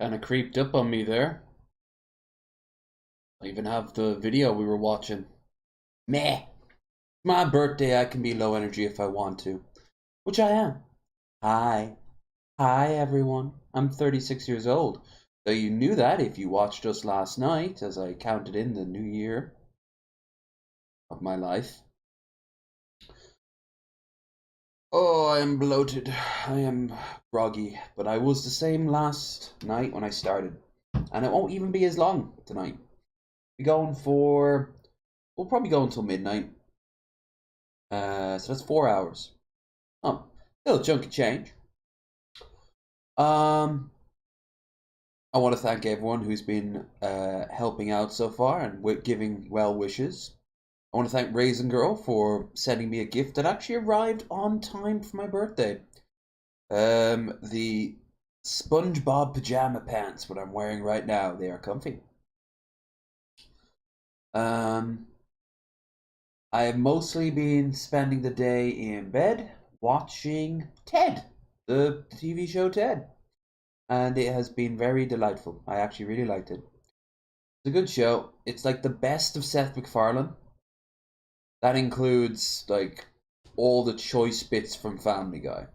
Kinda creeped up on me there. I even have the video we were watching. Meh. My birthday, I can be low energy if I want to. Which I am. Hi. Hi, everyone. I'm 36 years old. Though you knew that if you watched us last night as I counted in the new year of my life. Oh, I am bloated. I am groggy. But I was the same last night when I started. And it won't even be as long tonight. We'll probably go until midnight. So that's 4 hours. Oh, little chunk of change. Um, I want to thank everyone who's been helping out so far and giving well wishes. I want to thank Raisin Girl for sending me a gift that actually arrived on time for my birthday. The SpongeBob pajama pants, what I'm wearing right now, they are comfy. Um, I have mostly been spending the day in bed watching Ted, the TV show Ted, and it has been very delightful. I actually really liked it. It's a good show. It's like the best of Seth MacFarlane. That includes like all the choice bits from Family Guy.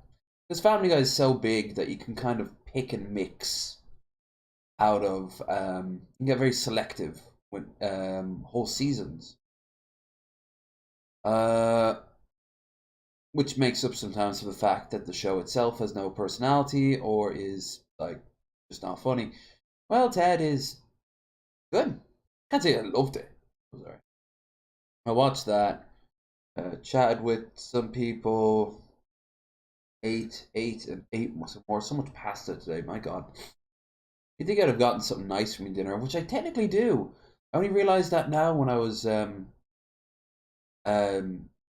Because Family Guy is so big that you can kind of pick and mix out of. You can get very selective with whole seasons. Uh, which makes up sometimes for the fact that the show itself has no personality or is like just not funny. Well, Ted is good. Can't say I loved it. Sorry. I watched that, chatted with some people, ate some more. So much pasta today. My God, you think I'd have gotten something nice for me dinner, which I technically do. I only realized that now when I was um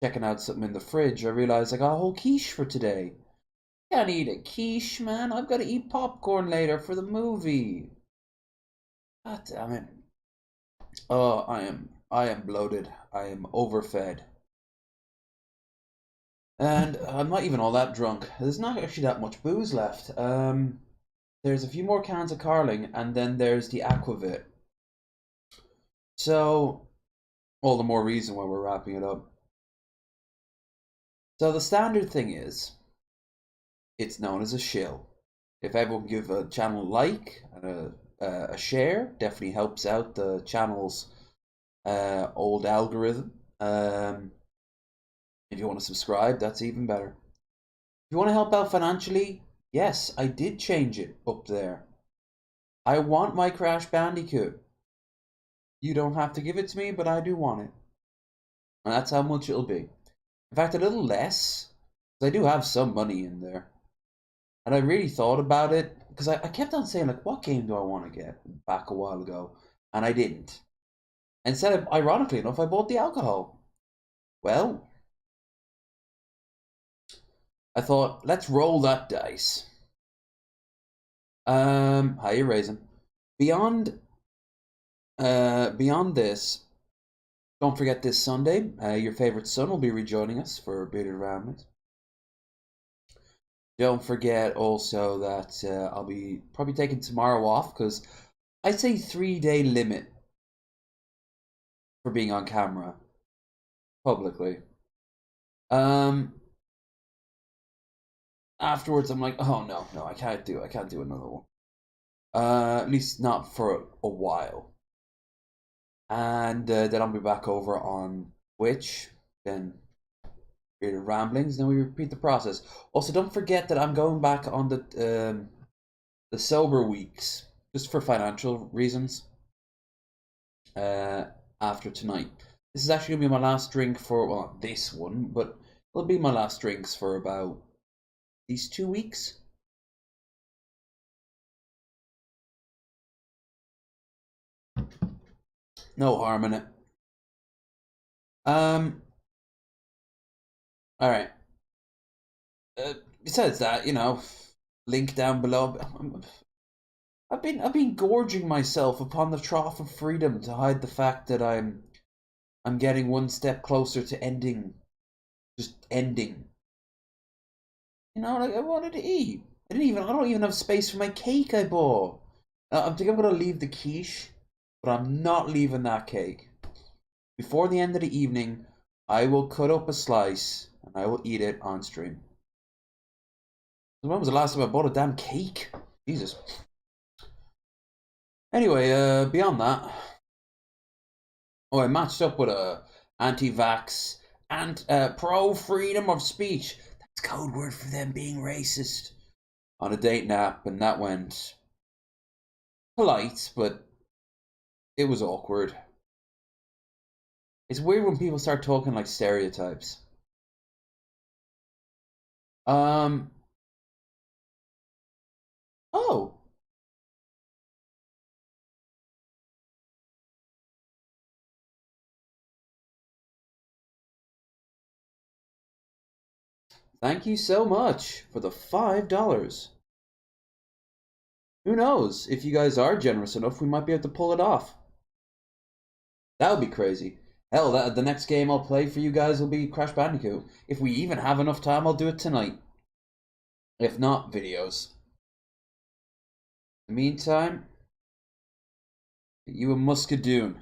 checking out something in the fridge. I realized I got a whole quiche for today. Can't eat a quiche, man. I've got to eat popcorn later for the movie. God damn it. Oh, I am bloated. I am overfed. And I'm not even all that drunk. There's not actually that much booze left. There's a few more cans of Carling, and then there's the Aquavit. So, all the more reason why we're wrapping it up. So the standard thing is, it's known as a shill. If everyone give a channel like and a share, definitely helps out the channel's old algorithm. If you want to subscribe, that's even better. If you want to help out financially, yes, I did change it up there. I want my Crash Bandicoot. You don't have to give it to me, but I do want it. And that's how much it'll be. In fact, a little less, because I do have some money in there. And I really thought about it, because I kept on saying, like, what game do I want to get back a while ago? And I didn't. Instead, ironically enough, I bought the alcohol. Well, I thought, let's roll that dice. How you raising? Beyond, beyond this, don't forget this Sunday, your favorite son will be rejoining us for Bearded Ramblings. Don't forget also that I'll be probably taking tomorrow off because I'd say 3 day limit for being on camera publicly. Afterwards I'm like, oh no, I can't do another one. At least not for a while. And then I'll be back over on Twitch, then Bearded Ramblings, then we repeat the process. Also, don't forget that I'm going back on the sober weeks just for financial reasons. After tonight, this is actually gonna be my last drink for, well, not this one, but it'll be my last drinks for about these 2 weeks. No harm in it. Um. All right. Besides that, link down below. I've been gorging myself upon the trough of freedom to hide the fact that I'm getting one step closer to ending, just ending. Like I wanted to eat. I don't even have space for my cake I bought. I think I'm gonna leave the quiche, but I'm not leaving that cake. Before the end of the evening, I will cut up a slice and I will eat it on stream. When was the last time I bought a damn cake? Jesus. Anyway, beyond that, oh, I matched up with a anti-vax and pro freedom of speech. That's code word for them being racist on a date nap, and that went polite, but it was awkward. It's weird when people start talking like stereotypes. Um. Oh. Thank you so much for the $5. Who knows? If you guys are generous enough, we might be able to pull it off. That would be crazy. Hell, the next game I'll play for you guys will be Crash Bandicoot. If we even have enough time, I'll do it tonight. If not, videos. In the meantime, you a Muscadoon.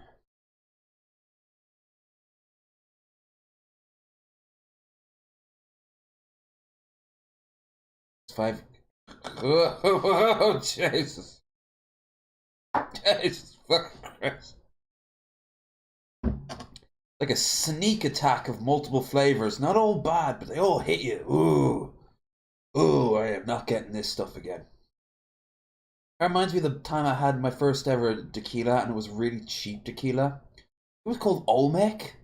It's five. Oh, Jesus. Jesus fucking Christ. Like a sneak attack of multiple flavors. Not all bad, but they all hit you. Ooh. Ooh, I am not getting this stuff again. That reminds me of the time I had my first ever tequila, and it was really cheap tequila. It was called Olmec,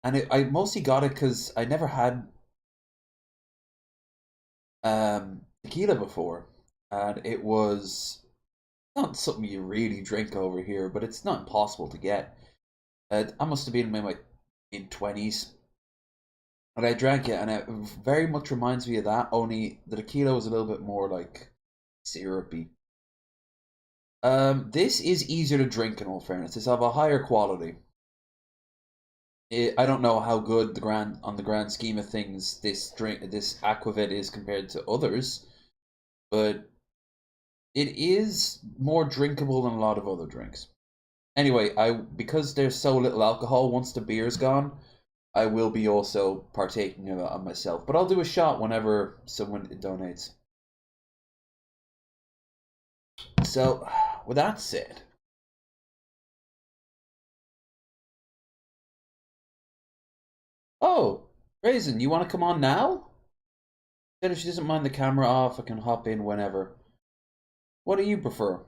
and I mostly got it because I never had tequila before, and it was not something you really drink over here, but it's not impossible to get. I must have been in my mid-20s, and I drank it, and it very much reminds me of that. Only the tequila was a little bit more like syrupy. This is easier to drink in all fairness. It's of a higher quality. I don't know how good on the grand scheme of things this aquavit is compared to others, but it is more drinkable than a lot of other drinks. Anyway, because there's so little alcohol, once the beer's gone, I will be also partaking of it on myself. But I'll do a shot whenever someone donates. So, with that said, oh, Raisin, you want to come on now? Then if she doesn't mind the camera off, I can hop in whenever. What do you prefer?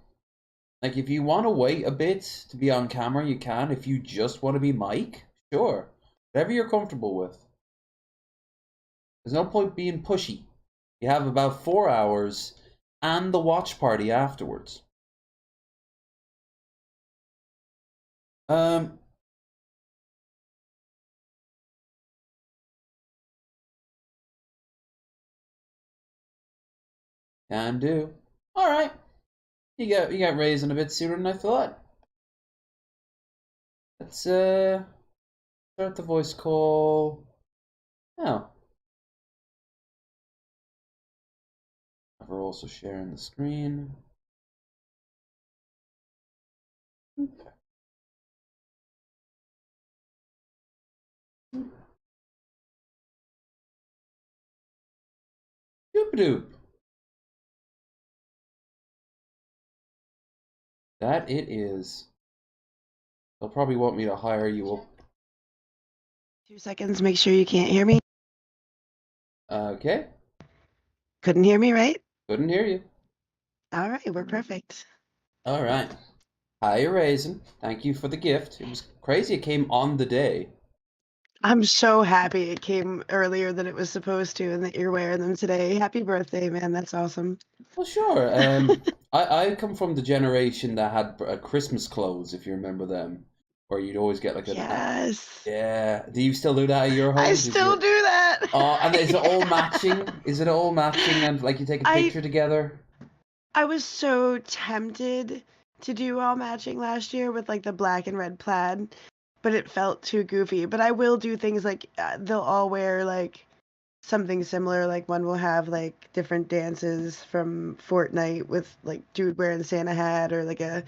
Like, if you want to wait a bit to be on camera, you can. If you just want to be Mike, sure. Whatever you're comfortable with. There's no point being pushy. You have about 4 hours and the watch party afterwards. Um, can do. All right. You got raising a bit sooner than I thought. Let's start the voice call. Oh, we're also sharing the screen. Doop doop. That it is. They'll probably want me to hire you up. 2 seconds, make sure you can't hear me. Okay. Couldn't hear me, right? Couldn't hear you. All right, we're perfect. All right. Hi, Raisin. Thank you for the gift. It was crazy. It came on the day. I'm so happy it came earlier than it was supposed to and that you're wearing them today. Happy birthday, man. That's awesome. Well, sure. I come from the generation that had Christmas clothes, if you remember them, where you'd always get like Yes. yeah. Do you still do that at your I home? Did still your do that. Oh, and is it all matching? Yeah. Is it all matching and like you take a I picture together? I was so tempted to do all matching last year with like the black and red plaid, but it felt too goofy. But I will do things like they'll all wear like something similar. Like one will have like different dances from Fortnite with like dude wearing a Santa hat or like a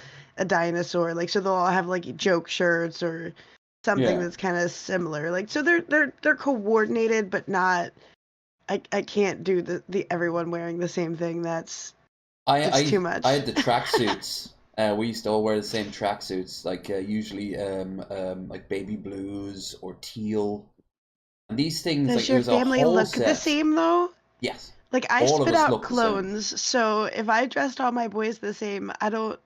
dinosaur. Like so they'll all have like joke shirts or something Yeah. that's kind of similar. Like so they're coordinated but not. I can't do the everyone wearing the same thing. I It's too I I had much. the tracksuits. We used to all wear the same tracksuits, like usually like baby blues or teal. And these things, like Does it your was a family whole look the set. same though? Yes, Like I all of spit us out look the same. clones, so if I dressed all my boys the same, I don't.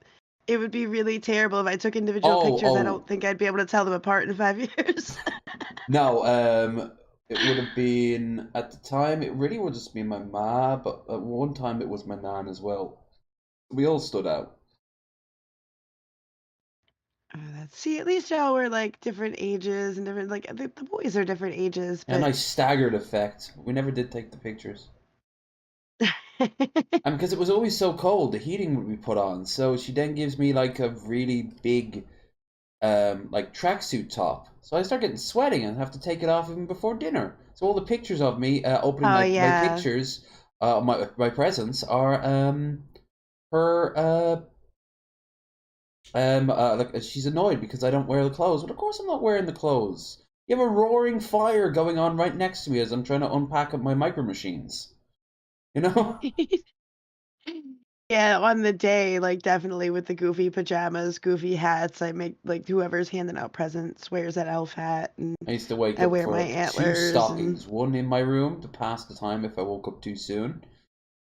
It would be really terrible if I took individual Oh, pictures. I don't think I'd be able to tell them apart in 5 years. no, it would have been at the time. It really would just be my ma, but at one time it was my nan as well. We all stood out, See, at least y'all were like different ages and different. Like the boys are different ages, and but I staggered effect. We never did take the pictures. And because it was always so cold, the heating would be put on. So she then gives me like a really big like tracksuit top. So I start getting sweating and have to take it off even before dinner. So all the pictures of me opening oh my yeah. pictures, my presents are her like she's annoyed because I don't wear the clothes. But of course I'm not wearing the clothes. You have a roaring fire going on right next to me as I'm trying to unpack up my micro machines. You know? Yeah, on the day, like definitely with the goofy pajamas, goofy hats, I make like whoever's handing out presents wears that elf hat and I used to wake I up wear for my like two antlers and stockings, one in my room to pass the time if I woke up too soon.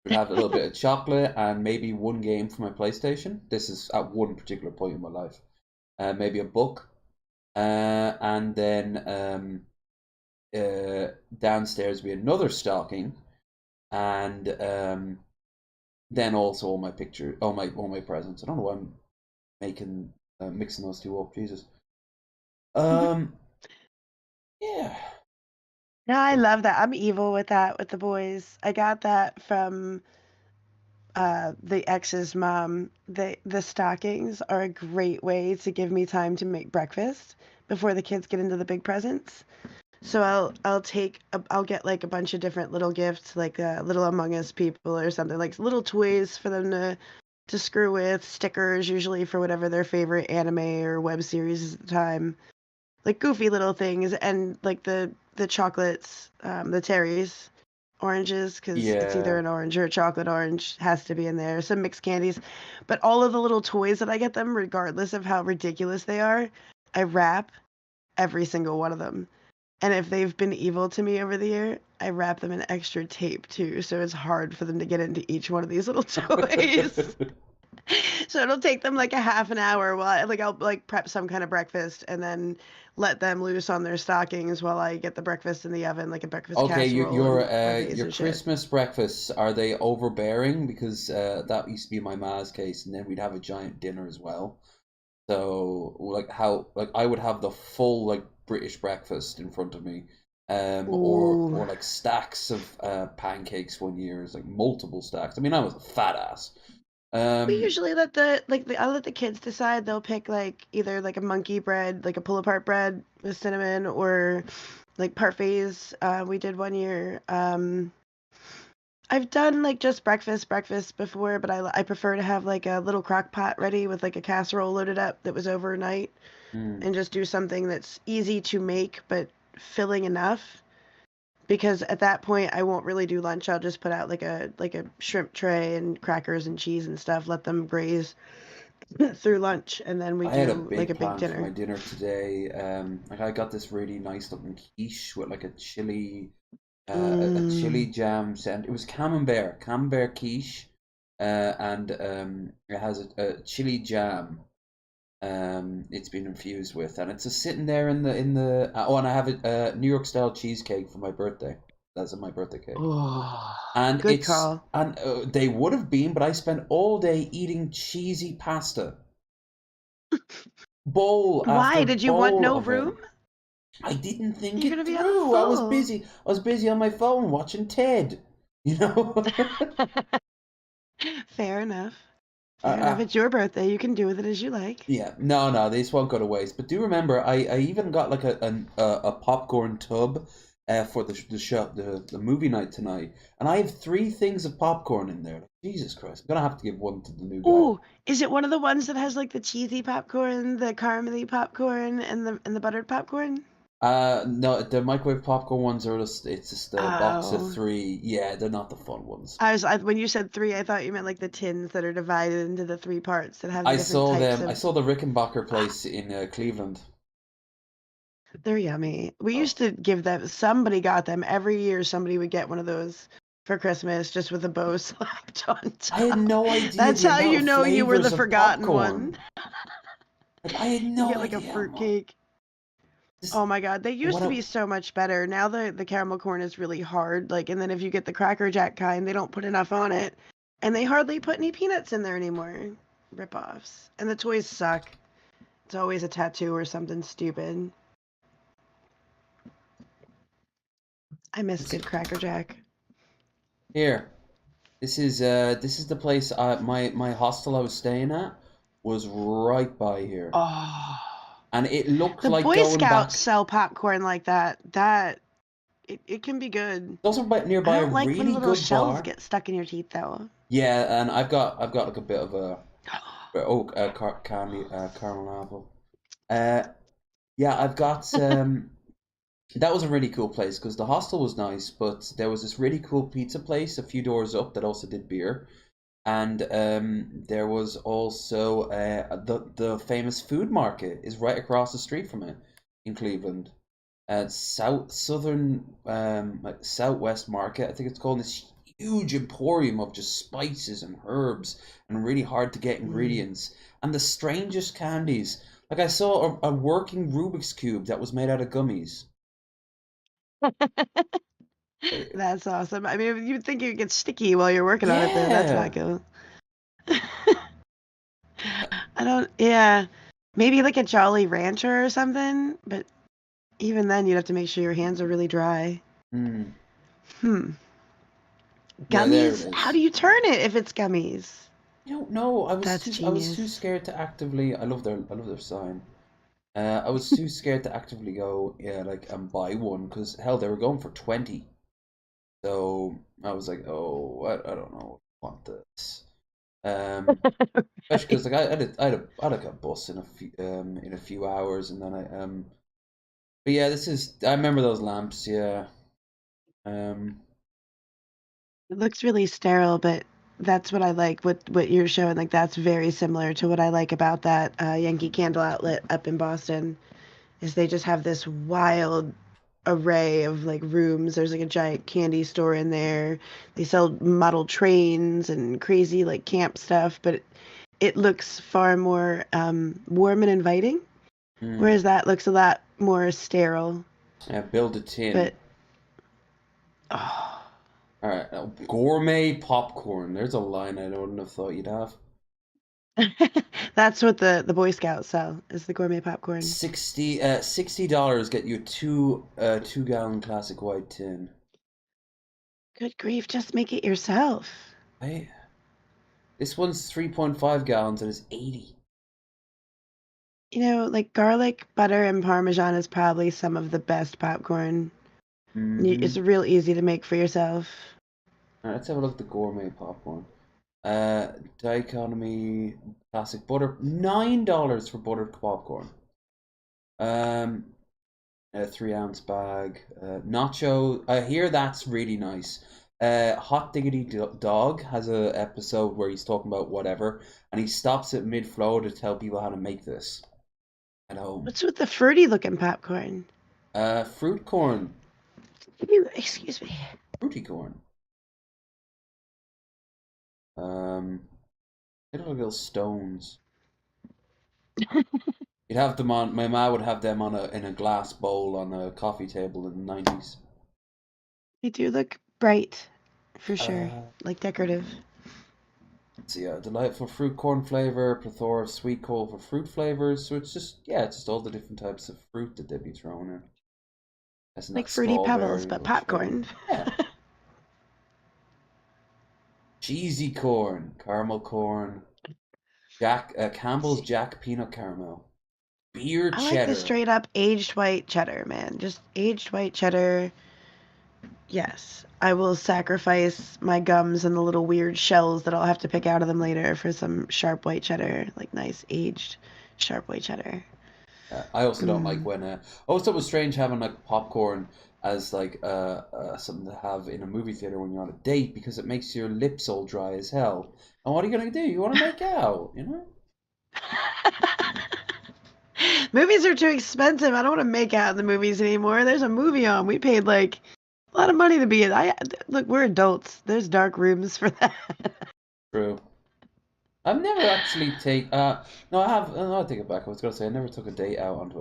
Would have a little bit of chocolate and maybe one game for my PlayStation. This is at one particular point in my life. Maybe a book, and then downstairs be another stocking, and then also all my picture, all my presents. I don't know why I'm making mixing those two up. Jesus. Um. Yeah. no, I love that. I'm evil with that with the boys. I got that from the ex's mom. The stockings are a great way to give me time to make breakfast before the kids get into the big presents. So I'll get like a bunch of different little gifts, like little Among Us people or something, like little toys for them to screw with, stickers usually for whatever their favorite anime or web series is at the time, like goofy little things, and like the chocolates, the Terry's oranges, because it's either Yeah. an orange or a chocolate orange has to be in there. Some mixed candies, but all of the little toys that I get them, regardless of how ridiculous they are, I wrap every single one of them. And if they've been evil to me over the year, I wrap them in extra tape too, so it's hard for them to get into each one of these little toys. So it'll take them like a half an hour while like I'll like prep some kind of breakfast and then let them loose on their stockings while I get the breakfast in the oven, like a breakfast Okay, your casserole your and uh parfaits your and shit. Christmas breakfasts, are they overbearing? Because that used to be my ma's case, and then we'd have a giant dinner as well. So like I would have the full like British breakfast in front of me, Ooh. or like stacks of pancakes one year, it's like multiple stacks. I mean, I was a fat ass. We Um, usually I'll let the kids decide. They'll pick like either like a monkey bread, like a pull apart bread with cinnamon, or like parfaits. We did one year. I've done like just breakfast before, but I prefer to have like a little crock pot ready with like a casserole loaded up that was overnight, hmm. and just do something that's easy to make but filling enough. Because at that point I won't really do lunch. I'll just put out like a shrimp tray and crackers and cheese and stuff. Let them graze through lunch, and then we I had a do like big a big plan for my dinner. dinner today. Like I got this really nice looking quiche with like a chili a chili Mm. jam sent. It was camembert quiche, and it has a chili jam. It's been infused with, and it's just sitting there in the. Oh, and I have a New York style cheesecake for my birthday. That's my birthday cake, Oh, and good call. they would have been, but I spent all day eating cheesy pasta, bowl after Why did you want bowl no of it. room? I didn't think You're it gonna be all through. I was full. busy. I was busy on my phone watching Ted. You know. Fair enough. uh, Fair enough. uh, It's your birthday. You can do with it as you like. yeah, no, this won't go to waste. But do remember, I even got like a popcorn tub for the show the movie night tonight, and I have 3 things of popcorn in there. Like, Jesus Christ, I'm gonna have to give one to the new guy. Ooh, is it one of the ones that has like the cheesy popcorn, the caramely popcorn, and the buttered popcorn? No, the microwave popcorn ones are just it's just a box of Oh, 3. Yeah, they're not the fun ones. when you said three, I thought you meant like the tins that are divided into the three parts that have the I different saw types them. I of. saw the Rickenbacker Ah, place in Cleveland. they're yummy. We Oh, used to give them. Somebody got them every year. Somebody would get one of those for Christmas, just with a bow slapped on I had top. no idea That's the how amount you of know you were the flavors of forgotten one. popcorn. Like I had You no get like a idea how fruit much. cake. Just Oh my god, they used what to a be so much better. Now the caramel corn is really hard. Like, and then if you get the Cracker Jack kind, they don't put enough on it, and they hardly put any peanuts in there anymore. Rip-offs. And the toys suck. It's always a tattoo or something stupid. I miss it's, good Cracker Jack. here. This is the place my hostel I was staying at was right by here, Oh, and it looked the like Boy going Scouts back. sell popcorn like that. It can be good. It's also right I nearby a don't like when really little good shells bar. get stuck in your teeth though. Yeah, and I've got like a bit of a candy caramel apple. Yeah, I've got that was a really cool place because the hostel was nice, but there was this really cool pizza place a few doors up that also did beer, and there was also the famous food market is right across the street from it in Cleveland. Southern like Southwest Market, I think it's called, this huge emporium of just spices and herbs and really hard to get Mm. ingredients and the strangest candies. Like I saw a working Rubik's cube that was made out of gummies. Uh, That's awesome. I mean, you'd think it gets sticky while you're working on it, though. That's not Yeah. cool. I don't, yeah. Maybe like a Jolly Rancher or something, but even then, you'd have to make sure your hands are really dry. Hmm. Hmm. Yeah, there it Gummies? How do is. you turn it if it's gummies? I don't know. That's I was too genius. scared to actively. I love their sign. I was too scared to actively go, yeah, like and buy one because hell, they were going for 20. So I was like, oh, I don't know, I want this. Um, Especially because like I had like a bus in a few hours, and then but yeah, this is I remember those lamps, yeah. Um, It looks really sterile, but that's what I like. What you're showing, like that's very similar to what I like about that Yankee Candle outlet up in Boston. Is they just have this wild array of like rooms. There's like a giant candy store in there. They sell model trains and crazy like camp stuff, but it looks far more warm and inviting. mm, Whereas that looks a lot more sterile. yeah, build a But tin. oh, All right, gourmet popcorn. There's a line I wouldn't have thought you'd have. that's what the Boy Scouts sell is the gourmet popcorn. $60 get you a 2 gallon classic white tin. Good grief, just make it yourself. Right? This one's 3.5 gallons and it's 80. You know, like garlic, butter, and parmesan is probably some of the best popcorn. It's Mm-hmm. real easy to make for yourself. All right, let's have a look at the gourmet popcorn. Uh, Dichotomy classic butter, $9 for buttered popcorn. Um, a 3 ounce bag. Nacho. I hear that's really nice. Hot Diggity Dog has a episode where he's talking about whatever, and he stops at mid flow to tell people how to make this at home. What's with the fruity looking popcorn? Fruit corn, Excuse me. fruity corn. Um, they look like little stones. You'd have them on. My ma would have them on a in a glass bowl on a coffee table in the 90s. They do look bright, for sure. Uh, Like decorative. let's see, delightful fruit corn flavor, plethora of sweet coal for fruit flavors. So it's just yeah, it's just all the different types of fruit that they'd be thrown in. It's Like not Fruity Pebbles, strawberry but or cherry. popcorn. Yeah, cheesy corn, caramel corn, Jack Campbell's See, Jack peanut caramel, beer I like the cheddar. straight up aged white cheddar, man. Just aged white cheddar. Yes, I will sacrifice my gums and the little weird shells that I'll have to pick out of them later for some sharp white cheddar, like nice aged sharp white cheddar. I also don't like Mm. when. I always thought it was strange having like popcorn as like something to have in a movie theater when you're on a date because it makes your lips all dry as hell. And what are you gonna do? You want to make out, you know? Movies are too expensive. I don't want to make out in the movies anymore. There's a movie on. We paid like a lot of money to be in. Look, we're adults. There's dark rooms for that. True. I've never actually take. No, I have. No, I take it back. I was gonna say I never took a date out onto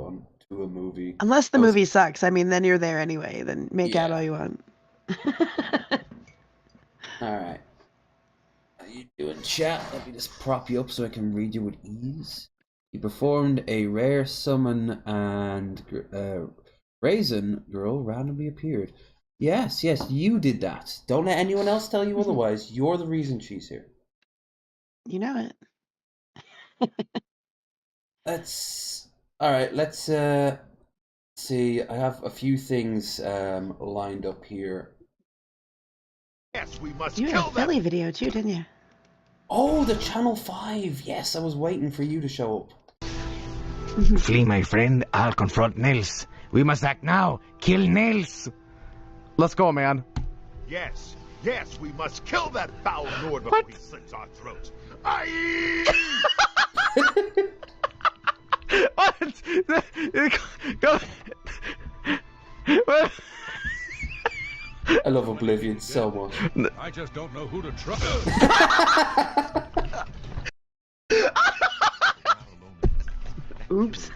a movie. Unless the I was. movie sucks. I mean, then you're there anyway. Then make out all Yeah. you want. All right. How you doing, chat? Let me just prop you up so I can read you with ease. You performed a rare summon and Raisin Girl randomly appeared. Yes, yes, you did that. Don't let anyone else tell you otherwise. You're the reason she's here. You know it. All right, let's see. I have a few things lined up here. Yes, we must You had kill a Philly them. video too, didn't you? Oh, the Channel 5. Yes, I was waiting for you to show up. Flee, my friend. I'll confront Nils. We must act now. Kill Nils. Let's go, man. Yes, yes, we must kill that foul Nord before he slits our throats. Aye! What? Go. What? I love Oblivion so much. I just don't know who to trust. Oops.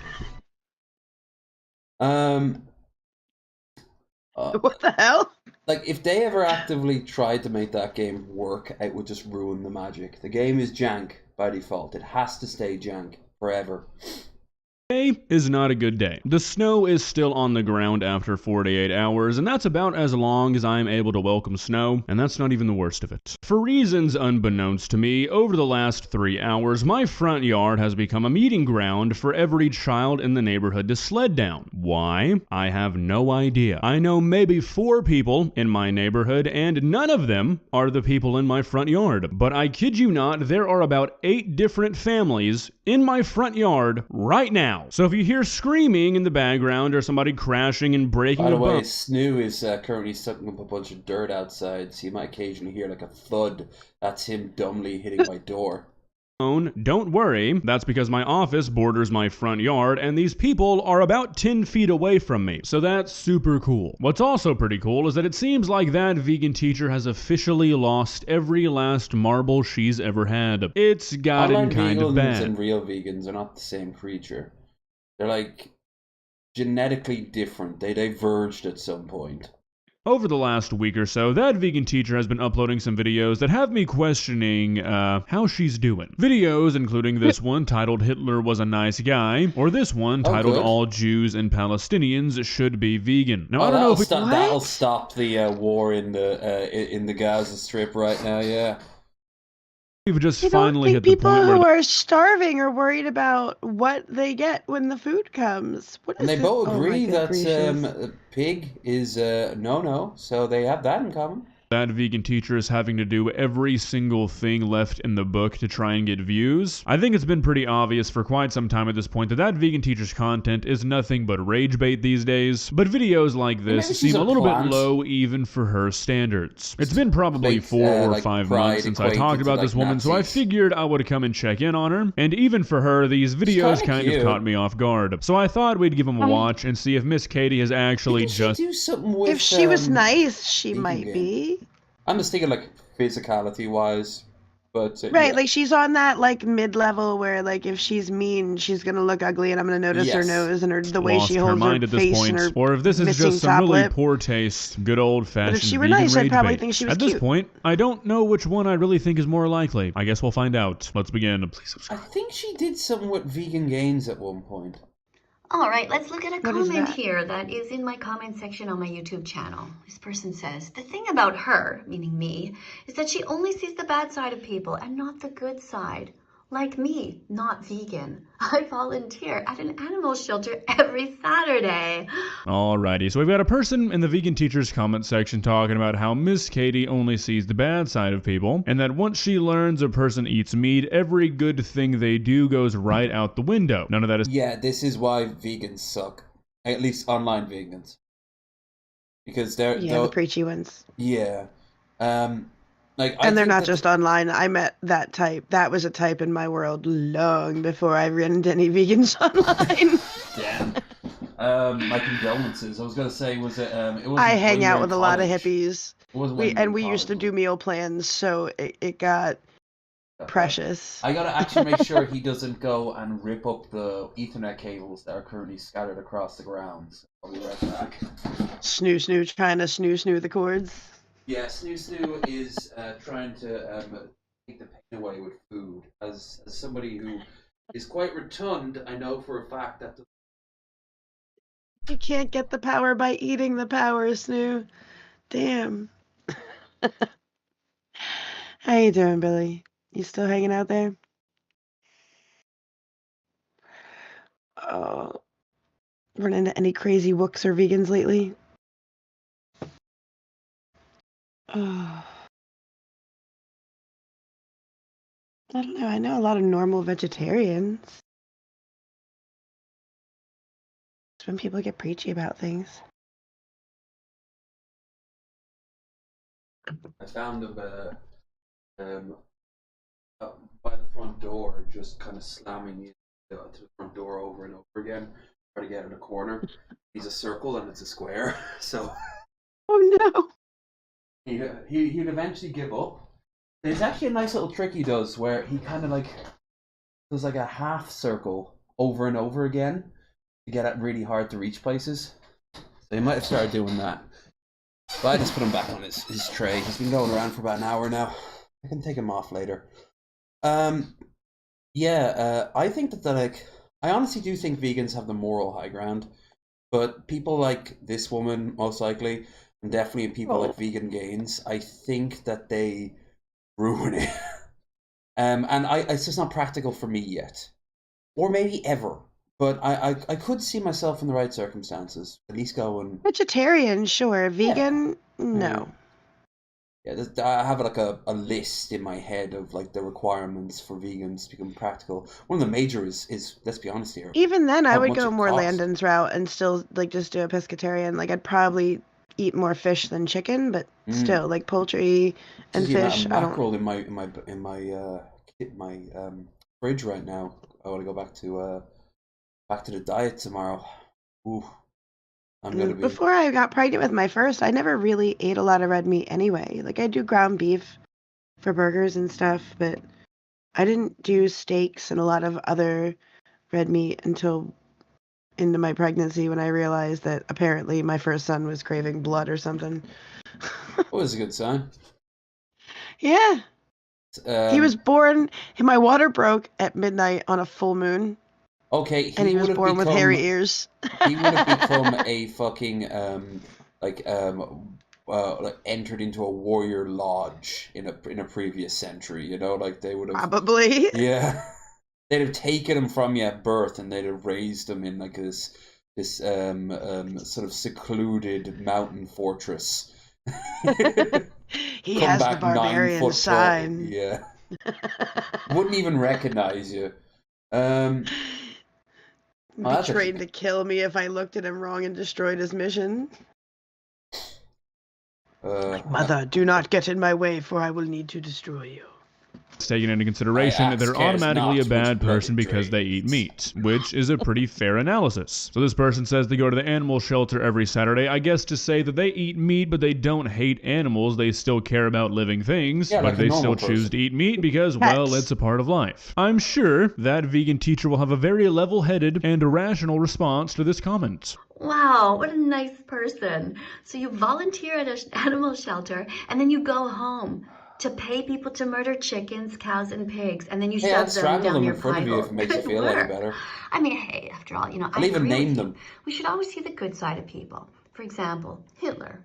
What the hell? Like, if they ever actively tried to make that game work, it would just ruin the magic. The game is jank by default. It has to stay jank forever. Today is not a good day. The snow is still on the ground after 48 hours, and that's about as long as I'm able to welcome snow, and that's not even the worst of it. For reasons unbeknownst to me, over the last 3 hours, my front yard has become a meeting ground for every child in the neighborhood to sled down. Why? I have no idea. I know maybe 4 people in my neighborhood, and none of them are the people in my front yard. But I kid you not, there are about 8 different families in my front yard right now. So if you hear screaming in the background or somebody crashing and breaking By the a way, bone, Snoo is currently sucking up a bunch of dirt outside, so you might occasionally hear like a thud. That's him dumbly hitting my door. don't worry, that's because my office borders my front yard and these people are about 10 feet away from me, so that's super cool. What's also pretty cool is that it seems like that vegan teacher has officially lost every last marble she's ever had. It's gotten Online kind of vegans bad. and real vegans are not the same creature. They're like genetically different. They diverged at some point. Over the last week or so, that vegan teacher has been uploading some videos that have me questioning, how she's doing. Videos including this one titled Hitler was a nice guy, or this one titled good. All Jews and Palestinians should be vegan. Now, I don't know if that'll stop the war in the Gaza Strip right now, yeah. we've just You finally don't think hit the people point who where are starving are worried about what they get when the food comes? What is And they this? both Oh my agree good that gracious. pig is no, so they have that in common. that vegan teacher is having to do every single thing left in the book to try and get views. I think it's been pretty obvious for quite some time at this point that that vegan teacher's content is nothing but rage bait these days, but videos like this Maybe she's seem a a little bit plant. low even for her standards. It's been probably Like, 4 or like 5 pride months since I equated talked to, about like, this woman, so I Nazis. figured I would come and check in on her, and even for her, these videos kinda kind of cute. caught me off guard. So I thought we'd give them a watch and see if Miss Katie has actually Didn't just she do something with If she was nice, she vegan might game? be. I'm just thinking like physicality wise, but Right, yeah. like she's on that like mid-level where like if she's mean, she's gonna look ugly and I'm gonna notice her Yes. nose and the way lost she her holds mind her at this face point, and her or if this is missing just some top really lip. poor taste, good old-fashioned she were vegan nice, I'd rage probably bait. think she was At this cute. point, I don't know which one I really think is more likely. I guess we'll find out. Let's begin. Please I subscribe. think she did something with vegan gains at one point. All right, let's look at a What is comment that? here that is in my comment section on my YouTube channel. This person says, the thing about her, meaning me, is that she only sees the bad side of people and not the good side. like me, not vegan. I volunteer at an animal shelter every Saturday. Alrighty, so we've got a person in the vegan teacher's comment section talking about how Miss Katie only sees the bad side of people, and that once she learns a person eats meat, every good thing they do goes right out the window. None of that is... Yeah, this is why vegans suck. At least online vegans. Because they're... The preachy ones. Yeah. Like, and they're not just online. I met that type. That was a type in my world long before I ran into any vegans online. Damn. My condolences. I was gonna say, was it? It was. I hang out with a lot of hippies. We used to do college. meal plans, so it got precious. I gotta actually make sure he doesn't go and rip up the Ethernet cables that are currently scattered across the grounds. I'll be right back. Snoo, trying to snoo the cords. Yeah, Snoo is trying to take the pain away with food. As somebody who is quite rotund, I know for a fact that You can't get the power by eating the power, Snoo. Damn. How you doing, Billy? You still hanging out there? Oh, run into any crazy wooks or vegans lately? Oh. I don't know. I know a lot of normal vegetarians. It's when people get preachy about things. I found him by the front door, just kind of slamming to the front door over and over again, trying to get in a corner. He's a circle and it's a square, so Oh no! he'd eventually give up. There's actually a nice little trick he does where he kind of like does like a half circle over and over again to get at really hard to reach places. So he might have started doing that. But I just put him back on his tray. He's been going around for about an hour now. I can take him off later. I think that like I honestly do think vegans have the moral high ground, but people like this woman, most likely, and definitely people like Vegan Gains, I think that they ruin it. And it's just not practical for me yet, or maybe ever. But I could see myself in the right circumstances at least going Vegetarian, sure. Vegan, no. Yeah, I have like a list in my head of like the requirements for vegans to become practical. One of the major is let's be honest here. Even then, I how would much go it more costs. Landon's route and still like just do a pescatarian. Like I'd probably eat more fish than chicken, but still like poultry and fish. I don't. Mackerel in my fridge right now. I want to go back to the diet tomorrow. Ooh, I'm gonna be. Before I got pregnant with my first, I never really ate a lot of red meat anyway. Like I do ground beef for burgers and stuff, but I didn't do steaks and a lot of other red meat until into my pregnancy when I realized that apparently my first son was craving blood or something. Always a good sign. Yeah. He was born, my water broke at midnight on a full moon. Okay, and he was born with hairy ears. He would have become a fucking entered into a warrior lodge in a previous century. You know, like they would have probably. Yeah, they'd have taken him from you at birth, and they'd have raised him in like this sort of secluded mountain fortress. He has the barbarian sign. Yeah, wouldn't even recognize you. Be trained to kill me if I looked at him wrong and destroyed his mission. Like, Mother, do not get in my way, for I will need to destroy you. Taken into consideration, they're automatically a bad person because they eat meat, which is a pretty fair analysis. So this person says they go to the animal shelter every Saturday, I guess to say that they eat meat, but they don't hate animals, they still care about living things, yeah, but like they still choose to eat meat because, well, it's a part of life. I'm sure that vegan teacher will have a very level-headed and rational response to this comment. Wow, what a nice person. So you volunteer at an animal shelter, and then you go home to pay people to murder chickens, cows, and pigs, and then you shove them down your pie hole. If it makes you feel any better. I mean, hey, after all, I'll even name them. We should always see the good side of people. For example, Hitler.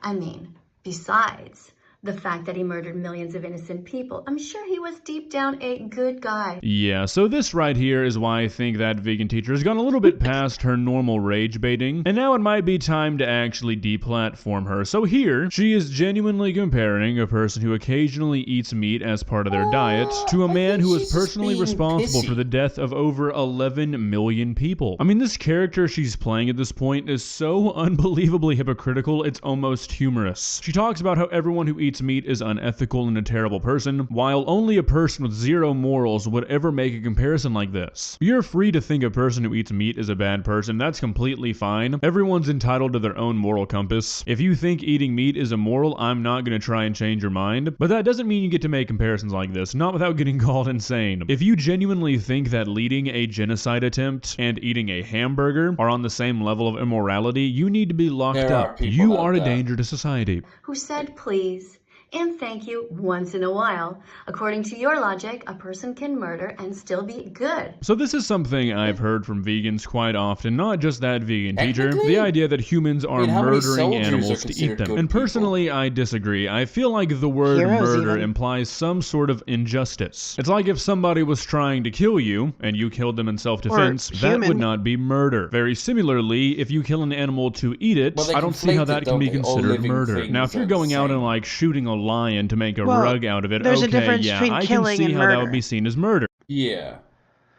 I mean, besides the fact that he murdered millions of innocent people. I'm sure he was deep down a good guy. Yeah, so this right here is why I think that vegan teacher has gone a little bit past her normal rage baiting, and now it might be time to actually deplatform her. So here, she is genuinely comparing a person who occasionally eats meat as part of their diet to a man who was personally responsible for the death of over 11 million people. I mean, this character she's playing at this point is so unbelievably hypocritical, it's almost humorous. She talks about how everyone who eats meat is unethical and a terrible person, while only a person with zero morals would ever make a comparison like this. You're free to think a person who eats meat is a bad person, that's completely fine. Everyone's entitled to their own moral compass. If you think eating meat is immoral, I'm not going to try and change your mind, but that doesn't mean you get to make comparisons like this, not without getting called insane. If you genuinely think that leading a genocide attempt and eating a hamburger are on the same level of immorality, you need to be locked up. You are a danger to society. Who said please and thank you once in a while. According to your logic, a person can murder and still be good. So this is something I've heard from vegans quite often, not just that vegan teacher. The idea that humans are murdering animals to eat them. And personally, I disagree. I feel like the word murder implies some sort of injustice. It's like if somebody was trying to kill you, and you killed them in self-defense, that would not be murder. Very similarly, if you kill an animal to eat it, I don't see how that can be considered murder. Now, if you're going out and like shooting a lion to make a rug out of it, okay, yeah, I can see how that would be seen as murder. Yeah.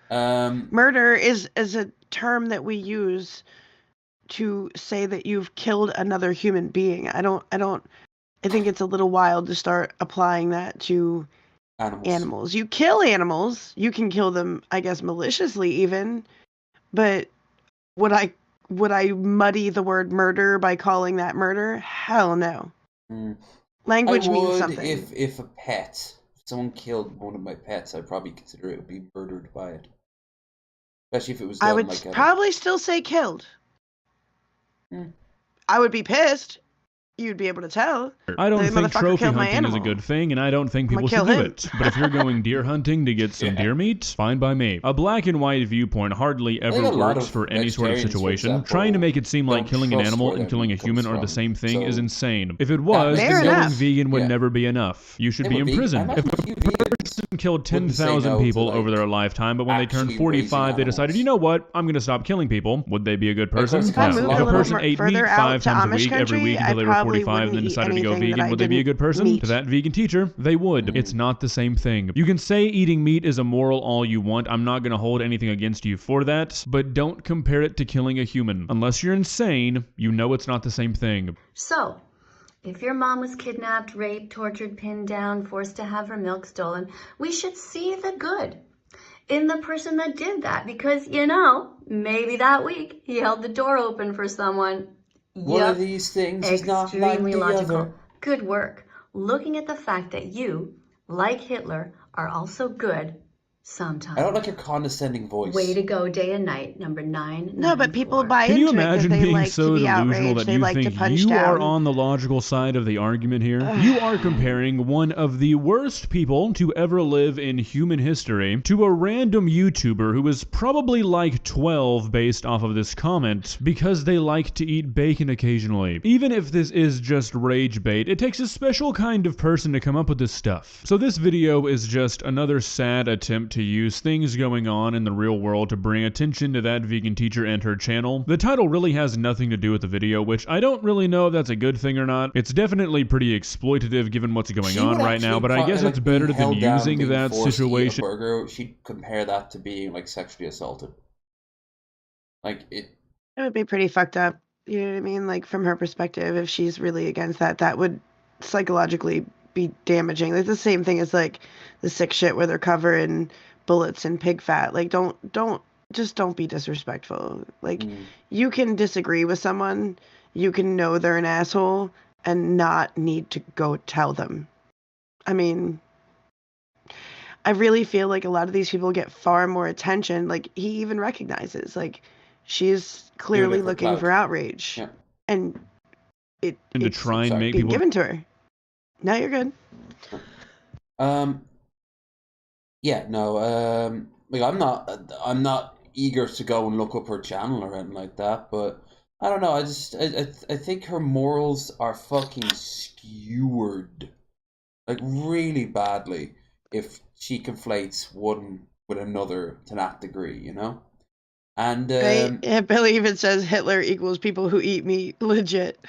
Murder is a term that we use to say that you've killed another human being. I think it's a little wild to start applying that to animals. You kill animals, you can kill them, I guess, maliciously even, but would I muddy the word murder by calling that murder? Hell no. Language means something. If a pet, someone killed one of my pets, I'd probably consider it would be murdered by it. Especially if it was done I would like probably still say killed. I would be pissed. You'd be able to tell. I don't think trophy hunting is a good thing, and I don't think people should do it. But if you're going deer hunting to get some deer meat, fine by me. A black and white viewpoint hardly ever works for any sort of situation. Trying to make it seem like killing an animal and killing a human are the same thing is insane. If it was, then going vegan would never be enough. You should be imprisoned. If a person killed 10,000 people over their lifetime, but when they turned 45, they decided, you know what, I'm going to stop killing people, would they be a good person? No. If a person ate meat 5 times a week, every week until they were 45 and then decided to go vegan, would they be a good person? To that vegan teacher, they would. It's not the same thing. You can say eating meat is immoral all you want. I'm not going to hold anything against you for that, but don't compare it to killing a human. Unless you're insane, you know it's not the same thing. So, if your mom was kidnapped, raped, tortured, pinned down, forced to have her milk stolen, we should see the good in the person that did that, because, you know, maybe that week he held the door open for someone. One of these things is not like the other. Good work. Looking at the fact that you, like Hitler, are also good sometimes. I don't like your condescending voice. Way to go, day and night, number 9. No, but people buy into it. Can you imagine being like so delusional that you think you are on the logical side of the argument here? You are comparing one of the worst people to ever live in human history to a random YouTuber who is probably like 12 based off of this comment because they like to eat bacon occasionally. Even if this is just rage bait, it takes a special kind of person to come up with this stuff. So this video is just another sad attempt to use things going on in the real world to bring attention to that vegan teacher and her channel. The title really has nothing to do with the video, which I don't really know if that's a good thing or not. It's definitely pretty exploitative given what's going on right now, but I guess it's better than using that situation. She'd compare that to being like sexually assaulted. Like it would be pretty fucked up. You know what I mean? Like from her perspective, if she's really against that, that would psychologically be damaging. Like the same thing as like the sick shit where they're covered in bullets and pig fat. Like don't be disrespectful. Like you can disagree with someone, you can know they're an asshole and not need to go tell them. I mean, I really feel like a lot of these people get far more attention. Like he even recognizes like she's clearly looking for outrage. And it's to try and make being people given to her. No, you're good. Yeah, no, like I'm not eager to go and look up her channel or anything like that, but I don't know, I think her morals are fucking skewered. like really badly if she conflates one with another to that degree, you know. And I believe it says Hitler equals people who eat meat. Legit.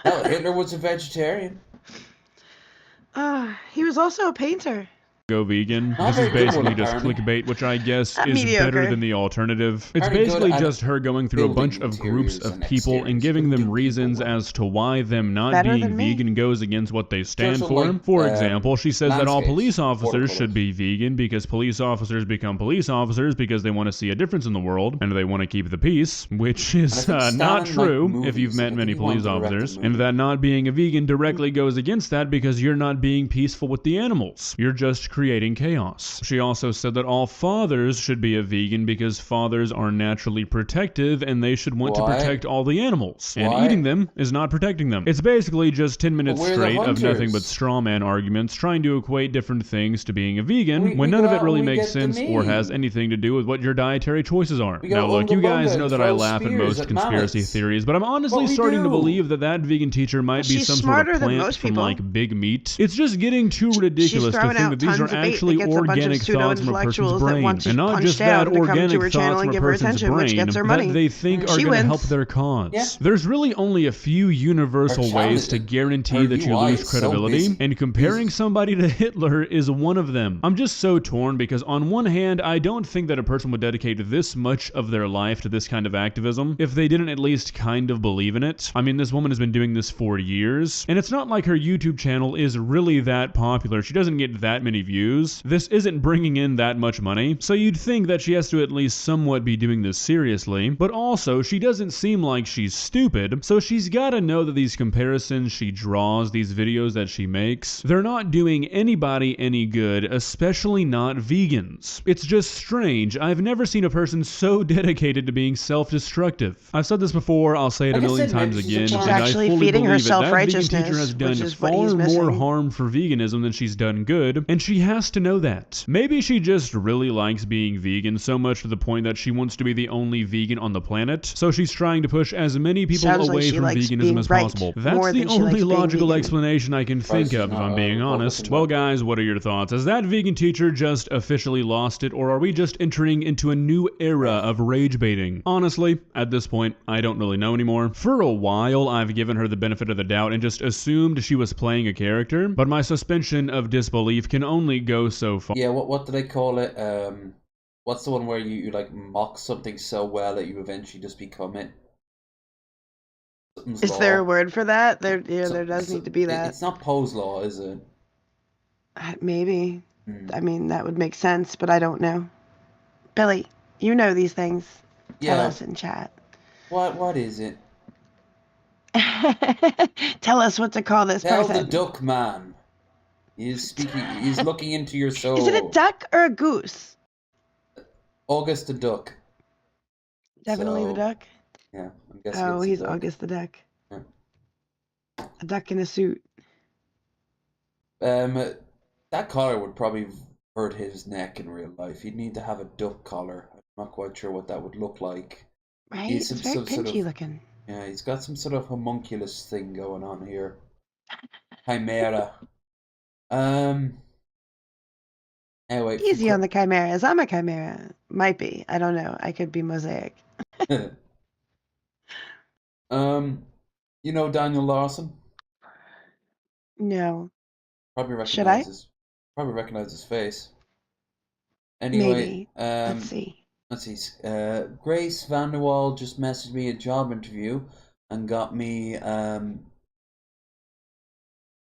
no, Hitler was a vegetarian. He was also a painter. Go vegan. Not This is very good one, basically just apparently. clickbait, which I guess is Mediocre. better than the alternative. It's Very good basically at just her going through a bunch building of groups interiors of and people and exteriors. giving What do them reasons people want? as to why them not Better being than me. vegan goes against what they stand Just for. like, For example, she says that all landscapes, police officers watercolors. should be vegan because police officers become police officers because they want to see a difference in the world and they want to keep the peace, which is And I think not Stan, like, true if movies, you've met like, many he wanted police to direct a officers, movie. and that not being a vegan directly goes against that because you're not being peaceful with the animals. You're just creating chaos. She also said that all fathers should be a vegan because fathers are naturally protective and they should want to Why? protect all the animals. And Why? eating them is not protecting them. It's basically just 10 minutes we're the straight of nothing but hunters. straw man arguments trying to equate different things to being a vegan We when none go of it out really and we makes get the sense or has meat. anything to do with what your dietary choices are. We Now go look, you guys unga bunga know and that I throw laugh at spears most at conspiracy mammoths. theories, but I'm honestly What we starting to do. believe that that vegan teacher might be She's some sort smarter of than plant most from people. like big meat. It's just getting too ridiculous to throwing think out that these tons are of bait that actually gets a bunch of organic thoughts from a person's pseudo-intellectuals that brain, want to and not punch just down that to come to organic her thoughts channel from and a give her person's attention, which brain gets her that money. they think are She going to help wins. their cause. Yeah. There's really only a few universal Her ways to challenge- guarantee her that you UI lose is so credibility, busy. and comparing Jesus. somebody to Hitler is one of them. I'm just so torn because on one hand, I don't think that a person would dedicate this much of their life to this kind of activism if they didn't at least kind of believe in it. I mean, this woman has been doing this for years, and it's not like her YouTube channel is really that popular. She doesn't get that many views. This isn't bringing in that much money, so you'd think that she has to at least somewhat be doing this seriously, but also she doesn't seem like she's stupid, so she's gotta know that these comparisons she draws, these videos that she makes, they're not doing anybody any good, especially not vegans. It's just strange. I've never seen a person so dedicated to being self-destructive. I've said this before, I'll say it a Like I million said, maybe times she's a again, child. and She's actually I fully feeding her believe it. That vegan self-righteousness, teacher has done which is what far he's more missing. harm for veganism than she's done good, and she has to know that. Maybe she just really likes being vegan so much to the point that she wants to be the only vegan on the planet, so she's trying to push as many people Sounds like away she from likes veganism being as right possible. more That's the than she likes only being logical vegan. explanation I can think of, if I'm being honest. Well, guys, what are your thoughts? Has that vegan teacher just officially lost it, or are we just entering into a new era of rage baiting? Honestly, at this point, I don't really know anymore. For a while, I've given her the benefit of the doubt and just assumed she was playing a character, but my suspension of disbelief can only go so far. Yeah, what do they call it? What's the one where you like mock something so well that you eventually just become it? Something's Is law. there a word for that? There So- does so- need to be that. It's not Poe's law, is it? Maybe. Hmm. I mean, that would make sense, but I don't know. Billy, you know these things. Tell Yeah. us in chat. What is it? Tell us what to call this Tell person. the duck man. He's speaking. He's looking into your soul. Is it a duck or a goose? August the duck. Definitely the So, duck. Yeah, I'm guessing. Oh, it's he's the duck. August the duck. Yeah. A duck in a suit. That collar would probably hurt his neck in real life. He'd need to have a duck collar. I'm not quite sure what that would look like. Right? He's It's some very sort pinchy of- looking. Yeah, he's got some sort of homunculus thing going on here. Chimera. Anyway. Easy on the chimeras. I'm a chimera. Might be. I don't know. I could be mosaic. You know Daniel Lawson? No. Probably Should I? recognize his face. Anyway, Maybe. Let's see. Let's see. Grace Vanderwall just messaged me a job interview and got me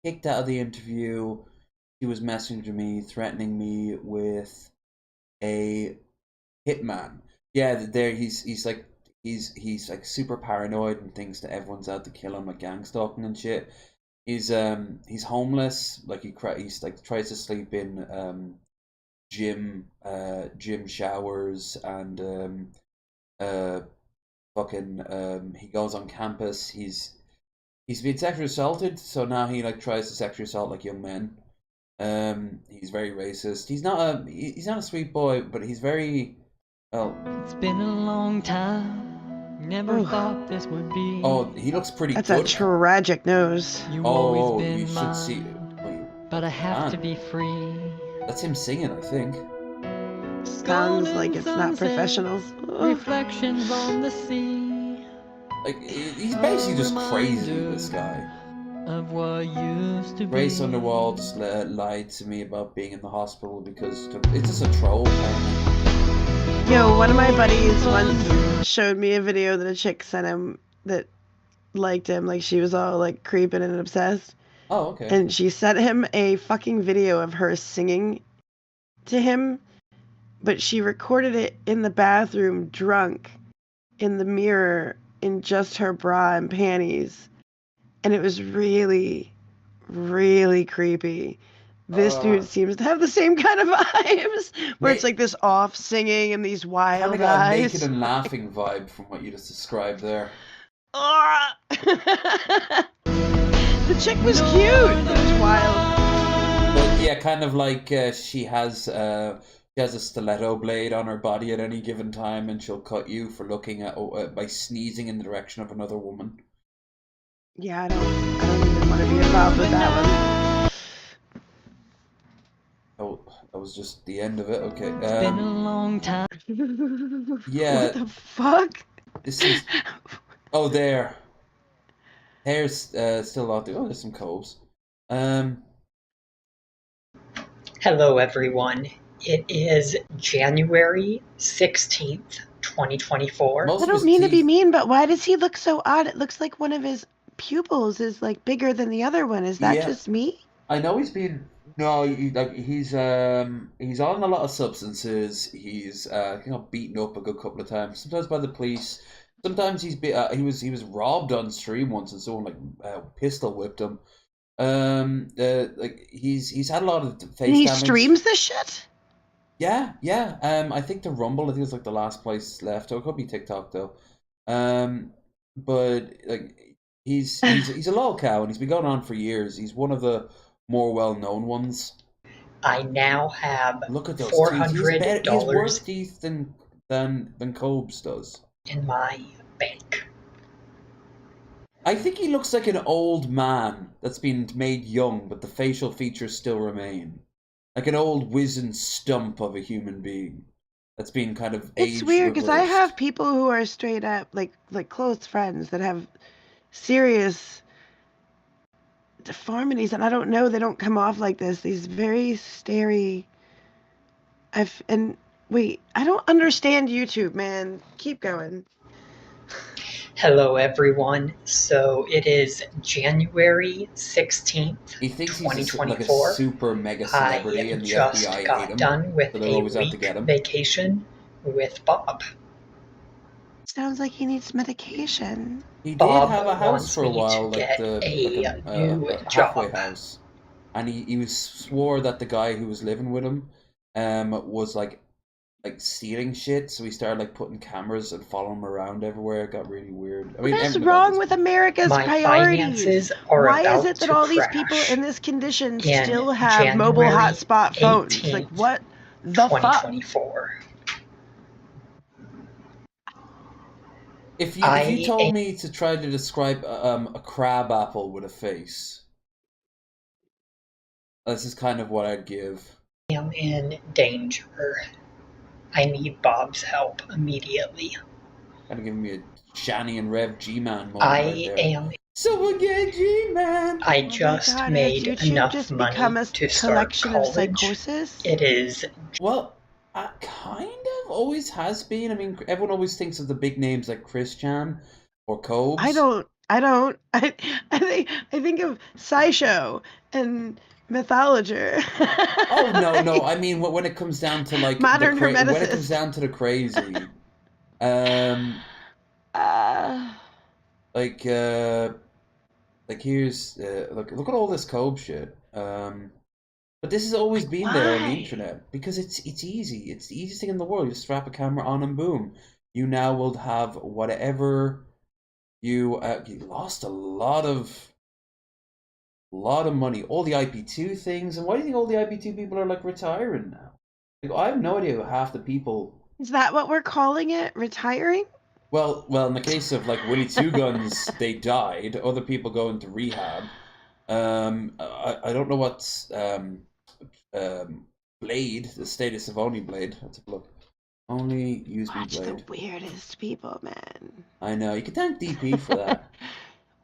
kicked out of the interview. She was messaging me, threatening me with a hitman. Yeah, there he's like super paranoid and thinks that everyone's out to kill him, like gang stalking and shit. He's homeless. Like he's like tries to sleep in gym showers and he goes on campus. He's been sexually assaulted, so now he like tries to sexually assault like young men. He's very racist. He's not a sweet boy, but he's very well. It's been a long time. Never thought this would be. Oh, he looks pretty That's good. a tragic nose. You always Oh, been you should see. mine, Wait, but I have to be free. That's him singing, I think. Sounds like it's not professional. Reflections on the sea. Like, he's basically just crazy, this guy. Of what used to Grace be. Underwald just lied to me about being in the hospital because it's just a troll, apparently. Yo, one of my buddies once showed me a video that a chick sent him that liked him, like she was all like creeping and obsessed. Oh, okay. And she sent him a fucking video of her singing to him, but she recorded it in the bathroom drunk in the mirror in just her bra and panties. And it was really, really creepy. This dude seems to have the same kind of vibes, where it's like this off singing and these wild Kind of got a eyes. naked and laughing vibe from what you just described there. The chick was cute. It was wild. But yeah, kind of like she has a stiletto blade on her body at any given time, and she'll cut you for looking at by sneezing in the direction of another woman. Yeah, I don't even want to be involved with that one. Oh, that was just the end of it. Okay. It's been a long time. Yeah. What the fuck? This is. Oh, there. Hair's still out there. Oh, there's some coves. Hello, everyone. It is January 16th, 2024. I don't mean to be mean, but why does he look so odd? It looks like one of his pupils is like bigger than the other one. Is that just me? I know he's been. No, he's on a lot of substances. He's beaten up a good couple of times. Sometimes by the police. Sometimes he was robbed on stream once, and someone pistol whipped him. He's had a lot of face And he damage. streams this shit? Yeah. I think the Rumble, I think it's like the last place left. Or it could be TikTok though. But like he's a lol cow, and he's been going on for years. He's one of the more well-known ones. I now have Look at those $400 He has worse teeth than Cobes does. in my bank. I think he looks like an old man that's been made young, but the facial features still remain. Like an old wizened stump of a human being that's been kind of It's age weird because I reversed. have people who are straight up like close friends that have serious deformities, and I don't know, they don't come off like this. These very starey. Wait, I don't understand YouTube, man. Keep going. Hello, everyone. So it is January 16th, He thinks he's like a 2024. super mega I celebrity, and the just FBI hate got him. done with So they're a always out to week get him. vacation with Bob. Sounds like he needs medication. He did Bob have a house wants for a me to while, get a new halfway job. house, and he swore that the guy who was living with him was like stealing shit. So he started like putting cameras and following him around everywhere. It got really weird. I mean, What is everybody wrong got with America's My priorities? finances are Why is about it that to all these crash people in this condition in still have mobile January hotspot phones? 18th, Like, what the fuck? 2024. If you told me to try to describe a crab apple with a face, this is kind of what I'd give. I am in danger. I need Bob's help immediately. Kind of giving me a Shani and Rev G-Man moment I right there. am. Someone get G-Man! I just God, made has YouTube enough just money become a to start collection of college. psychosis? It is. Well, kind of always has been. I mean, everyone always thinks of the big names like Christian or Cobes. I don't. I think of SciShow and Mythologer. Oh no! I mean, when it comes down to like Modern when it hermeticist. comes down to the crazy, like here's look at all this Cobes shit. But this has always been there on the internet because it's easy. It's the easiest thing in the world. You just strap a camera on and boom, you now will have whatever you lost a lot of money. All the IP2 things, and why do you think all the IP2 people are like retiring now? Like, I have no idea who half the people. Is that what we're calling it? Retiring? Well, in the case of like Willie Two Guns, they died. Other people go into rehab. I don't know what's Blade, the status of only Blade. Let's have a look. Only use me Watch Blade. the weirdest people, man. I know. You can thank DP for that.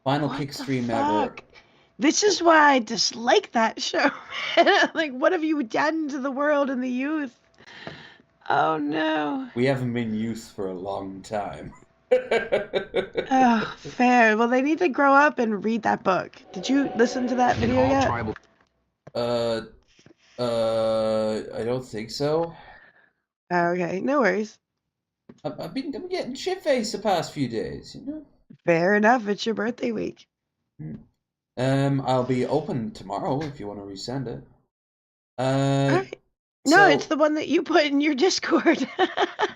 Final What kick the stream ever. fuck? This is why I dislike that show. Like, what have you done to the world and the youth? Oh no. We haven't been youth for a long time. Oh, fair. Well, they need to grow up and read that book. Did you listen to that video yet? I don't think so. Okay, no worries. I've been getting shit-faced the past few days, you know? Fair enough. It's your birthday week. I'll be open tomorrow if you want to resend it. Alright. No, so- it's the one that you put in your Discord.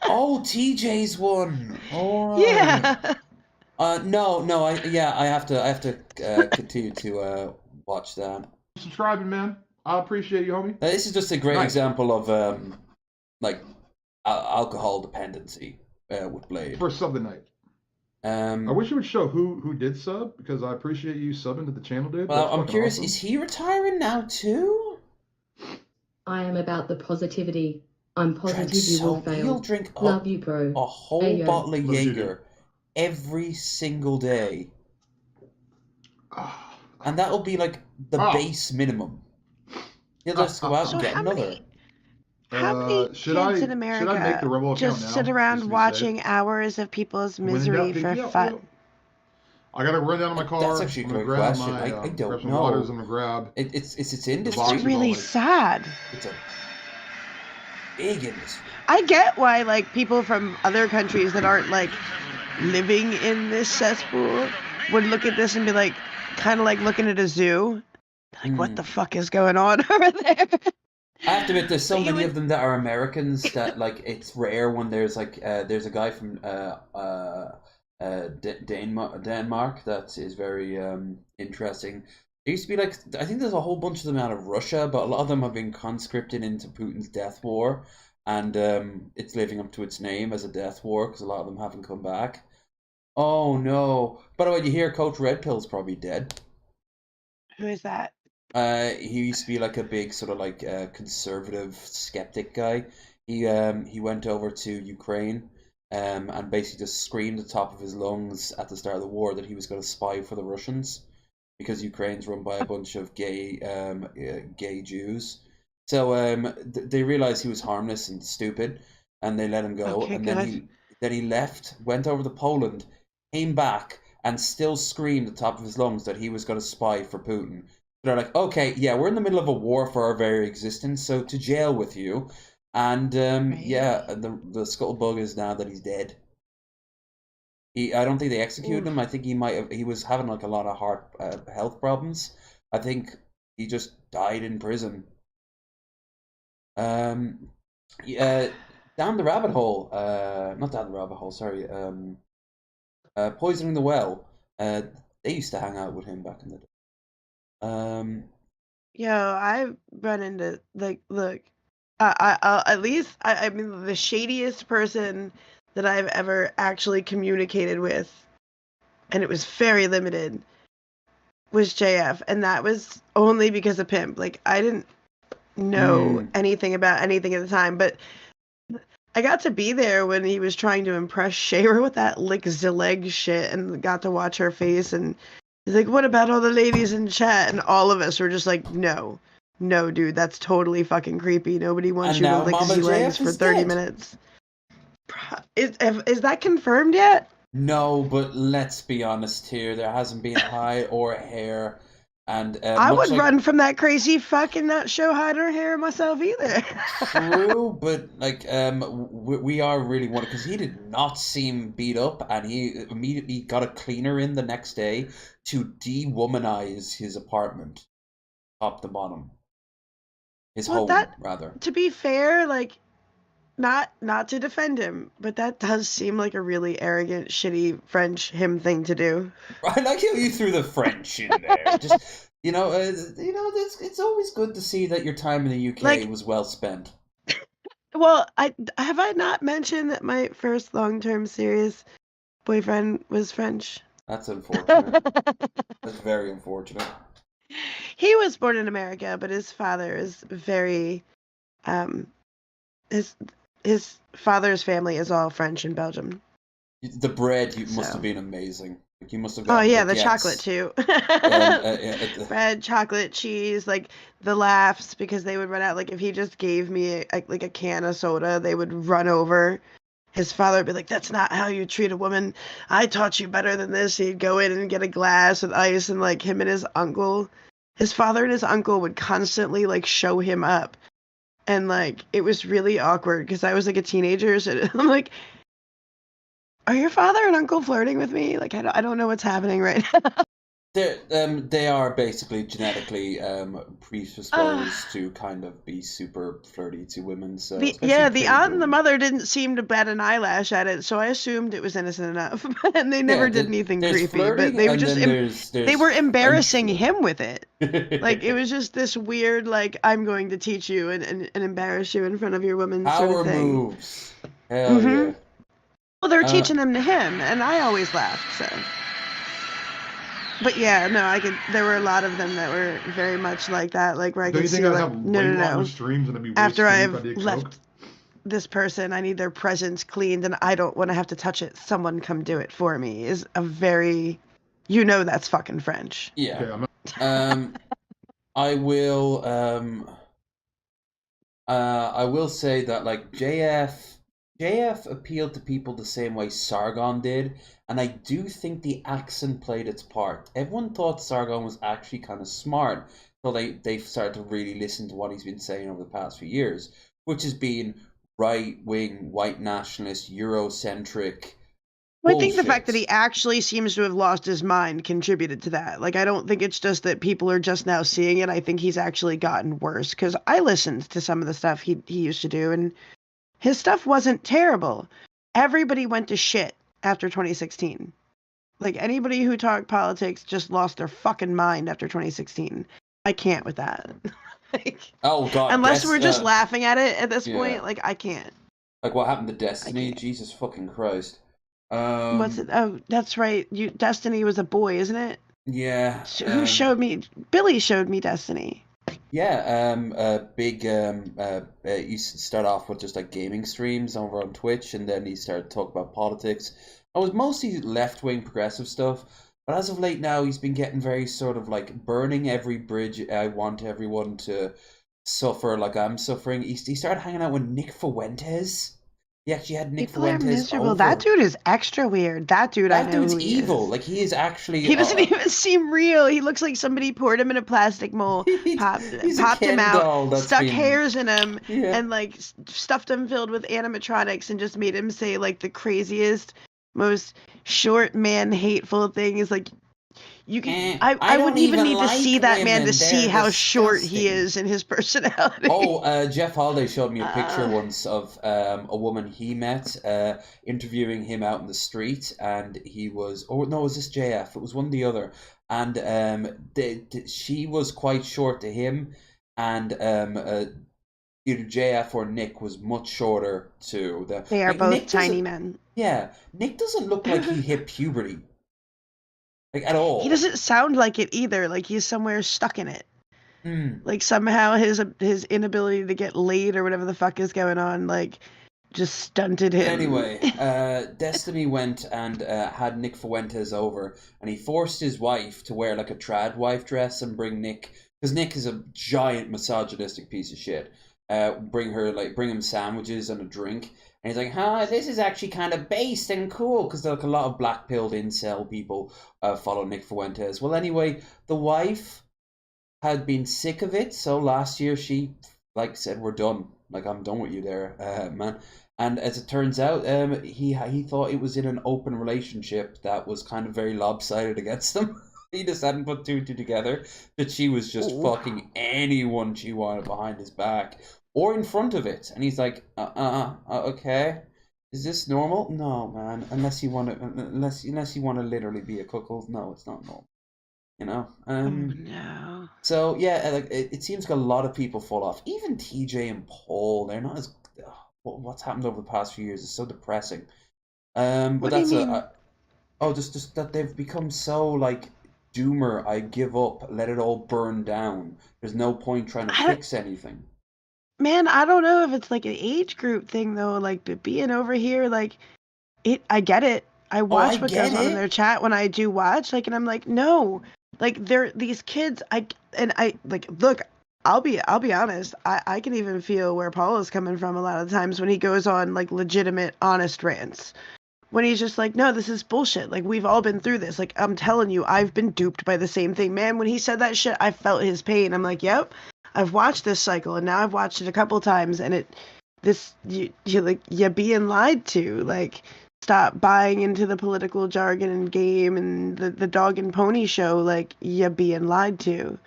Oh, TJ's one. All right. Yeah. No, I have to continue to watch that. Subscribing, man. I appreciate you, homie. This is just a great Nice. example of like alcohol dependency with Blade. For sub the night. I wish you would show who did sub, because I appreciate you subbing to the channel, dude. Well, That's I'm fucking curious, awesome. is he retiring now too? I am about the positivity. I'm positive you will fail. He'll drink Love you, bro. a whole Ayo. bottle of Love you, Jaeger every single day. And that'll be like the base minimum. He'll just go out and get another. How many should kids I- in America should I make the Rebel account just now, sit just to around be watching hours of people's When in misery doubt, for yeah, fun? yeah. I gotta run down to my car. That's actually a I'm gonna great grab question. My, I grab don't some know. waters. I'm gonna grab. It's box industry. of It's really dollars. sad. It's a big industry. I get why, like, people from other countries that aren't, like, living in this cesspool would look at this and be like, kind of like looking at a zoo. Like, what the fuck is going on over there? I have to admit, there's so But you many would- of them that are Americans that like it's rare when there's like there's a guy from Denmark that is very interesting. There used to be like I think there's a whole bunch of them out of Russia, but a lot of them have been conscripted into Putin's death war, and it's living up to its name as a death war because a lot of them haven't come back. Oh no! By the way, you hear Coach Red Pill's probably dead. Who is that? He used to be like a big sort of like conservative skeptic guy. He went over to Ukraine and basically just screamed at the top of his lungs at the start of the war that he was going to spy for the Russians because Ukraine's run by a bunch of gay Jews. So they realized he was harmless and stupid, and they let him go. Okay, and good. then he left, went over to Poland, came back, and still screamed at the top of his lungs that he was going to spy for Putin. They're like, okay, yeah, we're in the middle of a war for our very existence, so to jail with you. And yeah, the scuttlebutt is now that he's dead. I don't think they executed him. I think he was having like a lot of heart health problems. I think he just died in prison. Yeah, down the rabbit hole. Not down the rabbit hole. Sorry. Poisoning the Well. They used to hang out with him back in the day. Yo, I've run into, like, look, at least, I mean, the shadiest person that I've ever actually communicated with, and it was very limited, was JF, and that was only because of Pimp. Like, I didn't know anything about anything at the time, but I got to be there when he was trying to impress Shayra with that lick the leg shit, and got to watch her face, and he's like, what about all the ladies in chat? And all of us were just like, no, dude, that's totally fucking creepy. Nobody wants And you to now lick Mama Z legs JF for is 30 dead. minutes. Is that confirmed yet? No, but let's be honest here. There hasn't been high or hair, and I much would like run from that crazy fuck and not show hide or hair myself either. true, but like we are really one because he did not seem beat up, and he immediately got a cleaner in the next day to de-womanize his apartment, top to bottom, his Well, home rather. To be fair, like, not to defend him, but that does seem like a really arrogant, shitty French him thing to do. I like how you threw the French in there. Just it's always good to see that your time in the UK was well spent. Well, have I not mentioned that my first long-term serious boyfriend was French? That's unfortunate. That's very unfortunate. He was born in America, but his father is very, his father's family is all French in Belgium. The bread must have been amazing. Like, you must have Oh gotten yeah, the chocolate too. Bread, chocolate, cheese, like the laughs because they would run out. Like if he just gave me like a can of soda, they would run over. His father would be like, "That's not how you treat a woman. I taught you better than this." He'd go in and get a glass with ice, and like him and his uncle, his father and his uncle would constantly like show him up, and like it was really awkward because I was like a teenager, so I'm like, are your father and uncle flirting with me? Like, I don't know what's happening right now. They are basically genetically predisposed to kind of be super flirty to women. So the aunt and the mother didn't seem to bat an eyelash at it, so I assumed it was innocent enough. And they never did anything creepy, but they were just they were embarrassing him with it. Like it was just this weird, like I'm going to teach you and embarrass you in front of your woman sort of thing. Moves. Hell yeah. Well, they were teaching them to him, and I always laughed. So. But yeah, no, there were a lot of them that were very much like that, like where I could see, like, no. After I've left this person, I need their presence cleaned, and I don't want to have to touch it. Someone come do it for me is a very, that's fucking French. Yeah. I will say that like JF appealed to people the same way Sargon did, and I do think the accent played its part. Everyone thought Sargon was actually kind of smart, so they started to really listen to what he's been saying over the past few years, which has been right-wing, white nationalist, Eurocentric. Well, I think the fact that he actually seems to have lost his mind contributed to that. Like, I don't think it's just that people are just now seeing it. I think he's actually gotten worse, because I listened to some of the stuff he used to do, and his stuff wasn't terrible. Everybody went to shit after 2016. Like, anybody who talked politics just lost their fucking mind after 2016. I can't with that. Like, oh, God. Unless we're just laughing at it at this point, like, I can't. Like, what happened to Destiny? Jesus fucking Christ. What's it? Oh, that's right. Destiny was a boy, isn't it? Yeah. Who showed me? Billy showed me Destiny. Yeah, he used to start off with just like gaming streams over on Twitch, and then he started talking about politics. I was mostly left-wing progressive stuff, but as of late now, he's been getting very sort of like burning every bridge. I want everyone to suffer like I'm suffering. He started hanging out with Nick Fuentes. He actually had Nick Fuentes over. That dude is extra weird. That dude, I know dude's who he evil. Is. Like, he is actually. He doesn't even seem real. He looks like somebody poured him in a plastic mold, popped him out, stuck hairs in him, and like stuffed him filled with animatronics, and just made him say like the craziest, most short man hateful things. Like, you can. I wouldn't even need to see that man to see how short he is in his personality. Oh, Jeff Holiday showed me a picture once of a woman he met interviewing him out in the street, and he was. Oh no, was this JF? It was one or the other, and she was quite short to him, and either JF or Nick was much shorter to the. They are both tiny men. Yeah, Nick doesn't look like he hit puberty. Like, at all. He doesn't sound like it either. Like he's somewhere stuck in it. Like somehow his inability to get laid or whatever the fuck is going on, like, just stunted him. Anyway, Destiny went and had Nick Fuentes over, and he forced his wife to wear like a trad wife dress and bring Nick, because Nick is a giant misogynistic piece of shit. Bring him sandwiches and a drink. And he's like, this is actually kind of based and cool, because like a lot of black-pilled incel people follow Nick Fuentes. Well, anyway, the wife had been sick of it, so last year she said, we're done. Like, I'm done with you there, man. And as it turns out, he thought it was in an open relationship that was kind of very lopsided against them. He just hadn't put two together, that she was just fucking anyone she wanted behind his back. Or in front of it, and he's like, okay, is this normal? No, man. Unless you want to literally be a cuckold, no, it's not normal. You know. No. So yeah, like it seems like a lot of people fall off. Even TJ and Paul, they're not as. What's happened over the past few years is so depressing. But that's just that they've become so like doomer. I give up. Let it all burn down. There's no point trying to fix anything. Man, I don't know if it's like an age group thing though. Like, but being over here, like, I get it. I watch what goes on in their chat when I do watch, like, and I'm like, no, like, they're these kids. Look, I'll be honest. I can even feel where Paul is coming from a lot of the times when he goes on like legitimate, honest rants. When he's just like, no, this is bullshit. Like, we've all been through this. Like, I'm telling you, I've been duped by the same thing. Man, when he said that shit, I felt his pain. I'm like, yep, I've watched this cycle, and now I've watched it a couple times, and you're being lied to. Like, stop buying into the political jargon and game and the dog and pony show. Like, you're being lied to.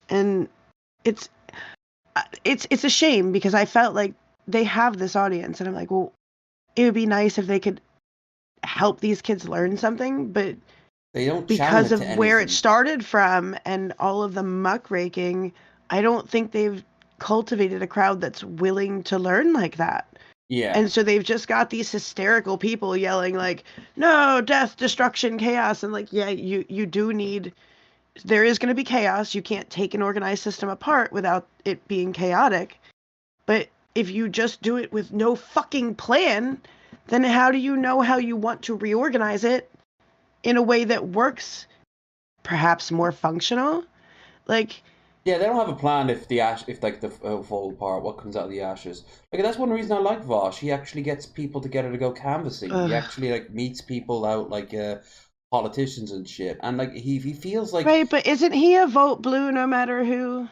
And it's a shame because I felt like they have this audience, and I'm like, well, it would be nice if they could help these kids learn something, but they don't, because of where it started from and all of the muckraking. I don't think they've cultivated a crowd that's willing to learn like that. Yeah. And so they've just got these hysterical people yelling like, no, death, destruction, chaos. And like, yeah, you do need, there is going to be chaos. You can't take an organized system apart without it being chaotic. But if you just do it with no fucking plan, then how do you know how you want to reorganize it in a way that works, perhaps more functional? Like, yeah, they don't have a plan if the fall apart, what comes out of the ashes. Like, that's one reason I like Vosh. He actually gets people together to go canvassing. He actually like meets people out, like politicians and shit, and like he feels like, right. But isn't he a vote blue no matter who?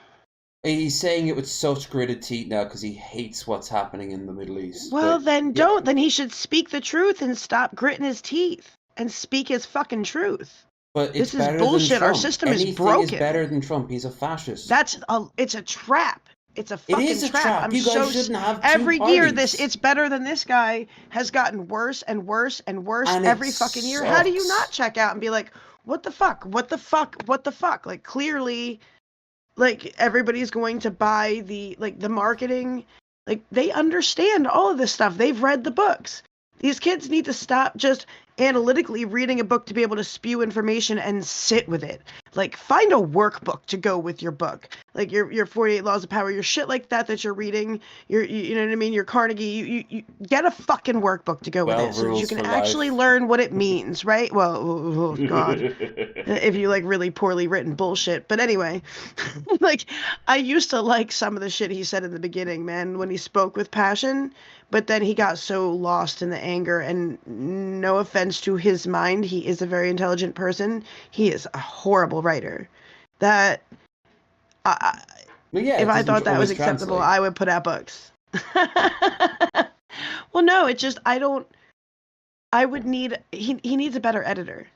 He's saying it with such gritted teeth now because he hates what's happening in the Middle East. Well, then don't. Then he should speak the truth and stop gritting his teeth and speak his fucking truth. But this is bullshit. Our system is broken. Anything is better than Trump. He's a fascist. It's a trap. It's a fucking it is a trap. You guys shouldn't have two every parties. year it's better than this guy has gotten worse and worse and worse and every fucking year. How do you not check out and be like, what the fuck? What the fuck? What the fuck? Like, clearly, like, everybody's going to buy the marketing. Like, they understand all of this stuff. They've read the books. These kids need to stop just analytically reading a book to be able to spew information and sit with it. Like, find a workbook to go with your book. Like your 48 Laws of Power, your shit like that you're reading, you know what I mean, your Carnegie, you get a fucking workbook to go with it so that you can actually learn what it means, right? Well, oh God. If you like really poorly written bullshit. But anyway, like, I used to like some of the shit he said in the beginning, man, when he spoke with passion, but then he got so lost in the anger, and no offense to his mind, he is a very intelligent person. He is a horrible writer. That if I thought that was acceptable, I would put out books. Well, no, it's just I would need he needs a better editor.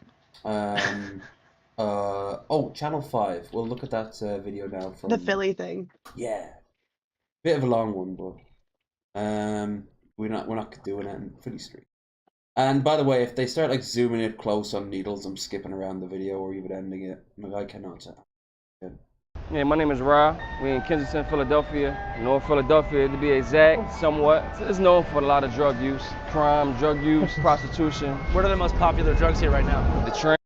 Channel 5. We'll look at that video now from the Philly thing. Yeah, bit of a long one, but we're not doing it in Philly Street. And by the way, if they start like zooming it close on needles, I'm skipping around the video or even ending it. I cannot tell. Yeah, my name is Ra. We're in Kensington, Philadelphia, North Philadelphia to be exact, somewhat. It's known for a lot of drug use, crime, drug use, prostitution. What are the most popular drugs here right now? The train.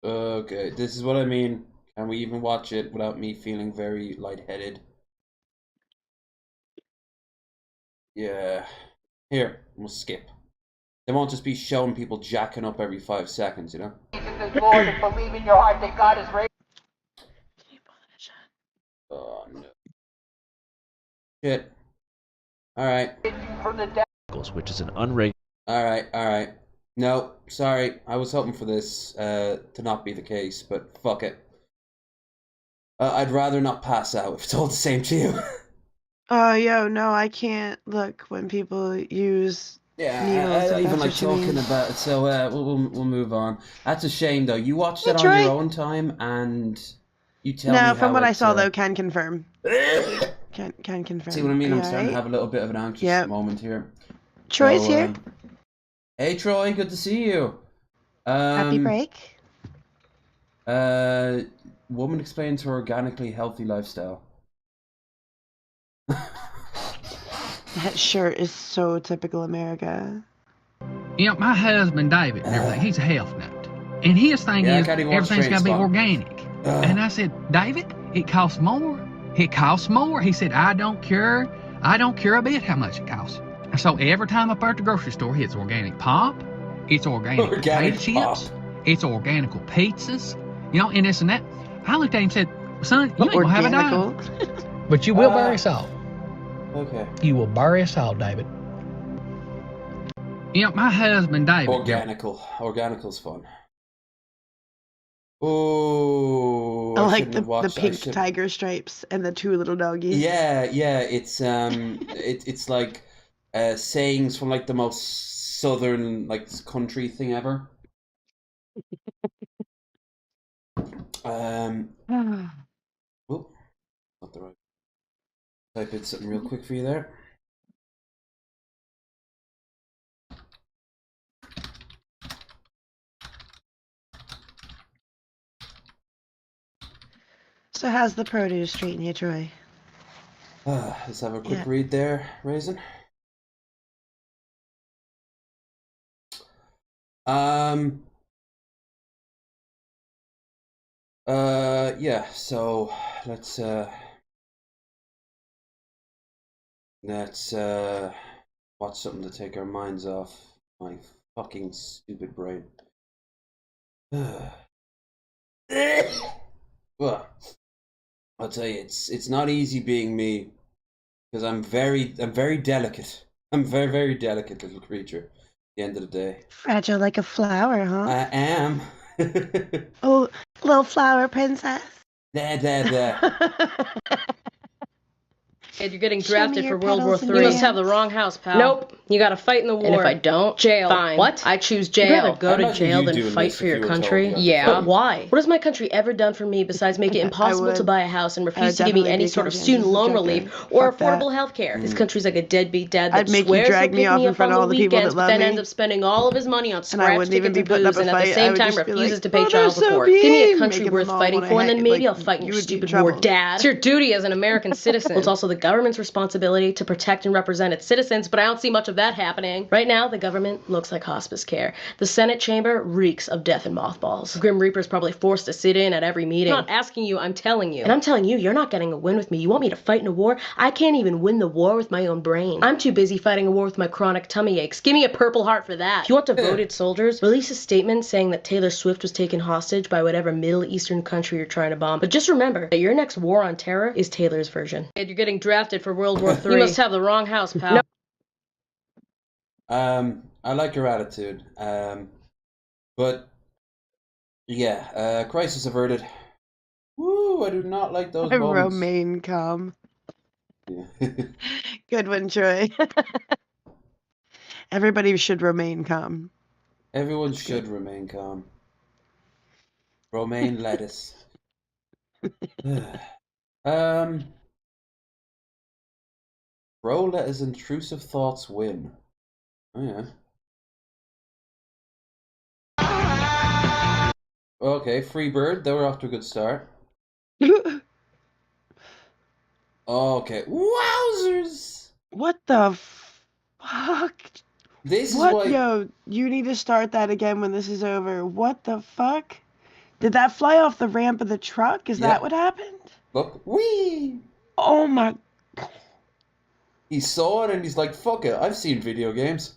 Okay, this is what I mean. Can we even watch it without me feeling very lightheaded? Yeah. Here, we'll skip. They won't just be showing people jacking up every 5 seconds, you know? Lord, and believe in your heart that God is raised. Oh no. Shit. Alright. Which is an unregulated. Alright. No, sorry. I was hoping for this to not be the case, but fuck it. I'd rather not pass out if it's all the same to you. Oh, no, I can't look when people use needles. I even like talking about it, so we'll move on. That's a shame, though. You watched it on Troy. your own time, and you tell me No, from how what I saw, though, can confirm. can confirm. See what I mean? I'm starting to have a little bit of an anxious moment here. Troy's here. Hey, Troy, good to see you. Happy break. Woman explains her organically healthy lifestyle. That shirt is so typical America. You know, my husband David and everything, he's a health nut. And his thing Yeah, I is, can't even watch everything's got to be Trainspotting. organic. And I said, David, it costs more. It costs more. He said, I don't care a bit how much it costs. So every time up at the grocery store, it's organic pop, it's organic potato chips, it's organic pizzas, you know, and this and that. I looked at him and said, son, you ain't gonna have a dime. But you will bury us all. Okay. You will bury us all, David. You know, my husband, David. Organical's fun. Oh, I like the pink tiger stripes and the two little doggies. Yeah, it's it's like sayings from like the most southern like country thing ever. Oh, not the right. Type in something real quick for you there. So how's the produce treating you, Troy? Let's have a quick read there, Raisin. Yeah, so let's watch something to take our minds off my fucking stupid brain. Well, I'll tell you, it's not easy being me, because I'm very delicate. I'm very, very delicate little creature at the end of the day. Fragile like a flower, huh? I am. Oh, little flower princess. There. You're getting drafted for World War III. You must have the wrong house, pal. Nope. You gotta fight in the war. And if I don't, jail. Fine. What? I choose jail. You'd rather go to jail than fight for your country? Yeah. But why? What has my country ever done for me besides make it impossible to buy a house and refuse to give me any sort of student loan relief or affordable health care? This country's like a deadbeat dad that swears he'll pick me up on the weekends, but then ends up spending all of his money on scratch tickets and booze, and at the same time refuses to pay child support. Give me a country worth fighting for, and then maybe I'll fight in your stupid war, Dad. It's your duty as an American citizen. It's also the government's responsibility to protect and represent its citizens, but I don't see much of that happening. Right now, the government looks like hospice care. The Senate chamber reeks of death and mothballs. Grim Reaper's probably forced to sit in at every meeting. I'm not asking you, I'm telling you. And I'm telling you, you're not getting a win with me. You want me to fight in a war? I can't even win the war with my own brain. I'm too busy fighting a war with my chronic tummy aches. Give me a Purple Heart for that. If you want devoted soldiers, release a statement saying that Taylor Swift was taken hostage by whatever Middle Eastern country you're trying to bomb. But just remember that your next war on terror is Taylor's version. And you're getting drafted for World War III. You must have the wrong house, pal. No. I like your attitude. But yeah, crisis averted. Woo, I do not like those moments. Romaine come. Yeah. Good one, Troy. Everybody should remain calm. Everyone should remain calm. Romaine lettuce. Bro, let his intrusive thoughts win. Oh yeah. Okay, Freebird, they were off to a good start. Okay, wowzers! What the fuck? This is why... Yo, you need to start that again when this is over. What the fuck? Did that fly off the ramp of the truck? Is that what happened? Look, wee! Oh my... He saw it and he's like, fuck it, I've seen video games.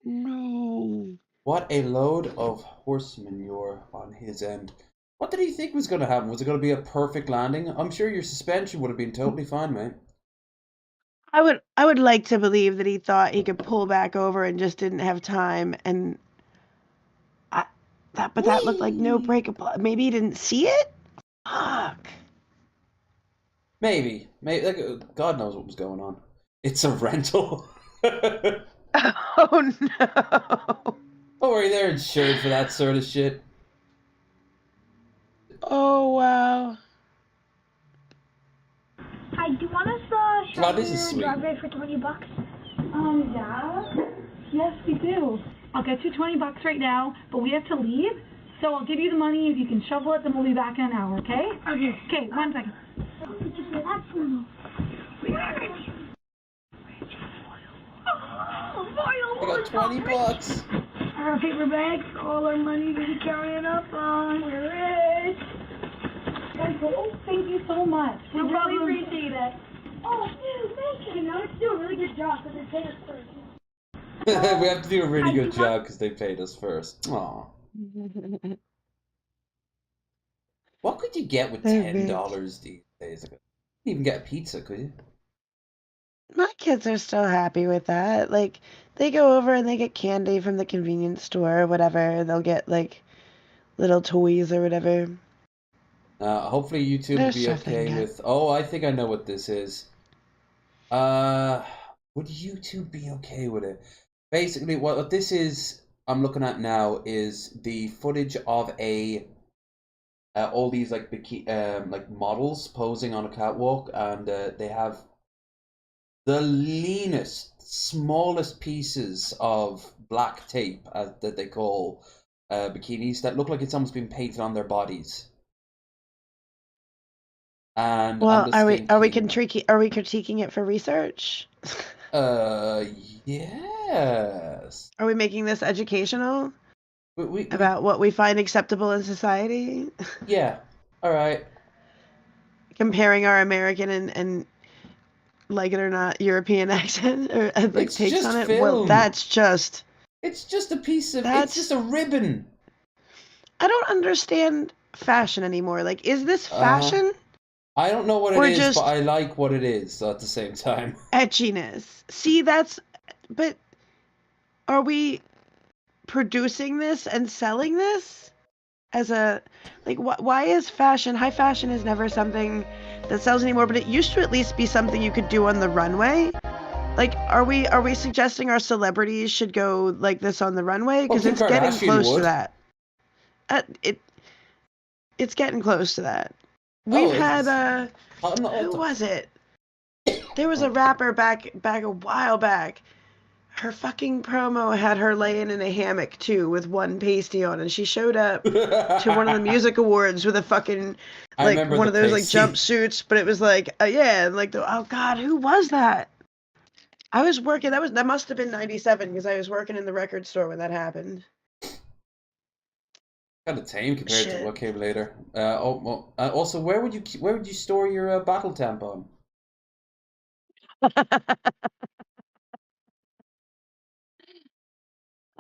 No. What a load of horse manure on his end. What did he think was going to happen? Was it going to be a perfect landing? I'm sure your suspension would have been totally fine, mate. I would like to believe that he thought he could pull back over and just didn't have time, and that looked like no break. Maybe he didn't see it? Fuck. Maybe. Like, God knows what was going on. It's a rental. Oh no. Don't worry, they're insured for that sort of shit. Oh wow. Hi, do you want us to show your driveway for $20? Yeah. Yes, we do. I'll get you $20 right now, but we have to leave. So I'll give you the money. If you can shovel it, then we'll be back in an hour, okay? Okay. Okay, 1 second. What did you say that for? I got $20. our paper bags, all our money to be carrying up on. We're rich. Oh, thank you so much. We really appreciate it. Oh, dude, thank you. Now let's do a really good job because they paid us first. We have to do a really good job because they paid us first. Aw. What could you get with $10 these days? You couldn't even get a pizza, could you? My kids are still happy with that. Like, they go over and they get candy from the convenience store or whatever. They'll get, like, little toys or whatever. Hopefully YouTube will be okay with... Oh, I think I know what this is. Would YouTube be okay with it? Basically, what this is, I'm looking at now, is the footage of all these like like models posing on a catwalk, and they have the leanest, smallest pieces of black tape that they call bikinis that look like it's almost been painted on their bodies. And well, are we critiquing it for research? Yes. Are we making this educational? About what we find acceptable in society? Yeah. All right. Comparing our American and like it or not European accent or like takes on it. Film. Well, that's just. It's just a piece of. It's just a ribbon. I don't understand fashion anymore. Like, is this fashion? I don't know what it is, but I like what it is at the same time. Etchiness. See, but are we producing this and selling this as a, like, why is fashion, high fashion is never something that sells anymore, but it used to at least be something you could do on the runway. Like, are we suggesting our celebrities should go like this on the runway? Because it's getting close to that. It's getting close to that. We've had who was it? There was a rapper back a while back. Her fucking promo had her laying in a hammock too with one pasty on, and she showed up to one of the music awards with a fucking like one of those like jumpsuits, but it was like yeah, like oh god, who was that? I was working. That must have been '97 because I was working in the record store when that happened. Kind of tame compared to what came later. Also, where would you store your battle tampon?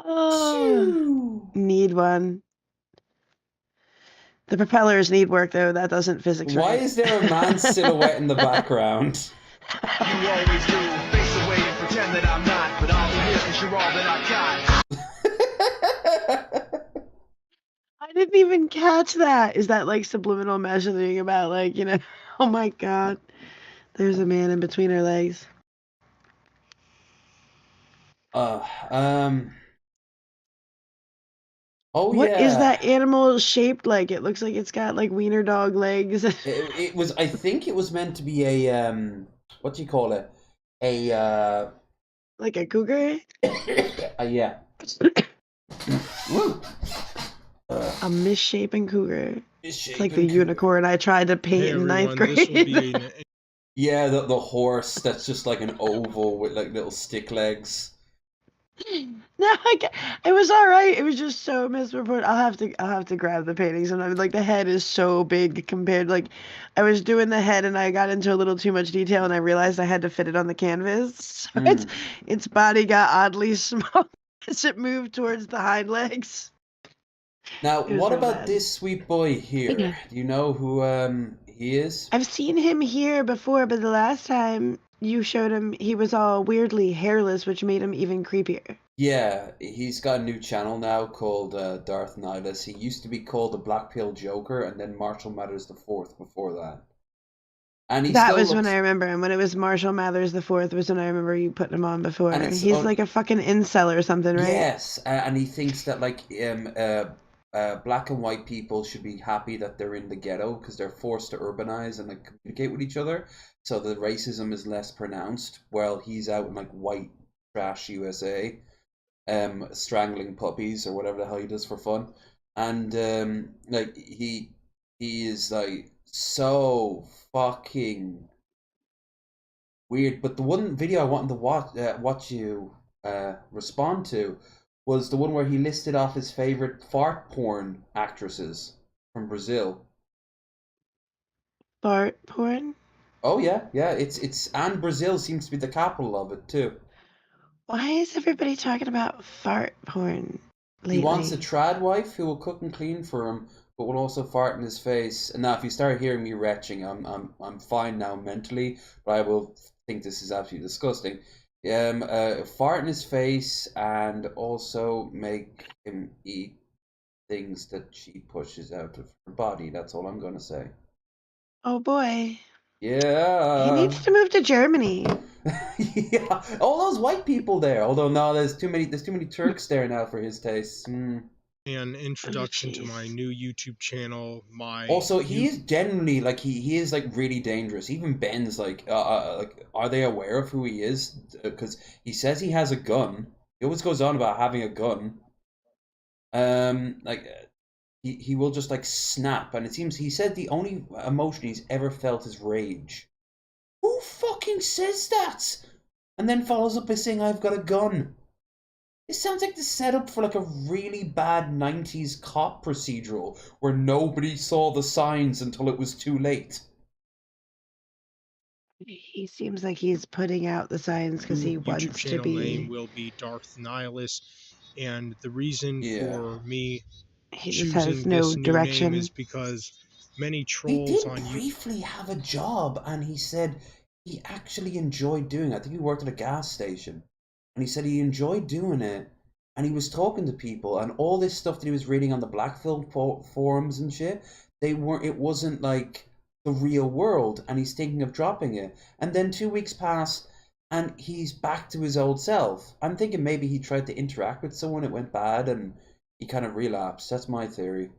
Oh, need one. The propellers need work though. That doesn't physics. Why right. is there a man's silhouette in the background? You always do. Face away and pretend that I'm not, but I'll be here because you're all that I got. I didn't even catch that. Is that like subliminal messaging about like, you know, oh my god, there's a man in between her legs. Oh, what is that animal shaped like? It looks like it's got like wiener dog legs. it was. I think it was meant to be a what do you call it? A like a cougar. Yeah. Woo. A misshapen cougar. It's like the unicorn I tried to paint in ninth grade. Yeah, the horse that's just like an oval with like little stick legs. No, it was all right. It was just so misreported. I'll have to grab the painting sometimes. Like the head is so big compared. Like I was doing the head and I got into a little too much detail and I realized I had to fit it on the canvas. So its body got oddly small as it moved towards the hind legs. Now, what about this sweet boy here? Do you know who he is? I've seen him here before, but the last time you showed him, he was all weirdly hairless, which made him even creepier. Yeah, he's got a new channel now called Darth Nihilus. He used to be called the Black Pill Joker, and then Marshall Mathers IV before that. And that was when I remember him. When it was Marshall Mathers IV was when I remember you putting him on before. He's like a fucking incel or something, right? Yes, and he thinks that like black and white people should be happy that they're in the ghetto because they're forced to urbanize and like communicate with each other, so the racism is less pronounced. While he's out in like white trash USA, strangling puppies or whatever the hell he does for fun, and like he is like so fucking weird. But the one video I wanted to watch you respond to was the one where he listed off his favorite fart porn actresses from Brazil. Fart porn? Oh yeah, it's and Brazil seems to be the capital of it too. Why is everybody talking about fart porn lately? He wants a trad wife who will cook and clean for him, but will also fart in his face. And now, if you start hearing me retching, I'm fine now mentally, but I will think this is absolutely disgusting. Fart in his face and also make him eat things that she pushes out of her body. That's all I'm gonna say. Oh boy. Yeah. He needs to move to Germany. Yeah, all those white people there. Although no, there's too many Turks there now for his tastes. An introduction to my new YouTube channel. Also, he is genuinely like he is like really dangerous. Even Ben's like are they aware of who he is? Because he says he has a gun. He always goes on about having a gun. He will just like snap, and it seems he said the only emotion he's ever felt is rage. Who fucking says that? And then follows up by saying, I've got a gun. It sounds like the setup for like a really bad 90s cop procedural where nobody saw the signs until it was too late. He seems like he's putting out the signs because he wants YouTube to channel be. name will be Darth Nihilus, and the reason for me He just choosing has no this new direction. name is because many He trolls did on YouTube. briefly have a job, and he said he actually enjoyed doing it. I think he worked at a gas station, and he said he enjoyed doing it, and he was talking to people, and all this stuff that he was reading on the Black Film forums and shit, it wasn't like the real world, and he's thinking of dropping it. And then 2 weeks pass, and he's back to his old self. I'm thinking maybe he tried to interact with someone, it went bad, and he kind of relapsed. That's my theory.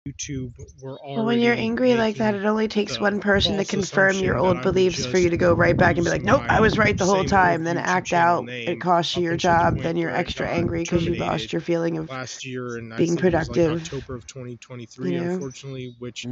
YouTube were already Well, when you're angry like that, it only takes one person to confirm your old beliefs for you to go right back and be like, nope, I was right the whole time, then act out, it costs you your job, then you're extra angry because you lost your feeling of last year, and being productive. Like October of 2023, unfortunately, which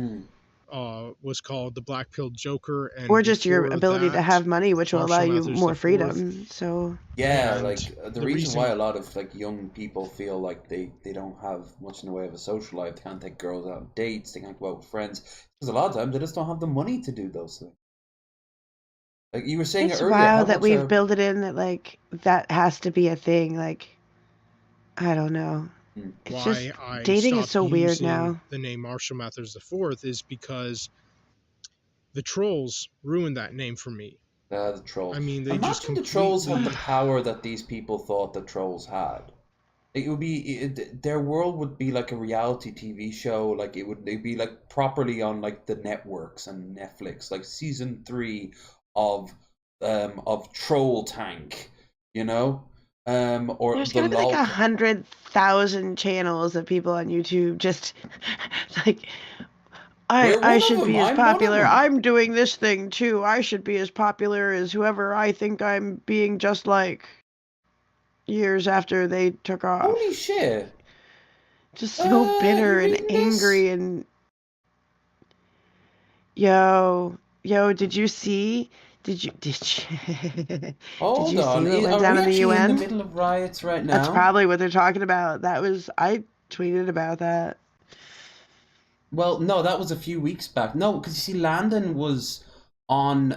was called the Black Pill Joker, and or just your ability to have money, which will allow you more freedom. So yeah, like the reason why a lot of like young people feel like they don't have much in the way of a social life, they can't take girls out on dates, they can't go out with friends, because a lot of times they just don't have the money to do those things. Like you were saying it's earlier, wild that we've built it in that like that has to be a thing. Like I don't know. It's just dating is so weird now. The name Marshall Mathers IV is because the trolls ruined that name for me. The trolls. I mean, they Imagine just completely... the trolls had the power that these people thought the trolls had. It would be their world would be like a reality TV show. Like it'd be like properly on like the networks and Netflix, like season 3 of Troll Tank, you know. Or there's gonna be like 100,000 channels of people on YouTube just like I should be as popular. I'm doing this thing too. I should be as popular as whoever I think I'm being just like years after they took off. Holy shit. Just so bitter and angry and Yo, did you see did you Hold see on. what went down in the UN? In the middle of riots right now? That's probably what they're talking about. I tweeted about that. Well, no, that was a few weeks back. No, because you see, Landon was on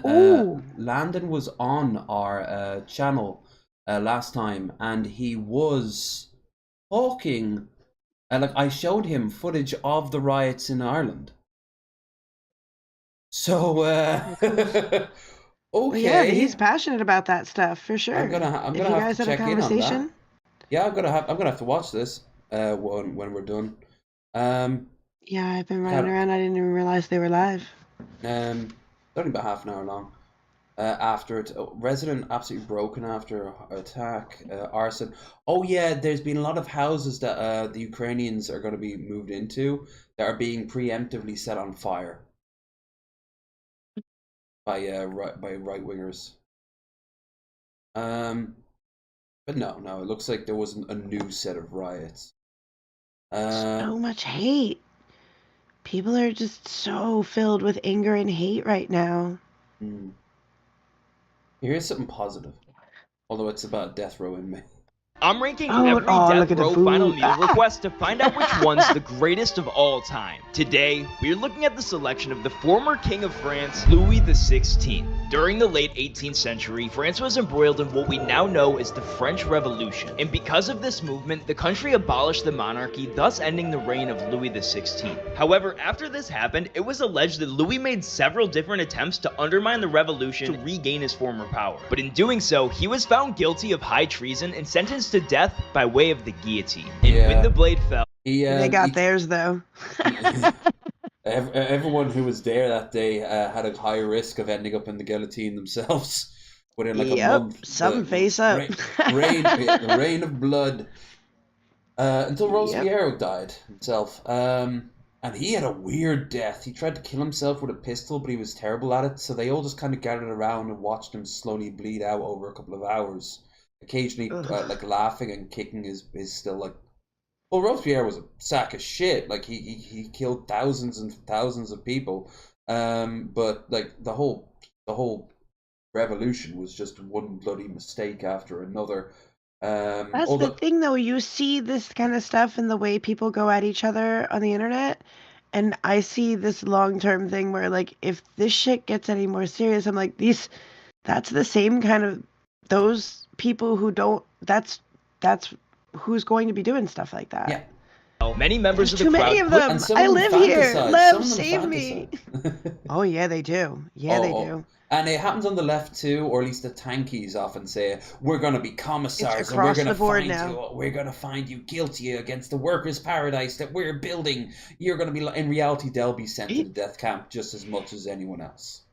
our channel last time, and he was talking. Like I showed him footage of the riots in Ireland. So, okay. Well, yeah, he's passionate about that stuff for sure. I'm gonna have to check in on that. Yeah, I'm gonna have to watch this when we're done. Yeah, I've been running around. I didn't even realize they were live. Only about half an hour long. After it, resident absolutely broken after attack, arson. Oh yeah, there's been a lot of houses that the Ukrainians are going to be moved into that are being preemptively set on fire by right wingers. But no, it looks like there wasn't a new set of riots. So much hate. People are just so filled with anger and hate right now. Here's something positive, although it's about death row inmate. I'm ranking every Death Row Final Meal request to find out which one's the greatest of all time. Today, we're looking at the selection of the former King of France, Louis XVI. During the late 18th century, France was embroiled in what we now know as the French Revolution, and because of this movement, the country abolished the monarchy, thus ending the reign of Louis XVI. However, after this happened, it was alleged that Louis made several different attempts to undermine the revolution to regain his former power. But in doing so, he was found guilty of high treason and sentenced to death by way of the guillotine. And when the blade fell, they got theirs though. Everyone who was there that day had a high risk of ending up in the guillotine themselves within like a month. Some face up. Rain of blood. Until Robespierre died himself. And he had a weird death. He tried to kill himself with a pistol, but he was terrible at it. So they all just kind of gathered around and watched him slowly bleed out over a couple of hours. Occasionally, like laughing and kicking is still like. Well, Robespierre was a sack of shit. Like he killed thousands and thousands of people. But like the whole revolution was just one bloody mistake after another. That's the thing, though. You see this kind of stuff in the way people go at each other on the internet, and I see this long-term thing where, like, if this shit gets any more serious, I'm like, that's the same kind of those people who don't. That's who's going to be doing stuff like that. Yeah. Many members There's of the too crowd. many of them. I live here. Lev, save me. Oh yeah, they do. Yeah, they do. And it happens on the left too, or at least the tankies often say, "We're going to be commissars, and we're going to find you guilty against the workers' paradise that we're building. You're going to be." In reality, they'll be sent to the death camp just as much as anyone else.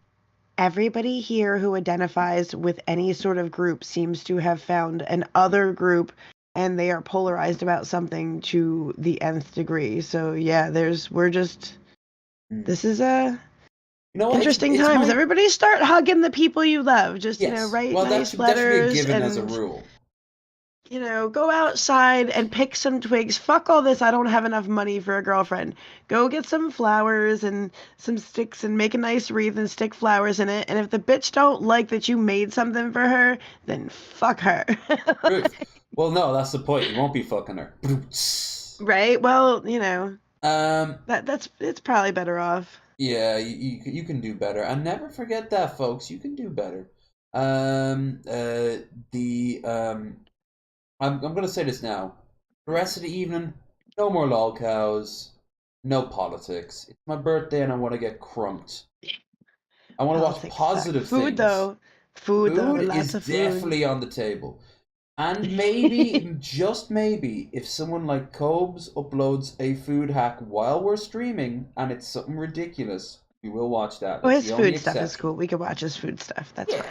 Everybody here who identifies with any sort of group seems to have found an other group, and they are polarized about something to the nth degree. So yeah, this is a interesting times. Everybody start hugging the people you love. Just write nice letters. That should be given and, as a rule. Go outside and pick some twigs. Fuck all this. I don't have enough money for a girlfriend. Go get some flowers and some sticks and make a nice wreath and stick flowers in it. And if the bitch don't like that you made something for her, then fuck her. Well, no, that's the point. You won't be fucking her. Right? Well, it's probably better off. Yeah, you can do better. And never forget that, folks. You can do better. I'm going to say this now. The rest of the evening, no more lol cows, no politics. It's my birthday and I want to get crunked. I want to watch positive things. Food is definitely on the table. And maybe, just maybe, if someone like Cobes uploads a food hack while we're streaming and it's something ridiculous, we will watch that. Oh, his food stuff is cool. We can watch his food stuff. That's right.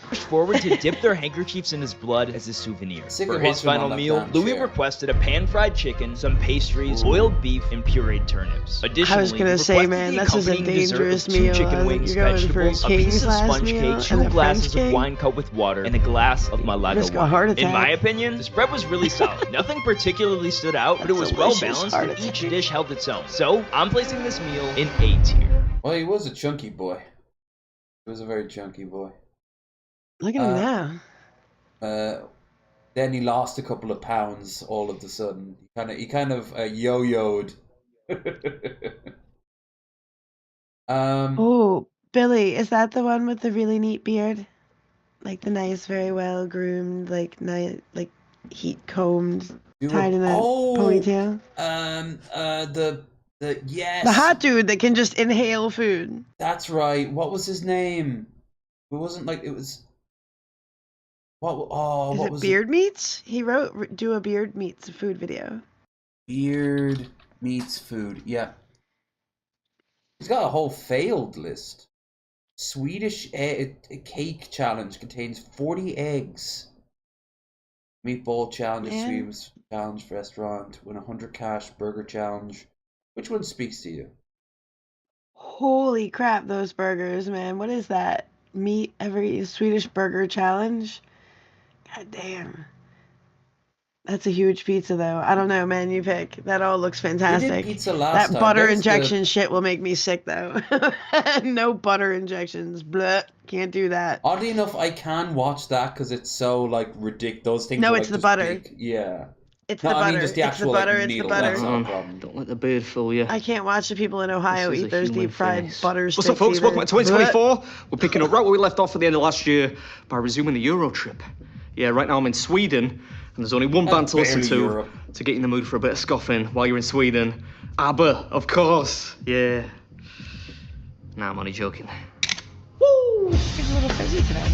Pushed forward to dip their handkerchiefs in his blood as a souvenir. For his final meal, Louis requested a pan-fried chicken, some pastries, boiled beef, and pureed turnips. Additionally, I was gonna say, man, this is a dangerous meal. Two chicken wings, vegetables, a piece of sponge cake, 2 glasses of wine cut with water, and a glass of Malaga wine. In my opinion, the spread was really solid. Nothing particularly stood out, but it was well balanced, and each dish held its own. So, I'm placing this meal in A tier. Well, he was a chunky boy. He was a very chunky boy. Look at him now. Then he lost a couple of pounds all of a sudden. He kind of yo-yoed. Oh, Billy, is that the one with the really neat beard? Like the nice, very well groomed, like nice, like heat combed, tied in a ponytail. Yes. The hot dude that can just inhale food. That's right. What was his name? It wasn't like it was. What was Beard Meats? He do a Beard Meats food video. Beard Meats food, yeah. He's got a whole failed list. Swedish cake challenge contains 40 eggs. Meatball challenge, Swedes challenge restaurant, win 100 cash burger challenge. Which one speaks to you? Holy crap, those burgers, man. What is that? Meat every Swedish burger challenge? God damn. That's a huge pizza, though. I don't know, man. You pick. That all looks fantastic. We did pizza last that time. butter There's injection shit will make me sick, though. No butter injections. Blah. Can't do that. Oddly enough, I can watch that because it's so like ridiculous. Those things. No, are, it's like, the butter. Big. Yeah. It's No, the butter. I mean just the actual it's the butter. like It's needle. the butter. That's not a problem. Don't let the beard fool you. I can't watch the people in Ohio This is eat a those human deep fried face. butter sticks. What's up, folks? either. Welcome to 2024. We're picking up right where we left off at the end of last year by resuming the Euro trip. Yeah, right now I'm in Sweden, and there's only one band to listen to get you in the mood for a bit of scoffing while you're in Sweden. ABBA, of course. Yeah. Nah, I'm only joking. Woo! It's a little fizzy today.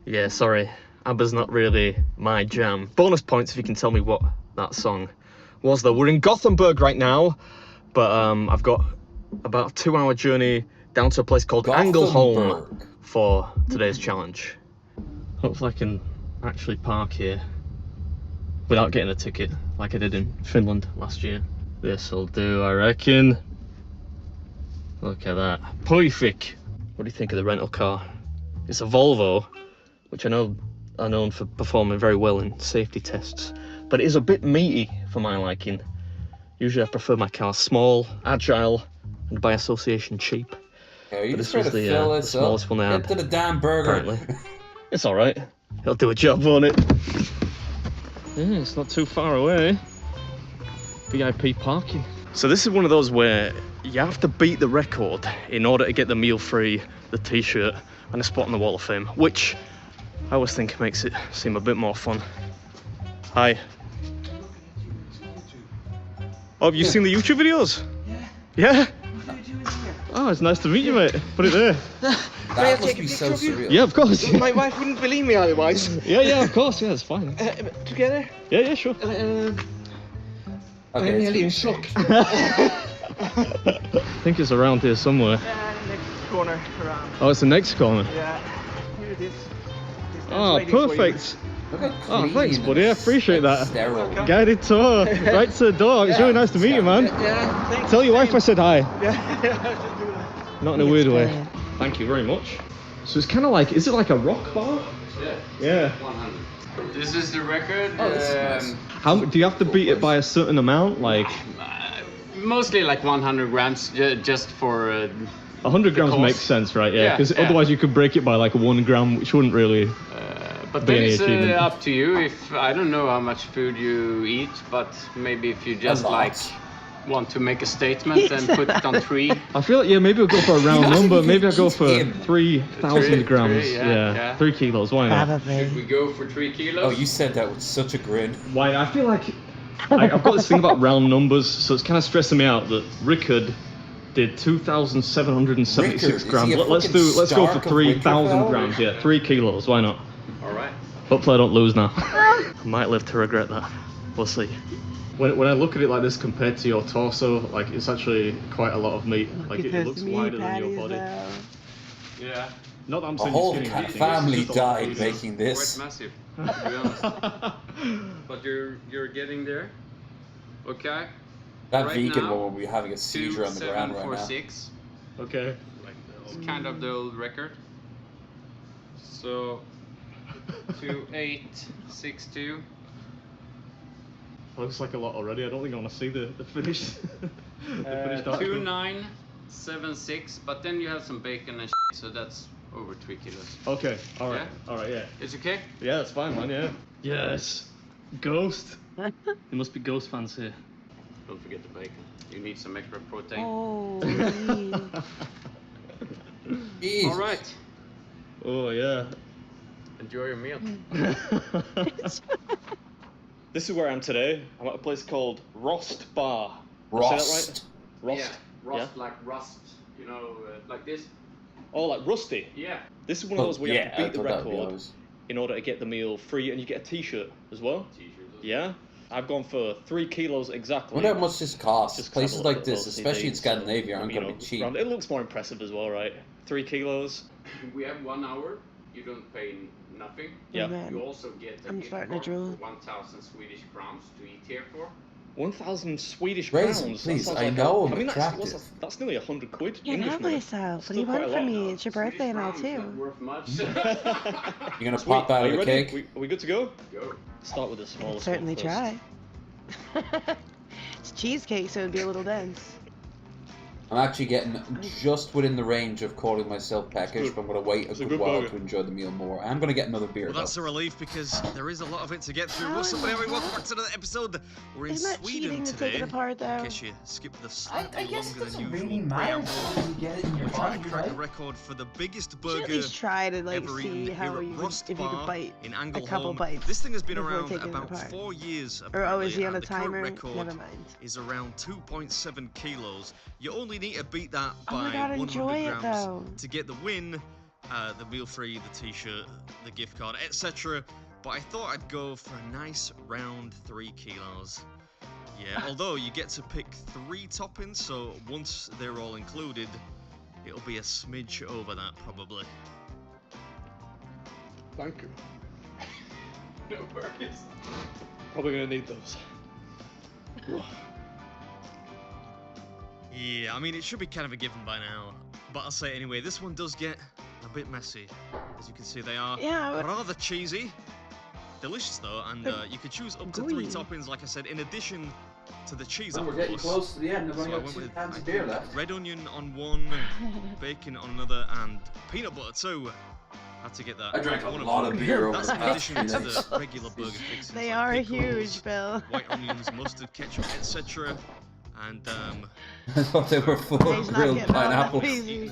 Yeah, sorry. ABBA's not really my jam. Bonus points if you can tell me what that song was, though. We're in Gothenburg right now, but I've got about a 2-hour journey down to a place called Ängelholm for today's challenge. Hopefully I can actually park here without getting a ticket like I did in Finland last year. This'll do, I reckon. Look at that. Perfect. What do you think of the rental car? It's a Volvo, which I know are known for performing very well in safety tests, but it is a bit meaty for my liking. Usually I prefer my cars small, agile, and by association cheap. Yeah, you but just this try was to fill the this smallest up. one I had. Get to the damn burger. Apparently. It's alright. It'll do a job, won't it? Yeah, it's not too far away. VIP parking. So this is one of those where you have to beat the record in order to get the meal free, the t-shirt, and a spot on the Wall of Fame, which I always think makes it seem a bit more fun. Hi. Oh, have you seen the YouTube videos? Yeah. Oh, it's nice to meet you, mate. Put it there. That must be so surreal. Yeah, of course. My wife wouldn't believe me otherwise. Yeah, of course. Yeah, it's fine. Together? Yeah, sure. I'm nearly in shock. I think it's around here somewhere. Next corner around. Oh, it's the next corner. Yeah. Here it is. Oh, perfect. Oh, thanks, buddy. I appreciate that. Guided tour. Right to the door. It's really nice to meet you, man. Yeah, thanks. Tell your wife I said hi. Yeah. Not in a weird way. Thank you very much. So it's kind of like, is it like a rock bar? Yeah. 100. This is the record. Oh, this is nice. How do you have to beat it by a certain amount? Like mostly like 100 grams, just for. 100 grams makes sense, right? Yeah, because otherwise you could break it by like 1 gram, which wouldn't really. But then it's up to you. If I don't know how much food you eat, but maybe if you just like want to make a statement and put it on 3. I feel like maybe I'll go for a round number. Maybe I'll go for 3,000 grams. Yeah, 3 kilos. Why not? Should we go for 3 kilos? Oh, you said that with such a grin. Why? I feel like I've got this thing about round numbers, so it's kind of stressing me out that Rickard did 2,776 grams. Let's go for 3,000 grams. Yeah, 3 kilos. Why not? All right. Hopefully I don't lose now. I might live to regret that. We'll see. When I look at it like this compared to your torso, like it's actually quite a lot of meat. Like it looks wider than your body. Yeah. Not that I'm saying a whole you're skinny. family died making this. Quite massive, to be honest. But you're getting there. Okay. That right vegan now, one will be having a seizure on the ground right now. 2746. Okay. It's kind of the old record. So 2862. Looks like a lot already. I don't think I want to see the finished. The finished article. 2976, but then you have some bacon and so that's over 3 kilos. Okay, alright. Yeah? Alright, yeah. It's okay? Yeah, that's fine, man, yeah. Yes. Ghost. There must be Ghost fans here. Don't forget the bacon. You need some extra protein. Oh, alright. Oh, yeah. Enjoy your meal. This is where I am today. I'm at a place called Rost Bar. Rost. Say that right? Yeah, rust like rust, you know, like this. Oh, like rusty? Yeah. This is one of those where you have to beat the record in order to get the meal free, and you get a t-shirt as well. Yeah. I've gone for 3 kilos exactly. I wonder how much this costs. Just Places like this, LCDs, especially in Scandinavia, aren't going to be cheap. It looks more impressive as well, right? 3 kilos. We have 1 hour. You don't pay nothing. Yeah. You also get a gift card for 1,000 Swedish crowns to eat here for. 1,000 Swedish Raise crowns. please. That sounds I like know I'm I mean, attractive. that's nearly 100 quid. Can't help myself. What do you want from me? It's your birthday and all too. Worth much. You're gonna pop out of the ready? cake? Are we good to go? Go. Start with the smallest Certainly one first. try. It's cheesecake, so it'd be a little dense. I'm actually getting just within the range of calling myself peckish, but I'm going to wait a good while to enjoy the meal more. I'm going to get another beer, Well, that's a relief because there is a lot of it to get through. What's up, everyone? Welcome back to another episode. We're in Isn't that Sweden cheating to today. take it apart, though? In case you skipped the slightly longer than usual really preamble. matter. You get it in your We're trying body, to crack a right? record for the biggest You should burger at least try to like ever see eaten how here you at could, Rust if you could Bar bite in a couple Angelholm. bites. This thing has been before around taking it about apart. 4 years. Or oh, is apparently, he on and a the current timer? record Never mind. is around 2.7 kilos. You only need to beat that Oh my by God, 100 enjoy it, grams though. to get the win. The meal free, the t-shirt, the gift card, etc. But I thought I'd go for a nice round 3 kilos. Yeah, although you get to pick 3 toppings, so once they're all included, it'll be a smidge over that probably. Thank you. No burgers. Probably gonna need those. Yeah, I mean, it should be kind of a given by now. But I'll say it anyway, this one does get a bit messy. As you can see, they are rather cheesy. Delicious though, and you can choose up to 3 toppings, like I said, in addition to the cheese, Well, of we're course. getting close to the end. I've So only I got went 2 with cans of beer think, left. red onion on one, bacon on another, and peanut butter too. Had to get that. I drank a One lot of beer over That's the in past addition few to days. the regular burger fixings. They like are pickles, huge, Bill. white onions, mustard, ketchup, etc. And I thought they were full of He's not grilled getting all that pineapples. crazy.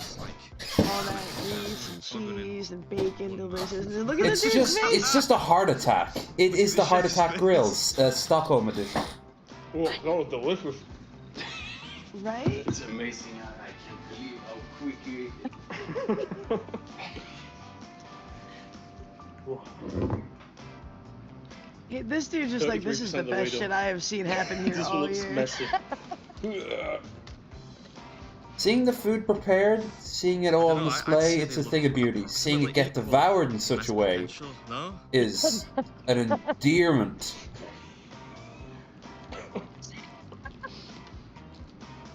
All that grease and cheese and bacon, delicious. And look at It's the dude's just, face. it's just a heart attack. It is the heart attack grills, Stockholm edition. Oh, that was delicious. Right? It's amazing. I can't believe how quick you ate it. Hey, this dude just like, this is the best shit I have seen happen here This all looks year. messy. Seeing the food prepared, seeing it all on display, it's a thing of beauty. Seeing it get devoured in such a way is an endearment.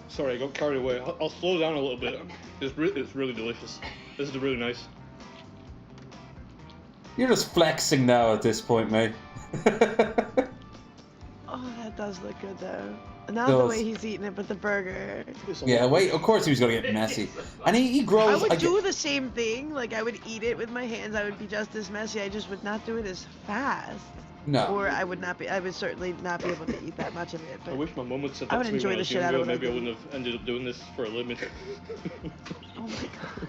Sorry, I got carried away. I'll slow down a little bit. It's really delicious. This is really nice. You're just flexing now at this point, mate. Oh, that does look good though. Not the way he's eating it, but the burger. Yeah, wait, of course he was going to get messy. And he grows... I would do the same thing. Like, I would eat it with my hands. I would be just as messy. I just would not do it as fast. No. Or I would not be... I would certainly not be able to eat that much of it. But I wish my mum had said I that would to me enjoy when I the was shit out younger. of what I Maybe I do. wouldn't have ended up doing this for a living. Oh my god.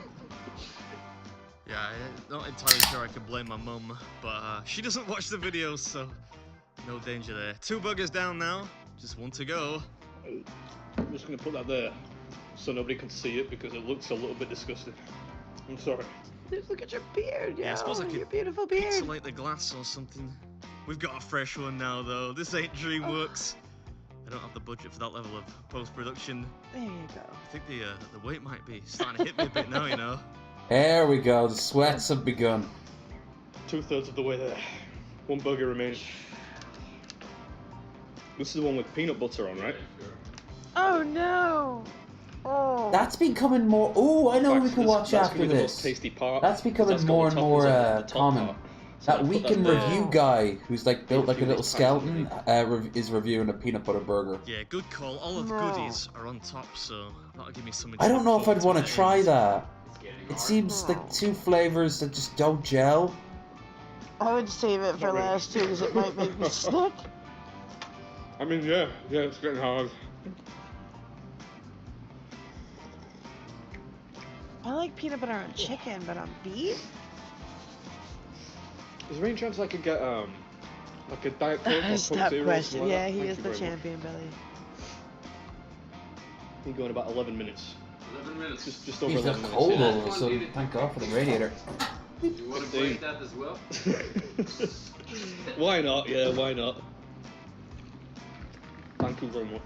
Yeah, I'm not entirely sure I can blame my mum, but she doesn't watch the videos, so no danger there. 2 burgers down now, just 1 to go. I'm just going to put that there so nobody can see it because it looks a little bit disgusting. I'm sorry. Just look at your beard, yo. Yeah, I suppose I could your beautiful beard. pixelate the glass or something. We've got a fresh one now, though. This ain't DreamWorks. I don't have the budget for that level of post-production. There you go. I think the weight might be starting to hit me a bit now, you know. There we go, the sweats have begun. 2/3 of the way there. 1 burger remains. This is the one with peanut butter on, right? Oh no! Oh. That's becoming more... Oh, I know we can watch after this. Tasty part. That's becoming more and more common. That weekend review guy who's like built like a little skeleton is reviewing a peanut butter burger. Yeah, good call. All of the goodies are on top, so that'll give me something to I don't know look if I'd forward want to to try that. It seems like 2 flavors that just don't gel. I would save it for last too, because it might make me sick. I mean, yeah, it's getting hard. I like peanut butter on chicken, but on beef? Is there any chance I could get like a Diet Coke or Stop Coke Zero? question. Yeah, he Thank is you the very much. champion, Billy. You go in about 11 minutes. 11 minutes. Just over He's 11 got minutes. cold yeah. all of a sudden. Thank God for the radiator. Do you want to break that as well? Why not? Yeah, why not? Thank you very much.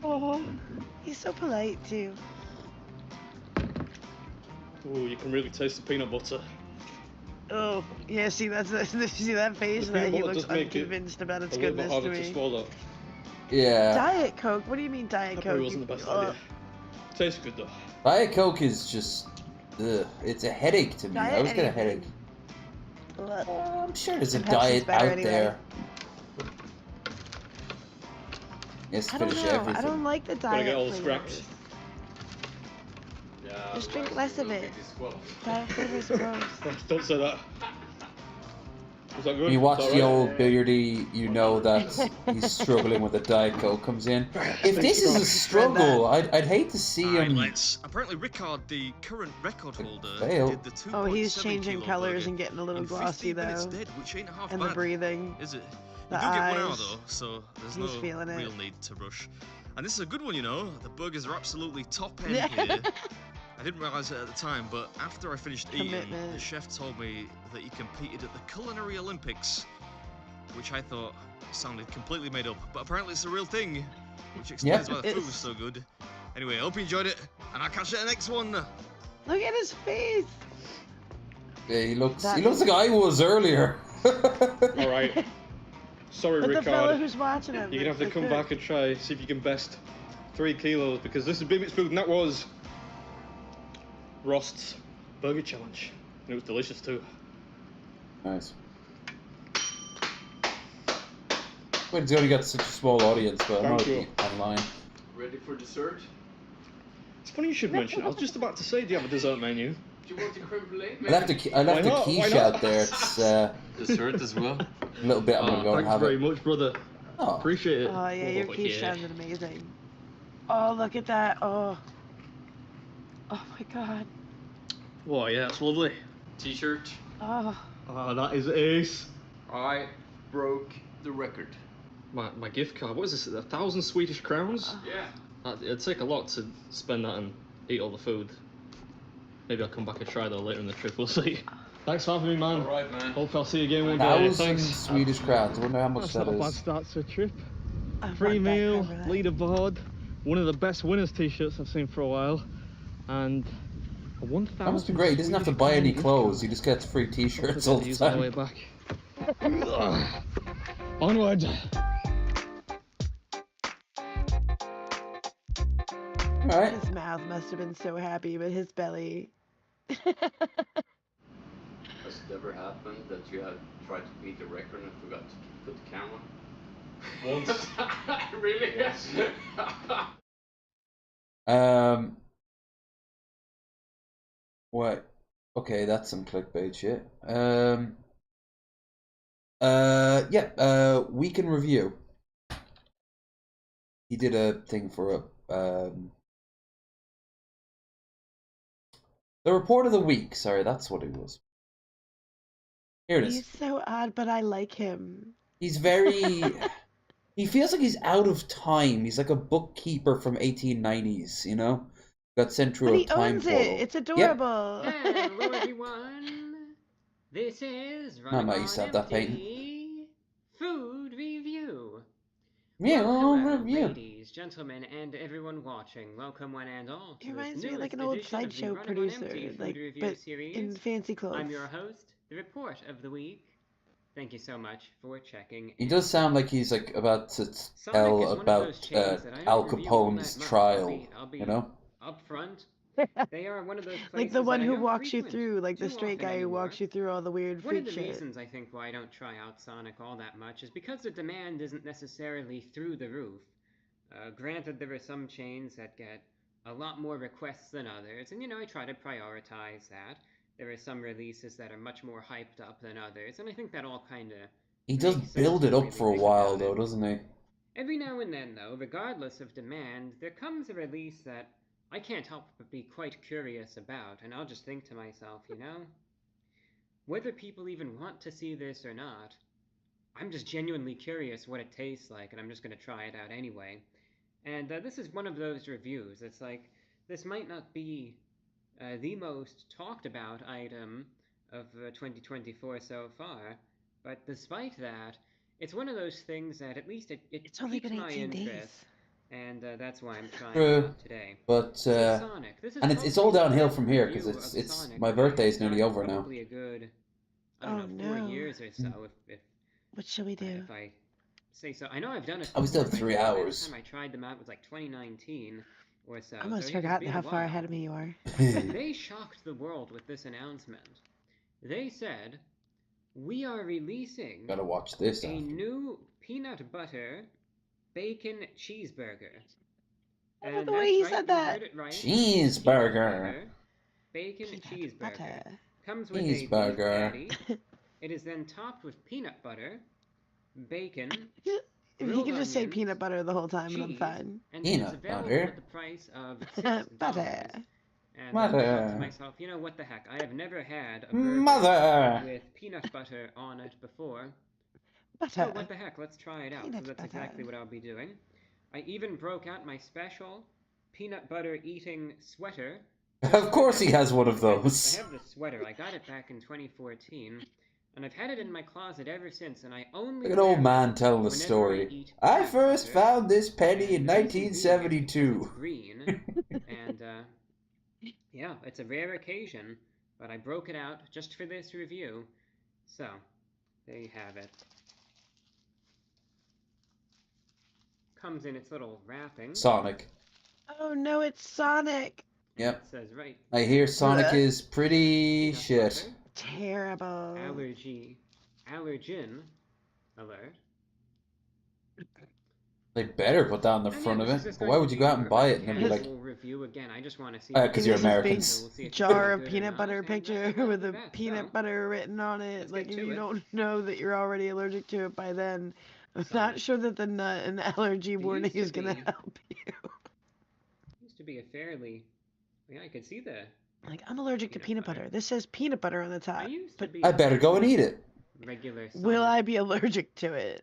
Oh, he's so polite too. Ooh, you can really taste the peanut butter. Oh, yeah, see, see that face? That he looks unconvinced about its goodness to me. Yeah. Diet Coke? What do you mean Diet Coke? Probably wasn't the best idea. Tastes good though. Diet Coke is just, ugh, it's a headache to me. I always get a headache. I'm sure there's a diet out there. Yes, I don't finish know. everything. I don't like the diet Get all the flavors. scraps. Yeah, Just drink less of it. Diet flavors gross. Don't say that. Was that good? When you watch Right? the old Beardy, you know that he's struggling with the Diet Coke comes in. If this is a struggle, I'd hate to see him. Apparently, Rickard, the current record holder, fail. did the 2.7 Oh, he's changing kilo colors burger and getting a little in glossy 15 minutes though. dead, which ain't half And bad, the breathing. is it? The We do get one eyes. out though, so there's He's no feeling it. real need to rush. And this is a good one, you know. The burgers are absolutely top end here. I didn't realise it at the time, but after I finished eating, the chef told me that he competed at the Culinary Olympics, which I thought sounded completely made up, but apparently it's a real thing, which explains why the food was so good. Anyway, I hope you enjoyed it, and I'll catch you at the next one. Look at his face. Yeah, he looks like I was earlier. All right. Sorry, But Rickard. the fellow who's watching him. You're gonna have to come back and try, see if you can best 3 kilos, because this is Big Mit's food, and that was Rost's Burger Challenge. And it was delicious too. Nice. Wait, it's only got such a small audience, but I'm not online. Ready for dessert? It's funny you should mention it. I was just about to say, do you have a dessert menu? Do you want the creme brulee? I left the quiche out there. It's dessert as well. A little bit. I'm gonna go and have Thanks very much, brother. Oh. Appreciate it. Oh yeah, your quiche sounded amazing. Oh, look at that. Oh. Oh my god. Oh yeah, it's lovely. T-shirt. Oh. Oh, that is ace. I broke the record. My gift card. What is this? 1,000 Swedish crowns? Yeah. It'd take a lot to spend that and eat all the food. Maybe I'll come back and try though later in the trip. We'll see. Thanks for having me, man. Alright, man. Hope I'll see you again one day. 1,000 Thanks. Swedish crowns. I wonder how much that That's not a bad is. start to a trip. Free meal, leaderboard, one of the best winners t-shirts I've seen for a while, and a 1,000. That must be great. He doesn't have to buy any clothes. He just gets free t-shirts all the On the way time. back. Onward. Alright. His mouth must have been so happy, but his belly. Has it ever happened that you had tried to beat the record and forgot to put the camera? Once. Really? Yes. What? Okay, that's some clickbait shit. Week in review. He did a thing for a the report of the week. Sorry, that's what it was. Here it is. He's so odd, but I like him. He's very. He feels like he's out of time. He's like a bookkeeper from 1890s, you know? Got sent through But a he time owns portal. it. It's adorable. Hello, everyone. This is I might used to have that painting. Food Review. Yeah, Hello, review. ladies, gentlemen, and everyone watching. Welcome one and all to He reminds this me of like an newest old edition of the sideshow Running on producer, Empty Food like, Review but series. in fancy clothes. I'm your host, the report of the week. Thank you so much for checking. He does sound like he's like about to tell about Al Capone's trial, you know? Up front, they are one of those places Like the one that I who don't walks you frequent through, like the too straight often guy who anymore. walks you through all the weird One of freak the shit. reasons I think why I don't try out Sonic all that much is because the demand isn't necessarily through the roof. Granted, there are some chains that get a lot more requests than others, and I try to prioritize that. There are some releases that are much more hyped up than others, and I think that all kind of... He does build it up for a while, though, doesn't he? Every now and then, though, regardless of demand, there comes a release that I can't help but be quite curious about, and I'll just think to myself, whether people even want to see this or not, I'm just genuinely curious what it tastes like, and I'm just going to try it out anyway. And this is one of those reviews. It's like, this might not be the most talked about item of 2024 so far, but despite that, it's one of those things that at least it It's only piques been my 18 interest. days. And that's why I'm trying it True, out today. but Sonic. This is and it's all probably downhill the from here review because of it's Sonic my that I've birthday's done nearly over now. probably a good I don't know, 4 years or so. If what should we do? If I say so, I know I've done it. I was still before, 3 but hours. Last time I tried them out was like 2019 or so. I almost so forgot how far ahead of me you are. They shocked the world with this announcement. They said, "We are releasing Gotta watch this. A new peanut butter bacon cheeseburger." I love the way he said that. Right. Cheeseburger. Bacon cheeseburger. Butter. Comes with a beef patty. It is then topped with peanut butter, bacon. If you can just say peanut butter the whole time, and I'm fine. And peanut butter. At the price of $6. Butter. And I thought to myself, you know what the heck? I have never had a burger with peanut butter on it before. Butter. So what the heck? Let's try it out. So that's exactly what I'll be doing. I even broke out my special peanut butter eating sweater. Of course he has one of those. I have this sweater. I got it back in 2014. And I've had it in my closet ever since, and I only Look at an old man telling the story. I first found this penny in 1972. Green, and yeah, it's a rare occasion, but I broke it out just for this review. So, there you have it. Comes in its little wrapping. Sonic. Oh no, it's Sonic. Yep. It says right. I hear Sonic is pretty shit. Terrible. Allergen alert. They better put that on the front of it. Why would you go out and buy it and then be like, review again. I just want to see. Because you're Americans. Big jar of peanut butter picture with a peanut butter written on it. Like if you don't know that you're already allergic to it by then, I'm not sure that the nut and allergy warning is gonna help you. Used to be a fairly. Yeah, I could see the. Like, I'm allergic to peanut butter. This says peanut butter on the top. But I better go and eat it. Will I be allergic to it?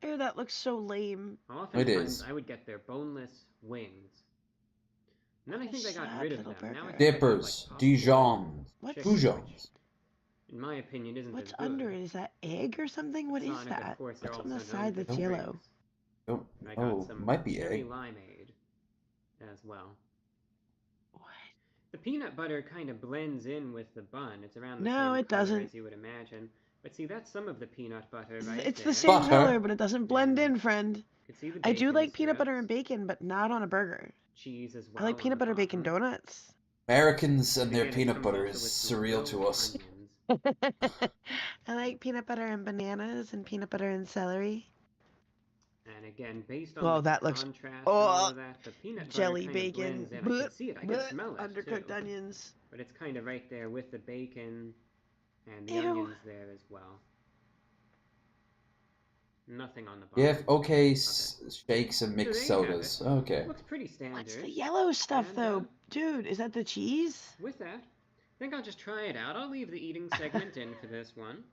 Ew, that looks so lame. It is. I would get their boneless wings. And then I think they got rid of them. Now Dippers, Dijons, Dijons. In my opinion, isn't What's as good. under it? Is that egg or something? What is that? What's on the side that's yellow? Oh, might be egg. Limeade as well. The peanut butter kind of blends in with the bun. It's around the same color as you would imagine. But see, that's some of the peanut butter right It's there. the same color, but it doesn't blend in, friend. I do like peanut butter and bacon, but not on a burger. Cheese as well. I like peanut butter bacon donuts. Americans and their peanut butter is surreal to us. I like peanut butter and bananas and peanut butter and celery. And again, based on that looks the peanut jelly butter bacon. I can see it. I can smell it undercooked too. onions. But it's kind of right there with the bacon and the Ew. onions there as well. Nothing on the bottom. Yeah, okay, shakes and mixed sodas. Okay. Looks pretty standard. What's the yellow stuff though? Dude, is that the cheese? With that, I think I'll just try it out. I'll leave the eating segment in for this one.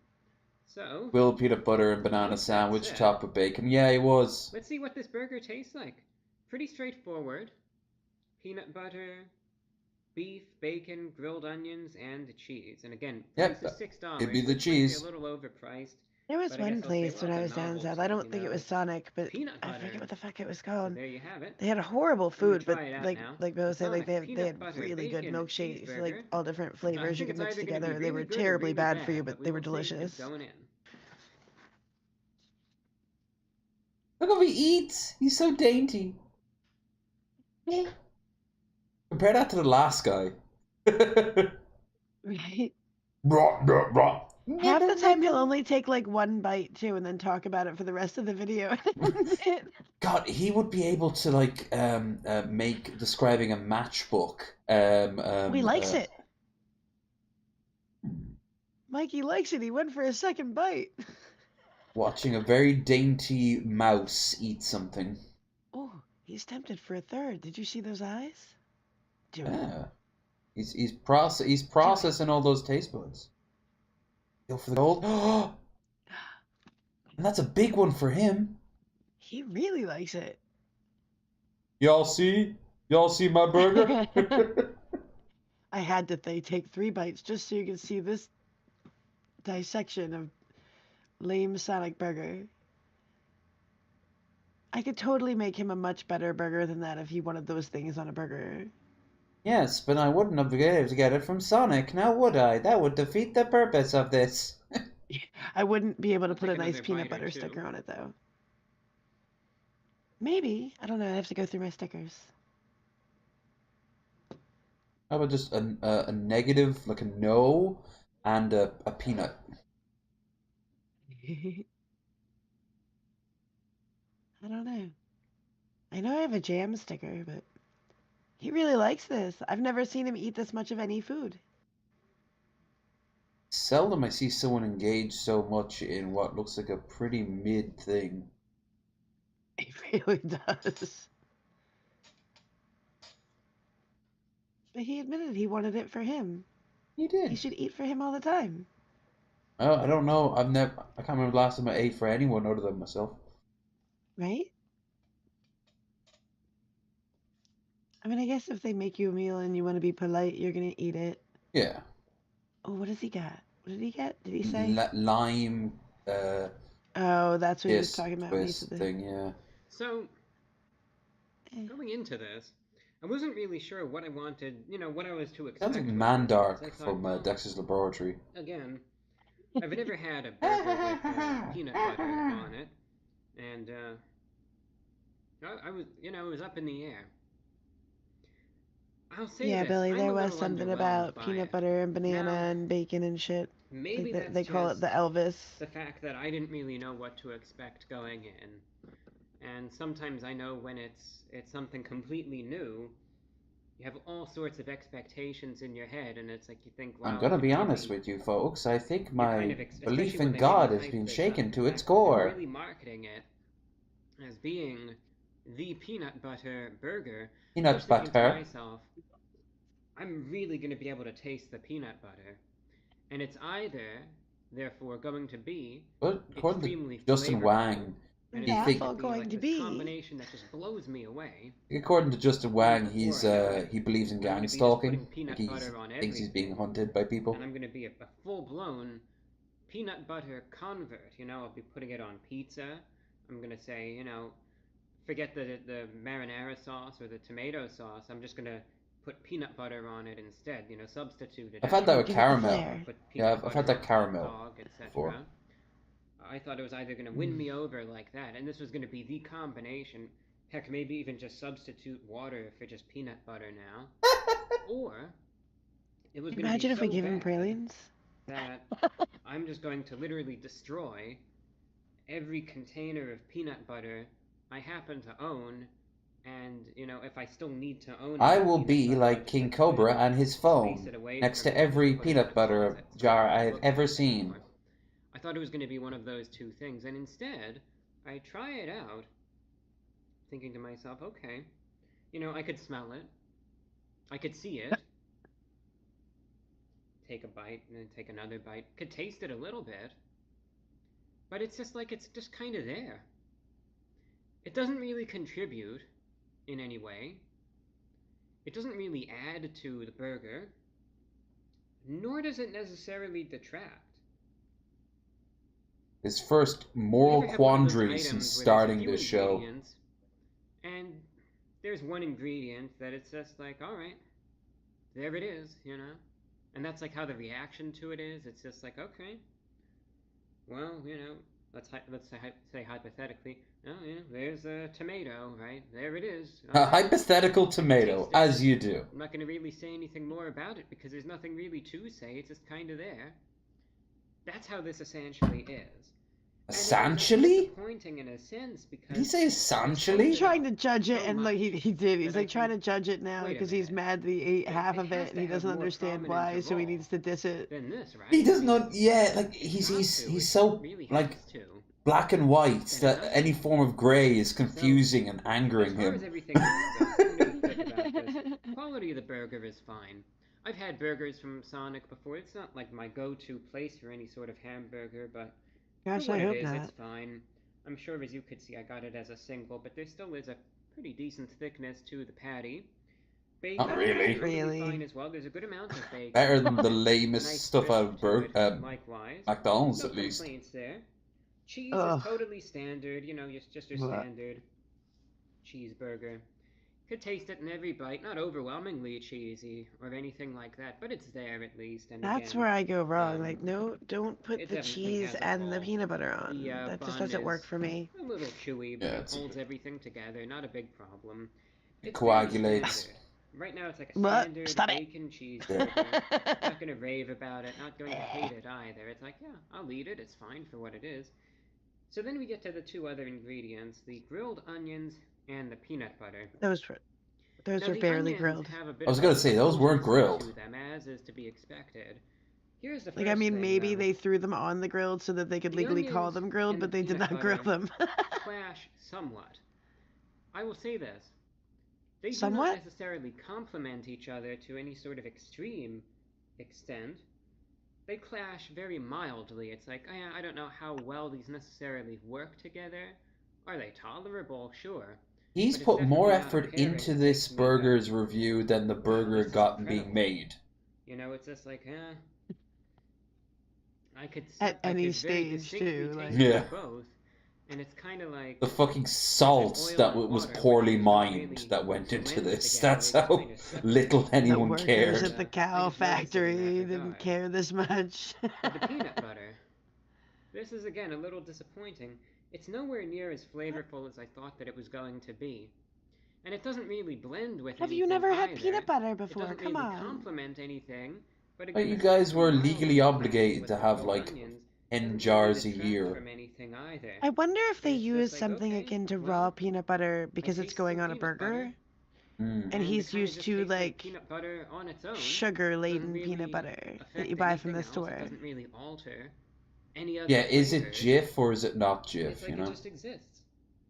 So, Will peanut butter and banana sandwich topped with bacon. Yeah, it was. Let's see what this burger tastes like. Pretty straightforward. Peanut butter, beef, bacon, grilled onions, and cheese. And again, price is $6. It'd be the cheese. A little overpriced. There was one place when I was down south. I don't think it was Sonic, but I forget what the fuck it was called. There you have it. They had a horrible food, but like Bill said, like they had really good milkshakes, like all different flavors you could mix together. They were terribly bad for you, but they were delicious. Look how he eats. He's so dainty. Compare that to the last guy. Right. Rah. Half the time he'll only take like one bite too, and then talk about it for the rest of the video. God, he would be able to like make describing a matchbook. He likes it. Mikey likes it. He went for a second bite. Watching a very dainty mouse eat something. Oh, he's tempted for a third. Did you see those eyes? Yeah. He's processing all those taste buds. Go for the gold. And that's a big one for him. He really likes it. Y'all see my burger? I had to take 3 bites just so you can see this dissection of lame Sonic burger. I could totally make him a much better burger than that if he wanted those things on a burger. Yes, but I wouldn't have been able to get it from Sonic, now would I? That would defeat the purpose of this. I wouldn't be able to put a nice peanut butter sticker on it, though. Maybe. I don't know. I have to go through my stickers. How about just a negative, like a no, and a peanut? I don't know. I know I have a jam sticker, but he really likes this. I've never seen him eat this much of any food. Seldom I see someone engage so much in what looks like a pretty mid thing. He really does. But he admitted he wanted it for him. He did. He should eat for him all the time. Oh, I don't know. I can't remember the last time I ate for anyone other than myself. Right? I mean, I guess if they make you a meal and you want to be polite, you're going to eat it. Yeah. Oh, what does he got? What did he get? Did he say? Lime. Oh, that's what he was talking about. Twist thing, yeah. So, going into this, I wasn't really sure what I wanted, what I was to expect. Sounds like Mandark from Dexter's Laboratory. Again, I've never had a burger with peanut butter on it, and I was, it was up in the air. I'll say yeah, this, Billy, I'm there a was little something underwhelmed about by peanut it. butter and banana Now, and bacon and shit. Maybe Like that's they call it just the Elvis. the fact that I didn't really know what to expect going in. And sometimes I know when it's something completely new, you have all sorts of expectations in your head, and it's like you think, wow. I'm gonna be honest with you, folks. I think my belief in God has been shaken to its core. They're really marketing it as being the peanut butter burger. Peanut butter. To myself, I'm really going to be able to taste the peanut butter, and it's either, therefore, going to be extremely Justin flavorful, Wang. and He it's think, going to be combination that just blows me away. According to Justin Wang, he believes in gang stalking. Like he thinks he's being hunted by people. And I'm going to be a full-blown peanut butter convert. I'll be putting it on pizza. I'm going to say, forget the marinara sauce or the tomato sauce. I'm just going to put peanut butter on it instead. Substitute it. I've had that with caramel. Yeah, I've had that caramel before. I thought it was either going to win me over like that, and this was going to be the combination. Heck, maybe even just substitute water for just peanut butter now. Or it was going to be Imagine if so we give him bad pralines. that I'm just going to literally destroy every container of peanut butter I happen to own, and if I still need to own it, I will be like King Cobra and his phone next to every peanut butter jar I have ever seen. I thought it was going to be one of those two things, and instead, I try it out, thinking to myself, okay, I could smell it, I could see it, take a bite, and then take another bite, could taste it a little bit, but it's just like, it's just kind of there. It doesn't really contribute in any way. It doesn't really add to the burger, nor does it necessarily detract. His first moral quandary since starting this show. And there's one ingredient that it's just like, all right, there it is, and that's like how the reaction to it is. It's just like, okay, well, let's say hypothetically, oh yeah, there's a tomato, right? There it is. A hypothetical tomato, as you do. I'm not going to really say anything more about it because there's nothing really to say. It's just kind of there. That's how this essentially is. Essentially? Disappointing in a sense because. Did he say essentially? He's trying to judge it, and like he did. He's like trying to judge it now because he's mad that he ate half of it, and he doesn't understand why, so he needs to diss it. Than this, right? He does not. Yeah, like he's so like black and white that any form of grey is confusing and angering him. As far as everything the quality of the burger is fine. I've had burgers from Sonic before. It's not like my go-to place for any sort of hamburger, but gosh, for what I hope it is, not. it's fine. I'm sure, as you could see, I got it as a single, but there still is a pretty decent thickness to the patty. Bacon Not really. Really fine as well. There's a good amount of bacon. Better than the lamest Nice stuff out of likewise. McDonald's, No at least. complaints there. Cheese is totally standard. Just your standard cheeseburger. Could taste it in every bite, not overwhelmingly cheesy or anything like that, but it's there at least. And That's again, where I go wrong. Like, no, don't put it the definitely cheese has a and the fall. peanut butter on. The That just bun doesn't work is for me. a little chewy, but Yeah, it holds everything together. Not a big problem. It It's coagulates. very standard. Right now, it's like a What? standard Stop it. bacon cheeseburger. Not gonna rave about it. Not going to hate it either. It's like, yeah, I'll eat it. It's fine for what it is. So then we get to the two other ingredients: the grilled onions and the peanut butter. Those are barely grilled. I was gonna say those weren't grilled. To them, as is to be expected. Here's the Like, I first mean, thing, maybe though. they threw them on the grill so that they could The legally call onions them grilled, and but the they did peanut not grill butter them. clash somewhat. I will say this. They do Somewhat? not necessarily complement each other to any sort of extreme extent. They clash very mildly. It's like, I don't know how well these necessarily work together. Are they tolerable? Sure. He's But it's put more definitely not effort pairing into that this makes me go, burger's review than the burger this is got being incredible. made. You know, it's just like, I could At I any could very stage, distinctly too, like- taste Yeah. both, and it's kind of like The fucking salt that was poorly mined that went into this. That's how little The anyone workers cared. at the cow factory didn't care this much. the peanut butter. This is again a little disappointing. It's nowhere near as flavorful as I thought that it was going to be, and it doesn't really blend with. Have you anything never had either. peanut butter It before? doesn't Come really on. complement anything. But But again, you it's guys were mild legally clash obligated with to the have grilled like onions. 10 Doesn't jars a really detract year. from anything either. I wonder if they It's just use like, something okay, akin to well, raw peanut butter because I it's taste going some on a peanut burger, butter, and and he's it kinda used just to tastes like like peanut butter on its own. sugar-laden Doesn't peanut really butter that affect you buy from anything, the and also store. doesn't really alter any other Yeah, is it flavors. Jif or is it not It's Jif, like you know? it just exists.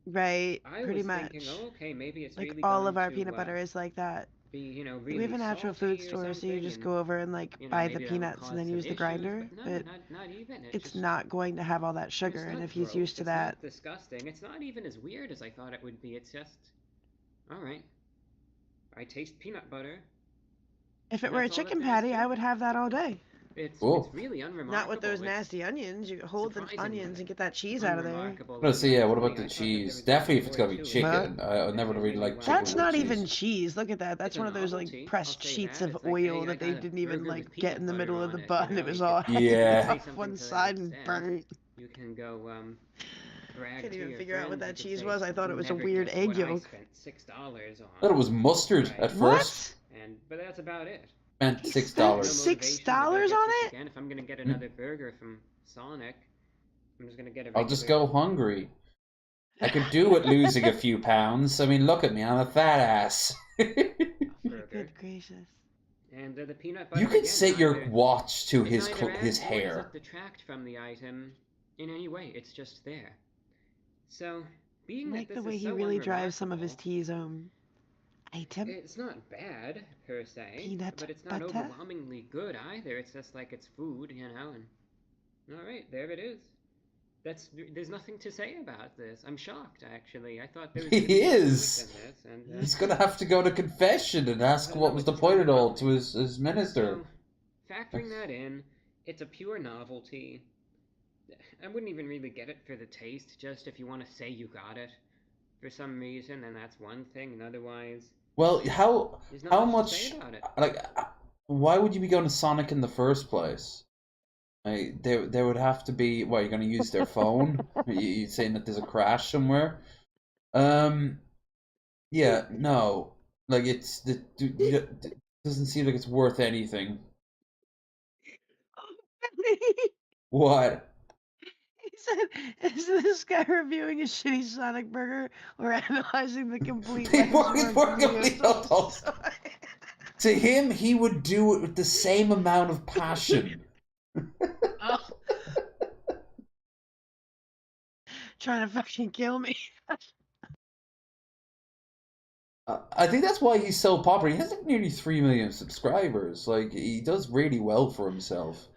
Right, I pretty was much. thinking, oh, okay, maybe it's Like really all going of our to peanut butter is like that. be, you know, We really have a natural salty food or store, so you something, just and, go over and like you know, buy the maybe that would peanuts and then cause some use the issues, grinder, but no, but not even. it's just, not going to have all that it's sugar, and not if he's gross, used to it's that, not disgusting. It's not even as weird as I thought it would be. It's just, all right. I taste peanut butter. if it and were a that's all chicken that there is patty, to I it. would have that all day. It's Cool. really unremarkable. Not with those It's nasty onions. You hold the surprisingly onions and get that cheese out of there. unremarkable. No, see, yeah, what Actually, about the I thought that there cheese? was Definitely if more it's gonna be to it. chicken. I never really like chicken That's with not cheese. even cheese. Look at that. That's It's a one of those novelty, like I'll pressed say sheets that. of It's like, oil hey, that I they got a didn't even burger like with get peanut in the middle butter of the on it, bun. you know, It was you all could Yeah. say something one to that side and extent. burnt. You can go brag Couldn't to even your figure out what friends. that You could cheese say, was. I thought "You'll it was a never weird guess egg what I yolk. spent $6 on." I thought it was mustard Right. at first. But that's about it. Spent He $6. spent No $6 motivation to go get on this it? again. If I'm gonna get another burger from Sonic, I'm just gonna get a I'll just regular go hungry. I could do with losing a few pounds. I mean, look at me, I'm a fat ass. burger. Good gracious. And the peanut butter. You could again, set your neither- watch to it his neither his adds nor does hair. it detract from the item in any way. It's just there. So, I being like that the this way is he so really drives some of his unremarkable, T's home. Item. it's not bad per se, Peanut but it's not butter? overwhelmingly good either. It's just like it's food, you know. And all right, there it is. There's nothing to say about this. I'm shocked, actually. I thought there was He gonna be more to it is. than this, and, He's gonna have to go to confession and ask what was the point at all to his minister. So, factoring that in, it's a pure novelty. I wouldn't even really get it for the taste, just if you want to say you got it for some reason, then that's one thing, and otherwise... Well, how there's not much much, to say about it. like, why would you be going to Sonic in the first place? Like, there would have to be, what, you're gonna use their phone? You saying that there's a crash somewhere? Yeah, no. Like, it doesn't seem like it's worth anything. What? He said, is this guy reviewing a shitty Sonic burger or analyzing the complete To him, he would do it with the same amount of passion. Trying to fucking kill me. I think that's why he's so popular. He has like nearly 3 million subscribers. Like, he does really well for himself.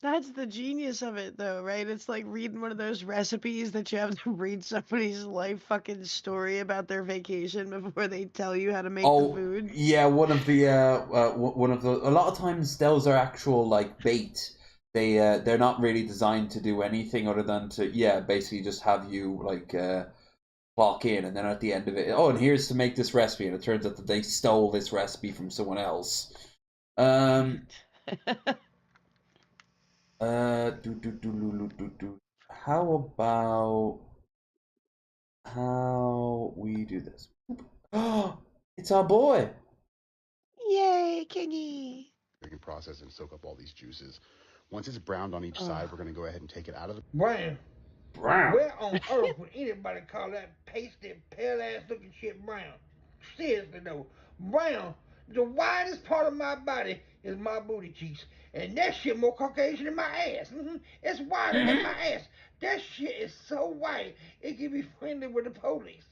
That's the genius of it, though, right? It's like reading one of those recipes that you have to read somebody's life fucking story about their vacation before they tell you how to make the food. Yeah, one of the a lot of times those are actual like bait. They're not really designed to do anything other than to basically just have you like clock in, and then at the end of it, oh, and here's to make this recipe, and it turns out that they stole this recipe from someone else. How about how we do this? Oh, it's our boy. Yay, Kingy. We can process and soak up all these juices. Once it's browned on each side, we're going to go ahead and take it out of the... Brown. Brown. Where on earth would anybody call that pasty, pale-ass looking shit brown? Seriously, though. Brown. The widest part of my body is my booty cheeks. And that shit more Caucasian than my ass. It's wider than my ass. That shit is so white, it can be friendly with the police.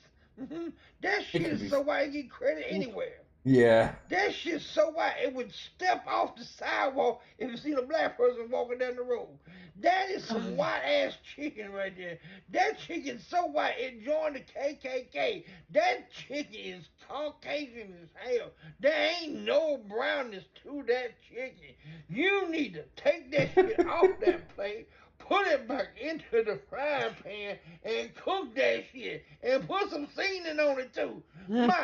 That shit is so white, it get credit anywhere. Yeah. That shit's so white, it would step off the sidewalk if you see a black person walking down the road. That is some white-ass chicken right there. That chicken's so white, it joined the KKK. That chicken is Caucasian as hell. There ain't no brownness to that chicken. You need to take that shit off that plate, put it back into the frying pan, and cook that shit. And put some seasoning on it, too.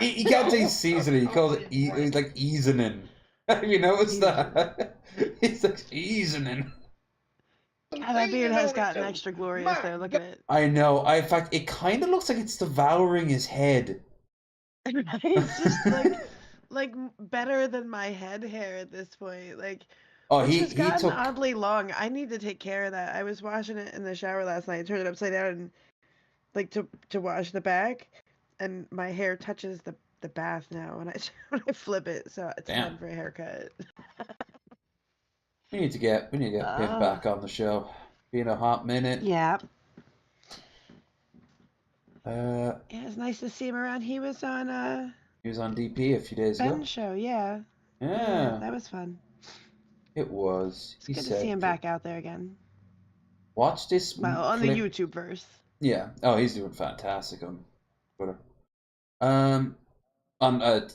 He can't say seasoning, he calls it like easoning. Have you noticed that? It's like easoning. God, that beard has gotten extra glorious there. Look at it. I know. In fact, it kind of looks like it's devouring his head. It's just like better than my head hair at this point. Like, it's gotten oddly long. I need to take care of that. I was washing it in the shower last night. I turned it upside down and like to wash the back, and my hair touches the bath now when I flip it. So it's time for a haircut. We need to get him back on the show. Been a hot minute. Yeah. Yeah, it's nice to see him around. He was on DP a few days ago. Ben's show, yeah. Yeah. That was fun. It was. It's good to see him back out there again. Watch this. Well, on the YouTube verse. Yeah. Oh, he's doing fantastic on Twitter. On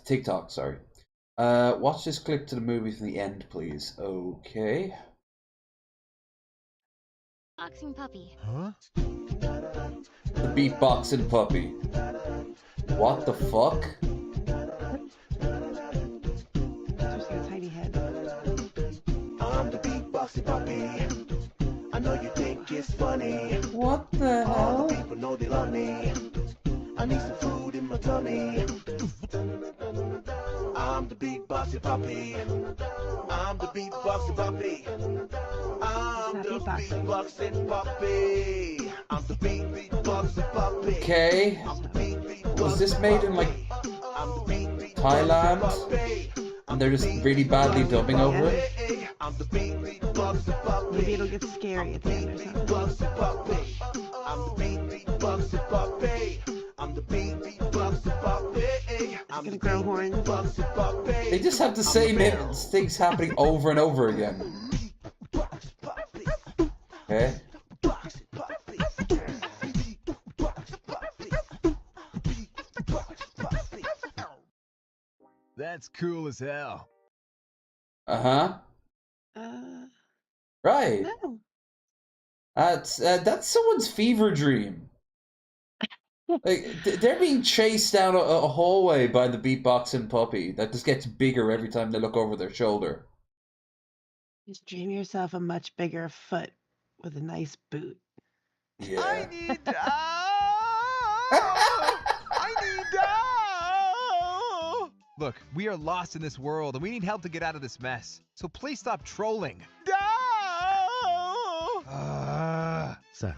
TikTok, sorry. Watch this clip to the movie from the end, please. Okay. Boxing puppy. Huh? The beatboxing puppy. What the fuck? Just got a tiny head. I'm the beatboxing puppy. I know you think it's funny. What the hell? All the people know they love me. I need some food in my tummy. I'm the beatboxing puppy. I'm the beatboxing puppy. I'm the beatboxing puppy. I'm the beatboxing puppy. Okay. Was this made in like Thailand? And they're just really badly dubbing over it? Maybe it'll get scary at the end or something. I'm the beatboxing puppy. I'm the beatboxing puppy. I'm gonna grow horns. They just have the same things happening over and over again. Okay. That's cool as hell. Uh-huh. Right. No. That's someone's fever dream. Like they're being chased down a hallway by the beatboxing puppy that just gets bigger every time they look over their shoulder. Just dream yourself a much bigger foot with a nice boot. Yeah. I need Look, we are lost in this world and we need help to get out of this mess. So please stop trolling. Sir,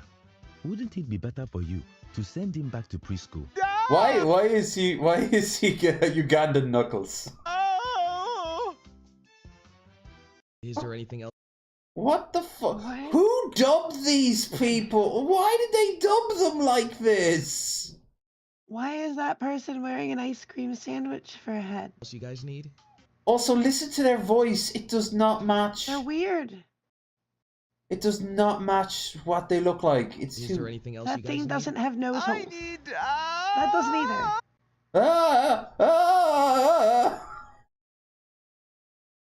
wouldn't it be better for you to send him back to preschool? Why is he Ugandan Knuckles? Is there anything else? What the fuck? Who dubbed these people? Why did they dub them like this? Why is that person wearing an ice cream sandwich for a head? What else you guys need? Also, listen to their voice. It does not match. They're weird. It does not match what they look like. It's Is too... there anything else that you guys thing need? doesn't have nose holes. That doesn't either.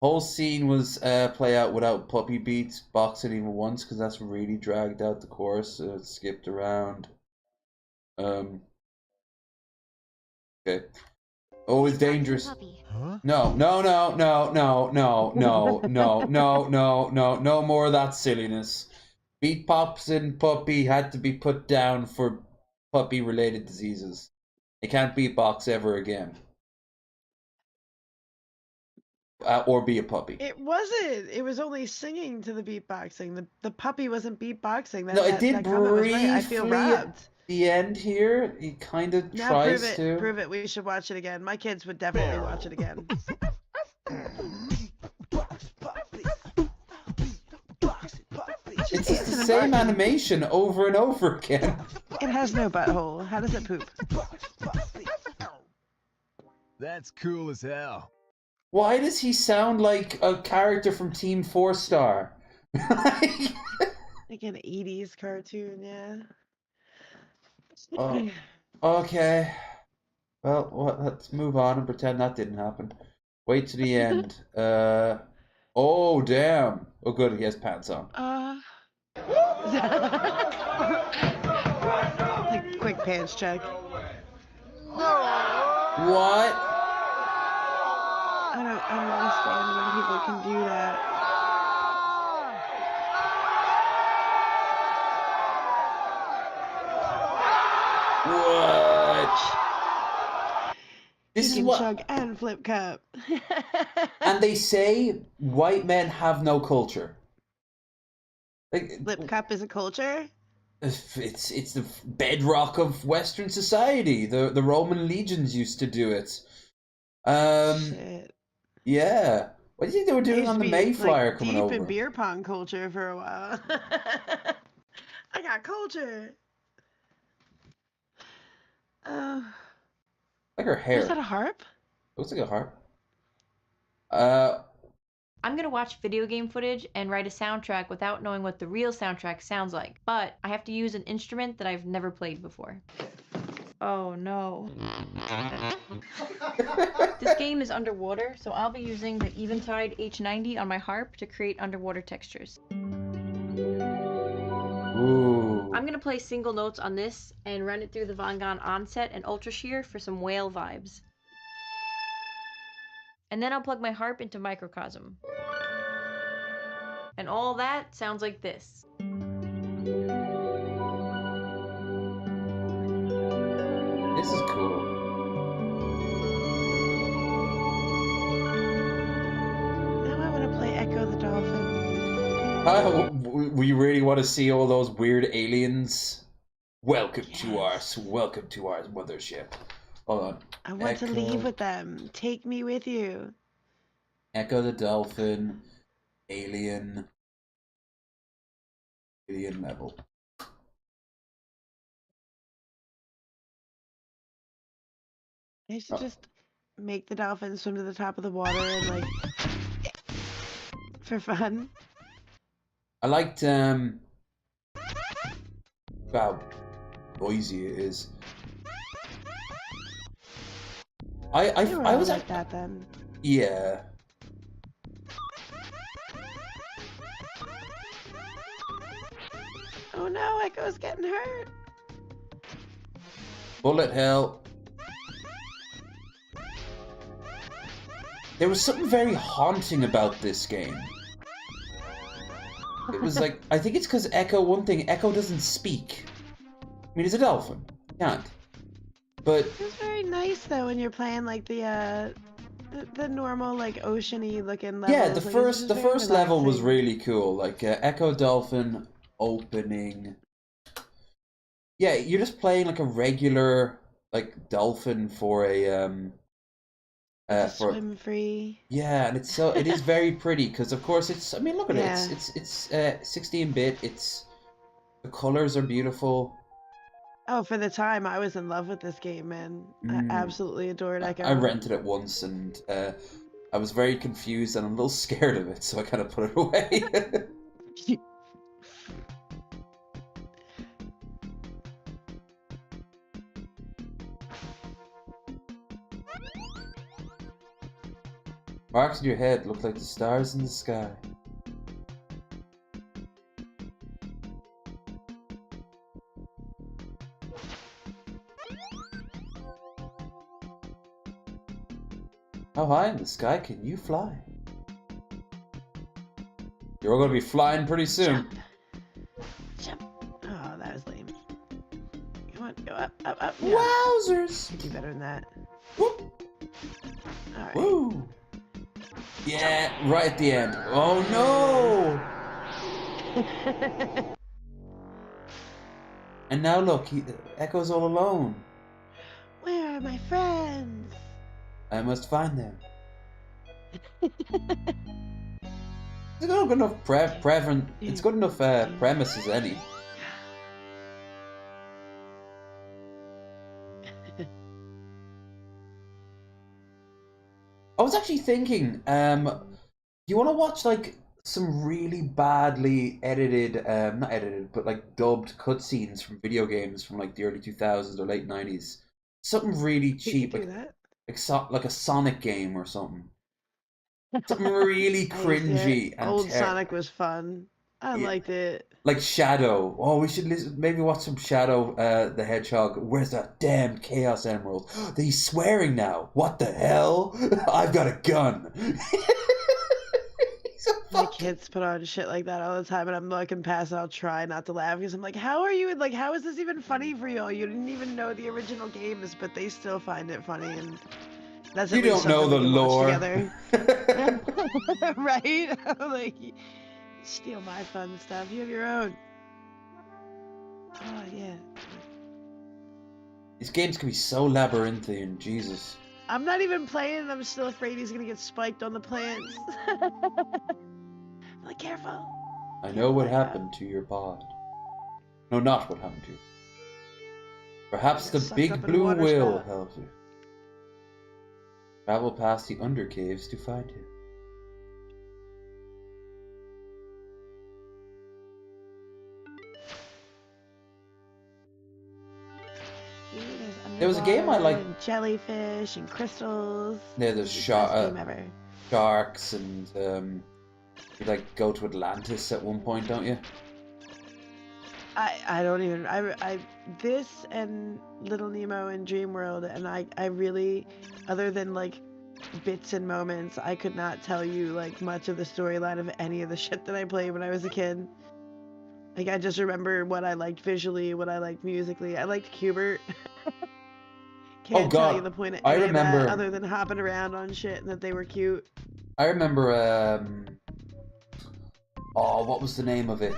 Whole scene was play out without puppy beats, boxing even once, because that's really dragged out the course. It skipped around. Okay. Always dangerous. Huh? No, no, no, no, no, no, no, no, no, no, no, no more of that silliness. Beat Pops and Puppy had to be put down for puppy-related diseases. They can't beatbox ever again. Or be a puppy. It wasn't. It was only singing to the beatboxing. The puppy wasn't beatboxing. No, it did that comment was right. I feel briefly robbed. at the end here. He kind of Now tries prove it. to. Prove it. We should watch it again. My kids would definitely watch it again. It's just the same animation over and over again. It has no butthole. How does it poop? That's cool as hell. Why does he sound like a character from Team 4 Star? Like an 80s cartoon, yeah. Oh, okay. Well, let's move on and pretend that didn't happen. Wait to the end. Oh, damn. Oh, good, he has pants on. Like, quick pants check. What? I don't understand when people can do that. What? This is what. Chug and flip cup. And they say white men have no culture. Like, Flip cup is a culture? it's the bedrock of Western society. The Roman legions used to do it. Shit. Yeah. What do you think they were doing on the Mayflower like, coming deep over? in beer pong culture for a while. I got culture. Like her hair. Is that a harp? Looks like a harp. I'm gonna watch video game footage and write a soundtrack without knowing what the real soundtrack sounds like, but I have to use an instrument that I've never played before. Oh no. This game is underwater, so I'll be using the Eventide H90 on my harp to create underwater textures. Ooh. I'm gonna play single notes on this and run it through the Vangon Onset and Ultra Shear for some whale vibes. And then I'll plug my harp into Microcosm. And all that sounds like this. This is cool. Now I want to play Echo the Dolphin. We really want to see all those weird aliens. Welcome to our mothership. Hold on. I want to leave with them. Take me with you. Echo the Dolphin, alien level. I should just make the dolphin swim to the top of the water and like for fun. I liked how noisy it is. I was like that then. Yeah. Oh no, Echo's getting hurt. Bullet hell. There was something very haunting about this game. It was like, I think it's because Echo doesn't speak. I mean, he's a dolphin. He can't. But it's very nice though when you're playing like the normal like oceany looking levels. yeah, the like, first level was really cool. Like Echo Dolphin opening. Yeah, you're just playing like a regular like dolphin for a swim free. Yeah, and it is very pretty because of course I mean look at it. It's 16-bit. The colors are beautiful. Oh, for the time, I was in love with this game, man. I absolutely adored Echo. I rented it once, and I was very confused and a little scared of it, so I kind of put it away. Marks in your head look like the stars in the sky. How high in the sky can you fly? You're going to be flying pretty soon. Jump. Oh, that was lame. Come on, go up, up, up. No. Wowzers! You can do better than that. Whoop. All right. Woo! Yeah, right at the end. Oh no! And now look, Echo's all alone. Where are my friends? I must find them. It's good enough it's good enough premise as any. I was actually thinking, you want to watch like some really badly edited, not edited, but like dubbed cutscenes from video games from like the early 2000s or late 90s. Something really cheap, like a Sonic game or something. Something really cringy and old Sonic was fun. I liked it. Like Shadow. Oh, we should maybe watch some Shadow the Hedgehog. Where's that damn Chaos Emerald? He's swearing now. What the hell? I've got a gun. My kids put on shit like that all the time, and I'm looking past and I'll try not to laugh because I'm like, how are you? Like, how is this even funny for you? You didn't even know the original games, but they still find it funny, and that's you don't know the lore. Right? Like, you steal my fun stuff. You have your own. Oh, yeah. These games can be so labyrinthine, Jesus. I'm not even playing. I'm still afraid he's gonna get spiked on the plants. Like, careful. I know what happened to your pod. No, not what happened to you. Perhaps the big blue whale helps you. Travel past the undercaves to find him. There was a game I liked. Jellyfish and crystals. Yeah, there's sharks and you like go to Atlantis at one point, don't you? I don't even I this and Little Nemo and Dream World, and I really, other than like bits and moments, I could not tell you like much of the storyline of any of the shit that I played when I was a kid. Like, I just remember what I liked visually, what I liked musically. I liked Cubert. Can't tell you the point of any of that other than hopping around on shit and that they were cute. I remember what was the name of it?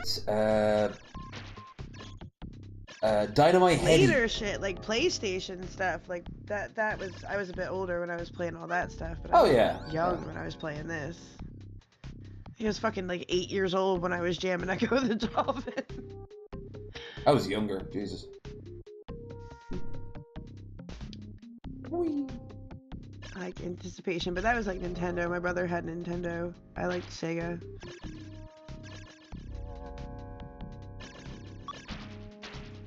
Dynamite Heady. Later shit, like PlayStation stuff, like that was, I was a bit older when I was playing all that stuff, but I was young when I was playing this. I was fucking like 8 years old when I was jamming Echo the Dolphin. I was younger, Jesus. I like Anticipation, but that was like Nintendo. My brother had Nintendo. I liked Sega.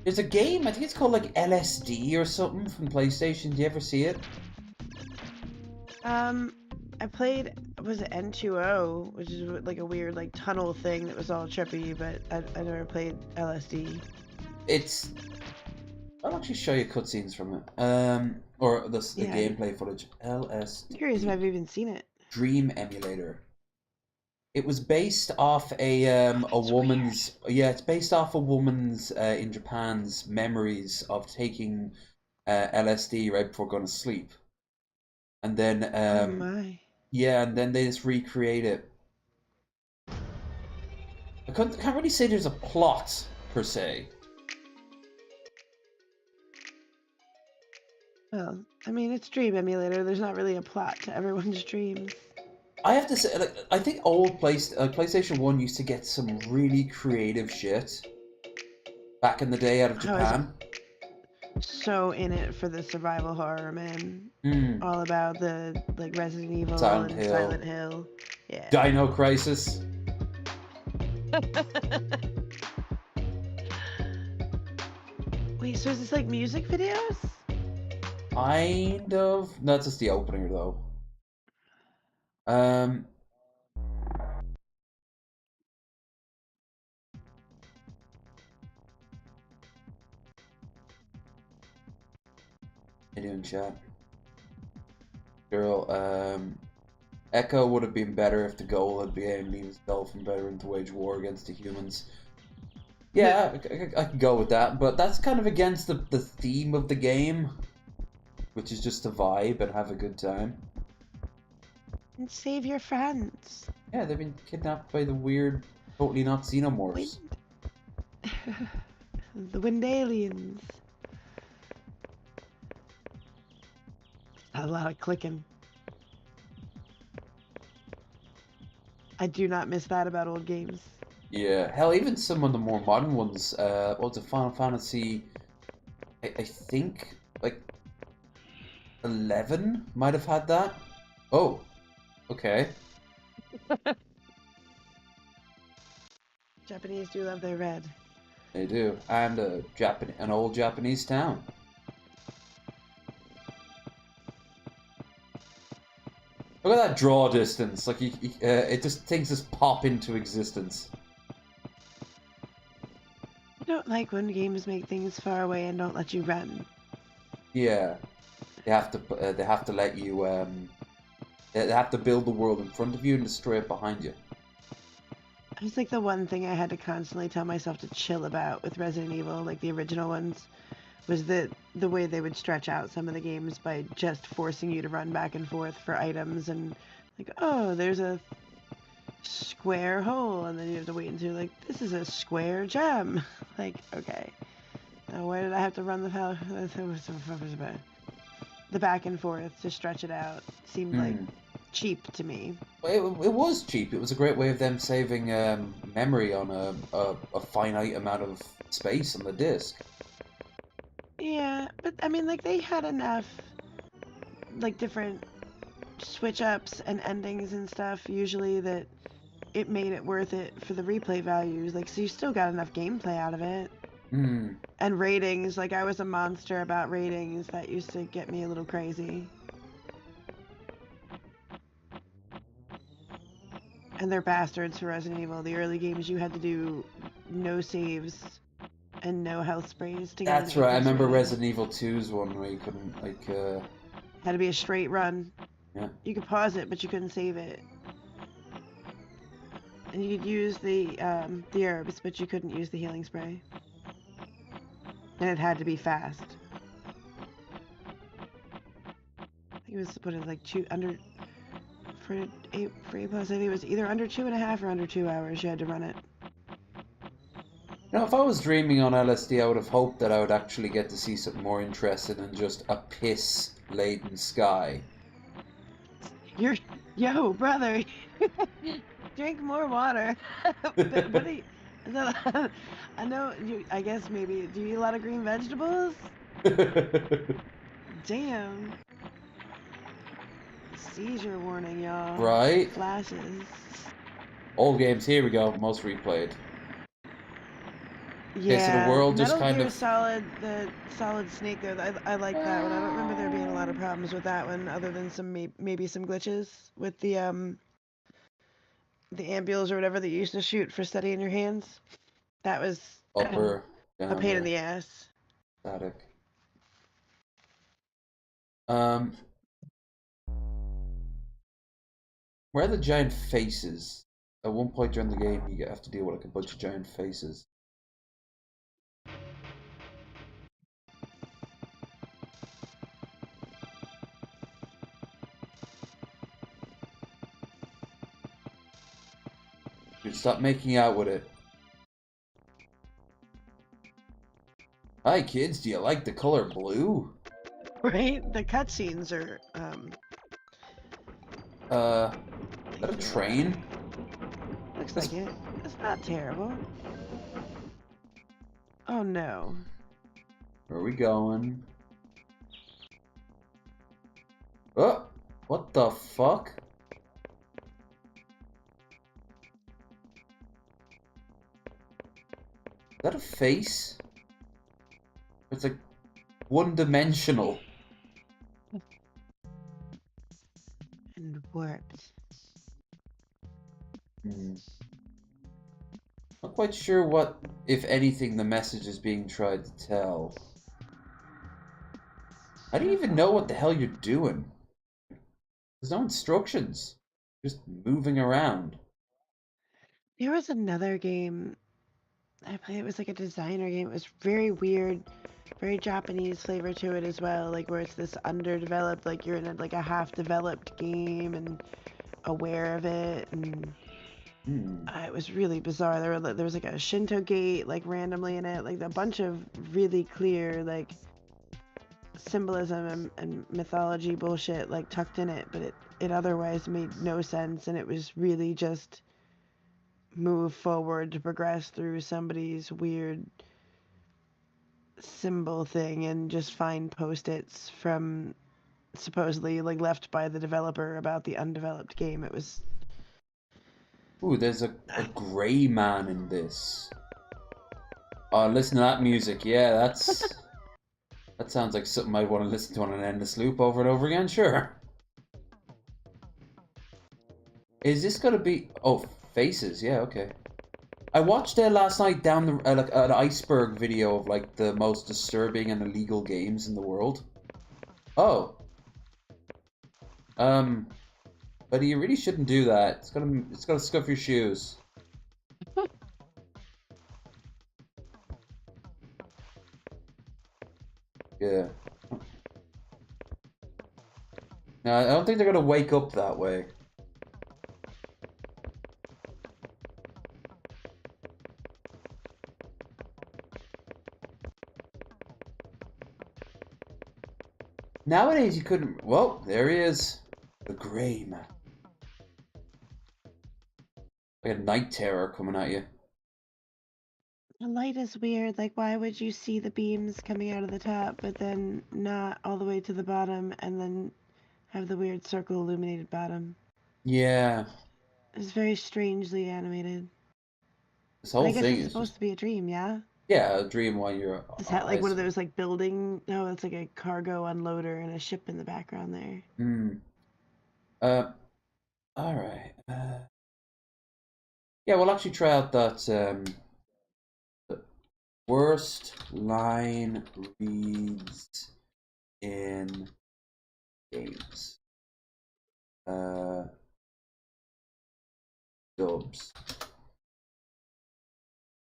There's a game, I think it's called like LSD or something from PlayStation. Do you ever see it? I played, was it N2O, which is like a weird like tunnel thing that was all trippy, but I never played LSD. I'll actually show you cutscenes from it. Or the gameplay footage. LSD. I'm curious if I've even seen it. Dream Emulator. It was based off a woman's it's based off a woman's in Japan's memories of taking LSD right before going to sleep. And then and then they just recreate it. I can't really say there's a plot per se. Well, I mean, it's Dream Emulator. There's not really a plot to everyone's dreams. I have to say, like, I think old PlayStation 1 used to get some really creative shit back in the day out of Japan. So in it for the survival horror, man. All about the like Resident Evil Silent and Hill. Silent Hill. Yeah. Dino Crisis. Wait, so is this like music videos? Kind of. No, that's just the opener though. How you doing, chat? Girl, Echo would have been better if the goal had been himself and better to wage war against the humans. Yeah, I can go with that, but that's kind of against the theme of the game, which is just to vibe and have a good time. And save your friends. Yeah, they've been kidnapped by the weird, totally not xenomorphs. The wind aliens. A lot of clicking. I do not miss that about old games. Yeah, hell, even some of the more modern ones, what's it, Final Fantasy, I think, like, 11 might have had that. Oh, okay. Japanese do love their red. They do, and an old Japanese town. Look at that draw distance, like, it just, things just pop into existence. I don't like when games make things far away and don't let you run. Yeah, they have to let you, they have to build the world in front of you and destroy it behind you. It was like the one thing I had to constantly tell myself to chill about with Resident Evil, like the original ones, was the way they would stretch out some of the games by just forcing you to run back and forth for items, and like, oh, there's a square hole, and then you have to wait until like, this is a square gem. Like, okay, now why did I have to run the back and forth to stretch it out? Seemed like cheap to me. It was cheap. It was a great way of them saving memory on a finite amount of space on the disc. Yeah, but I mean, like, they had enough, like, different switch-ups and endings and stuff, usually, that it made it worth it for the replay values. Like, so you still got enough gameplay out of it. And ratings, like, I was a monster about ratings. That used to get me a little crazy. And they're bastards for Resident Evil. The early games, you had to do no saves and no health sprays to get That's right, I remember Resident Evil 2's one where you couldn't, like, had to be a straight run. Yeah. You could pause it, but you couldn't save it. And you could use the herbs, but you couldn't use the healing spray. And it had to be fast. I think it was, what is it, like for A+, I think it was either under 2.5 or under 2 hours you had to run it. You know, if I was dreaming on LSD, I would have hoped that I would actually get to see something more interesting than just a piss-laden sky. Yo, brother, drink more water. But what do you... I know, I guess maybe, do you eat a lot of green vegetables? Damn. Seizure warning, y'all. Right? Flashes. Old games, here we go, most replayed. Yeah, okay, so the world just Metal kind Gear of... the Solid Snake, though, I like that one. I don't remember there being a lot of problems with that one, other than some maybe some glitches with the ambules or whatever that you used to shoot for steadying your hands. That was a pain in the ass. Static. Where are the giant faces? At one point during the game, you have to deal with like a bunch of giant faces. Dude, stop making out with it. Hi kids, do you like the color blue? Right? The cutscenes are is that a train? Looks like it. It's not terrible. Oh no. Where are we going? Oh! What the fuck? Is that a face? It's like one-dimensional. And warped. Not quite sure what, if anything, the message is being tried to tell. I don't even know what the hell you're doing. There's no instructions. Just moving around. There was another game I played. It was like a designer game. It was very weird, very Japanese flavor to it as well. Like where it's this underdeveloped, like you're in a half-developed game and aware of it, and it was really bizarre. There was like a Shinto gate like randomly in it, like a bunch of really clear like symbolism and mythology bullshit like tucked in it, but it otherwise made no sense, and it was really just move forward to progress through somebody's weird symbol thing and just find post-its from supposedly like left by the developer about the undeveloped game. It was Ooh, there's a grey man in this. Oh, listen to that music. Yeah, that sounds like something I'd want to listen to on an endless loop over and over again. Sure. Is this gonna be? Oh, faces. Yeah, okay. I watched last night down the like an iceberg video of like the most disturbing and illegal games in the world. Oh. But you really shouldn't do that. It's gonna scuff your shoes. Yeah. No, I don't think they're gonna wake up that way. Nowadays you couldn't. Whoa, there he is. The Grey Man. Like a night terror coming at you. the light is weird. Like, why would you see the beams coming out of the top, but then not all the way to the bottom, and then have the weird circle illuminated bottom? Yeah. It's very strangely animated. This whole I guess thing it's is supposed to be a dream, yeah? Yeah, a dream while you're. Is that like one of those like building? No, it's like a cargo unloader and a ship in the background there. All right. Yeah, we'll actually try out that. The worst line reads in games. Dubs.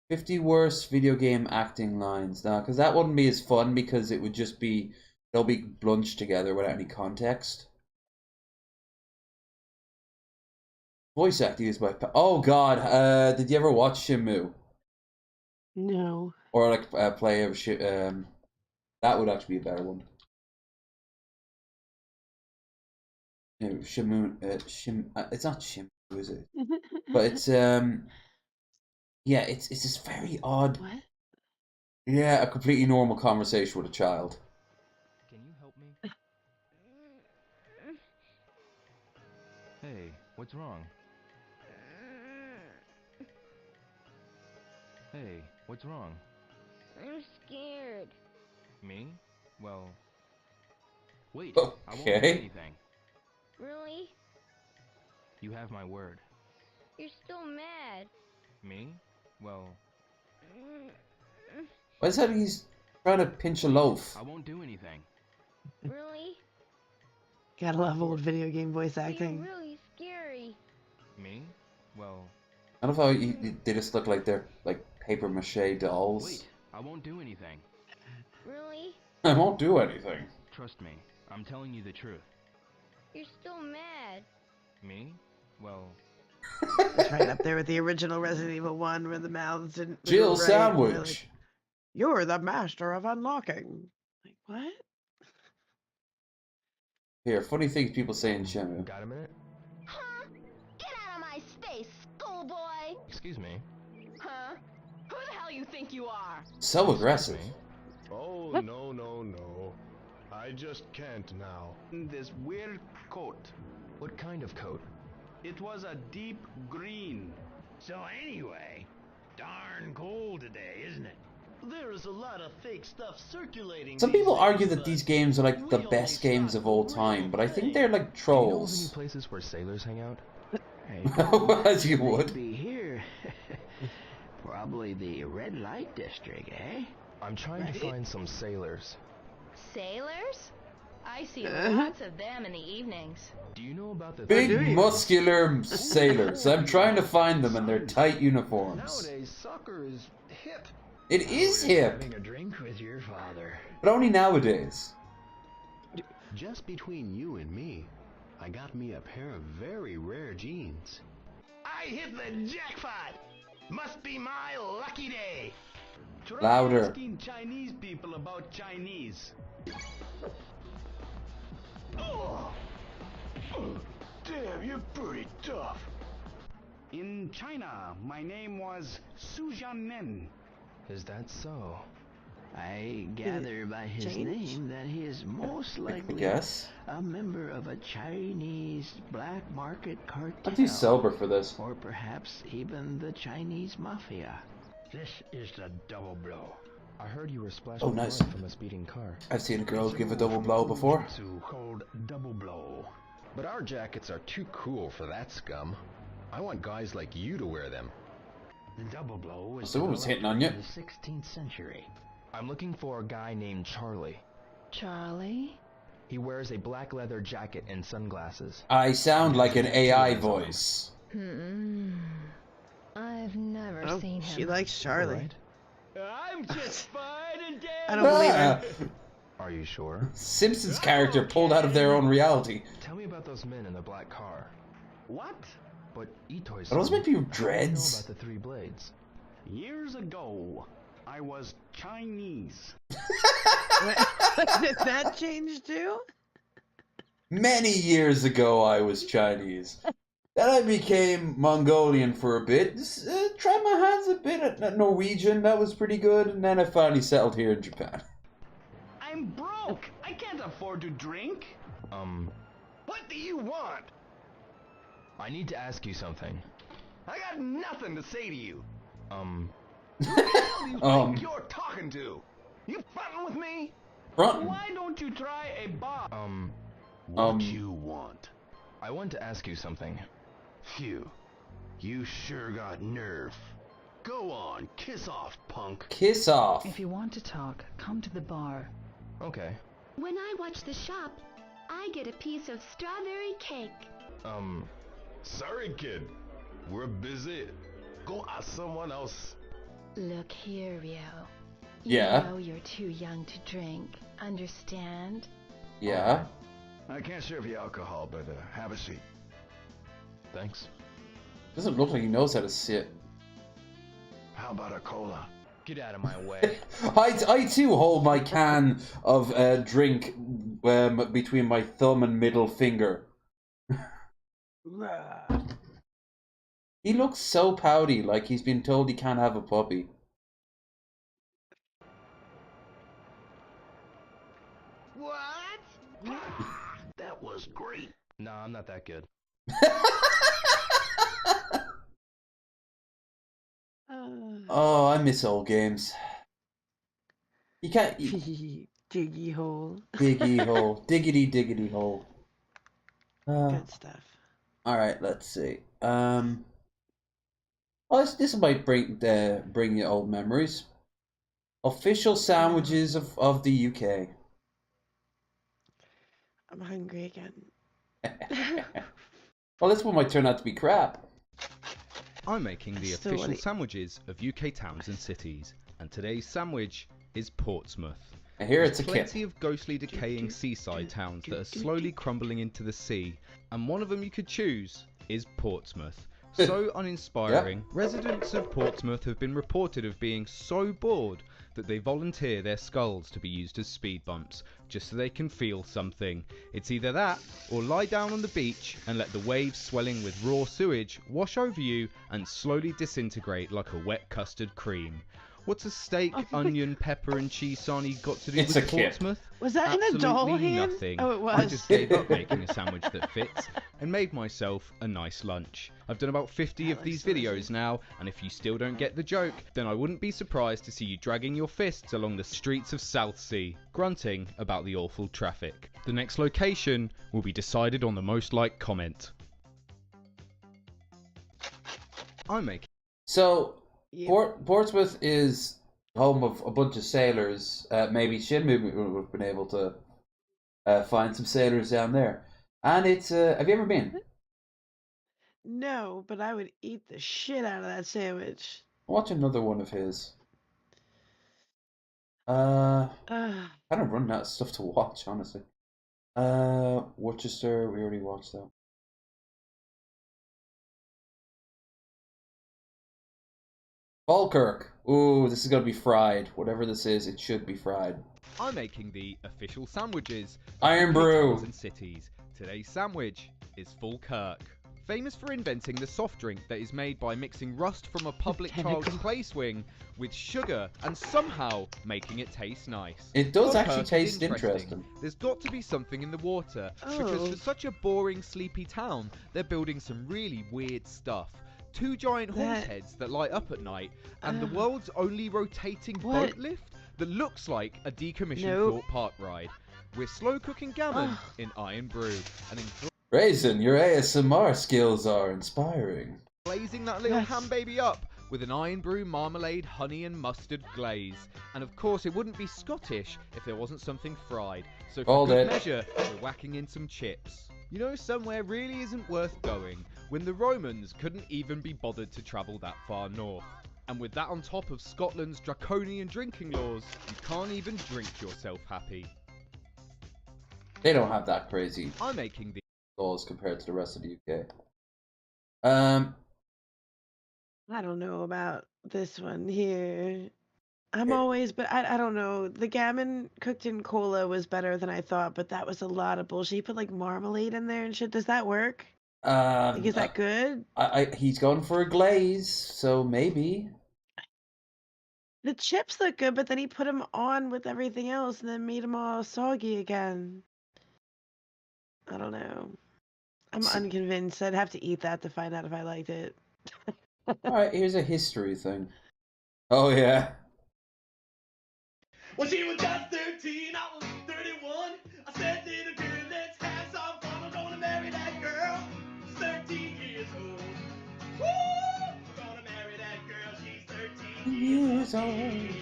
50 worst video game acting lines. Now, because that wouldn't be as fun because it would just be they'll be bunched together without any context. Voice acting is by. Oh God! Did you ever watch Shenmue? No. Or like play of that would actually be a better one. No, Shenmue. It's not Shenmue, is it? But it's yeah, it's this very odd. What? Yeah, a completely normal conversation with a child. Can you help me? Hey, what's wrong? Hey, what's wrong? I'm scared. Me? Well... Wait, Okay. I won't do anything. Really? You have my word. You're still mad. Me? Well... Why is that he's trying to pinch a loaf? I won't do anything. Really? Gotta love old video game voice acting. You're really scary. Me? Well... I love how they just look like they're like paper mache dolls. Wait, I won't do anything. Really? I won't do anything. Trust me, I'm telling you the truth. You're still mad. Me? Well... It's right up there with the original Resident Evil 1 where the mouths didn't... Jill right, Sandwich! Like, you're the master of unlocking. Like, what? Here, funny things people say in Shenmue. Got a minute? Huh? Get out of my space, schoolboy! Excuse me. Huh? Who the hell you think you are? So aggressive. Oh, no. I just can't now. This weird coat. What kind of coat? It was a deep green. So anyway, darn cold today, isn't it? There is a lot of fake stuff circulating. Some people argue that these games are like the best games of all time, but I think they're like trolls. Do you know of any places where sailors hang out? As you would. Be here. Probably the red light district, eh? I'm trying to find some sailors. Sailors? I see lots of them in the evenings. Do you know about the Big muscular sailors. I'm trying to find them in their tight uniforms. Nowadays, soccer is hip. It is hip, Having a drink with your father. but only nowadays. Just between you and me, I got me a pair of very rare jeans. I hit the jackpot! Must be my lucky day. Try Louder. asking Chinese people about Chinese. Oh. Damn, you're pretty tough. In China, my name was Su Jianmen. Is that so? I gather by his name that he is most likely guess. a member of a Chinese black market cartel. I'm too sober for this. Or perhaps even the Chinese mafia. This is the double blow. I heard you were splashing Oh, nice. blood from a speeding car. I've seen a girl give a double blow before. Called double blow. But our jackets are too cool for that scum. I want guys like you to wear them. The double blow was Someone was hitting on you. in the 16th century. I'm looking for a guy named Charlie. Charlie? He wears a black leather jacket and sunglasses. I sound like an AI voice. I've never seen him. She likes Charlie. I'm just fine and dandy. I don't believe her. Are you sure? Simpsons character pulled out of their own reality. Tell me about those men in the black car. What? But Itoy Are those meant to be know dreads? about the three blades. Years ago, I was Chinese. Did that change too? Many years ago, I was Chinese. Then I became Mongolian for a bit. Tried my hands a bit at Norwegian. That was pretty good. And then I finally settled here in Japan. I'm broke. I can't afford to drink. What do you want? I need to ask you something. I got nothing to say to you. Who the hell do you think you're talking to? You frontin' with me? Frontin'? Why don't you try a bar? What you want? I want to ask you something. Phew. You sure got nerve. Go on, kiss off, punk. Kiss off. If you want to talk, come to the bar. Okay. When I watch the shop, I get a piece of strawberry cake. Sorry, kid. We're busy. Go ask someone else. Look here, Rio. Yeah. You know you're too young to drink. Understand? Yeah. I can't serve you alcohol, but have a seat. Thanks. Doesn't look like he knows how to sit. How about a cola? Get out of my way. I too hold my can of drink between my thumb and middle finger. He looks so pouty, like he's been told he can't have a puppy. What? That was great. Nah, I'm not that good. Oh, I miss old games. You can't. Diggy hole. Diggy hole. Diggity diggity hole. Good stuff. Alright, let's see. Well, this might bring you old memories. Official sandwiches of the UK. I'm hungry again. Well, this one might turn out to be crap. I'm making the official sandwiches of UK towns and cities, and today's sandwich is Portsmouth. I hear it's a There's plenty of ghostly decaying seaside towns that are slowly crumbling into the sea, and one of them you could choose is Portsmouth. So uninspiring, Yep. Residents of Portsmouth have been reported of being so bored that they volunteer their skulls to be used as speed bumps, just so they can feel something. It's either that, or lie down on the beach and let the waves swelling with raw sewage wash over you and slowly disintegrate like a wet custard cream. What's a steak, onion, pepper and cheese sarnie got to do It's with a kid. Portsmouth? Was that in a doll Absolutely hand? nothing. Oh, it was. I just gave up making a sandwich that fits and made myself a nice lunch. I've done about 50 of these videos now, and if you still don't get the joke, then I wouldn't be surprised to see you dragging your fists along the streets of Southsea, grunting about the awful traffic. The next location will be decided on the most liked comment. I'm making... So, Portsmouth is home of a bunch of sailors. Maybe Shinmu would have been able to find some sailors down there. And it's have you ever been? No, but I would eat the shit out of that sandwich. Watch another one of his. Kind Ugh. of running out of stuff to watch, honestly. Worcester, we already watched that. Falkirk. Ooh, this is gonna be fried. Whatever this is, it should be fried. I'm making the official sandwiches. Iron Brew. And cities. Today's sandwich is Falkirk. Famous for inventing the soft drink that is made by mixing rust from a public child's play swing with sugar and somehow making it taste nice. It does Falkirk actually is taste interesting. There's got to be something in the water because for such a boring, sleepy town, they're building some really weird stuff. 2 giant horse heads that light up at night, and the world's only rotating boat lift that looks like a decommissioned Thorpe Park ride. We're slow cooking gammon in Iron Brew, and Raisin, your ASMR skills are inspiring. glazing that little ham baby up with an Iron Brew marmalade, honey and mustard glaze. And of course it wouldn't be Scottish if there wasn't something fried. So for good measure, we're whacking in some chips. You know, somewhere really isn't worth going when the Romans couldn't even be bothered to travel that far north. And with that on top of Scotland's draconian drinking laws, you can't even drink yourself happy. They don't have that crazy I'm making the laws compared to the rest of the UK. I don't know about this one here. I'm always, but I don't know. The gammon cooked in cola was better than I thought, but that was a lot of bullshit. You put like marmalade in there and shit. Does that work? Like, is that good? He's going for a glaze, so maybe. The chips look good, but then he put them on with everything else and then made them all soggy again. I don't know. I'm unconvinced. I'd have to eat that to find out if I liked it. Alright, here's a history thing. Oh, yeah. When she was just 13, I was 31. I said, little girl, let's have some fun. I'm gonna marry that girl. She's 13 years old. Woo! I'm gonna marry that girl. She's 13 years old.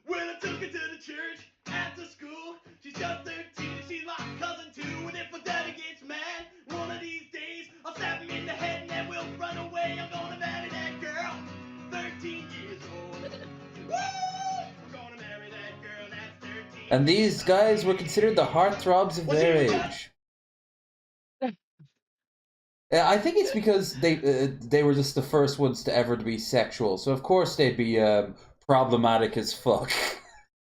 Well, I took her to the church after school. She's just 13 and she's my cousin too. And if my daddy gets mad, one of these days, I'll slap him in the head and then we'll run away. I'm gonna marry that girl. 13 years old. Woo! And these guys were considered the heartthrobs of their age. I think it's because they were just the first ones to ever be sexual, so of course they'd be problematic as fuck.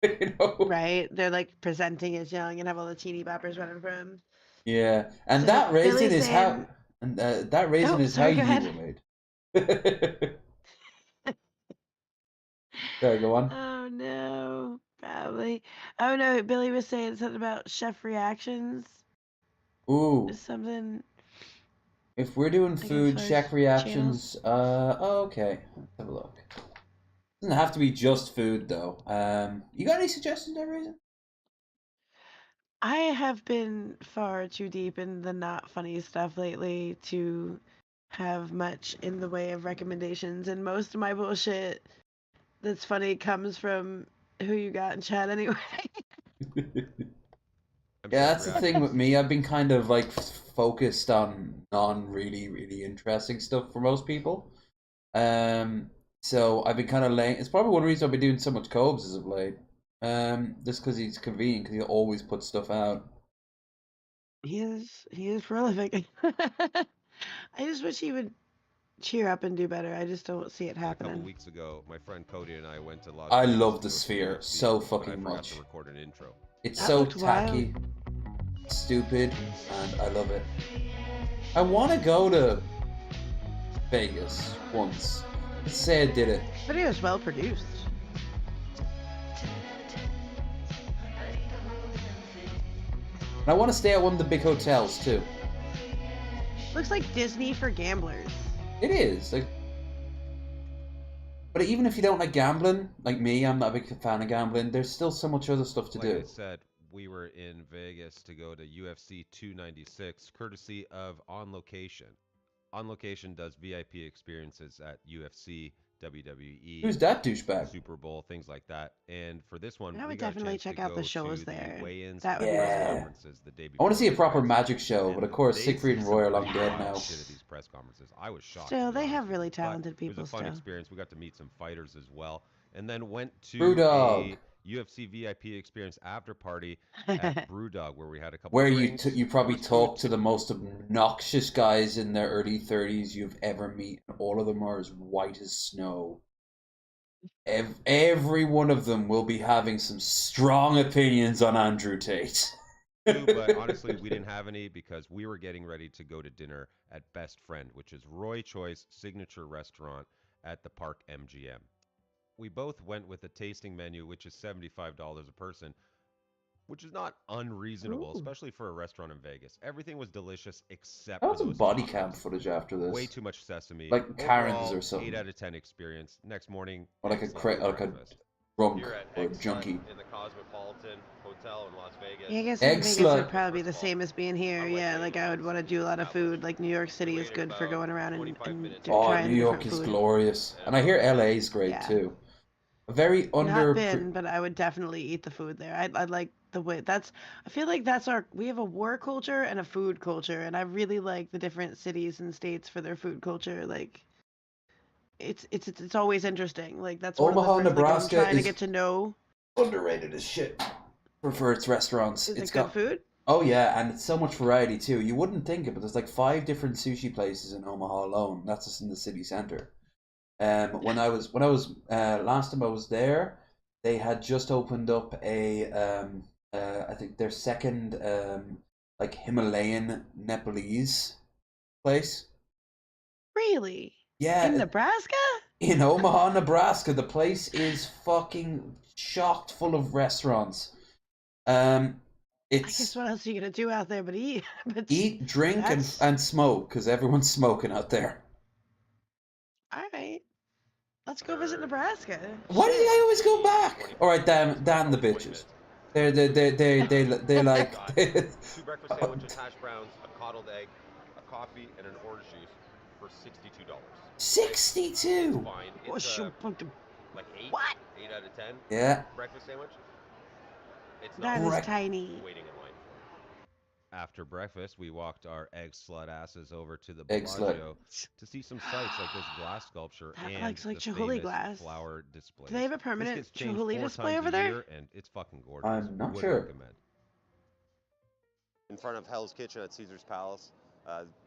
You know? Right? They're like presenting as young and have all the teeny boppers running from them. Yeah, and So that raisin Billy's is how, saying- and that raisin is sorry, how go you ahead. were made. Sorry, go on. Oh no, probably. Oh no, Billy was saying something about chef reactions. Ooh. Something. If we're doing guess food for check reactions, okay, let's have a look. Doesn't have to be just food though. You got any suggestions there, Raisin? I have been far too deep in the not funny stuff lately to have much in the way of recommendations, and most of my bullshit that's funny comes from who you got in chat anyway. Yeah, that's the thing with me. I've been kind of like focused on really interesting stuff for most people. So I've been kind of late. It's probably one reason I've been doing so much Cobes as of late. Just because he's convenient, because he always puts stuff out. He is prolific. I just wish he would cheer up and do better. I just don't see it A couple happening. weeks ago, my friend Cody and I went to Las I Vegas love to the go see Sphere UFC, so but I fucking forgot much. to record an intro. It's That so looked wild. tacky, stupid, and I love it. I want to go to Vegas once. Let's say I did it. Video is well produced. And I want to stay at one of the big hotels too. Looks like Disney for gamblers. It is like, but even if you don't like gambling, like me, I'm not a big fan of gambling. There's still so much other stuff to Like do. I said, we were in Vegas to go to UFC 296, courtesy of On Location. On Location does VIP experiences at UFC WWE. Who's that douchebag? Super Bowl, things like that. And for this one, I we would got a definitely chance check to out go the shows to there. the weigh-ins That and would be press really conferences the day I want before to see a the proper events. magic show, but of course, They Siegfried and see some Roy are long pretty dead wild now. shit at these press conferences. I was shocked. Still, to be they honest have with really you, but talented it was people a fun still. experience. We got to meet some fighters as well, and then went to Brewdog. a UFC VIP experience after party at Brewdog, where we had a couple Where drinks. you probably There was food. talk to the most obnoxious guys in their early 30s you've ever met, and all of them are as white as snow. Every one of them will be having some strong opinions on Andrew Tate. But honestly, we didn't have any because we were getting ready to go to dinner at Best Friend, which is Roy Choi's signature restaurant at the Park MGM. We both went with a tasting menu, which is $75 a person, which is not unreasonable, especially for a restaurant in Vegas. Everything was delicious except That for was some those body tacos. cam footage after this. Way too much sesame. Like Karen's Overall, or something. 8 out of 10 experience. Next morning, Or like excellent a breakfast. drunk Here at or Egg junkie. Slut in the Cosmopolitan Hotel in Las Vegas. Yeah, I guess Egg in Vegas slut. would probably be the same as being here. Yeah, like I would want to do a lot of food. Like New York City is good for going around and Oh, trying New York different is food. glorious. And I hear LA is great Yeah. too. A very Not been, but I would definitely eat the food there. I like the way I feel like we have a war culture and a food culture, and I really like the different cities and states for their food culture. Like it's always interesting. Like that's one Omaha, of the first, Nebraska like, I'm trying to is get to know. underrated as shit for its restaurants. Is It's it good got food? Oh yeah, and it's so much variety too. You wouldn't think it, but there's like 5 different sushi places in Omaha alone. That's just in the city center. When I was last time I was there, they had just opened up a I think their second like Himalayan Nepalese place. Really? Yeah, In Nebraska? in Omaha, Nebraska. The place is fucking chocked full of restaurants. I It's guess what else are you gonna do out there but eat? But eat, drink, that's and smoke, because everyone's smoking out there. all right. Let's go visit Nebraska. Why do I always go back? All right, damn the bitches. They like. 2 breakfast sandwiches, hash browns, a coddled egg, a coffee, and an orange juice for $62. 62. Fine. What's It's your like 8. What? 8 out of 10. Yeah. Breakfast sandwich. It's That not is tiny. waiting in line. After breakfast, we walked our egg slut asses over to the Egg slut. Bellagio to see some sights like this glass sculpture That and looks like the Chihuly famous glass. flower displays. Do they have a This permanent gets changed Chihuly 4 display times over a there? year, and it's fucking gorgeous. I'm not Would sure. recommend. In front of Hell's Kitchen at Caesar's Palace,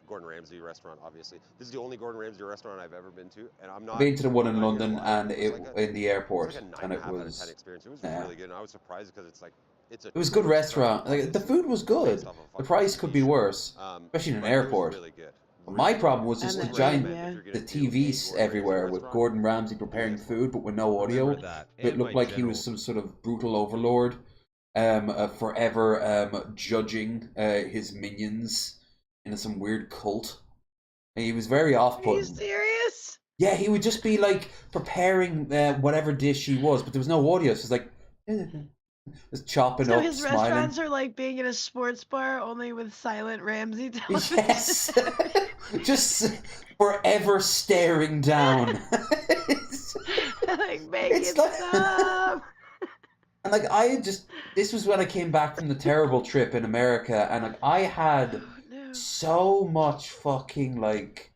Gordon Ramsay restaurant, obviously. This is the only Gordon Ramsay restaurant I've ever been to, and I'm not. Been to the one I'm in not London gonna lie, and it was like in the airport, it was like a and it 9.5 out of was 10 experience. It was yeah. really good, and I was surprised because it's like it's a. It was a good restaurant. Like the food was good. The price could be worse, especially in an airport. Really good. But my problem was just And the the giant, food, the TVs everywhere with Gordon Ramsay preparing food, but with no audio. Remember that, It and looked my like he was some sort of brutal overlord, forever judging his minions in some weird cult. And he was very Are you off-putting. serious? Yeah, he would just be like preparing whatever dish he was, but there was no audio, so it's like just chopping So up, his smiling. restaurants are like being in a sports bar, only with silent Ramsey television. Yes, just forever staring down. Like make It's it like- stop. And like this was when I came back from the terrible trip in America, and like I had so much fucking like,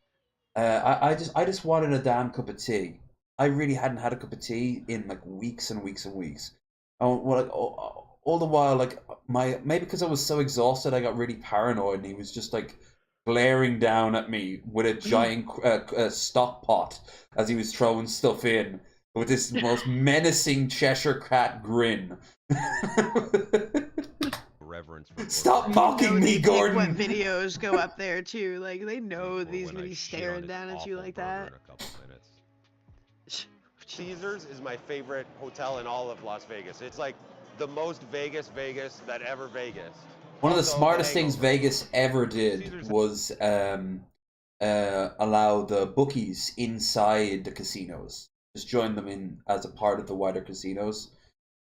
I just wanted a damn cup of tea. I really hadn't had a cup of tea in like weeks and weeks and weeks. Oh, well, like all the while, like maybe because I was so exhausted, I got really paranoid, and he was just like glaring down at me with a giant stock pot as he was throwing stuff in with this most menacing Cheshire cat grin. Reverence for Stop You mocking know me, these, Gordon. Like, what videos go up there too? Like they know these when I be shit on staring his down at you awful like burger that. in a couple minutes. Caesars is my favorite hotel in all of Las Vegas. It's like the most Vegas that ever Vegas. One of the Also, smartest The things Vegas ever did was allow the bookies inside the casinos. Just join them in as a part of the wider casinos,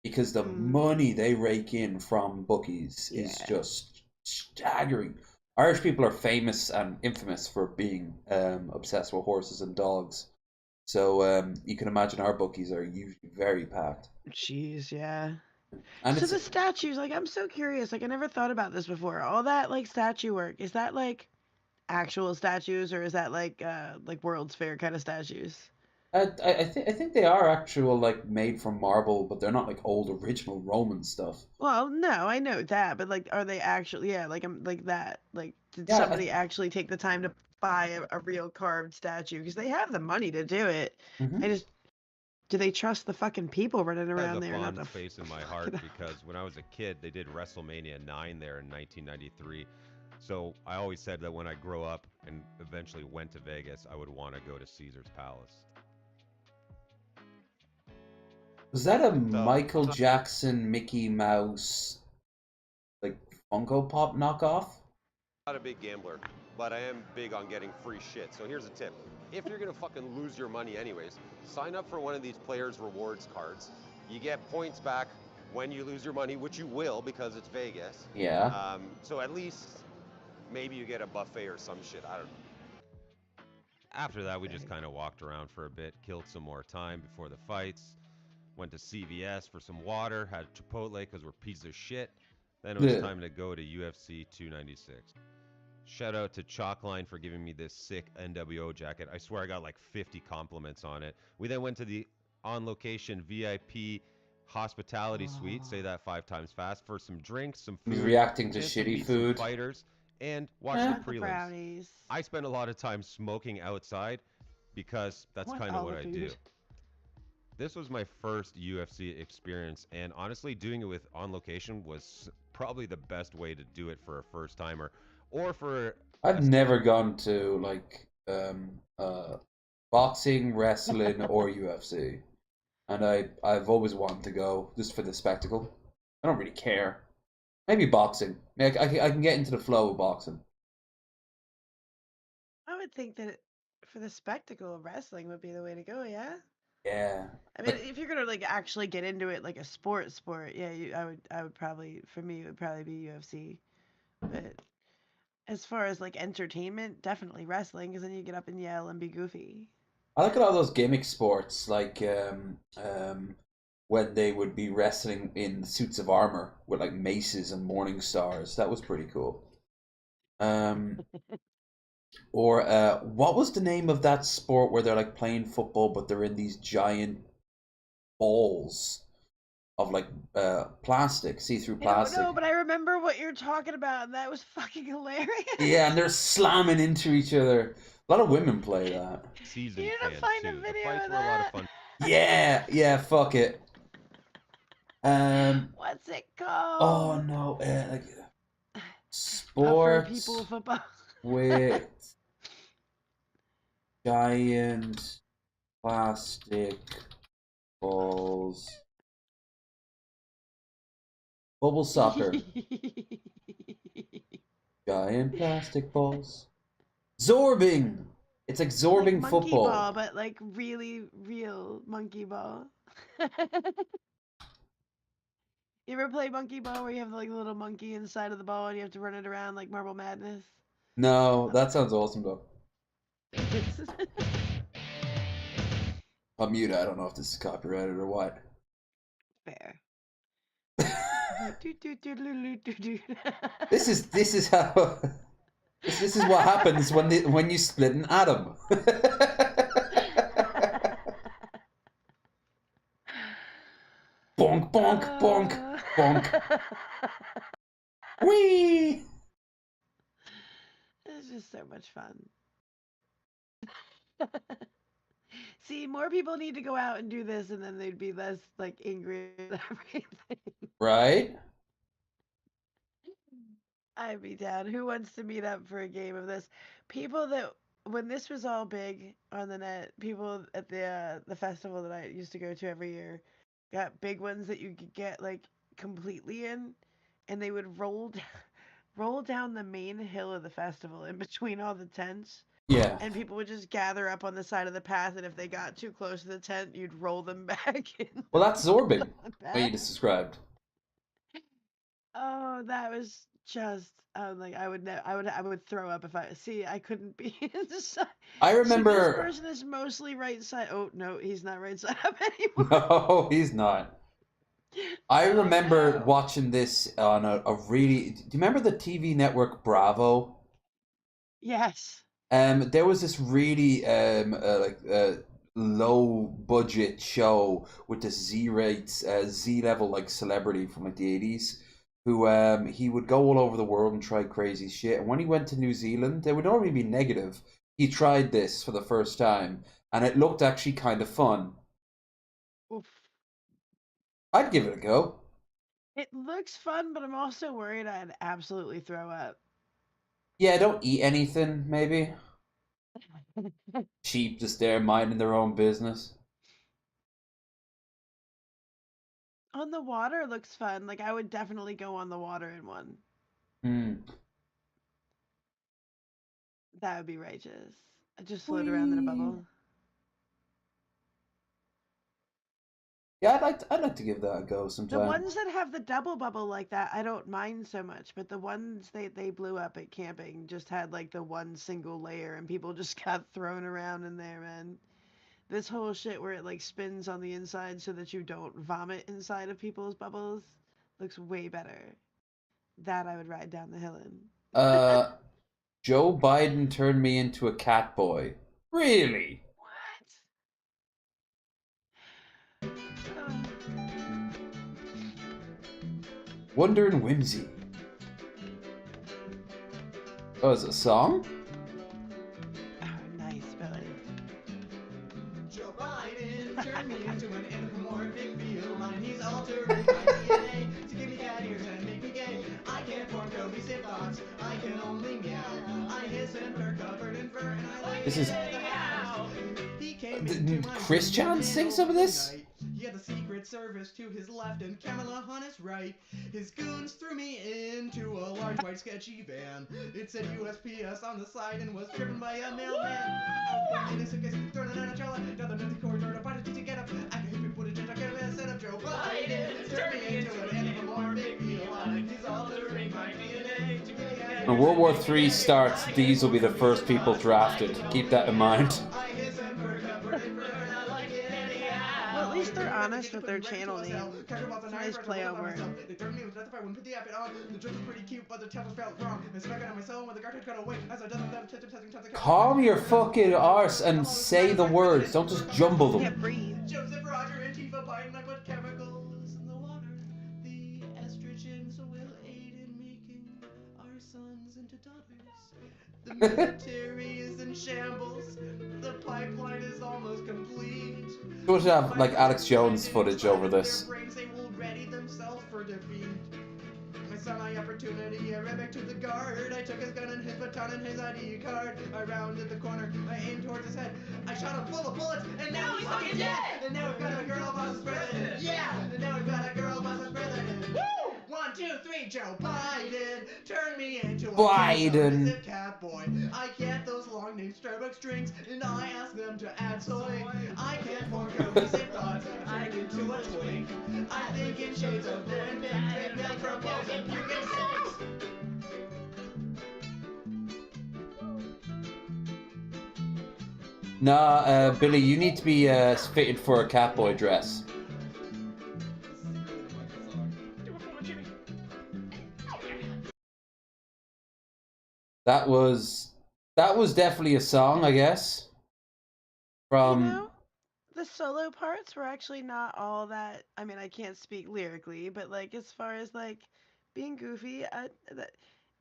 because the money they rake in from bookies is just staggering. Irish people are famous and infamous for being obsessed with horses and dogs. So you can imagine our bookies are usually very packed. Jeez, yeah. And So it's the statues, like, I'm so curious. Like, I never thought about this before. All that like statue work, is that like actual statues, or is that like World's Fair kind of statues? I think they are actual, like, made from marble, but they're not like old original Roman stuff. Well, no, I know that, but like, are they actually? Yeah, like like that. Like, did Yeah, somebody actually take the time to buy a real carved statue? Because they have the money to do it. I just, do they trust the fucking people running I around have a there? Not fond the space in my heart because when I was a kid, they did WrestleMania 9 there in 1993. So I always said that when I grow up and eventually went to Vegas, I would want to go to Caesar's Palace. Was that a Michael Jackson Mickey Mouse like Funko Pop knockoff? Not a big gambler, but I am big on getting free shit. So here's a tip. If you're gonna fucking lose your money anyways, sign up for one of these players rewards cards. You get points back when you lose your money, which you will because it's Vegas. Yeah. So at least maybe you get a buffet or some shit. I don't know. After that, we just kind of walked around for a bit, killed some more time before the fights, went to CVS for some water, had Chipotle because we're pieces of shit. Then it was time to go to UFC 296. Shout out to Chalkline for giving me this sick NWO jacket. I swear I got like 50 compliments on it. We then went to the on-location VIP hospitality suite, say that 5 times fast, for some drinks, some food. He's reacting to chance shitty meet some food. fighters, and watch the prelims. brownies. I spend a lot of time smoking outside because that's kind of what I do. This was my first UFC experience, and honestly, doing it with On Location was probably the best way to do it for a first timer, or for. I've never gone to like boxing, wrestling, or UFC, and I've always wanted to go just for the spectacle. I don't really care. Maybe boxing. I can get into the flow of boxing. I would think that for the spectacle of wrestling would be the way to go. Yeah. Yeah. I mean, if you're gonna like actually get into it like a sport, yeah, I would probably, for me, it would probably be UFC. But as far as like entertainment, definitely wrestling, because then you get up and yell and be goofy. I like a lot of those gimmick sports, like when they would be wrestling in suits of armor with like maces and morning stars. That was pretty cool. Or what was the name of that sport where they're like playing football, but they're in these giant balls of like plastic, see-through plastic? I don't know, but I remember what you're talking about, and that was fucking hilarious. Yeah, and they're slamming into each other. A lot of women play that. Season You fan didn't find too. a video The fights of were a lot of that? fun. Yeah, fuck it. What's it called? Oh no, like Puffer sports people football. with giant plastic balls. Bubble soccer. Giant plastic balls. Zorbing. It's like zorbing Like monkey football. ball, but like really real monkey ball. You ever play monkey ball where you have like a little monkey inside of the ball and you have to run it around like Marble Madness? No, that sounds awesome though. I'll mute it. I don't know if this is copyrighted or what. Fair. This is how this is what happens when you split an atom. Bonk bonk bonk bonk. Whee! It's just so much fun. See, more people need to go out and do this, and then they'd be less like angry at everything. Right? I'd be down. Who wants to meet up for a game of this? People that, when this was all big on the net, people at the festival that I used to go to every year got big ones that you could get like completely in, and they would roll down the main hill of the festival in between all the tents. Yeah. And people would just gather up on the side of the path, and if they got too close to the tent, you'd roll them back in. Well, that's zorbing. What you just described. Oh, that was just like I would throw up if I see I couldn't be. I So this remember. person is mostly right side. Oh no, he's not right side up anymore. No, he's not. I remember no. watching this on a really. Do you remember the TV network Bravo? Yes. There was this really low budget show with this Z level like celebrity from like the 80s, who he would go all over the world and try crazy shit. And when he went to New Zealand, they would normally be negative. He tried this for the first time, and it looked actually kind of fun. Oof. I'd give it a go. It looks fun, but I'm also worried I'd absolutely throw up. Yeah, don't eat anything, maybe. Sheep just there minding their own business. On the water looks fun. Like I would definitely go on the water in one. That would be righteous. I just float around in a bubble. Yeah, I'd like to give that a go sometime. The ones that have the double bubble like that, I don't mind so much. But the ones they blew up at camping just had like the one single layer, and people just got thrown around in there, man. This whole shit where it like spins on the inside so that you don't vomit inside of people's bubbles looks way better. That I would ride down the hill in. Joe Biden turned me into a cat boy. Really? Wonder and Whimsy. Oh, is it a song? Oh, nice, Billy. Joe Biden turned me into an anthropomorphic feline. He's altering my DNA to give me cat ears and make me gay. I can't form cohesive thoughts. I can only meow. I hiss and purr covered in fur, and I like This is. He came Did Chris Chan sing some of this? He had the Secret Service to his left and Kamala on his right. His goons threw me into a large white sketchy van. It said USPS on the side and was driven by a mailman. In a suitcase, thrown in a trailer, down the empty corridor to find a to get up. I can hit footage and I get a set of Joe Biden. Turn me into an anthropomorphic feline. He's altering my DNA to get me out. When World War III starts, these will be the first people drafted. Keep that in mind. Well, at least they're honest with their channel name. It's a nice play on words. They threatened me with death if I wouldn't put the app on. The joke was pretty cute, but the template felt wrong. And so I got on my cell when the cartridge got away. As I done them, testing. Calm your fucking arse and say the words. Don't just jumble them. Can't breathe. Joseph, Roger, and Tifa Biden, I put chemicals in the water. The estrogens will aid in making our sons into daughters. The military is in shambles. The pipeline is almost complete. We should have like Alex Jones footage over this. They will ready themselves for defeat. I saw my opportunity, I ran back to the guard. I took his gun and his baton and his ID card. I rounded the corner, I aimed towards his head. I shot him full of bullets, and now he's fucking dead! And now we've got a girl boss as president. Yeah! And now we've got a girl boss as president. Woo! 1, 2, 3, Joe Biden! Turn me into a Biden. cat boy. I get those long named Starbucks drinks, and I ask them to add soy. I can't form cohesive thoughts, I get to a twink. I think in shades of blue and pink, take milk from balls and puke and sex. Nah, Billy, you need to be fitted for a Catboy dress. That was definitely a song, I guess. From You know, the solo parts were actually not all that. I mean, I can't speak lyrically, but like as far as like being goofy,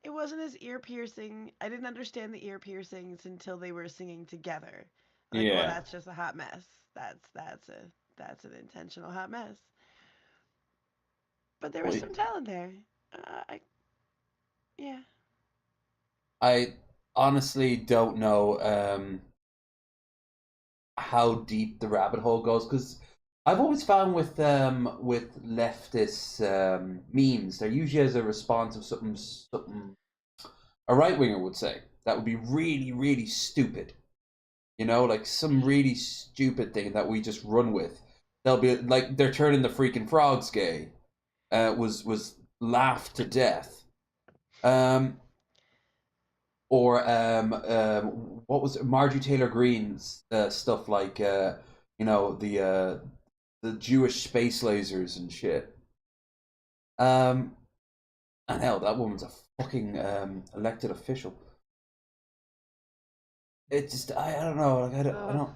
it wasn't as ear piercing. I didn't understand the ear piercings until they were singing together. Like, Yeah. well, that's just a hot mess. That's an intentional hot mess. But there was some talent there. Yeah. I honestly don't know how deep the rabbit hole goes, because I've always found with leftist memes, they're usually as a response of something a right winger would say that would be really, really stupid. You know, like some really stupid thing that we just run with. They'll be like, they're turning the freaking frogs gay. Was laughed to death. What was it? Marjorie Taylor Greene's stuff like you know, the Jewish space lasers and shit. And hell, that woman's a fucking elected official. It just I don't know, like I don't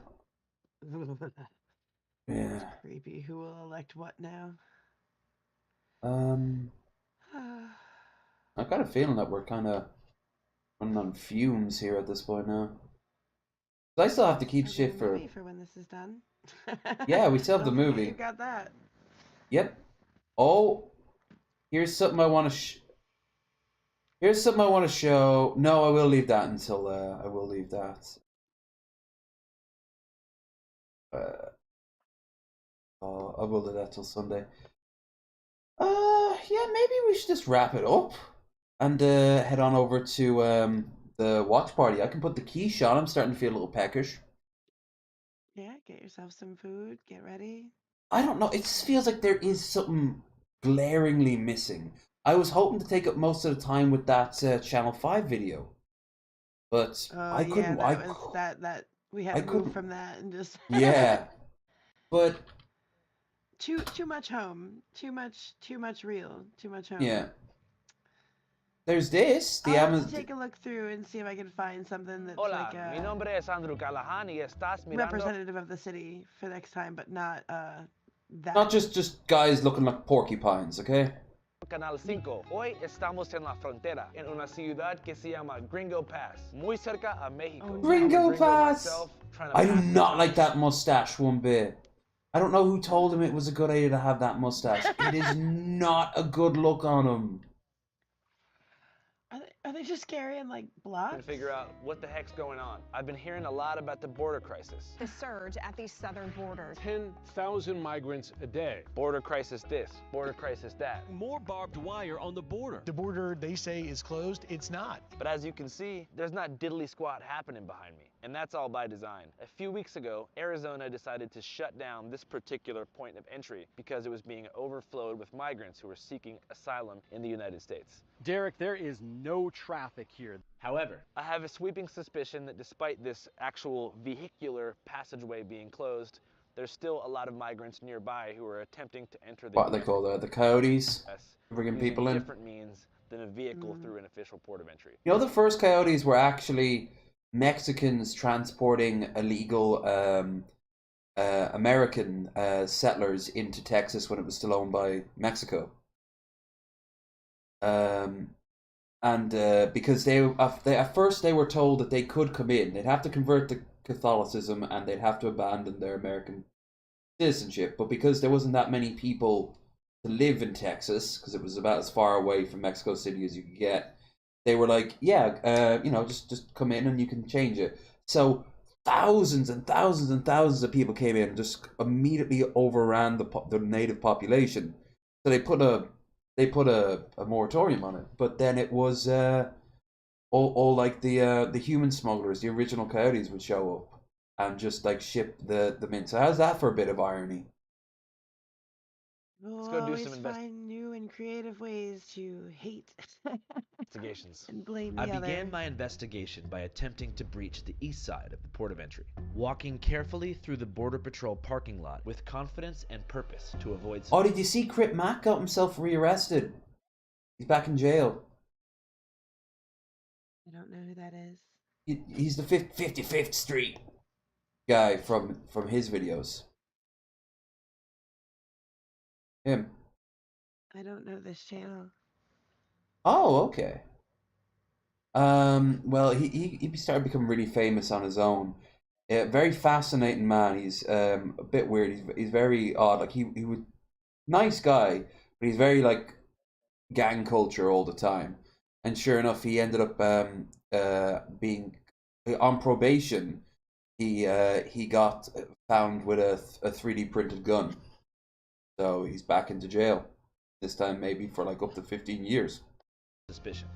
yeah. It's creepy. Who will elect what now? I've got a feeling that we're kind of running on fumes here at this point now. I still have to keep shit for when this is done. Yeah, we still have the movie. You got that. Yep. Oh, here's something I want to. Here's something I want to show. No, I will leave that until. I will leave that. I will do that till Sunday. Yeah, maybe we should just wrap it up and head on over to the watch party. I can put the quiche on. I'm starting to feel a little peckish. Yeah, get yourself some food. Get ready. I don't know. It just feels like there is something glaringly missing. I was hoping to take up most of the time with that Channel 5 video, but I couldn't. Yeah, that we had to move from that and just. Yeah, but too much home. Too much real. Too much home. Yeah. There's this. I'll have to take a look through and see if I can find something that's like mi nombre es Andrew Callahan y estás mirando... representative of the city for next time, but not that. Not just guys looking like porcupines, okay? Canal 5. Hoy estamos en la frontera, en una ciudad que se llama Gringo Pass, muy cerca a Mexico. Gringo Pass! I do not like that mustache one bit. I don't know who told him it was a good idea to have that mustache. It is not a good look on him. Are they just carrying like blocks? To figure out what the heck's going on. I've been hearing a lot about the border crisis. The surge at the southern border. 10,000 migrants a day. Border crisis this, border crisis that. More barbed wire on the border. The border, they say, is closed. It's not. But as you can see, there's not diddly squat happening behind me. And that's all by design. A few weeks ago, Arizona decided to shut down this particular point of entry because it was being overflowed with migrants who were seeking asylum in the United States. Derek, there is no traffic here. However, I have a sweeping suspicion that despite this actual vehicular passageway being closed, there's still a lot of migrants nearby who are attempting to enter the What they call the coyotes? Bringing people in? different means than a vehicle through an official port of entry. You know, the first coyotes were actually Mexicans transporting illegal American settlers into Texas when it was still owned by Mexico. Because they at first they were told that they could come in, they'd have to convert to Catholicism and they'd have to abandon their American citizenship. But because there wasn't that many people to live in Texas, because it was about as far away from Mexico City as you could get, they were like, yeah, you know, just come in and you can change it. So thousands and thousands and thousands of people came in and just immediately overran the native population. So they put a moratorium on it, but then it was all like the human smugglers, the original coyotes would show up and just like ship them in. So how's that for a bit of irony? We'll Let's go do always some find new and creative ways to hate investigations. and blame the I other. began my investigation by attempting to breach the east side of the port of entry, walking carefully through the Border Patrol parking lot with confidence and purpose to avoid... Oh, did you see Crip Mac got himself rearrested? He's back in jail. I don't know who that is. He's the 55th Street guy from his videos. Him. I don't know this channel. Oh, okay. Well, he started becoming really famous on his own. Very fascinating man. He's a bit weird. He's very odd. Like he would nice guy, but he's very like gang culture all the time. And sure enough, he ended up being on probation. He got found with a 3D printed gun. So he's back into jail. This time maybe for like up to 15 years. Suspicion.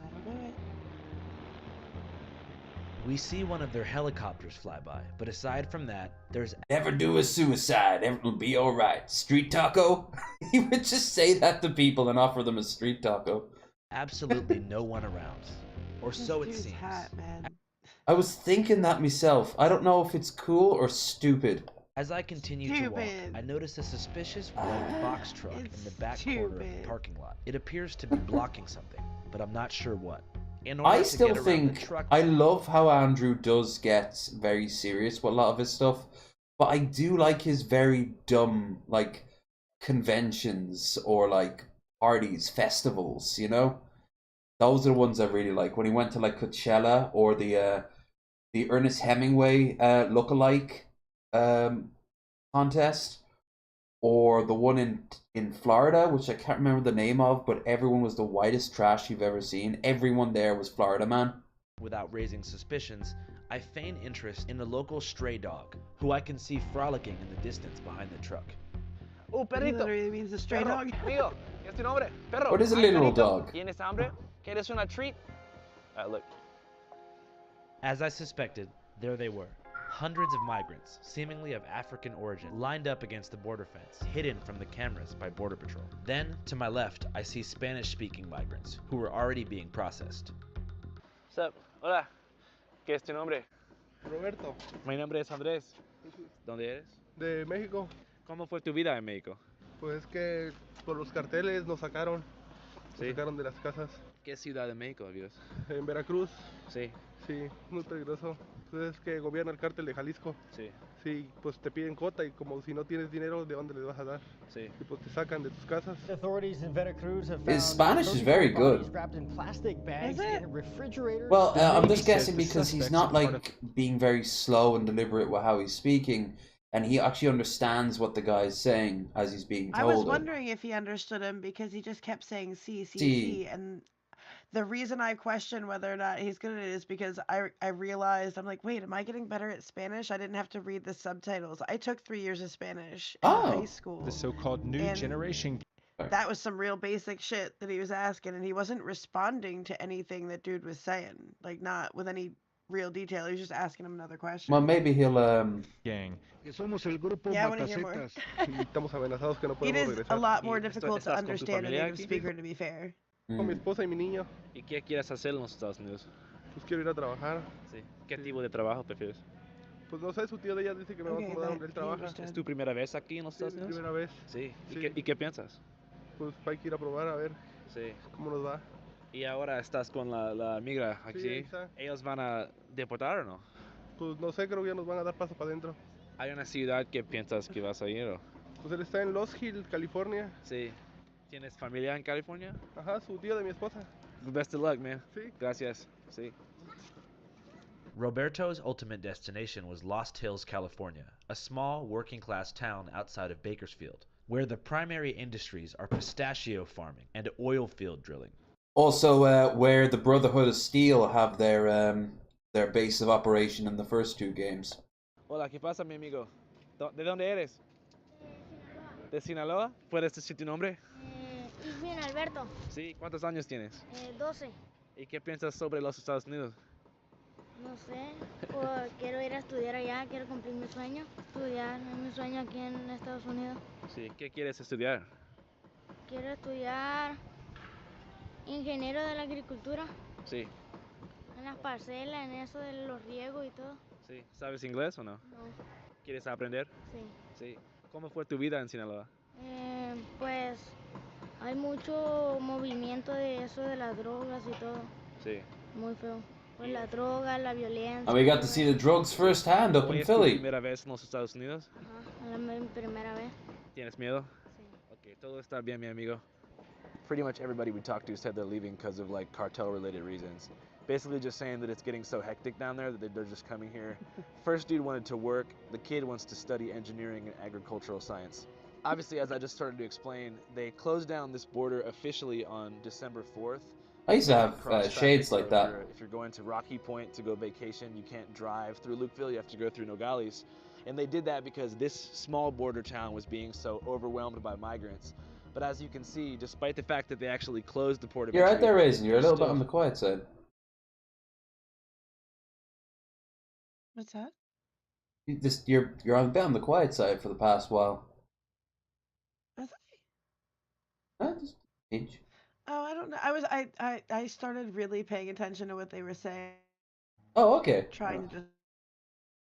We see one of their helicopters fly by, but aside from that, there's... Never do a suicide, everything will be alright. Street taco? He would just say that to people and offer them a street taco. absolutely no one around. Or so it This dude's seems. hot, man. I was thinking that myself. I don't know if it's cool or stupid. As I continue to walk, I notice a suspicious white box truck in the back corner of the parking lot. It appears to be blocking something, but I'm not sure what. In order I to still get around think the truck, I love how Andrew does get very serious with a lot of his stuff, but I do like his very dumb like conventions or like parties, festivals. You know, those are the ones I really like. When he went to like Coachella or the Ernest Hemingway lookalike contest, or the one in Florida, which I can't remember the name of, but everyone was the whitest trash you've ever seen. Everyone there was Florida man. without raising suspicions, I feign interest in a local stray dog, who I can see frolicking in the distance behind the truck. Oh, perrito. Literally means a stray dog. Amigo, ¿qué es tu nombre? Perro. What is a Hi, little perrito. dog? ¿Tienes hambre? ¿Quieres una treat? Look. As I suspected, there they were. Hundreds of migrants, seemingly of African origin, lined up against the border fence, hidden from the cameras by Border Patrol. Then, to my left, I see Spanish-speaking migrants, who were already being processed. Sup? Hola. ¿Qué es tu nombre? Roberto. Mi nombre es Andrés. ¿Dónde eres? De México. ¿Cómo fue tu vida en México? Pues que por los carteles nos sacaron. Nos Sí. sacaron de las casas. ¿Qué ciudad de México vives? En Veracruz. Sí. Sí, muy peligroso. Pues es que gobierna el cártel de Jalisco. Sí. Sí, pues te piden cuota y como si no tienes dinero, ¿de dónde les vas a dar? Sí. Y pues te sacan de tus casas. Authorities in Veracruz have His found Spanish is very 34 bodies good. wrapped in plastic bags in refrigerators. Well, I'm Maybe just guessing the because he's suspects not are part like being very slow and deliberate with how he's speaking, and he actually understands what the guy's saying as he's being I was told it. wondering if he understood him because he just kept saying C, C, Sí. C, and the reason I question whether or not he's good at it is because I realized, I'm like, wait, am I getting better at Spanish? I didn't have to read the subtitles. I took 3 years of Spanish in high school. The so-called new and generation. That was some real basic shit that he was asking, and he wasn't responding to anything that dude was saying, like not with any real detail. He was just asking him another question. Well, maybe he'll Gang. Somos el grupo Yeah, I wanna hear more. Matacetas. Y estamos amenazados que no It podemos is regresar. a lot more difficult to ¿Estás con tu understand a familia native aquí? speaker, to be fair. Con mi esposa y mi niño. ¿Y qué quieres hacer en los Estados Unidos? Pues quiero ir a trabajar. Sí. ¿Qué tipo de trabajo prefieres? Pues no sé, su tío de ella dice que me va a acomodar donde él trabaja. ¿Es tu primera vez aquí en los Estados Sí, Unidos? primera vez. Sí. Sí. ¿Y qué piensas? Pues hay que ir a probar a ver Sí. cómo nos va. ¿Y ahora estás con la migra aquí? Sí, ahí está. ¿Ellos van a deportar o no? Pues no sé, creo que ya nos van a dar paso para adentro. ¿Hay una ciudad que piensas que vas a ir o? Pues él está en Los Hills, California. Sí. ¿Tienes familia en California? Ajá, su tío de mi esposa. Best of luck, man. Sí. Gracias. Sí. Roberto's ultimate destination was Lost Hills, California, a small working-class town outside of Bakersfield, where the primary industries are pistachio farming and oil field drilling. Also, where the Brotherhood of Steel have their base of operation in the first two games. Hola, ¿qué pasa, mi amigo? ¿De dónde eres? ¿De Sinaloa? ¿Puedes decir tu nombre? Bien, Alberto, Sí. ¿Cuántos años tienes? 12. ¿Y qué piensas sobre los Estados Unidos? No sé, quiero ir a estudiar allá, quiero cumplir mi sueño. Estudiar, es mi sueño aquí en Estados Unidos. Sí. ¿Qué quieres estudiar? Quiero estudiar ingeniero de la agricultura, Sí. en las parcelas, en eso de los riegos y todo. Sí. ¿Sabes inglés o no? No, ¿Quieres aprender? sí. Sí. ¿Cómo fue tu vida en Sinaloa? Pues hay mucho movimiento de eso de las drogas y todo. Sí. Muy feo. Pues la droga, la violencia. And we got to see the drugs firsthand up ¿Hoy in es tu Philly. primera vez en los Estados Unidos? Ajá, mi primera vez. ¿Tienes miedo? Sí. Ok, todo está bien, mi amigo. Pretty much everybody we talked to said they're leaving because of like cartel-related reasons. Basically just saying that it's getting so hectic down there that they're just coming here. First dude wanted to work. The kid wants to study engineering and agricultural science. Obviously, as I just started to explain, they closed down this border officially on December 4th. I used to have Cross shades traffic, like so that. If you're going to Rocky Point to go vacation, you can't drive through Lukeville, you have to go through Nogales. And they did that because this small border town was being so overwhelmed by migrants. But as you can see, despite the fact that they actually closed the port of You're entry, right there, Raisin. You're a little bit still- on the quiet side. What's that? You're a bit on the quiet side for the past while. Was Just inch. Oh, I don't don't know. I started really paying attention to what they were saying. Oh, okay. Trying to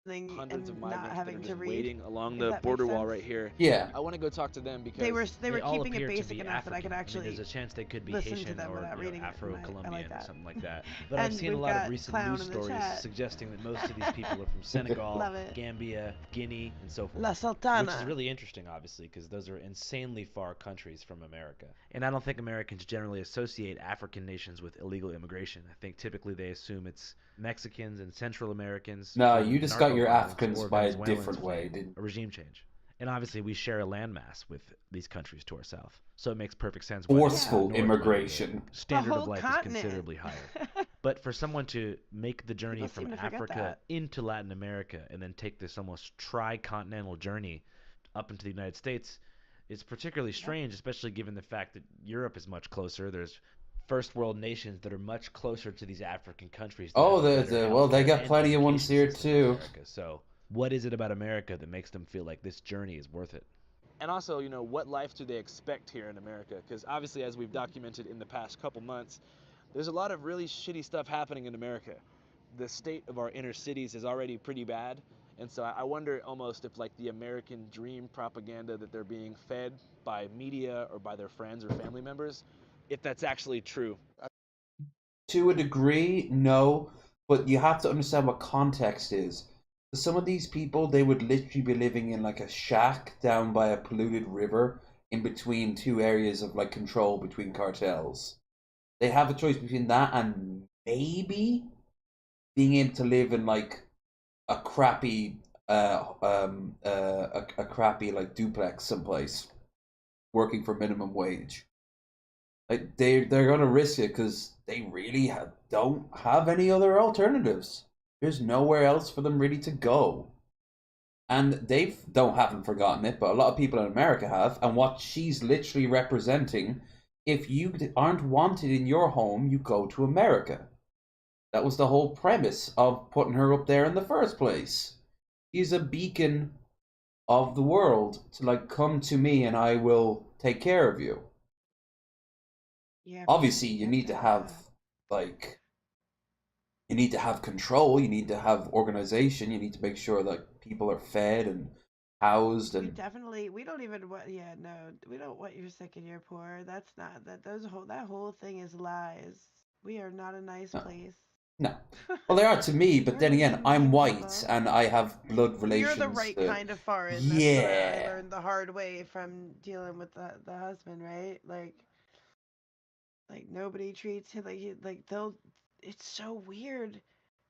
just Hundreds of and not migrants that are having just to read. waiting along if the that border makes wall sense. right here. Yeah. I want to go talk to them because They were all keeping it appear to basic be enough that I could African. actually there's a chance they could be listen Haitian to them or without reading it. Afro-Colombian I like or that. something like that. But I've And seen a we've lot of got recent Clown news in the stories chat. suggesting that most of these people are from Senegal, Love it. Gambia, Guinea, and so forth. La Sultana. Which is really interesting, obviously, because those are insanely far countries from America. And I don't think Americans generally associate African nations with illegal immigration. I think typically they assume it's Mexicans and Central Americans. No, from you just got your narco-violence Africans or by a Venezuelans different from way, didn't a regime change. And obviously, we share a landmass with these countries to our south, so it makes perfect sense. Why Forceful north, immigration. the standard The of whole life continent. is considerably higher. But for someone to make the journey People from seem to forget Africa that. into Latin America and then take this almost tri-continental journey up into the United States is particularly strange, especially given the fact that Europe is much closer. There's first world nations that are much closer to these African countries. that Oh, have better well, they healthcare got and plenty of ones education here systems than too. America. So, what is it about America that makes them feel like this journey is worth it? And also, you know, what life do they expect here in America? Because obviously, as we've documented in the past couple months, there's a lot of really shitty stuff happening in America. The state of our inner cities is already pretty bad. And so I wonder almost if like the American dream propaganda that they're being fed by media or by their friends or family members, if that's actually true. To a degree, no, but you have to understand what context is. Some of these people, they would literally be living in like a shack down by a polluted river in between two areas of like control between cartels. They have a choice between that and maybe being able to live in like a crappy a crappy like duplex someplace working for minimum wage. Like they're gonna risk it because they really don't have any other alternatives. There's nowhere else for them really to go, and they haven't forgotten it, but a lot of people in America have. And what she's literally representing: if you aren't wanted in your home, you go to America. That was the whole premise of putting her up there in the first place. She's a beacon of the world to like come to me and I will take care of you. Yeah. Obviously, you need to have like you need to have control, you need to have organization, you need to make sure that people are fed and housed We and definitely we don't even want we don't want you're sick and you're poor. That's not that whole thing is lies. We are not a nice place. no. Well, they are to me, but then again, I'm white people. and I have blood relations. You're the right kind of foreign. Yeah. That's what I learned the hard way from dealing with the husband, right? Like nobody treats him like they'll. It's so weird.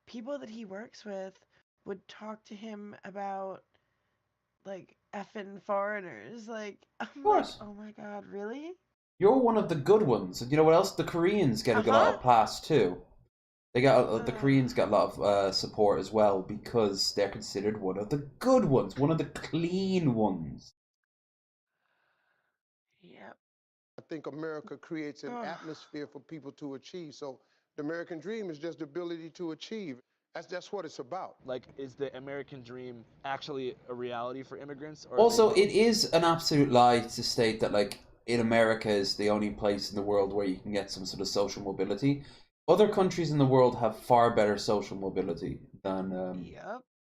People that he works with would talk to him about like effing foreigners. Like I'm like, course. oh my god, really? You're one of the good ones. And you know what else? The Koreans get a lot of pass too. They got the Koreans get a lot of support as well because they're considered one of the good ones, one of the clean ones. Yep. I think America creates an atmosphere for people to achieve. So the American dream is just the ability to achieve. That's what it's about. Like, is the American dream actually a reality for immigrants? Or Also, it is an absolute lie to state that like in America is the only place in the world where you can get some sort of social mobility. Other countries in the world have far better social mobility than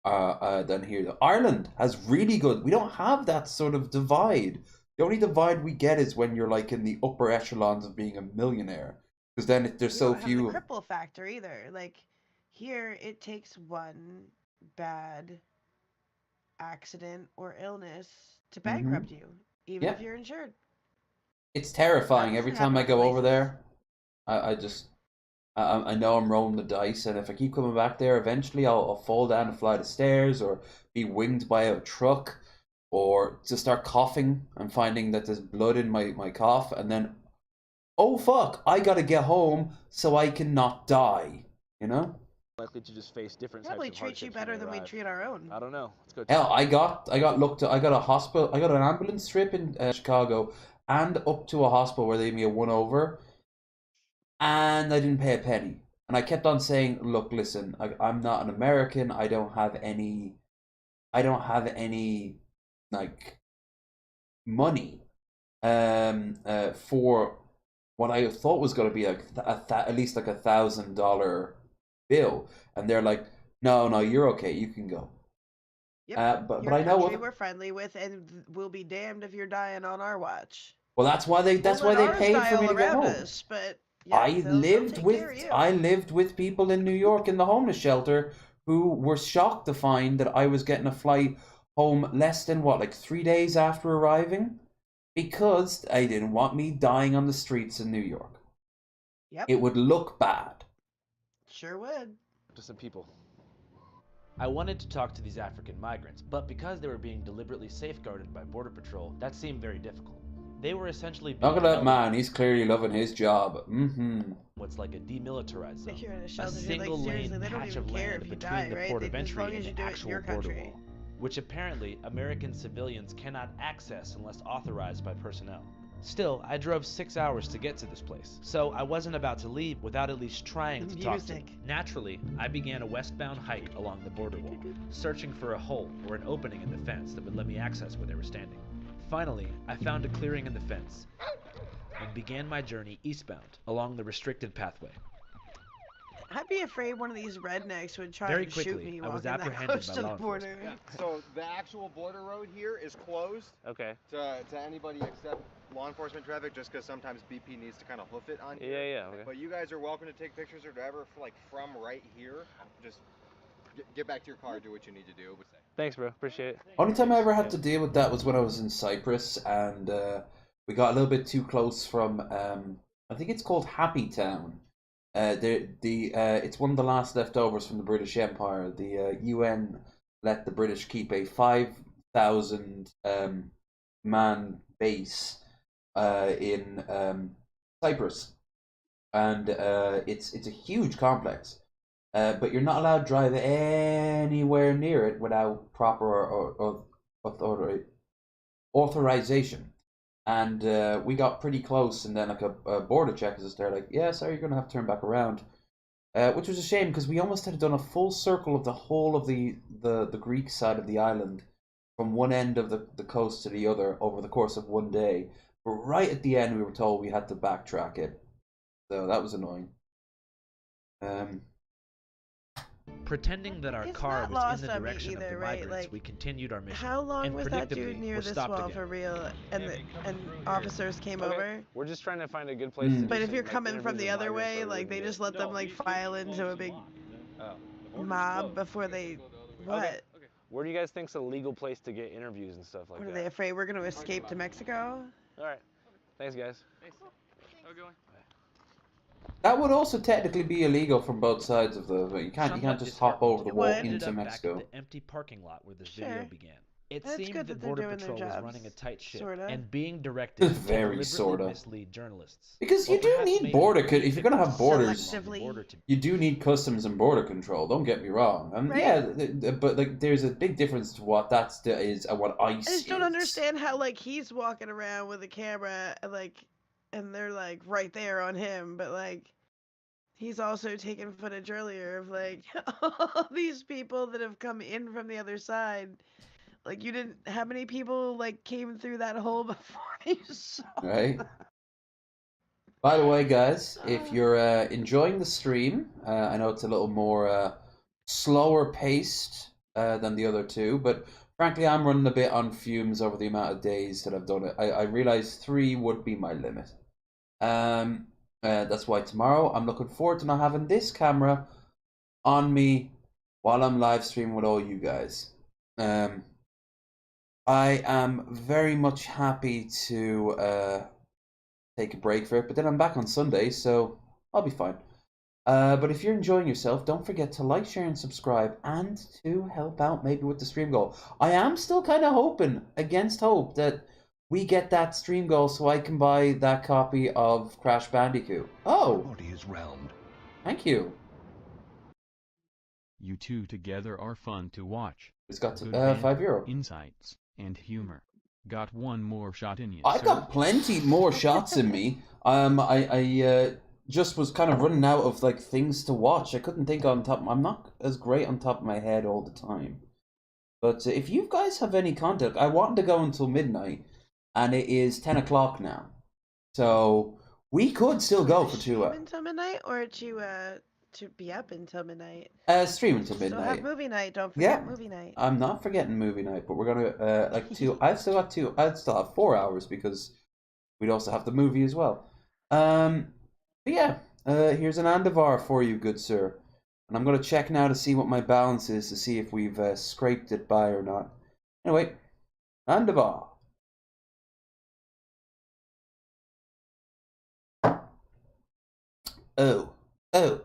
than here. Ireland has really good. We don't have that sort of divide. The only divide we get is when you're like in the upper echelons of being a millionaire, because then there's so We don't few. have the cripple factor either. Like here, it takes one bad accident or illness to bankrupt you, even if you're insured. It's terrifying every time I go over there. I know I'm rolling the dice, and if I keep coming back there, eventually I'll fall down a flight of stairs, or be winged by a truck, or just start coughing and finding that there's blood in my cough, and then, oh fuck, I gotta get home so I can not die, you know? Likely to just face different Probably types of treat hardships you when better they than we arrive. treat our own. I don't know. Let's go. Hell, I got a hospital, I got an ambulance trip in Chicago, and up to a hospital where they gave me a 1-over, and I didn't pay a penny. And I kept on saying, look, listen, I'm not an American. I don't have any like money for what I thought was going to be like at least like $1,000 bill, and they're like, no, you're okay, you can go. Yep. But Your I know country we're friendly with, and we'll be damned if you're dying on our watch. well, that's why they paid for me to get home. Us, but yeah, they'll take care of you. I lived with people in New York in the homeless shelter who were shocked to find that I was getting a flight home less than like 3 days after arriving, because they didn't want me dying on the streets in New York. Yep. It would look bad. Sure would. To some people. I wanted to talk to these African migrants, but because they were being deliberately safeguarded by Border Patrol, that seemed very difficult. They were essentially being Look at that man, he's clearly loving his job. what's like a demilitarized zone, You're in a a shelter, single seriously, lane they don't patch even of care land if you between die, the right? port of As entry long as and you the do it in actual your border country. wall, which apparently American civilians cannot access unless authorized by personnel. Still, I drove 6 hours to get to this place, so I wasn't about to leave without at least trying to talk to them. Naturally, I began a westbound hike along the border wall, searching for a hole or an opening in the fence that would let me access where they were standing. Finally, I found a clearing in the fence and began my journey eastbound along the restricted pathway. I'd be afraid one of these rednecks would try Very and shoot quickly, me I was walking that apprehended close by to the law border. enforcement. So the actual border road here is closed. Okay. To anybody except law enforcement traffic, just because sometimes BP needs to kind of hoof it on here. Yeah. Okay. But you guys are welcome to take pictures or whatever, from right here. Just get back to your car, do what you need to do. Thanks, bro. Appreciate it. Only time I ever had to deal with that was when I was in Cyprus, and we got a little bit too close from, I think it's called Happy Town. It's one of the last leftovers from the British Empire. The UN let the British keep a 5,000 man base in Cyprus, and it's a huge complex. But you're not allowed to drive anywhere near it without proper authorization. And we got pretty close, and then like a border check is there, like, yeah, sorry, you're gonna have to turn back around, which was a shame because we almost had done a full circle of the whole of the Greek side of the island, from one end of the coast to the other over the course of one day. But right at the end, we were told we had to backtrack it, so that was annoying. Pretending that our It's car not was in lost the on me direction of either, the right? migrants, Like, we continued our mission. How long and was that dude predictably, near were this stopped wall again. for real? And officers came over. We're just trying to find a good place to do But if some, you're like, coming from interviews the with other migrants way, where we like they can just get- let them like file into a big mob before they what? Okay. Where do you guys think's a legal place to get interviews and stuff like What are that? they afraid we're gonna escape to Mexico? All right. Thanks, guys. Thanks. Have a good one. That would also technically be illegal from both sides of the. You can't Somewhat just hop over the wall ended into up Mexico. back at the empty parking lot where this Sure. video began. It That's seemed good that that they're Border doing their Patrol was jobs, running a tight ship sorta. and being directed to Very deliberately sorta. mislead journalists. Because Or you do perhaps need maybe border. If you're gonna have borders, Selectively. you do need customs and border control. Don't get me wrong. And Right. yeah, but like, there's a big difference to what is and what I ICE just don't is. understand how like he's walking around with a camera and they're like right there on him, but like he's also taking footage earlier of like all these people that have come in from the other side. Like you didn't how many people like came through that hole before you saw Right. By the way, guys, if you're enjoying the stream, I know it's a little more slower paced than the other two, but frankly, I'm running a bit on fumes over the amount of days that I've done it. I realized 3 would be my limit. That's why tomorrow I'm looking forward to not having this camera on me while I'm live streaming with all you guys. I am very much happy to take a break for it, but then I'm back on Sunday, so I'll be fine. But if you're enjoying yourself, don't forget to like, share, and subscribe, and to help out maybe with the stream goal. I am still kind of hoping, against hope, that we get that stream goal so I can buy that copy of Crash Bandicoot. Oh! The body is round. Thank you. You two together are fun to watch. It's got Good €5. Insights and humor. Got one more shot in you. I've sir. got plenty more shots in me. I just was kind of running out of like things to watch. I couldn't think on top. I'm not as great on top of my head all the time. But if you guys have any content, I wanted to go until midnight, and it is 10 o'clock now. So We could still go for 2 stream hours. until midnight, or to be up until midnight. Stream until Still have midnight. movie night. Don't Yeah, forget movie night. I'm not forgetting movie night, but we're gonna like 2. I'd still have 4 hours because we'd also have the movie as well. But yeah, here's an Andavar for you, good sir. And I'm gonna check now to see what my balance is to see if we've scraped it by or not. Anyway, Andavar. Oh, ugh.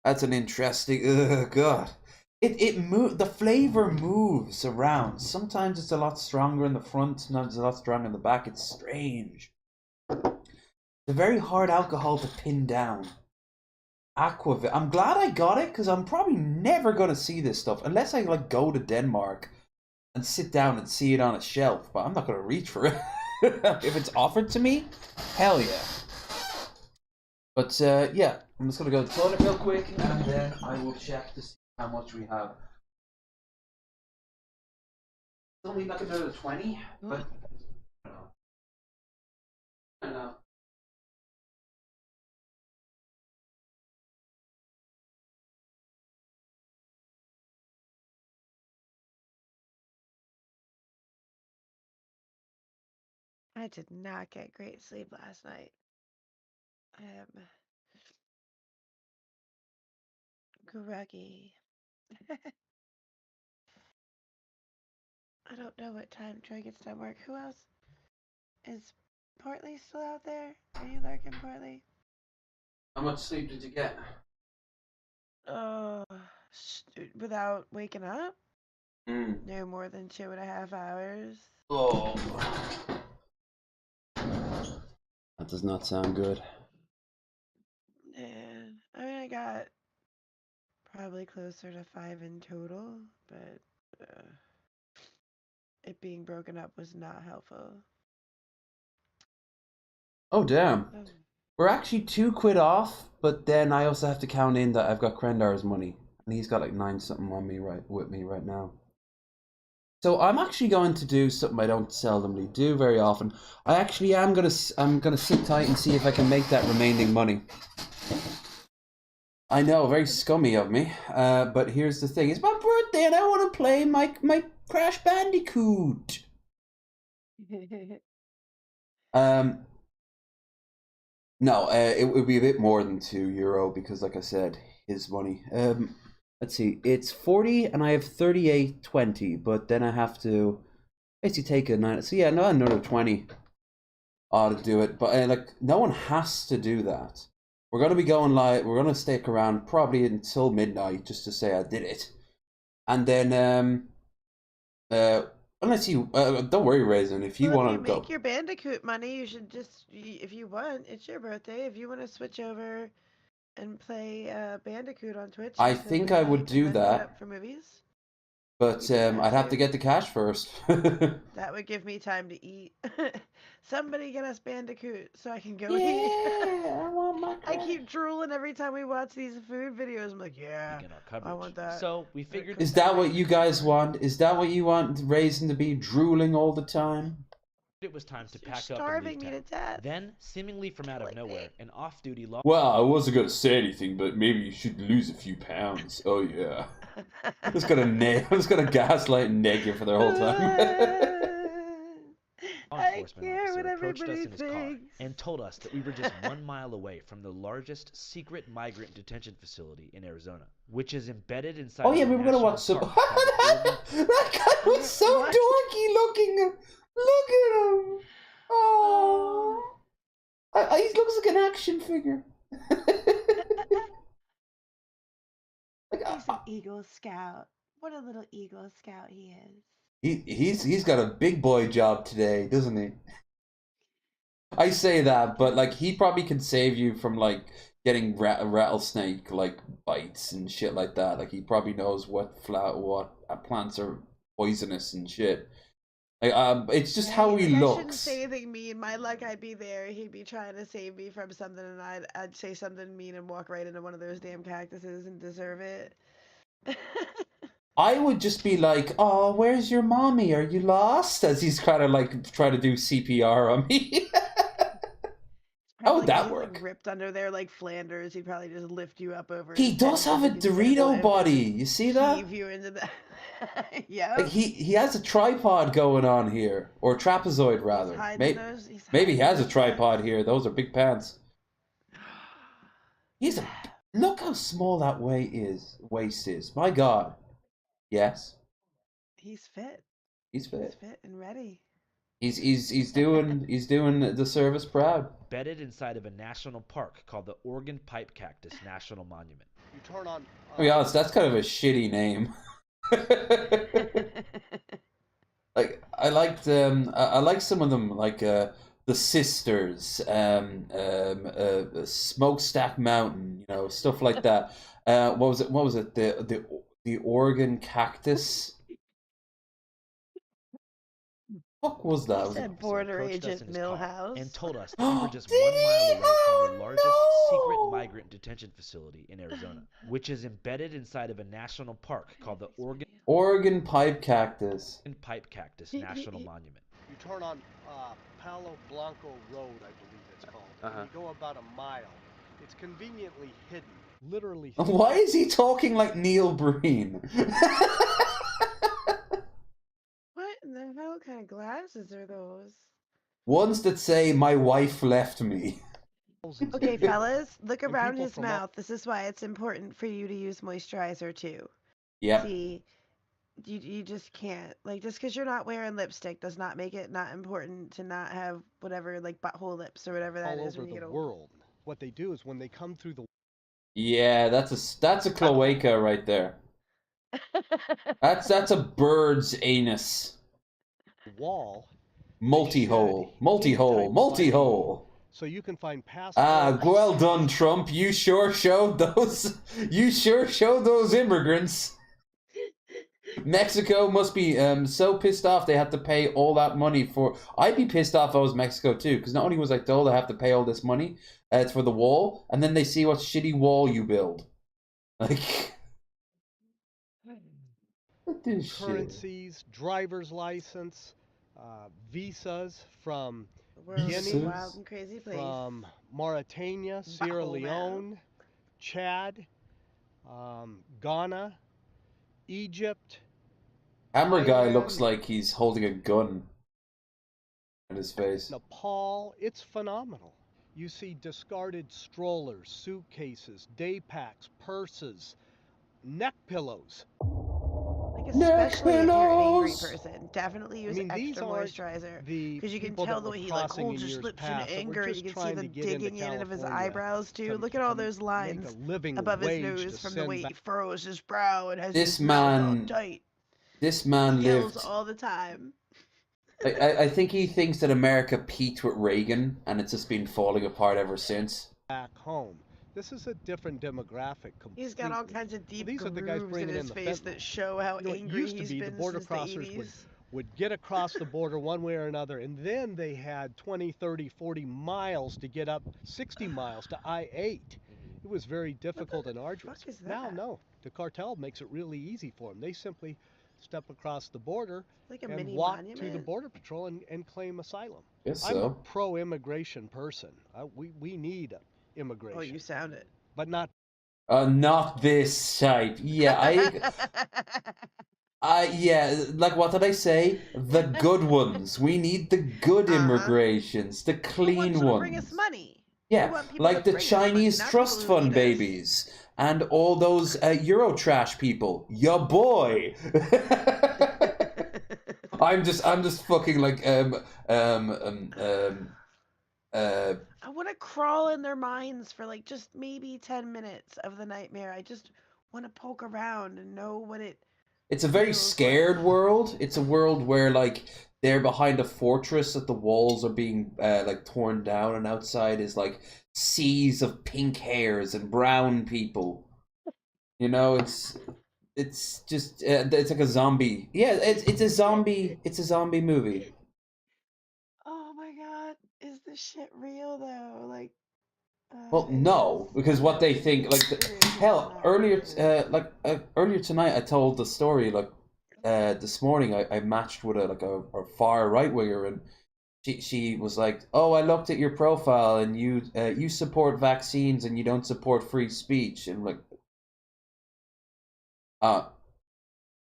That's an interesting. God, it move. The flavor moves around. Sometimes it's a lot stronger in the front. Sometimes it's a lot stronger in the back. It's strange. It's a very hard alcohol to pin down. Aquavit. I'm glad I got it because I'm probably never gonna see this stuff unless I like go to Denmark and sit down and see it on a shelf. But I'm not gonna reach for it. If it's offered to me, hell yeah. But yeah, I'm just gonna go to the toilet real quick and then I will check to see how much we have. It's only like another 20, but I don't know. I did not get great sleep last night. I am groggy. I don't know what time Troy gets done work. Who else? Is Portly still out there? Are you lurking, Portly? How much sleep did you get? Oh, without waking up? Mm. No more than 2.5 hours. Oh. That does not sound good. Yeah, I mean, I got probably closer to 5 in total, but it being broken up was not helpful. Oh damn. Oh. We're actually 2 quid off, but then I also have to count in that I've got Krendar's money, and he's got like 9 something on me with me right now. So I'm actually going to do something I don't seldomly do very often. I actually am I'm gonna sit tight and see if I can make that remaining money. I know, very scummy of me, but here's the thing: it's my birthday and I want to play my Crash Bandicoot. No, it would be a bit more than €2 because, like I said, his money. Let's see, it's 40 and I have 38.20, but then I have to basically take a 9. So yeah, no, another 20 ought to do it. But like, no one has to do that. We're gonna be going live. We're gonna stick around probably until midnight just to say I did it, and then unless you don't worry, Raisin, if you want to go. Make your Bandicoot money, you should just, if you want, it's your birthday. If you want to switch over and play Bandicoot on Twitch, I think I would do that for movies. But I'd have to get the cash first. That would give me time to eat. Somebody get us Bandicoot so I can go eat. I want my I keep drooling every time we watch these food videos. I'm like, yeah, I want that. So we figured. Is that what you guys want? Is that what you want, Raisin to be drooling all the time? It was time to pack up starving and me leave to town. death. Then, seemingly from out of nowhere, an off-duty law. Well, I wasn't gonna say anything, but maybe you should lose a few pounds. Oh yeah. I'm just gonna gaslight and neg you for the whole time. Law enforcement officer approached us in his car and told us that we were just 1 mile away from the largest secret migrant detention facility in Arizona, which is embedded inside. Oh yeah, we were gonna watch some. That guy was so dorky looking. Look at him. Oh, he looks like an action figure. He's an Eagle Scout. What a little Eagle Scout he is. He's got a big boy job today, doesn't he? I say that, but like he probably can save you from like getting rattlesnake like bites and shit like that. Like he probably knows what plants are poisonous and shit. Like, it's just how he looks. I shouldn't say anything mean. My luck, I'd be there. He'd be trying to save me from something, and I'd say something mean and walk right into one of those damn cactuses and deserve it. I would just be like, "Oh, where's your mommy? Are you lost?" As he's kind of like trying to do CPR on me. How would that work? Like, ripped under there like Flanders. He'd probably just lift you up over. He does have a Dorito body. You see that? Heave you into the. Yeah. Like he has a tripod going on here, or trapezoid rather. Maybe he has a tripod here. Those are big pants. Look how small that waist is. My God. Yes. He's fit. He's fit. He's fit and ready. He's doing the service proud. Bedded inside of a national park called the Oregon Pipe Cactus National Monument. You turn on. To be honest, that's kind of a shitty name. Like I liked I like some of them, like the Sisters, Smokestack Mountain, you know, stuff like that. What was it? The Oregon Cactus. What was that? He said border agent Millhouse. And told us that we were just 1 mile away from the largest secret migrant detention facility in Arizona, which is embedded inside of a national park called the Oregon Pipe Cactus. Pipe Cactus National Monument. You turn on Palo Blanco Road, I believe it's called. You go about a mile. It's conveniently hidden, literally. Why is he talking like Neil Breen? What in the hell kind of glasses are those? Ones that say "My wife left me." Okay, fellas, look around his mouth. This is why it's important for you to use moisturizer too. Yeah. See, you just can't, like, just because you're not wearing lipstick does not make it not important to not have whatever, like, butthole lips or whatever that is. All over the world. What they do is when they come through the. Yeah, that's a cloaca right there. That's a bird's anus. Wall. Multi-hole. So you can find passports. Well done, Trump. You sure showed those. You sure showed those immigrants. Mexico must be so pissed off they had to pay all that money for. I'd be pissed off if I was Mexico too, because not only was I told I have to pay all this money, it's for the wall, and then they see what shitty wall you build. Like, what this currencies, driver's license, visas from Guinea, wild and crazy place. From Mauritania, Sierra Leone, Chad, Ghana, Egypt. Hammer guy looks like he's holding a gun in his face. Nepal, it's phenomenal. You see discarded strollers, suitcases, day packs, purses, neck pillows. Like, especially if you're an angry person, definitely use extra moisturizer, because you can tell the way he like holds his lips in anger. You can see them digging in of his eyebrows too. Look at all those lines above his nose from the way he furrows his brow and has This his mouth all man, tight. this man Yells lived. all the time. I think he thinks that America peaked with Reagan, and it's just been falling apart ever since. Back home. This is a different demographic. Completely. He's got all kinds of deep These are the guys grooves in bringing his the face that show how angry used to he's be been the border since the crossers 80s. would get across the border one way or another, and then they had 20, 30, 40 miles to get up, 60 miles to I-8. It was very difficult and arduous. Fuck is that? Now, no. The cartel makes it really easy for them. They simply step across the border Like a and mini walk to monument? the Border Patrol and claim asylum. Guess I'm a so. pro-immigration person. We need immigration. Oh, you sound it. But not. Not this type. Yeah, yeah, like what did I say? The good ones. We need the good immigrations, the clean ones who ones. bring us money. Yeah, like the Chinese trust fund babies and all those Eurotrash people. Ya boy. I'm just fucking like I want to crawl in their minds for like just maybe 10 minutes of the nightmare. I just want to poke around and know what it. It's a very scared world. It's a world where like they're behind a fortress that the walls are being like torn down, and outside is like seas of pink hairs and brown people. You know, it's just it's like a zombie. Yeah, it's a zombie movie. Oh my god, is this shit real though? Like, Well, no, because what they think, like, hell, earlier tonight, I told the story, like, this morning, I matched with a far right winger, and she was like, "Oh, I looked at your profile, and you support vaccines, and you don't support free speech," and I'm like,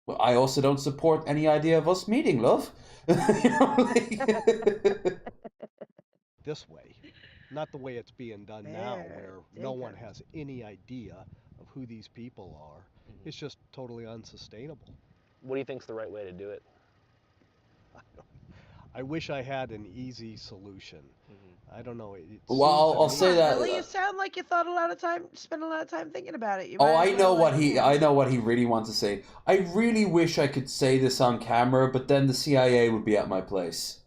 well, I also don't support any idea of us meeting, love. You know, like... This way, not the way it's being done now, where no one has any idea of who these people are. It's just totally unsustainable. What do you think's the right way to do it? I wish I had an easy solution. I don't know. Well, I'll say that. Billy, you sound like you spent a lot of time thinking about it. You Oh, might I as know well, what like, he. I know what he really wants to say. I really wish I could say this on camera, but then the CIA would be at my place.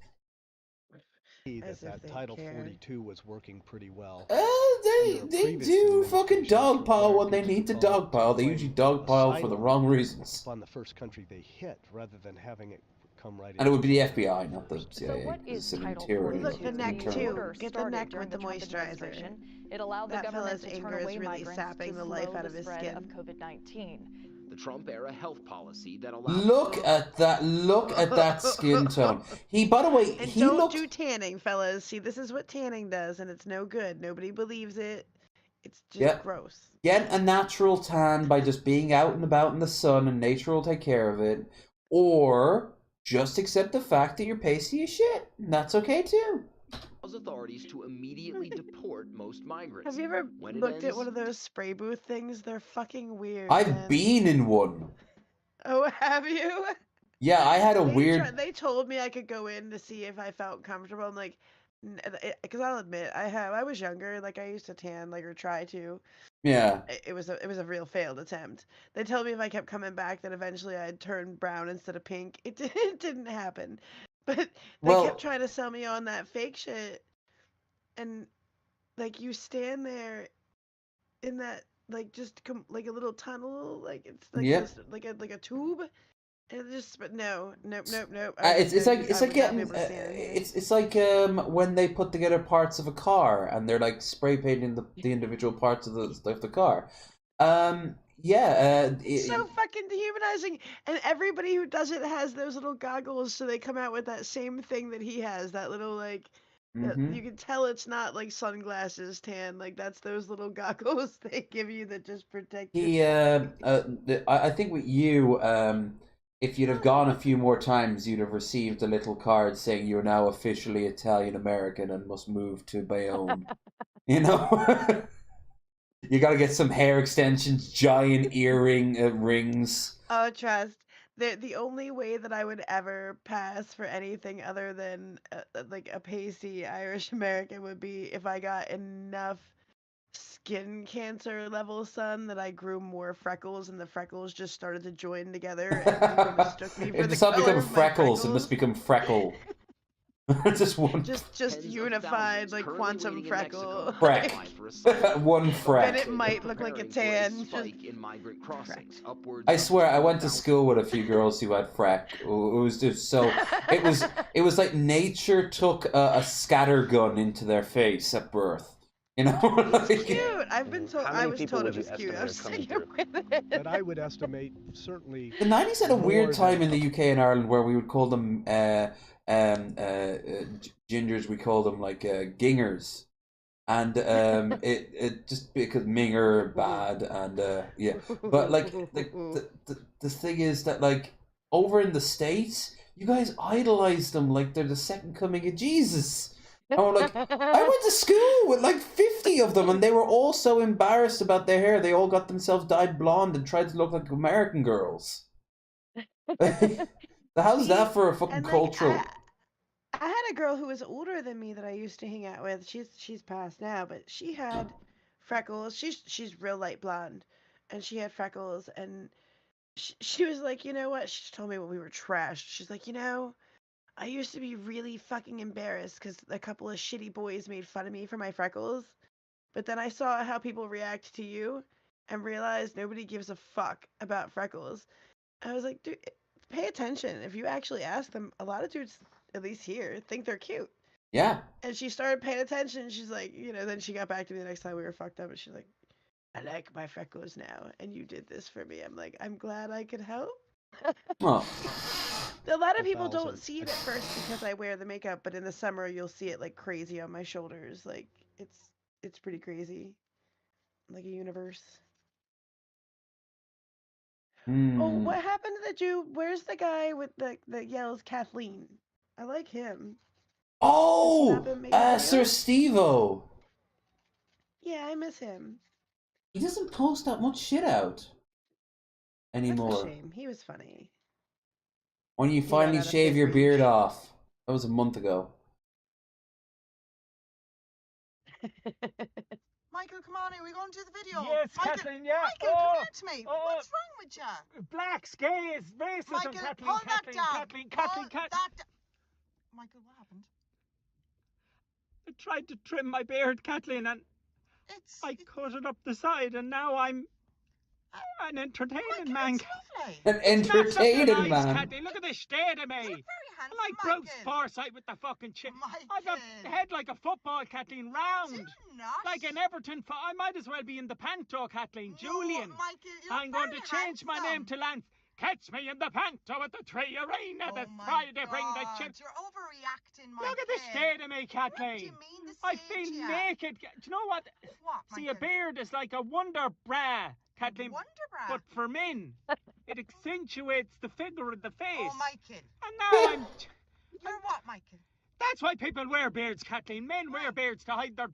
That Title 42 was working pretty well. They do fucking dogpile when they need to dogpile. They usually dogpile for the wrong reasons. On the first country they hit, rather than having it come right. And it would be the FBI, not the CIA. So what is Title Look, the neck too. Get the neck with the moisturizer. It allowed the that government fella's to turn anger is away really migrants sapping to the life slow out the of his spread of skin. COVID-19. The Trump-era health policy that allowed... Look at that! Look at that skin tone. He, by the way, And he don't looks. do tanning, fellas. See, this is what tanning does, and it's no good. Nobody believes it. It's just gross. Get a natural tan by just being out and about in the sun, and nature will take care of it. Or just accept the fact that you're pasty as shit. And that's okay too. Authorities to immediately deport most migrants. Have you ever looked at one of those spray booth things? They're fucking weird. I've been in one. Oh, have you? Yeah, I had a weird. They told me I could go in to see if I felt comfortable. I'm like, because I'll admit, I was younger. Like, I used to tan, like, or try to. Yeah. It was a real failed attempt. They told me if I kept coming back, that eventually I'd turn brown instead of pink. It didn't happen. But they kept trying to sell me on that fake shit. And, like, you stand there in that, like, like a little tunnel, like, it's like just like a tube. And but no. It's like getting it's like when they put together parts of a car and they're like spray painting the individual parts of the car. So fucking dehumanizing, and everybody who does it has those little goggles, so they come out with that same thing that he has, that little like. You can tell it's not like sunglasses tan, like that's those little goggles they give you that just protect you. I think with you, if you'd have gone a few more times, you'd have received a little card saying you're now officially Italian American and must move to Bayonne. You know? You gotta get some hair extensions, giant earring rings. Oh, trust. The only way that I would ever pass for anything other than like a pasty Irish American would be if I got enough skin cancer level sun that I grew more freckles and the freckles just started to join together and people mistook me for It the does not color become of my freckles, it must become freckle. Just one. Just unified like quantum freckle. Freck. One freck. Then it might look like a tan. I swear, I went to school with a few girls who had freck. It was just so. It was like nature took a scattergun into their face at birth. You know. It's cute. I've been told. I was told it was cute. I was sticking with it. But I would estimate certainly. The 90s had a weird time in the UK and Ireland where we would call them gingers. We call them like gingers. And it just because minger bad and yeah, but like the thing is that like over in the States, you guys idolize them like they're the second coming of Jesus. And we're like, I went to school with like 50 of them, and they were all so embarrassed about their hair. They all got themselves dyed blonde and tried to look like American girls. How's that for a fucking cultural? I had a girl who was older than me that I used to hang out with. She's passed now, but she had freckles. She's real light blonde, and she had freckles. And she was like, you know what? She told me when we were trashed. She's like, you know, I used to be really fucking embarrassed because a couple of shitty boys made fun of me for my freckles. But then I saw how people react to you and realized nobody gives a fuck about freckles. I was like, dude, pay attention. If you actually ask them, a lot of dudes, at least here, think they're cute. Yeah. And she started paying attention. She's like, then she got back to me the next time we were fucked up, and she's like, I like my freckles now, and you did this for me. I'm like, I'm glad I could help. Oh. A lot of people don't see it at first because I wear the makeup, but in the summer you'll see it like crazy on my shoulders. Like it's pretty crazy, like a universe. Oh, what happened to the dude? Where's the guy with the yells Kathleen? I like him. Oh, Sir videos? Steve-O. Yeah, I miss him. He doesn't post that much shit out anymore. That's a shame. He was funny. When you He finally ran out of shave big your beard reach. off. That was a month ago. Michael, come on in. We're going to do the video. Yes, Michael, Kathleen, yeah. Michael, come here to me. What's wrong with you? Blacks, gays, racism, Michael, Kathleen, pull that Kathleen, down. Kathleen, Pull Kathleen, Kathleen. that Michael, what happened? I tried to trim my beard, Kathleen, and I cut it up the side, and now I'm an entertaining man. An entertaining man. Kathleen, look at the state of me. I'm like Bruce Forsyth with the fucking chip. I've a head like a football, Kathleen, round. Like an Everton. I might as well be in the Panto, Kathleen. Julian. I'm going to change my name to Lance. Catch me in the Panto at the Tree Arena. That's Friday. Bring the chips. You're overreacting, Michael. Look at the state of me, Kathleen. What do you mean I feel naked. Do you know what? See, a beard is like a wonder bra, Kathleen. Wonder bra? But for men, it accentuates the figure of the face. Oh, Michael. And now I'm... You're what, Michael? That's why people wear beards, Kathleen. Men wear beards to hide their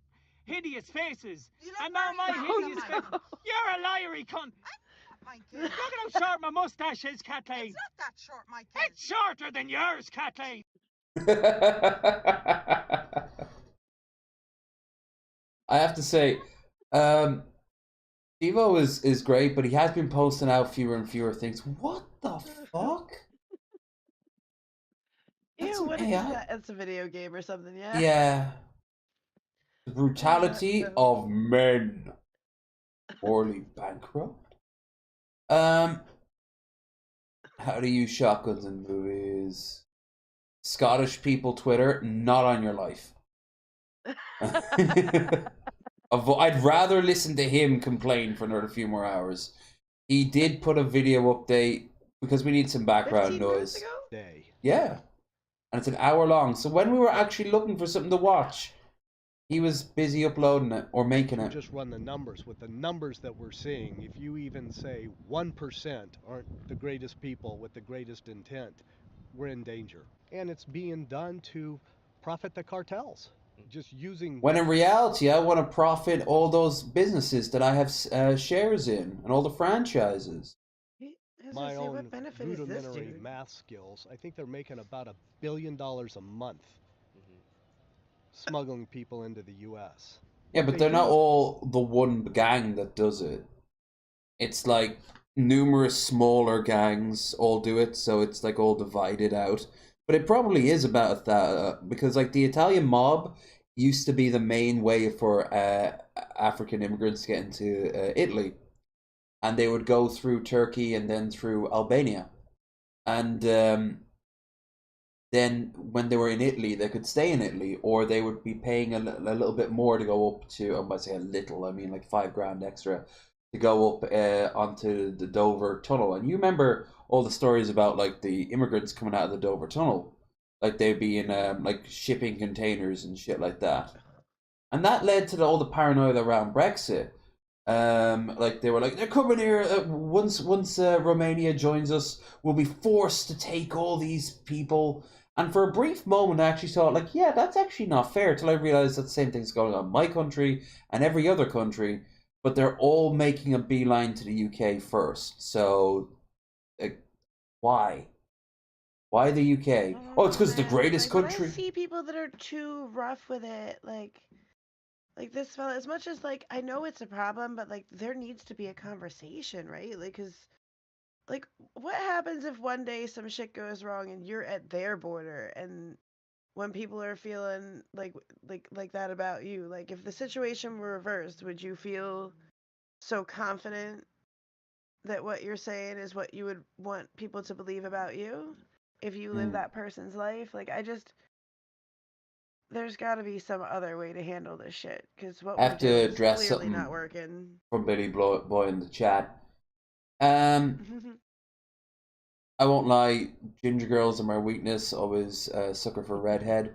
hideous faces. And now my hideous face... You're a liary cunt. Michael. Look at how short my moustache is, Kathleen. It's not that short, Michael. It's shorter than yours, Kathleen. I have to say, Steve-O is great, but he has been posting out fewer and fewer things. What the fuck? Ew, what is that? It's a video game or something, yeah? Yeah. The brutality of men. Morally bankrupt. How to use shotguns in movies. Scottish people Twitter, not on your life. I'd rather listen to him complain for another few more hours. He did put a video update because we need some background noise. Yeah. And it's an hour long. So when we were actually looking for something to watch, he was busy uploading it or making it. Just run the numbers. With the numbers that we're seeing, if you even say 1% aren't the greatest people with the greatest intent, we're in danger. And it's being done to profit the cartels. Just using... When in reality, I want to profit all those businesses that I have shares in and all the franchises. My own rudimentary math skills, I think they're making about $1 billion a month smuggling people into the U.S. Yeah, but they're not all the one gang that does it. It's like numerous smaller gangs all do it, so it's like all divided out. But it probably is about that, because like the Italian mob used to be the main way for African immigrants to get into Italy. And they would go through Turkey and then through Albania. And then when they were in Italy, they could stay in Italy, or they would be paying a little bit more to go up to, I might say a little, I mean like $5,000 extra, to go up onto the Dover Tunnel. And you remember all the stories about like the immigrants coming out of the Dover Tunnel. Like they'd be in like shipping containers and shit like that. And that led to all the paranoia around Brexit. Like they were like, they're coming here. Once Romania joins us, we'll be forced to take all these people. And for a brief moment, I actually thought, like, yeah, that's actually not fair. Till I realized that the same thing's going on in my country and every other country, but they're all making a beeline to the UK first. So, why? Why the UK? Oh, it's because it's the greatest country. I see people that are too rough with it, like this fella. As much as like I know it's a problem, but like there needs to be a conversation, right? Like, cause like what happens if one day some shit goes wrong and you're at their border, and when people are feeling like that about you, like if the situation were reversed, would you feel so confident that what you're saying is what you would want people to believe about you if you live that person's life? Like I just there's got to be some other way to handle this shit, because what I we're have doing to is address clearly something not working. from Billy Boy in the chat. I won't lie, ginger girls are my weakness. Always a sucker for redhead.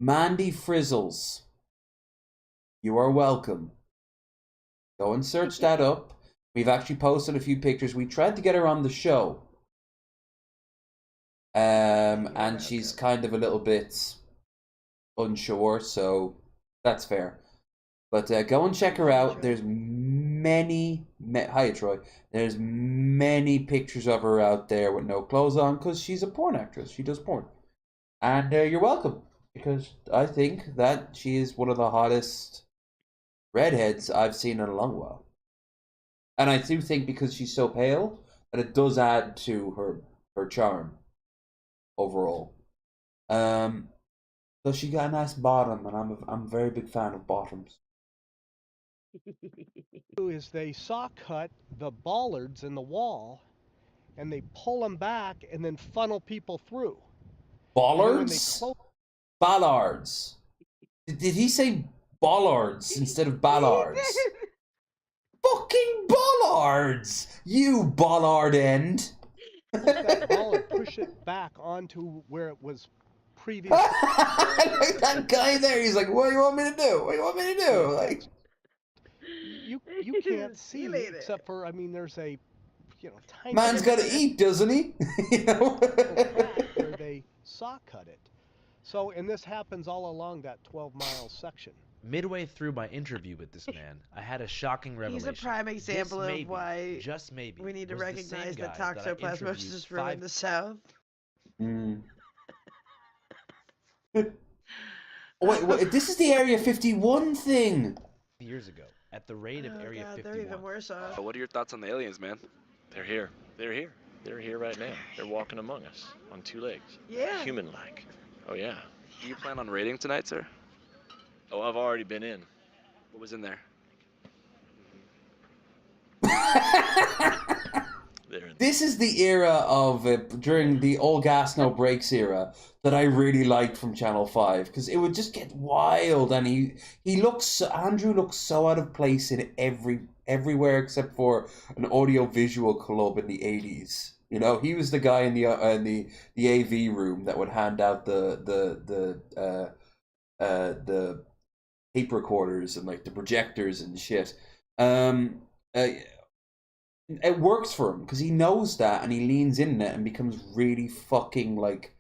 Mandy Frizzles, you are welcome. Go and search that up. We've actually posted a few pictures. We tried to get her on the show. And she's kind of a little bit unsure, so that's fair. But go and check her out. There's many, hi Troy. There's many pictures of her out there with no clothes on because she's a porn actress. She does porn. And you're welcome, because I think that she is one of the hottest redheads I've seen in a long while. And I do think because she's so pale that it does add to her charm overall. So she got a nice bottom, and I'm a very big fan of bottoms. Is they saw cut the bollards in the wall, and they pull them back and then funnel people through. Bollards? Ballards. Did he say bollards instead of ballards? Fucking bollards! You bollard end! That bollard, push it back onto where it was previously. That guy there, he's like, what do you want me to do? What do you want me to do? Like, you can't see except for, I mean, there's a, tiny. Man's got to eat, doesn't he? You know? Where they saw cut it. So, and this happens all along that 12-mile section. Midway through my interview with this man, I had a shocking revelation. He's a prime example This of why just maybe, we need to was the recognize same that guy that I toxoplasmosis interviewed ruined the South. Wait, this is the Area 51 thing. Years ago, at the raid of Area 51. They're even worse off. What are your thoughts on the aliens, man? They're here. They're here. They're here right now. They're walking among us on two legs. Yeah. Human-like. Oh, yeah. Do you plan on raiding tonight, sir? Oh, I've already been in. What was in there? This is the era of during the all gas no brakes era that I really liked from Channel 5, because it would just get wild, and Andrew looks so out of place in everywhere except for an audio visual club in the 80s. You know, he was the guy in the AV room that would hand out the tape recorders and like the projectors and shit. It works for him because he knows that, and he leans in it and becomes really fucking like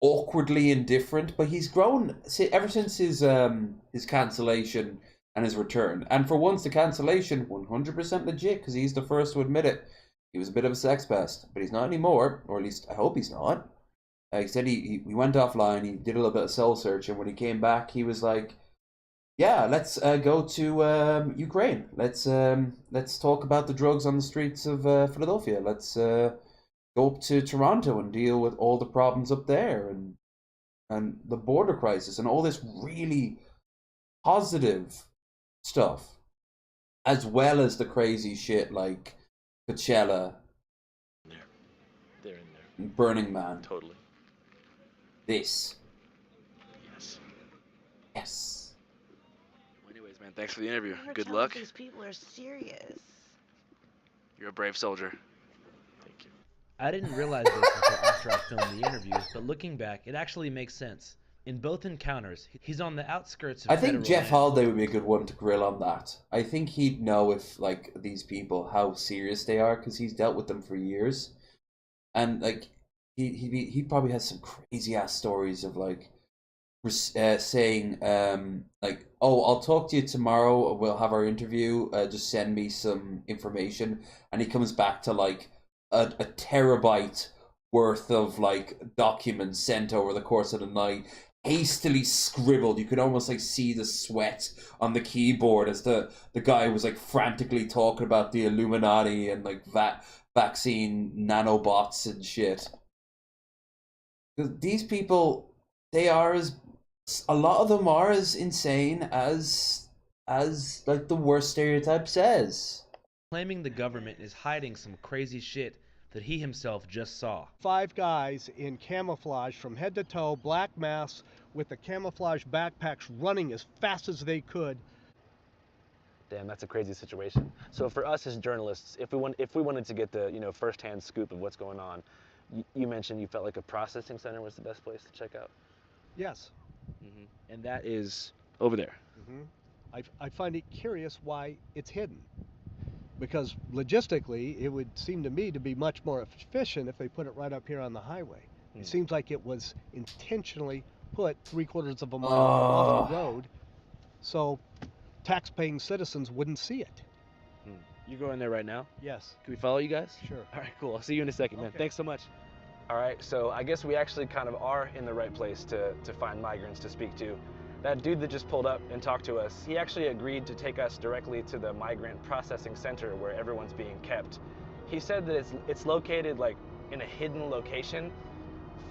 awkwardly indifferent. But he's grown ever since his cancellation and his return. And for once, the cancellation 100% legit, because he's the first to admit it. He was a bit of a sex pest, but he's not anymore, or at least I hope he's not. He said he went offline. He did a little bit of soul search, and when he came back, he was like, yeah, let's go to Ukraine. Let's talk about the drugs on the streets of Philadelphia. Let's go up to Toronto and deal with all the problems up there, and the border crisis and all this really positive stuff, as well as the crazy shit like Coachella, They're in there. Burning Man. Totally. This. Yes. Yes. Well, anyways, man, thanks for the interview. Never Good tell luck. These people are serious. You're a brave soldier. Thank you. I didn't realize this until after I filmed the interview, but looking back, it actually makes sense. In both encounters, he's on the outskirts of I think federal Jeff land. Holiday would be a good one to grill on that. I think he'd know if like these people how serious they are, because he's dealt with them for years, and like he probably has some crazy ass stories of like saying like, oh, I'll talk to you tomorrow, we'll have our interview, just send me some information, and he comes back to like a terabyte worth of like documents sent over the course of the night, hastily scribbled. You could almost like see the sweat on the keyboard as the guy was like frantically talking about the Illuminati and like vaccine nanobots and shit. These people, a lot of them are as insane as like the worst stereotype says. Claiming the government is hiding some crazy shit that he himself just saw. 5 guys in camouflage from head to toe, black masks with the camouflage backpacks running as fast as they could. Damn, that's a crazy situation. So for us as journalists, if we wanted to get the first-hand scoop of what's going on, you mentioned you felt like a processing center was the best place to check out. Yes. And that is over there. I find it curious why it's hidden. Because logistically, it would seem to me to be much more efficient if they put it right up here on the highway. It seems like it was intentionally put 3/4 of a mile off the road, so tax-paying citizens wouldn't see it. You go in there right now? Yes. Can we follow you guys? Sure. All right, cool. I'll see you in a second, man. Okay. Thanks so much. All right, so I guess we actually kind of are in the right place to find migrants to speak to. That dude that just pulled up and talked to us, he actually agreed to take us directly to the migrant processing center where everyone's being kept. He said that it's located like in a hidden location,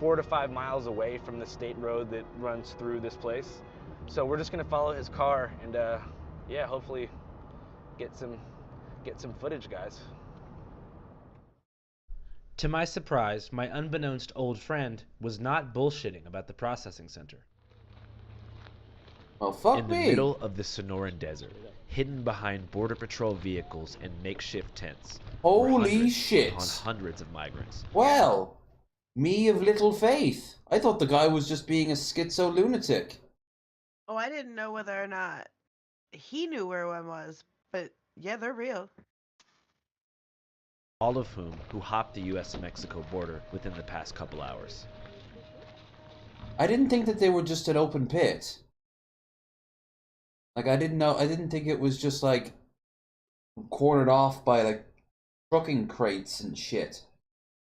4 to 5 miles away from the state road that runs through this place. So we're just gonna follow his car and yeah, hopefully get some footage, guys. To my surprise, my unbeknownst old friend was not bullshitting about the processing center. Well, fuck In the me. middle of the Sonoran Desert, hidden behind Border Patrol vehicles and makeshift tents, were Holy hundreds shit. upon hundreds of migrants. Well, me of little faith. I thought the guy was just being a schizo lunatic. Oh, I didn't know whether or not he knew where one was, but yeah, they're real. All of whom who hopped the US-Mexico border within the past couple hours. I didn't think that they were just an open pit. Like, I didn't think it was just like cornered off by like trucking crates and shit.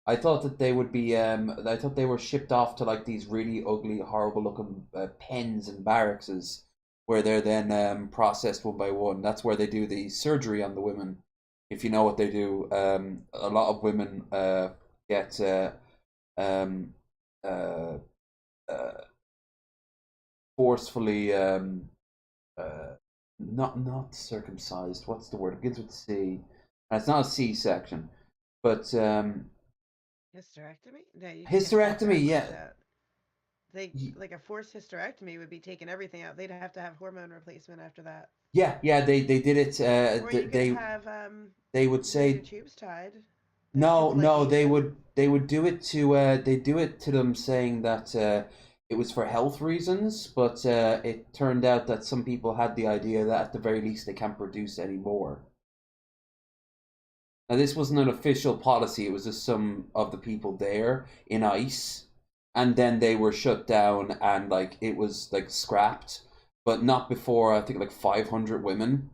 I thought that they would be I thought they were shipped off to like these really ugly, horrible looking pens and barrackses where they're then processed one by one. That's where they do the surgery on the women. If you know what they do, a lot of women get forcefully not circumcised. What's the word? It begins with C. And it's not a C-section, but Hysterectomy? No, you can't hysterectomy. Yeah. do that. They like a forced hysterectomy would be taking everything out. They'd have to have hormone replacement after that. Yeah. They did it. Or you They could have they would say your tubes tied. no. They would do it to they do it to them saying that it was for health reasons, but it turned out that some people had the idea that at the very least they can't produce any more. Now this wasn't an official policy, it was just some of the people there in ICE, and then they were shut down and like it was like scrapped, but not before I think like 500 women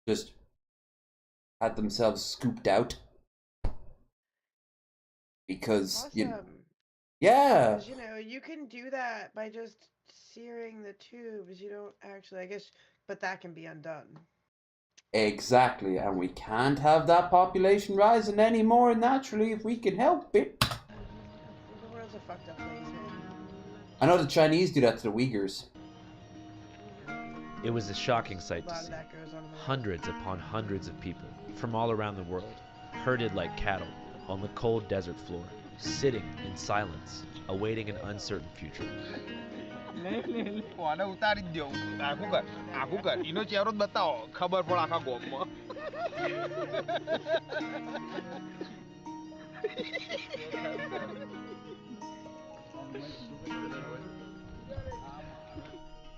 just had themselves scooped out. Because Awesome. yeah. 'Cause, you can do that by just searing the tubes. You don't actually, I guess, but that can be undone. Exactly, and we can't have that population rising any more naturally if we can help it. The world's a fucked up place, man. I know the Chinese do that to the Uyghurs. It was a shocking sight A to lot of see. that goes on in the Hundreds upon hundreds of people from all around the world, herded like cattle on the cold desert floor, sitting in silence, awaiting an uncertain future. Warna utarin dia. Aku kan. Ino ciarut batao. Kabar pola ka gomo.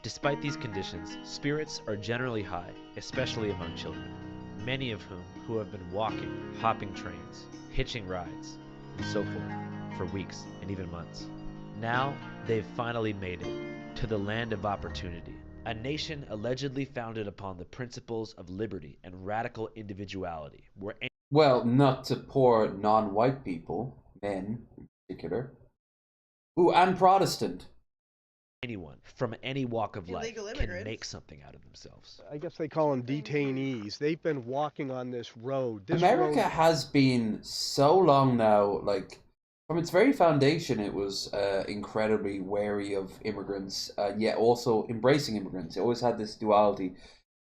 Despite these conditions, spirits are generally high, especially among children, many of who have been walking, hopping trains, hitching rides, and so forth, for weeks and even months. Now, they've finally made it to the land of opportunity, a nation allegedly founded upon the principles of liberty and radical individuality, where Well, not to poor non-white people, men in particular. Ooh, and Protestant. anyone from any walk of life Illegal can immigrants. make something out of themselves. I guess they call them detainees. They've been walking on this road. This America road, has been so long now, like, from its very foundation, it was incredibly wary of immigrants, yet also embracing immigrants. It always had this duality.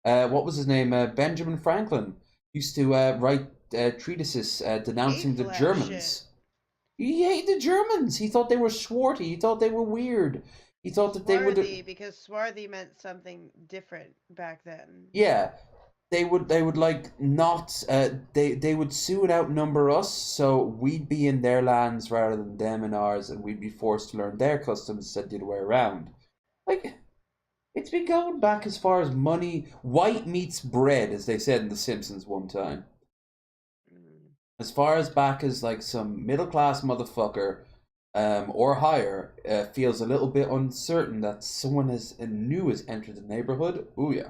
What was his name? Benjamin Franklin used to write treatises denouncing the Hateful ass Germans. He hated the Germans. He thought they were swarthy. He thought they were weird. He thought that they would. Swarthy, because swarthy meant something different back then. Yeah, they would like not. They would soon outnumber us, so we'd be in their lands rather than them in ours, and we'd be forced to learn their customs instead of the other way around. Like, it's been going back as far as money. White meets bread, as they said in The Simpsons one time. As far as back as like some middle class motherfucker, or higher, feels a little bit uncertain that someone new has entered the neighborhood. Ooh yeah.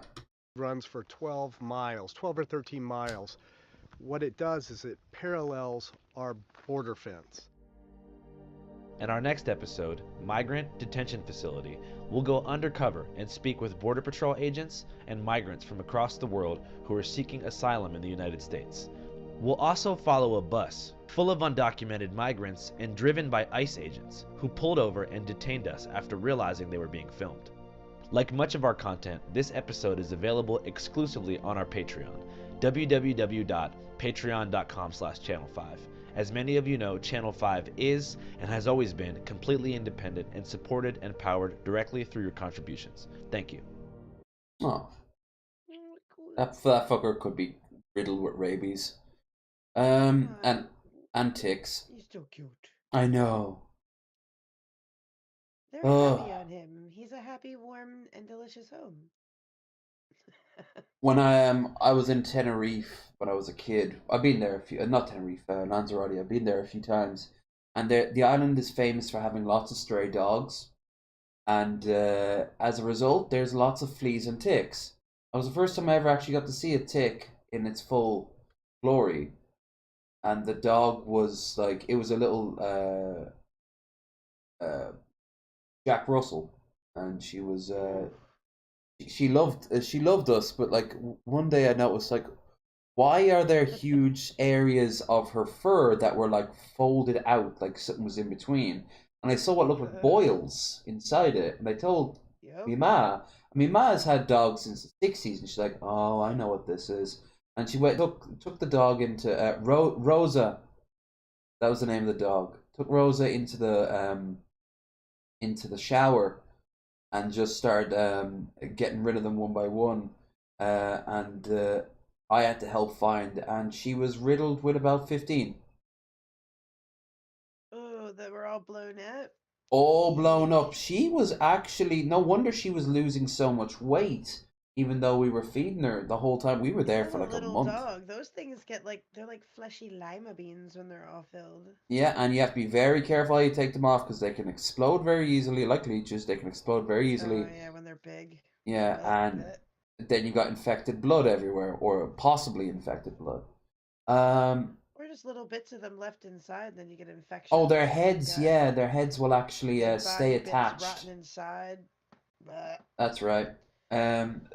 Runs for 12 miles, 12 or 13 miles. What it does is it parallels our border fence. In our next episode, Migrant Detention Facility, we'll go undercover and speak with Border Patrol agents and migrants from across the world who are seeking asylum in the United States. We'll also follow a bus full of undocumented migrants and driven by ICE agents who pulled over and detained us after realizing they were being filmed. Like much of our content, this episode is available exclusively on our Patreon, www.patreon.com/channel5. As many of you know, Channel 5 is and has always been completely independent and supported and powered directly through your contributions. Thank you. Oh, that fucker could be riddled with rabies. And ticks. He's so cute. I know. They're happy on him. He's a happy, warm, and delicious home. When I was in Tenerife when I was a kid. I've been there a few. Not Tenerife, Lanzarote. I've been there a few times, and the island is famous for having lots of stray dogs, and as a result, there's lots of fleas and ticks. It was the first time I ever actually got to see a tick in its full glory, and the dog was like, it was a little Jack Russell, and she was she loved us, but like one day I noticed, like, why are there huge areas of her fur that were like folded out, like something was in between, and I saw what looked like boils inside it, and I told me ma. My ma has had dogs since the 60s, and she's like, oh, I know what this is. And she went took the dog into Rosa. That was the name of the dog. Took Rosa into the shower, and just started getting rid of them one by one. And I had to help find, and she was riddled with about 15. Oh, they were all blown up? All blown up. She was actually, no wonder she was losing so much weight, even though we were feeding her the whole time. We were there for like a month. Dog. Those things get like, they're like fleshy lima beans when they're all filled. Yeah, and you have to be very careful how you take them off, because they can explode very easily, like leeches. They can explode very easily. Oh yeah, when they're big. Yeah, and then you got infected blood everywhere, or possibly infected blood. Or just little bits of them left inside, then you get infection. Oh, their heads, yeah, their heads will actually stay attached. Rotten inside. That's right.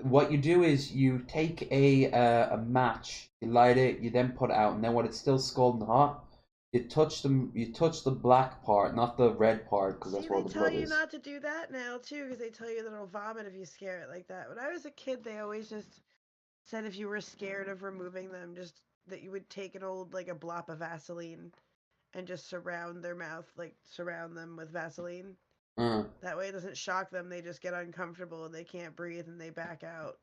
What you do is you take a match, you light it, you then put it out, and then when it's still scalding hot, you touch the black part, not the red part, because that's where the blood is. They tell you not to do that now too, because they tell you that it'll vomit if you scare it like that. When I was a kid, they always just said if you were scared of removing them, just that you would take an old, like a blop of Vaseline and just surround their mouth, like surround them with Vaseline. That way it doesn't shock them. They just get uncomfortable and they can't breathe and they back out,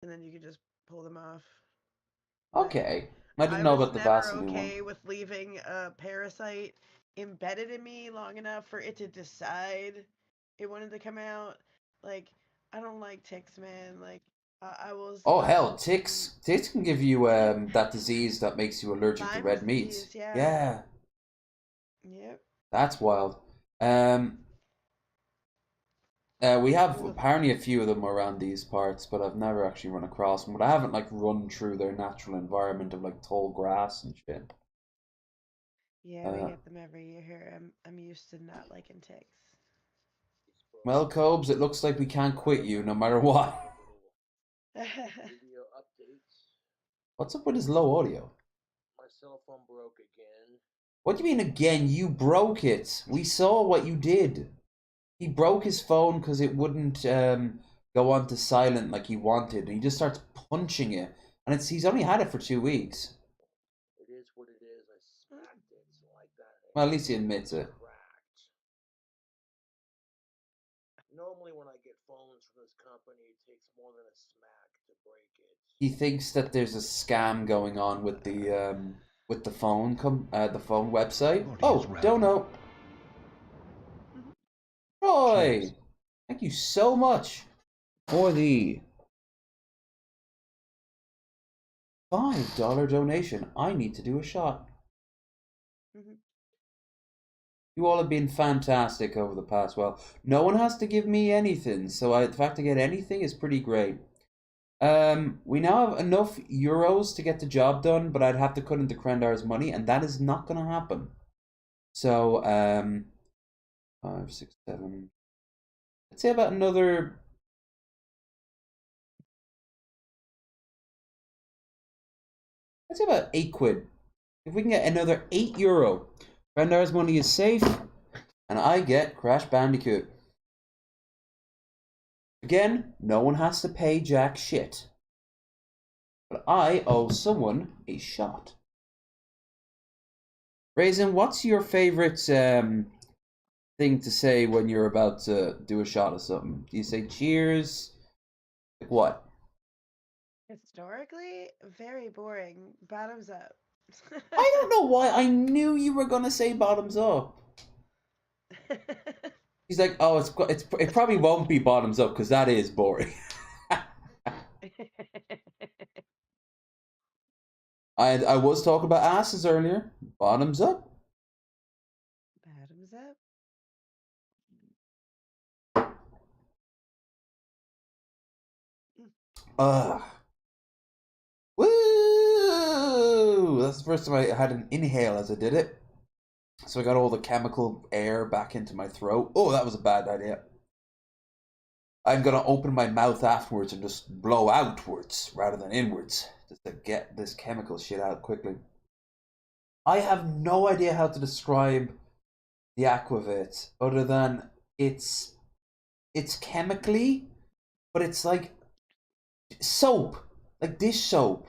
and then you can just pull them off. Okay, I didn't know about the Vaseline one. I was okay with leaving a parasite embedded in me long enough for it to decide it wanted to come out. Like, I don't like ticks, man. Like, I was. Oh hell, ticks can give you that disease that makes you allergic to red meat. Yeah. Yep. That's wild. We have apparently a few of them around these parts, but I've never actually run across them. But I haven't like run through their natural environment of like tall grass and shit. Yeah, we get them every year here. I'm used to not liking ticks. Well, Cobes, it looks like we can't quit you no matter what. Video updates. What's up with his low audio? My cell phone broke again. What do you mean again? You broke it. We saw what you did. He broke his phone because it wouldn't go on to silent like he wanted. And he just starts punching it. And he's only had it for 2 weeks. Well, at least he admits it. Normally, when I get phones from this company, it takes more than a smack to break it. He thinks that there's a scam going on with the phone website. Oh, dono. Roy, thank you so much for the $5 donation. I need to do a shot. You all have been fantastic over the past. Well, no one has to give me anything, so the fact to get anything is pretty great. We now have enough euros to get the job done, but I'd have to cut into Krendar's money, and that is not going to happen. So, 5, 6, 7. Let's say about another. Let's say about 8 quid. If we can get another €8, Krendar's money is safe, and I get Crash Bandicoot. Again, no one has to pay jack shit. But I owe someone a shot. Raisin, what's your favorite thing to say when you're about to do a shot of something? Do you say cheers? Like what? Historically, very boring. Bottoms up. I don't know why. I knew you were gonna say bottoms up. He's like, oh, it probably won't be bottoms up because that is boring. I was talking about asses earlier. Bottoms up. Bottoms up. Woo! That's the first time I had an inhale as I did it. So I got all the chemical air back into my throat. Oh, that was a bad idea. I'm gonna open my mouth afterwards and just blow outwards rather than inwards, just to get this chemical shit out quickly. I have no idea how to describe the Aquavit other than it's chemically, but it's like soap, like dish soap.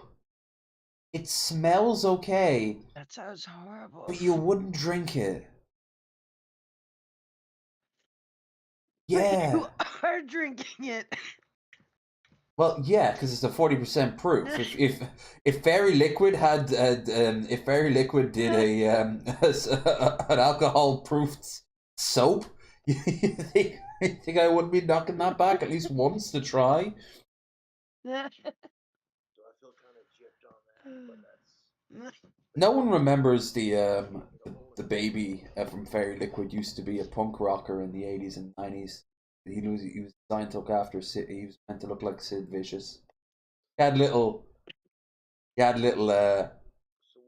It smells okay. That sounds horrible. But you wouldn't drink it. Yeah. But you are drinking it. Well, yeah, because it's a 40% proof. If Fairy Liquid had if Fairy Liquid did an alcohol-proofed soap, you think I wouldn't be knocking that back at least once to try? No one remembers the baby from Fairy Liquid used to be a punk rocker in the 80s and 90s. He was designed to look after Sid. He was meant to look like Sid Vicious. He had little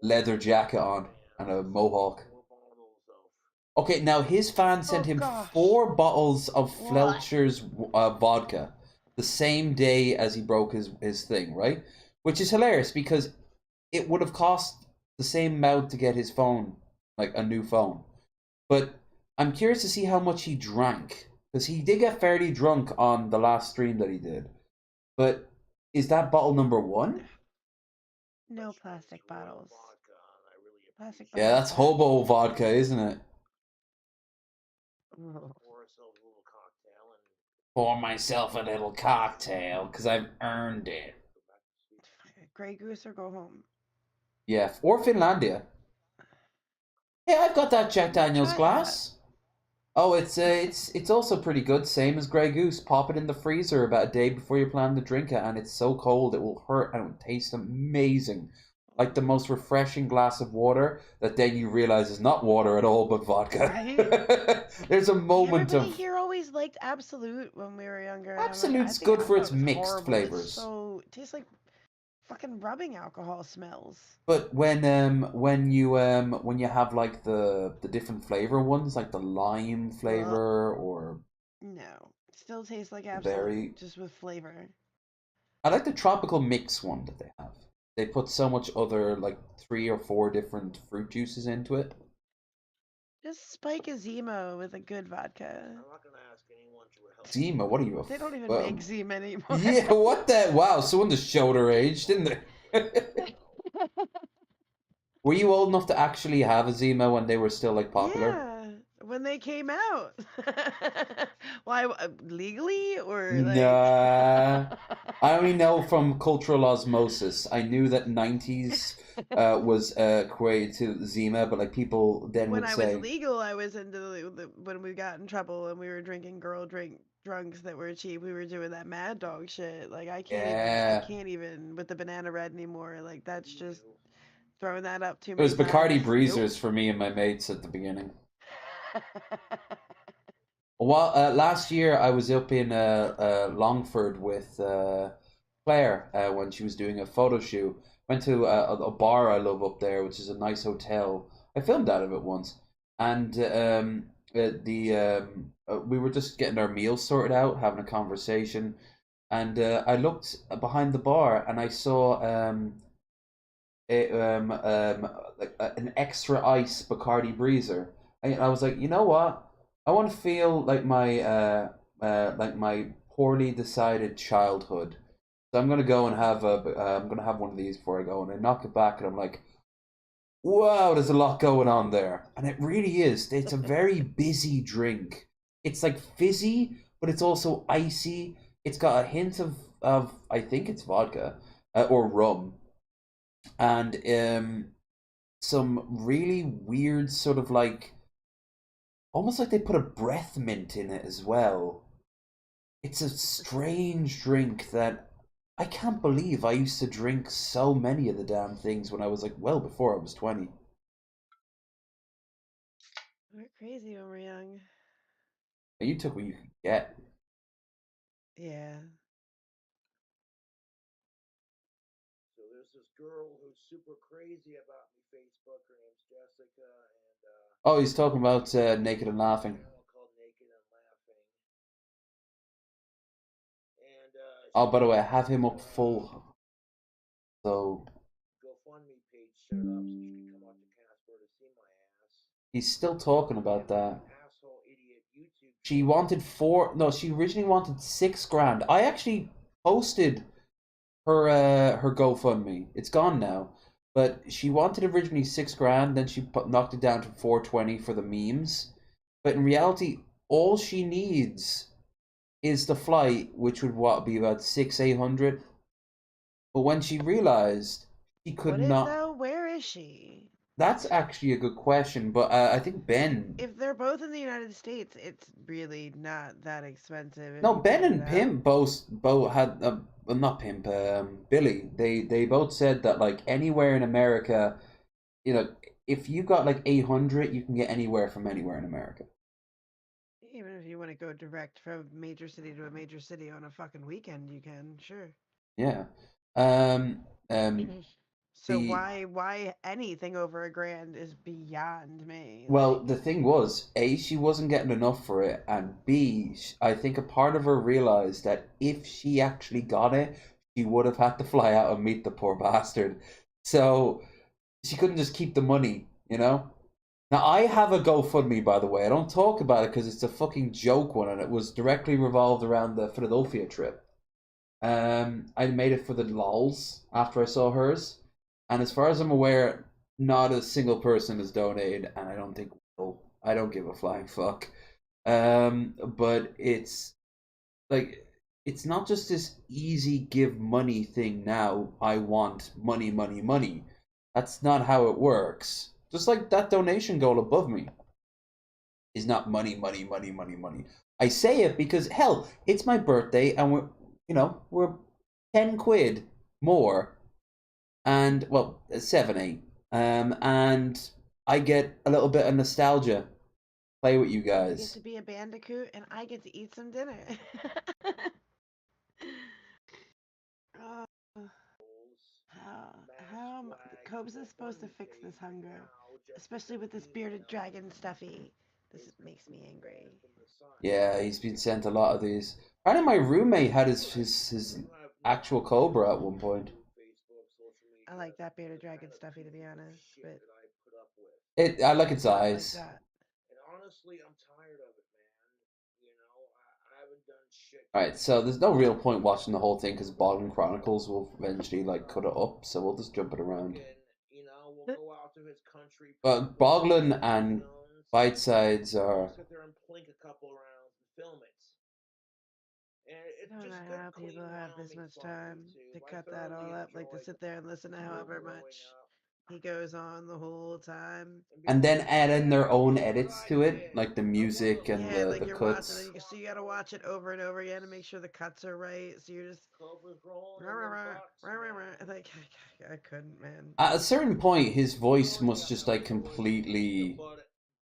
leather jacket on and a mohawk. Okay, now his fan sent him 4 bottles of Fletcher's vodka the same day as he broke his thing, right? Which is hilarious because it would have cost the same amount to get his phone, like a new phone. But I'm curious to see how much he drank. Because he did get fairly drunk on the last stream that he did. But is that bottle number 1? No plastic bottles. Plastic bottles. Yeah, that's hobo vodka, isn't it? Pour myself a little cocktail, because I've earned it. Grey Goose or go home. Yeah, or Finlandia. Yeah, I've got that Jack Daniels glass. Oh, it's also pretty good. Same as Grey Goose. Pop it in the freezer about a day before you plan to drink it, and it's so cold it will hurt and it will taste amazing. Like the most refreshing glass of water that then you realize is not water at all but vodka. Right? There's a moment Everybody of here always liked Absolute when we were younger. Absolute's good for its mixed flavors. So it tastes like fucking rubbing alcohol smells. But when you have like the different flavor ones, like the lime flavor or no, it still tastes like berry, Absolute, just with flavor. I like the tropical mix one that they have. They put so much other like 3 or 4 different fruit juices into it. Just spike a Zima with a good vodka. I'm not gonna ask anyone to help. Zima, what are you? They don't even make Zima anymore. Yeah, what the? Wow, someone just showed her age, didn't they? Were you old enough to actually have a Zima when they were still like popular? Yeah, when they came out. Why, legally or like? Nah. I only know from cultural osmosis. I knew that 90s was equated to Zima, but like people then When would I was say, legal, I was into when we got in trouble and we were drinking drunks that were cheap. We were doing that Mad Dog shit. Like I yeah. can't even with the Banana Red anymore. Like that's just throwing that up too It was many Bacardi times. Breezers for me and my mates at the beginning. Well, last year I was up in Longford with Claire when she was doing a photo shoot. Went to a bar I love up there, which is a nice hotel. I filmed out of it once, and we were just getting our meals sorted out, having a conversation, and I looked behind the bar and I saw an extra ice Bacardi Breezer. And I was like, you know what? I want to feel like my poorly decided childhood. So I'm gonna go and have I'm gonna have one of these before I go, and I knock it back, and I'm like, wow, there's a lot going on there, and it really is. It's a very busy drink. It's like fizzy, but it's also icy. It's got a hint of I think it's vodka or rum, and some really weird sort of like almost like they put a breath mint in it as well. It's a strange drink that I can't believe I used to drink so many of the damn things when I was like well before I was 20. We're crazy when we're young. And you took what you could get. Yeah. So there's this girl who's super crazy about me Facebook. Her name's Jessica, and Oh, he's talking about Naked and Laughing. called Naked and Laughing. And Oh, by the way, I have him up full. So GoFundMe page set up so she could come out to Casper to see my ass. he's still talking about that. Asshole idiot YouTube. She wanted she originally wanted $6,000. I actually posted her GoFundMe. It's gone now. But she wanted originally $6,000, then she knocked it down to 420 for the memes. But in reality, all she needs is the flight, which would be about 600-800. But when she realized she could not. Though? Where is she? That's actually a good question, but I think Ben. If they're both in the United States, it's really not that expensive. No, Ben and Pimp both had well, not Pimp, Billy. They both said that like anywhere in America, if you got like 800, you can get anywhere from anywhere in America. Even if you want to go direct from major city to a major city on a fucking weekend, you can, sure. Yeah. So why anything over $1,000 is beyond me. Well, the thing was, A, she wasn't getting enough for it, and B, I think a part of her realized that if she actually got it, she would have had to fly out and meet the poor bastard. So she couldn't just keep the money, you know? Now, I have a GoFundMe, by the way. I don't talk about it because it's a fucking joke one, and it was directly revolved around the Philadelphia trip. I made it for the lols after I saw hers. And as far as I'm aware, not a single person has donated, and I don't think will. I don't give a flying fuck. But it's like it's not just this easy give money thing now. I want money, money, money. That's not how it works. Just like that donation goal above me is not money, money, money, money, money. I say it because hell, it's my birthday, and we're 10 quid more. And well, 7, 8, and I get a little bit of nostalgia. Play with you I get guys. to be a bandicoot, and I get to eat some dinner. How Cobes is supposed to fix this hunger, especially with this bearded dragon stuffy. This makes me angry. Yeah, he's been sent a lot of these. Apparently, my roommate had his actual cobra at one point. I like that bearded dragon stuffy, to be honest, but I like its eyes. Like and honestly, I'm tired of it, man. I haven't done shit. Alright, so there's no real point watching the whole thing because Bogdan Chronicles will eventually like cut it up, so we'll just jump it around. We'll go out to his country. Boglin and Bite Sides are. Sit there and plink a couple rounds and film it. And it's I don't just know good, how clean, people have this whelming much fun on time to YouTube. cut I that all thoroughly up, like to enjoyed sit there and listen to however growing much up. he goes on the whole time. And then add in their own edits to it, like the music and Yeah, like the you're cuts. watching, so you gotta watch it over and over again to make sure the cuts are right. So you're just like, I couldn't, man. At a certain point, his voice must just like completely,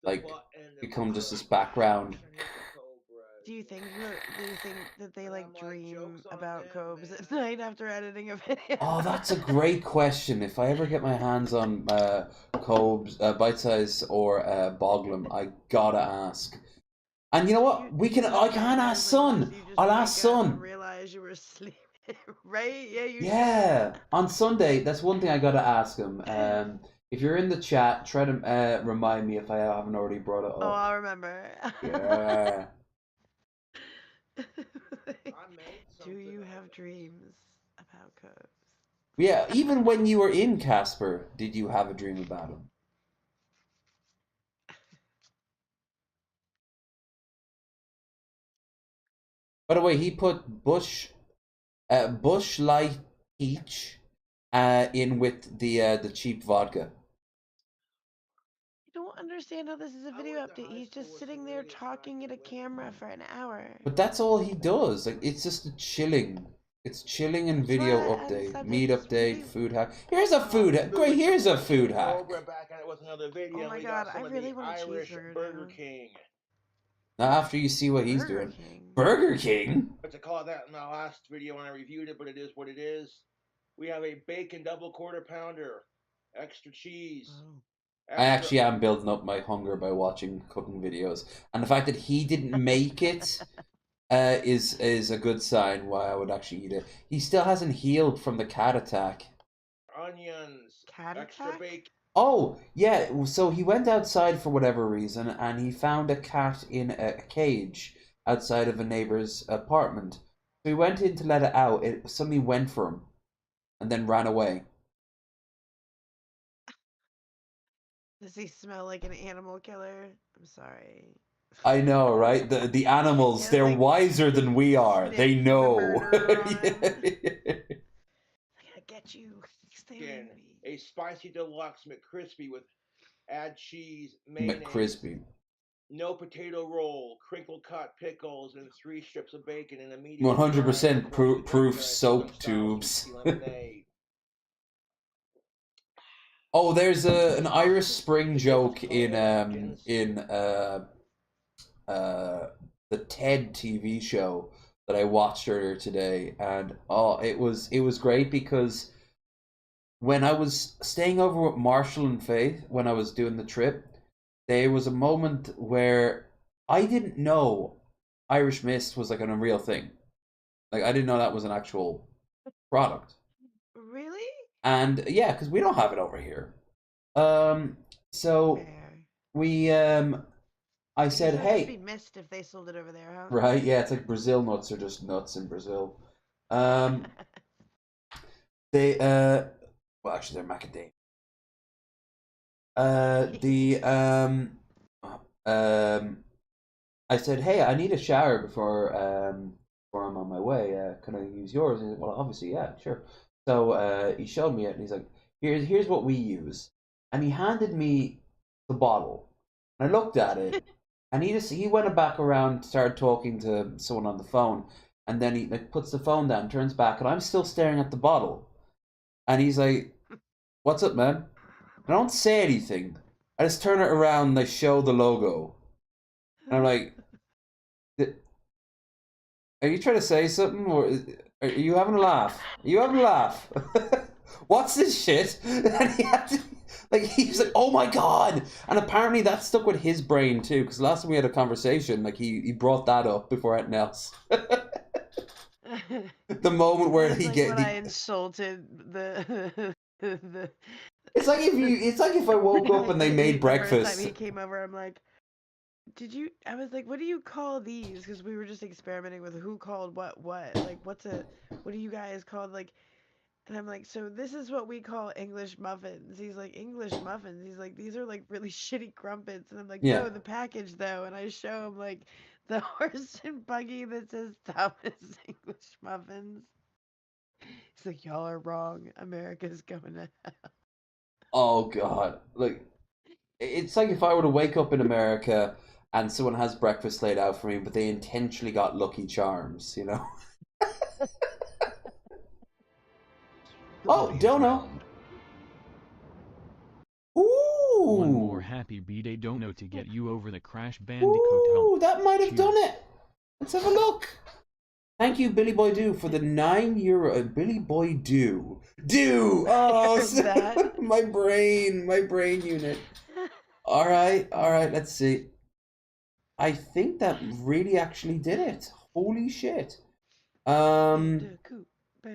like, become just this background. Do you think that they like dream about Cobes at night after editing a video? Oh, that's a great question. If I ever get my hands on Cobes, Bite Size, or Boglum, I gotta ask. And you know what? I can ask Son. I'll ask Son. Realize you were asleep, right? Yeah, you Yeah, on Sunday. That's one thing I gotta ask him. If you're in the chat, try to remind me if I haven't already brought it Oh, up. I'll remember. Yeah. Do you have dreams about Cobes? Yeah, even when you were in Casper, did you have a dream about him? By the way, he put Bush Light Peach in with the cheap vodka. I don't understand how this is a video update. He's just sitting there talking at a camera for an hour. But that's all he does. Like, it's just a chilling. It's chilling and video update, meat update, food hack. Here's a food hack. Great, here's a food hack. We're back at it with another video. Oh my We God, got some I of really the want a Irish cheeseburger Burger now. King. Now, after you see what he's Burger doing. King. Burger King? But to call that in the last video when I reviewed it, but it is what it is. We have a bacon double quarter pounder, extra cheese. I actually am building up my hunger by watching cooking videos. And the fact that he didn't make it is a good sign why I would actually eat it. He still hasn't healed from the cat attack. Onions, extra bacon. Oh, yeah, so he went outside for whatever reason and he found a cat in a cage outside of a neighbor's apartment. So he went in to let it out. It suddenly went for him and then ran away. Does he smell like an animal killer? I'm sorry. I know, right? The animals, Yeah, they're like, wiser than we are. They sniff the know. murderer on him. I gotta get you. Stay with Again, me. a spicy deluxe McCrispy with add cheese, mayonnaise, McCrispy. no potato roll, crinkle cut pickles, and 3 strips of bacon in a medium. 100% proof soap tubes. Oh, there's an Irish Spring joke in the TED TV show that I watched earlier today, and it was great because when I was staying over with Marshall and Faith when I was doing the trip, there was a moment where I didn't know Irish Mist was like an unreal thing. Like, I didn't know that was an actual product. Really? And yeah, because we don't have it over here. So we I said, It would just hey, be missed if they sold it over there, huh? right? Yeah, it's like Brazil nuts are just nuts in Brazil. They well, actually, they're macadamia. I said, hey, I need a shower before I'm on my way. Can I use yours? He's like, well, obviously, yeah, sure. So he showed me it, and he's like, here's what we use, and he handed me the bottle. And I looked at it, and he went back around, started talking to someone on the phone, and then he like puts the phone down, turns back, and I'm still staring at the bottle, and he's like, "What's up, man?" I don't say anything. I just turn it around and I show the logo, and I'm like, "Are you trying to say something, or are you having a laugh? Are you having a laugh? What's this shit?" And he had to, like, he was like, "Oh my god!" And apparently that stuck with his brain too, because last time we had a conversation, like he brought that up before anything else. The moment where That's he like get when I insulted the it's like if I woke up and they made the first time breakfast. he came over, I'm like, I was like, what do you call these? Because we were just experimenting with who called what. Like, what do you guys call, like, And I'm like, so this is what we call English muffins. He's like, English muffins? He's like, these are like really shitty crumpets. And I'm like, Yeah. no, the package though. And I show him like the horse and buggy that says Thomas English muffins. He's like, y'all are wrong. America's going to hell. Oh God, like it's like if I were to wake up in America and someone has breakfast laid out for me, but they intentionally got Lucky Charms, you know? Oh, Dono. Ooh. One more happy B-Day Dono to get you over the Crash Bandicoot hump. Ooh, that might have done Cheers. it. Let's have a look. Thank you, Billy Boy Do, for the €9. Billy Boy Do. Do! Oh, That. my brain unit. All right, let's see. I think that really actually did it. Holy shit. Bandicoot.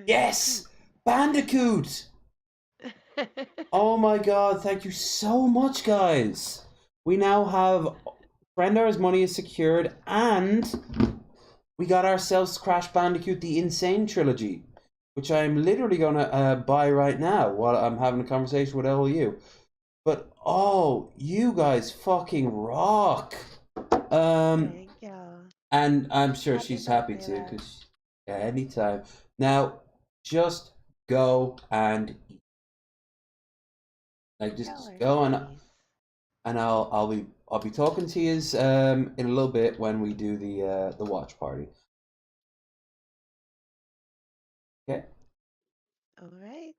Yes! Bandicoot! Oh my God, thank you so much, guys. We now have Brendar's money is secured, and we got ourselves Crash Bandicoot The Insane Trilogy, which I'm literally gonna buy right now while I'm having a conversation with all you. But oh, you guys fucking rock. Thank you. And I'm sure Happy she's happy birthday, too, love. because anytime. Now, just go and eat. Like just go and I'll be talking to you in a little bit when we do the watch party. Okay. All right.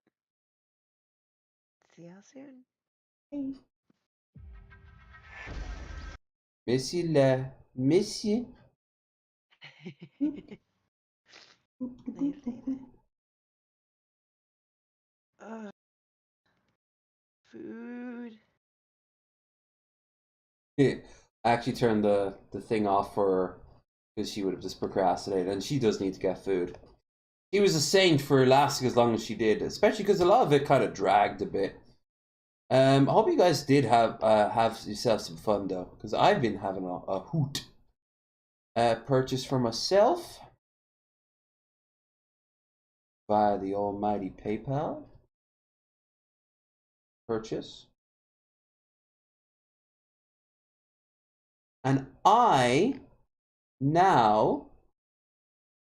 See y'all soon. Miss you. Food. I actually turned the thing off for her because she would have just procrastinated, and she does need to get food. She was a saint for lasting as long as she did, especially because a lot of it kind of dragged a bit. I hope you guys did have yourself some fun though, because I've been having a hoot. Purchase for myself via the almighty PayPal. Purchase. And I now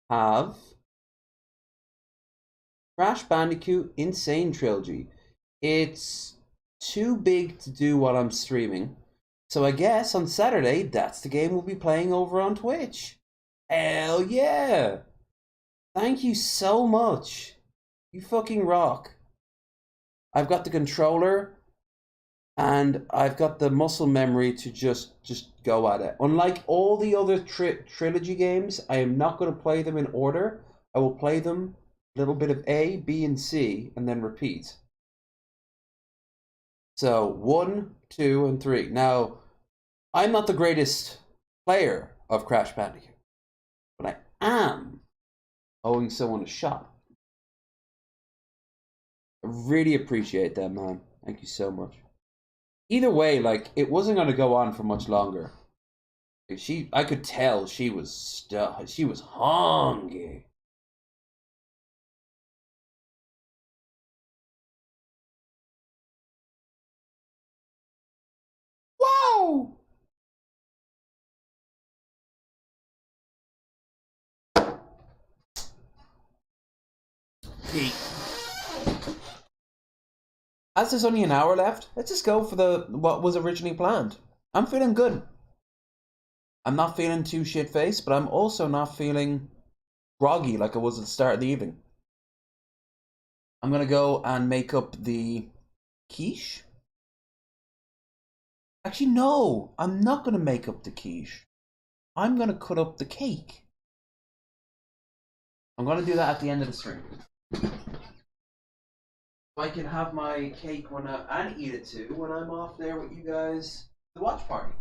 have Crash Bandicoot Insane Trilogy. It's too big to do while I'm streaming, so I guess on Saturday that's the game we'll be playing over on Twitch. Hell yeah! Thank you so much. You fucking rock. I've got the controller and I've got the muscle memory to just go at it. Unlike all the other trilogy games, I am not going to play them in order. I will play them a little bit of A, B, and C, and then repeat. So 1, 2, and 3. Now, I'm not the greatest player of Crash Bandicoot, but I am owing someone a shot. I really appreciate that, man. Thank you so much. Either way, like, it wasn't going to go on for much longer. I could tell she was hungry. Wow! As there's only an hour left, let's just go for what was originally planned. I'm feeling good. I'm not feeling too shit-faced, but I'm also not feeling groggy like I was at the start of the evening. I'm gonna go and make up the quiche. Actually, no, I'm not gonna make up the quiche. I'm gonna cut up the cake. I'm gonna do that at the end of the stream. I can have my cake and eat it too when I'm off there with you guys, the watch party.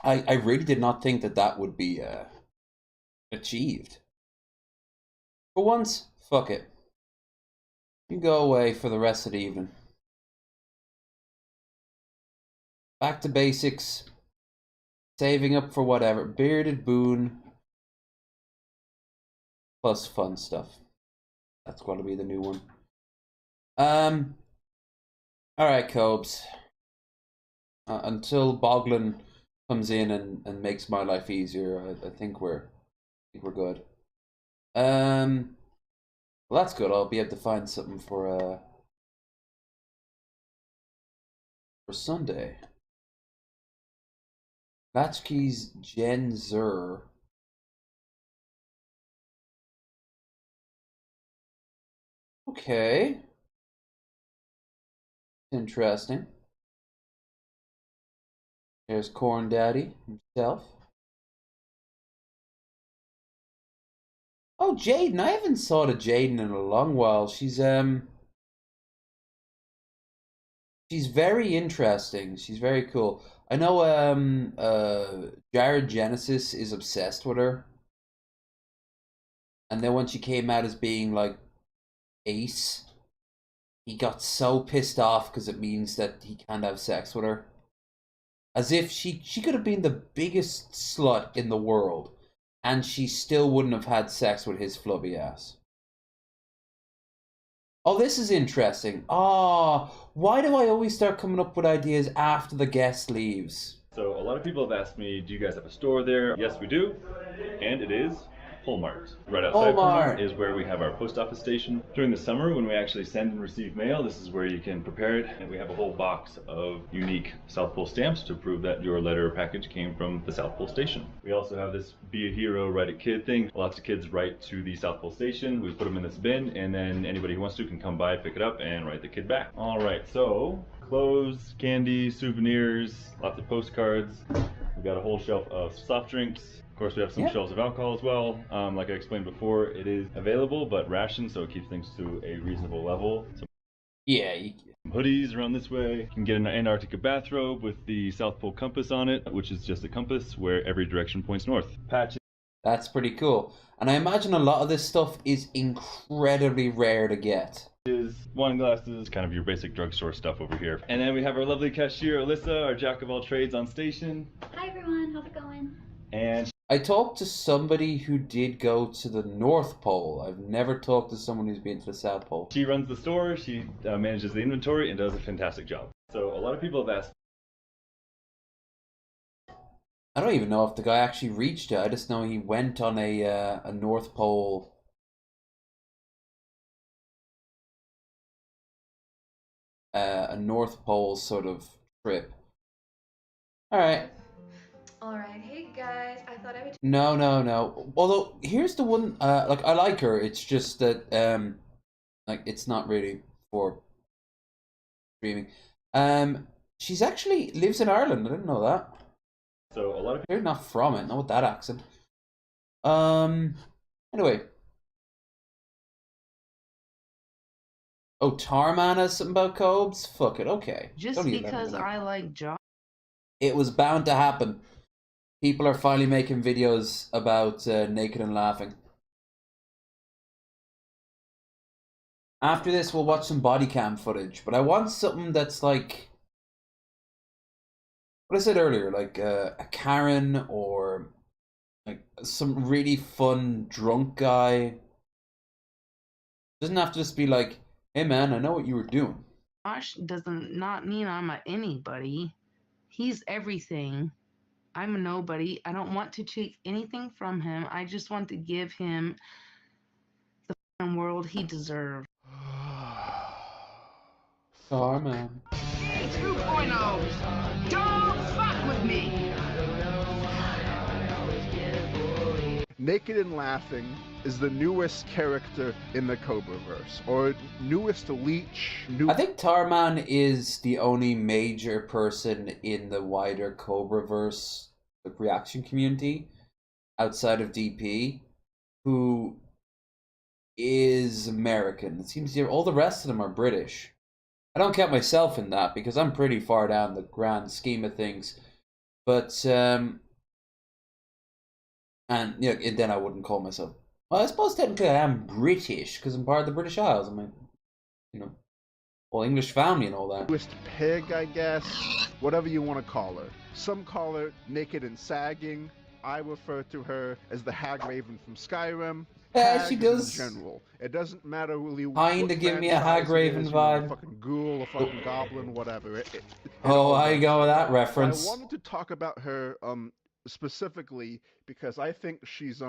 I really did not think that would be achieved. For once, fuck it. You go away for the rest of the evening. Back to basics. Saving up for whatever. Bearded Boon. Plus fun stuff. That's going to be the new one. Alright, Cobes. Until Boglin comes in and makes my life easier, I think we're good. Well, that's good. I'll be able to find something for Sunday. Latchkey's Gen Zer. Okay. Interesting. There's Corn Daddy himself. Oh, Jaden. I haven't saw the Jaden in a long while. She's very interesting. She's very cool. I know Jared Genesis is obsessed with her. And then when she came out as being like ace, he got so pissed off because it means that he can't have sex with her. As if she could have been the biggest slut in the world and she still wouldn't have had sex with his flubby ass. Oh, this is interesting. Why do I always start coming up with ideas after the guest leaves? So a lot of people have asked me, do you guys have a store there? Yes, we do. And it is Polmart. Right outside Polmart is where we have our post office station. During the summer, when we actually send and receive mail, this is where you can prepare it. And we have a whole box of unique South Pole stamps to prove that your letter or package came from the South Pole station. We also have this Be a Hero, Write a Kid thing. Lots of kids write to the South Pole station. We put them in this bin, and then anybody who wants to can come by, pick it up, and write the kid back. All right, so clothes, candy, souvenirs, lots of postcards. We've got a whole shelf of soft drinks. Of course, we have some shelves of alcohol as well. Like I explained before, it is available, but rationed, so it keeps things to a reasonable level. So hoodies around this way. You can get an Antarctica bathrobe with the South Pole compass on it, which is just a compass where every direction points north. Patches. That's pretty cool. And I imagine a lot of this stuff is incredibly rare to get. Wine glasses, kind of your basic drugstore stuff over here. And then we have our lovely cashier, Alyssa, our jack of all trades on station. Hi everyone, how's it going? And I talked to somebody who did go to the North Pole. I've never talked to someone who's been to the South Pole. She runs the store, she manages the inventory, and does a fantastic job. So a lot of people have asked. I don't even know if the guy actually reached it. I just know he went on a North Pole. A North Pole sort of trip. Alright. Alright, hey guys, I thought I would... No. Although, here's the one, like, I like her, it's just that, like, it's not really for streaming. She's actually lives in Ireland, I didn't know that. So, a lot of people... They're not from it, not with that accent. Anyway. Oh, Tarman has something about Cobes? Fuck it, okay. Just because I like John. It was bound to happen. People are finally making videos about Naked and Laughing. After this, we'll watch some body cam footage, but I want something that's like what I said earlier, like a Karen or like some really fun drunk guy. Doesn't have to just be like, hey man, I know what you were doing. Josh doesn't not mean I'm a anybody. He's everything. I'm a nobody. I don't want to take anything from him. I just want to give him the f***ing world he deserves. Tarman. Hey, 2.0s! Don't fuck with me! Naked and Laughing is the newest character in the Cobraverse, or newest leech. I think Tarman is the only major person in the wider Cobraverse reaction community outside of DP who is American. It seems all the rest of them are British. I don't count myself in that because I'm pretty far down the grand scheme of things. But and yeah, and then I wouldn't call myself. Well, I suppose technically I am British because I'm part of the British Isles. I mean, you know, whole English family and all that. Twist pig, I guess. Whatever you want to call her. Some call her naked and sagging. I refer to her as the Hag Raven from Skyrim. Yeah, she Hags does. in general. It doesn't matter really Kinda what give me a franchise Hag Raven it is, you know, vibe. a fucking ghoul, a fucking goblin, whatever. It Oh, all how you works. go with that So reference? I wanted to talk about her specifically because I think she's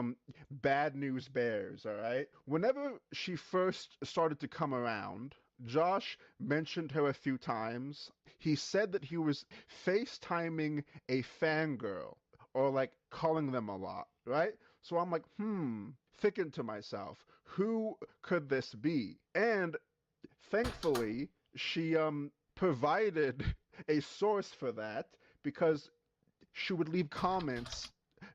bad news bears, all right? Whenever she first started to come around, Josh mentioned her a few times. He said that he was FaceTiming a fangirl or like calling them a lot, right? So I'm like, thinking to myself, who could this be? And thankfully, she provided a source for that because she would leave comments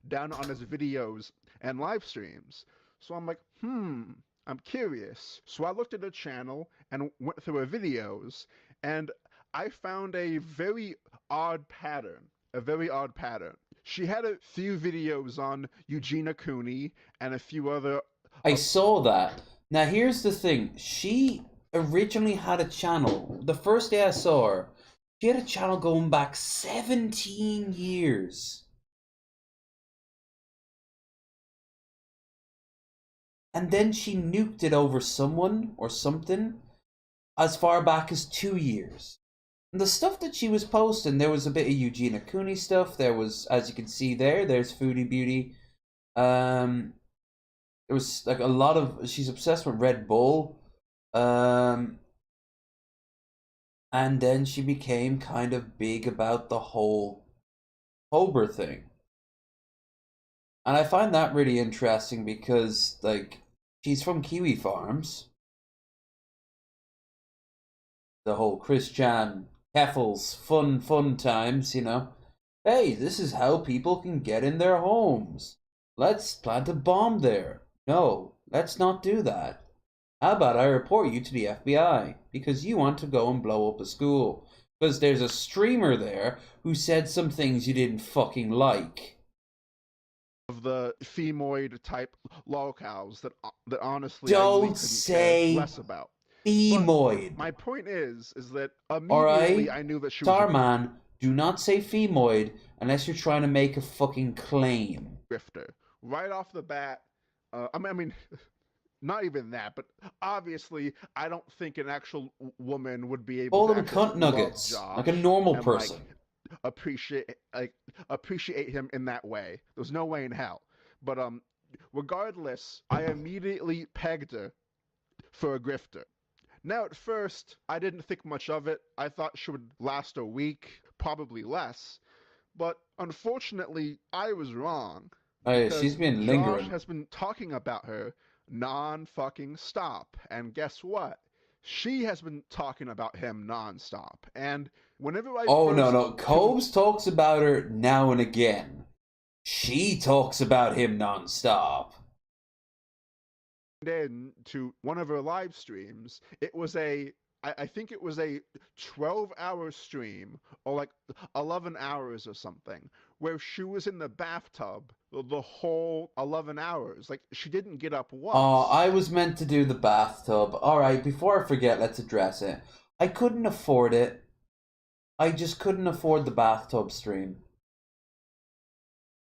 down on his videos and live streams. So I'm like, I'm curious. So I looked at her channel and went through her videos, and I found a very odd pattern. A very odd pattern. She had a few videos on Eugenia Cooney and a few other. I saw that. Now here's the thing. She originally had a channel. The first day I saw her, she had a channel going back 17 years. And then she nuked it over someone or something as far back as 2 years. And the stuff that she was posting, there was a bit of Eugenia Cooney stuff. There was, as you can see there's Foodie Beauty. There was like a lot of, she's obsessed with Red Bull. And then she became kind of big about the whole Cobra thing. And I find that really interesting because, like, she's from Kiwi Farms. The whole Christian Keffels fun times, you know. Hey, this is how people can get in their homes. Let's plant a bomb there. No, let's not do that. How about I report you to the FBI because you want to go and blow up a school? Because there's a streamer there who said some things you didn't fucking like. Of the femoid type lolcows that honestly Don't I really couldn't say care less about. femoid. But my point is that immediately Alright? I knew that she was Starman, do not say femoid unless you're trying to make a fucking claim. grifter. Right off the bat, I mean, not even that, but obviously I don't think an actual woman would be able Call to them actually cunt nuggets, love like a Josh normal and, person. appreciate him in that way. There's no way in hell. But regardless, I immediately pegged her for a grifter. Now at first, I didn't think much of it. I thought she would last a week, probably less. But unfortunately, I was wrong. Oh yeah, Because she's been Josh lingering. has been talking about her non-fucking stop. And guess what? She has been talking about him non-stop. And whenever I Oh first no, Cobes talks about her now and again. She talks about him non-stop. in to one of her live streams, it was I think it was a 12-hour stream or like 11 hours or something where she was in the bathtub the whole 11 hours. Like she didn't get up once. Oh, I was meant to do the bathtub. Alright, before I forget, let's address it. I couldn't afford it. I just couldn't afford the bathtub stream.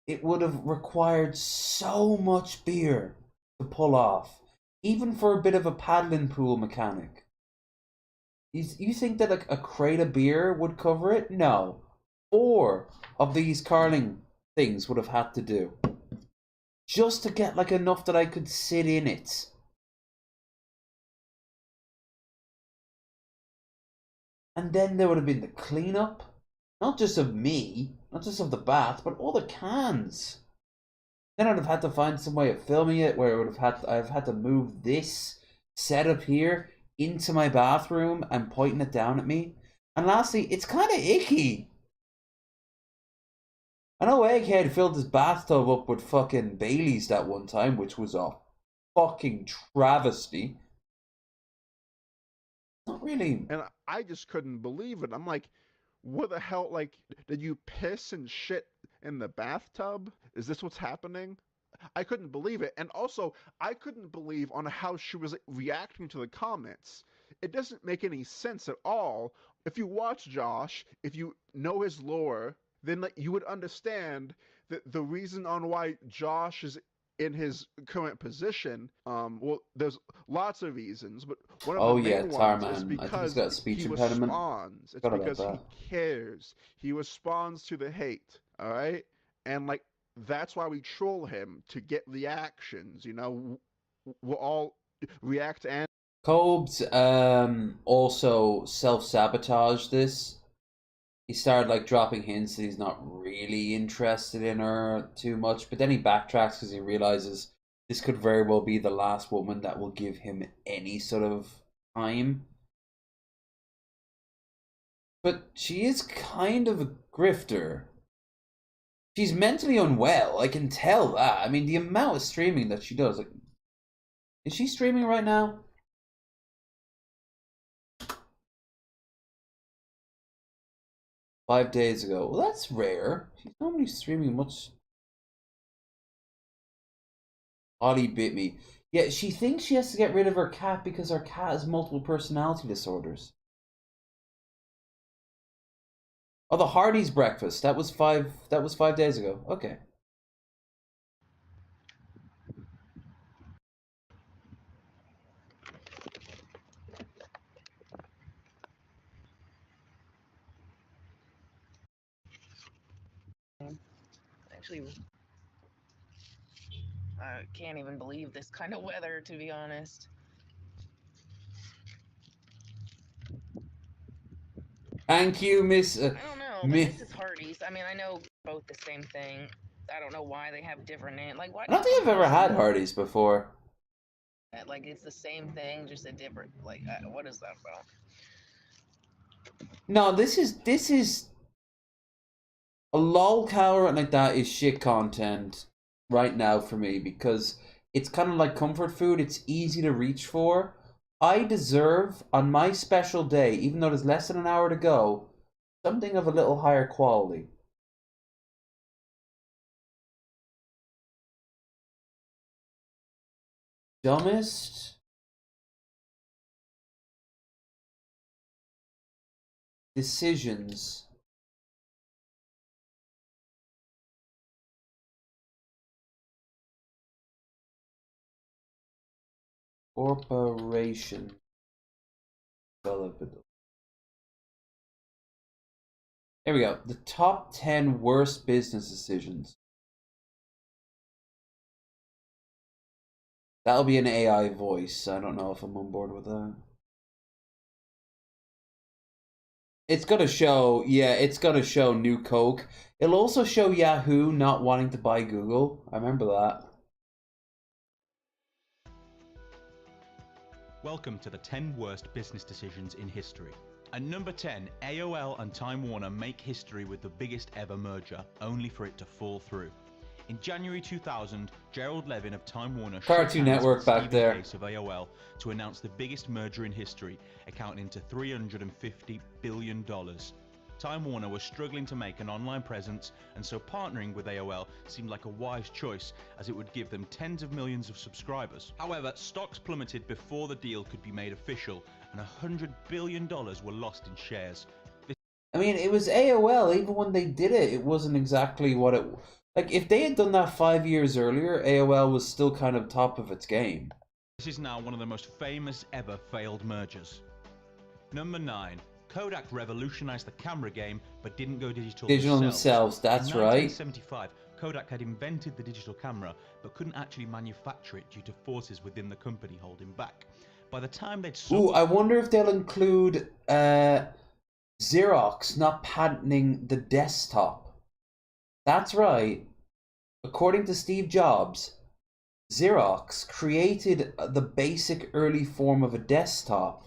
It would have required so much beer to pull off. Even for a bit of a paddling pool mechanic. You think that a crate of beer would cover it? No. 4 of these curling things would have had to do. Just to get like enough that I could sit in it. And then there would have been the cleanup. Not just of me, not just of the bath, but all the cans. Then I'd have had to find some way of filming it where I've had to move this setup here into my bathroom and pointing it down at me. And lastly, it's kind of icky. I know Egghead filled his bathtub up with fucking Baileys that one time, which was a fucking travesty. Not really. And I just couldn't believe it. I'm like, what the hell? Like, did you piss and shit in the bathtub? Is this what's happening? I couldn't believe it. And also, I couldn't believe on how she was reacting to the comments. It doesn't make any sense at all. If you watch Josh, if you know his lore, then you would understand that the reason on why Josh is in his current position, well, there's lots of reasons, but one of Oh the yeah, main ones is Tarman. I think he's because got a speech he impediment. responds. It's Forgot about because he that. cares. He responds to the hate, all right? And like that's why we troll him, to get reactions, you know. We'll all react and Cobes also self-sabotaged this. He started like dropping hints that he's not really interested in her too much, but then he backtracks because he realizes this could very well be the last woman that will give him any sort of time. But she is kind of a grifter. She's mentally unwell, I can tell that. I mean, the amount of streaming that she does. Like, is she streaming right now? "5 days ago." Well, that's rare. She's normally streaming much. Ollie bit me. Yeah, she thinks she has to get rid of her cat because her cat has multiple personality disorders. Oh, the Hardy's breakfast. That was 5 days ago. Okay. Actually, I can't even believe this kind of weather, to be honest. Thank you, Miss. I don't know, but this is Hardee's. I mean, I know both the same thing. I don't know why they have different names. Like, why? I don't think I've ever had Hardy's before. Like, it's the same thing, just a different. Like, what is that about? No, this is a lol cower like that is shit content right now for me because it's kind of like comfort food. It's easy to reach for. I deserve, on my special day, even though there's less than an hour to go, something of a little higher quality. Dumbest decisions. Corporation. Here we go. The top 10 worst business decisions. That'll be an AI voice. I don't know if I'm on board with that. It's gonna show, yeah, it's gonna show New Coke. It'll also show Yahoo not wanting to buy Google. I remember that. Welcome to the 10 worst business decisions in history. At number 10, AOL and Time Warner make history with the biggest ever merger, only for it to fall through. In January 2000, Gerald Levin of Time Warner Cartoon Network back Stephen there Case of AOL to announce the biggest merger in history, accounting to $350 billion. Time Warner was struggling to make an online presence, and so partnering with AOL seemed like a wise choice, as it would give them tens of millions of subscribers. However, stocks plummeted before the deal could be made official, and $100 billion were lost in shares. I mean, it was AOL. Even when they did it, it wasn't exactly what it... Like, if they had done that 5 years earlier, AOL was still kind of top of its game. This is now one of the most famous ever failed mergers. Number 9. Kodak revolutionized the camera game, but didn't go digital themselves, that's right. In 1975, Kodak had invented the digital camera, but couldn't actually manufacture it due to forces within the company holding back. By the time they'd Ooh, I wonder if they'll include Xerox not patenting the desktop. That's right. According to Steve Jobs, Xerox created the basic early form of a desktop,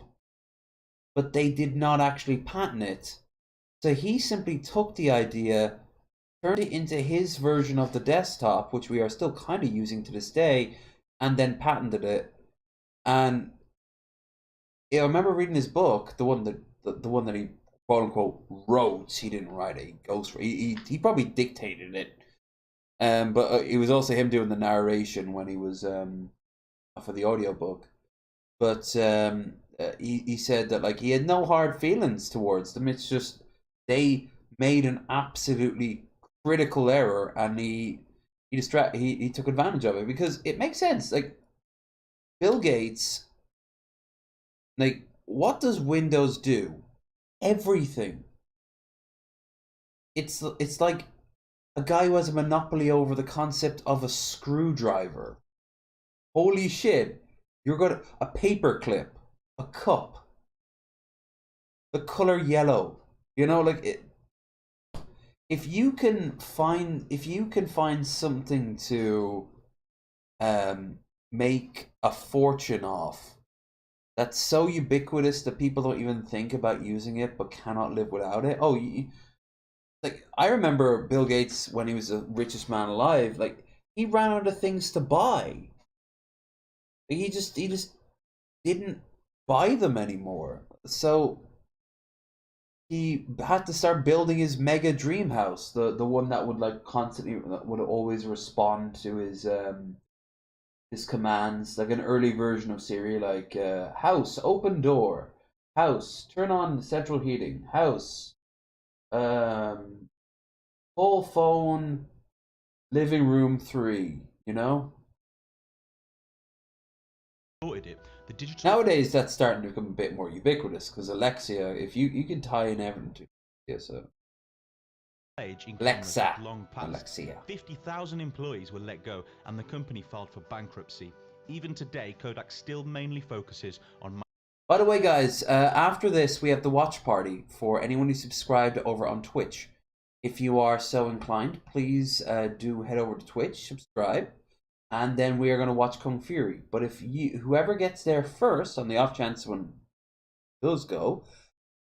but they did not actually patent it. So he simply took the idea, turned it into his version of the desktop, which we are still kind of using to this day, and then patented it. And I remember reading his book, the one that he quote unquote wrote. He didn't write a ghost. He probably dictated it. But it was also him doing the narration when he was for the audiobook. But he said that like he had no hard feelings towards them. It's just they made an absolutely critical error, and he took advantage of it, because it makes sense. Like Bill Gates, like what does Windows do? Everything. It's like a guy who has a monopoly over the concept of a screwdriver. Holy shit! You're gonna a paperclip, a cup, the color yellow. You know, like it. If you can find something to make a fortune off, that's so ubiquitous that people don't even think about using it but cannot live without it. Oh, like I remember Bill Gates when he was the richest man alive. Like he ran out of things to buy. He just didn't buy them anymore. So he had to start building his mega dream house, the one that would like constantly, that would always respond to his commands, like an early version of Siri, like house open door, house turn on central heating, house full phone living room 3, you know. It. The digital Nowadays that's starting to become a bit more ubiquitous, because Alexia, if you can tie in everything to so age in Alexa. long past. Alexia. 50,000 employees were let go and the company filed for bankruptcy. Even today, Kodak still mainly focuses on. By the way, guys, after this we have the watch party for anyone who's subscribed over on Twitch. If you are so inclined, please do head over to Twitch, subscribe, and then we are going to watch Kung Fury. But if whoever gets there first, on the off chance when those go,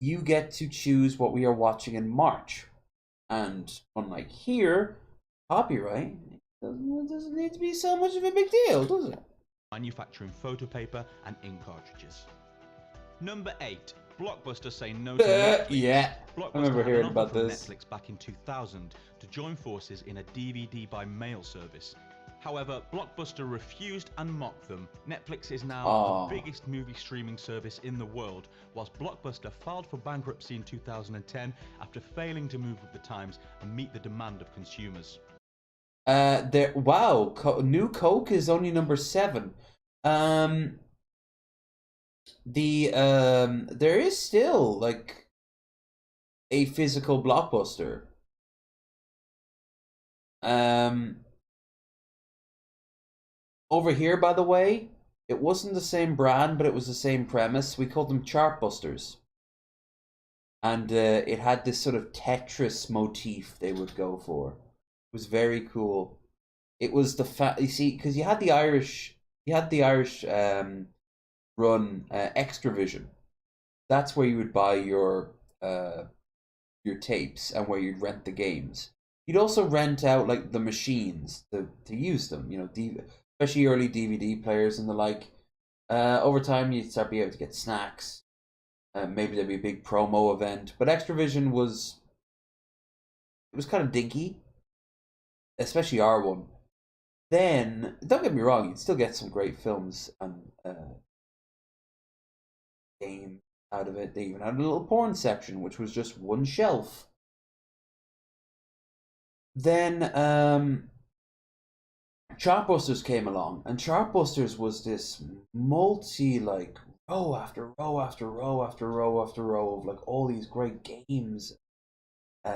you get to choose what we are watching in March. And unlike here, copyright doesn't need to be so much of a big deal, does it? Manufacturing photo paper and ink cartridges. Number 8. Blockbuster say no to Netflix. Yeah, Blockbuster I remember had hearing an offer about from this. Netflix back in 2000 to join forces in a DVD by mail service. However, Blockbuster refused and mocked them. Netflix is now the biggest movie streaming service in the world, whilst Blockbuster filed for bankruptcy in 2010 after failing to move with the times and meet the demand of consumers. New Coke is only number 7. There is still like a physical Blockbuster. Over here, by the way, it wasn't the same brand, but it was the same premise. We called them Chartbusters. And it had this sort of Tetris motif they would go for. It was very cool. It was you see, because you had the Irish run Extravision. That's where you would buy your tapes and where you'd rent the games. You'd also rent out like the machines to use them. You know, especially early DVD players and the like. Over time, you'd start being able to get snacks. Maybe there'd be a big promo event, but Extravision was kind of dinky, especially R1. Then, don't get me wrong, you'd still get some great films and game out of it. They even had a little porn section, which was just one shelf. Then Chartbusters came along, and Chartbusters was this like row after row after row after row after row of like all these great games,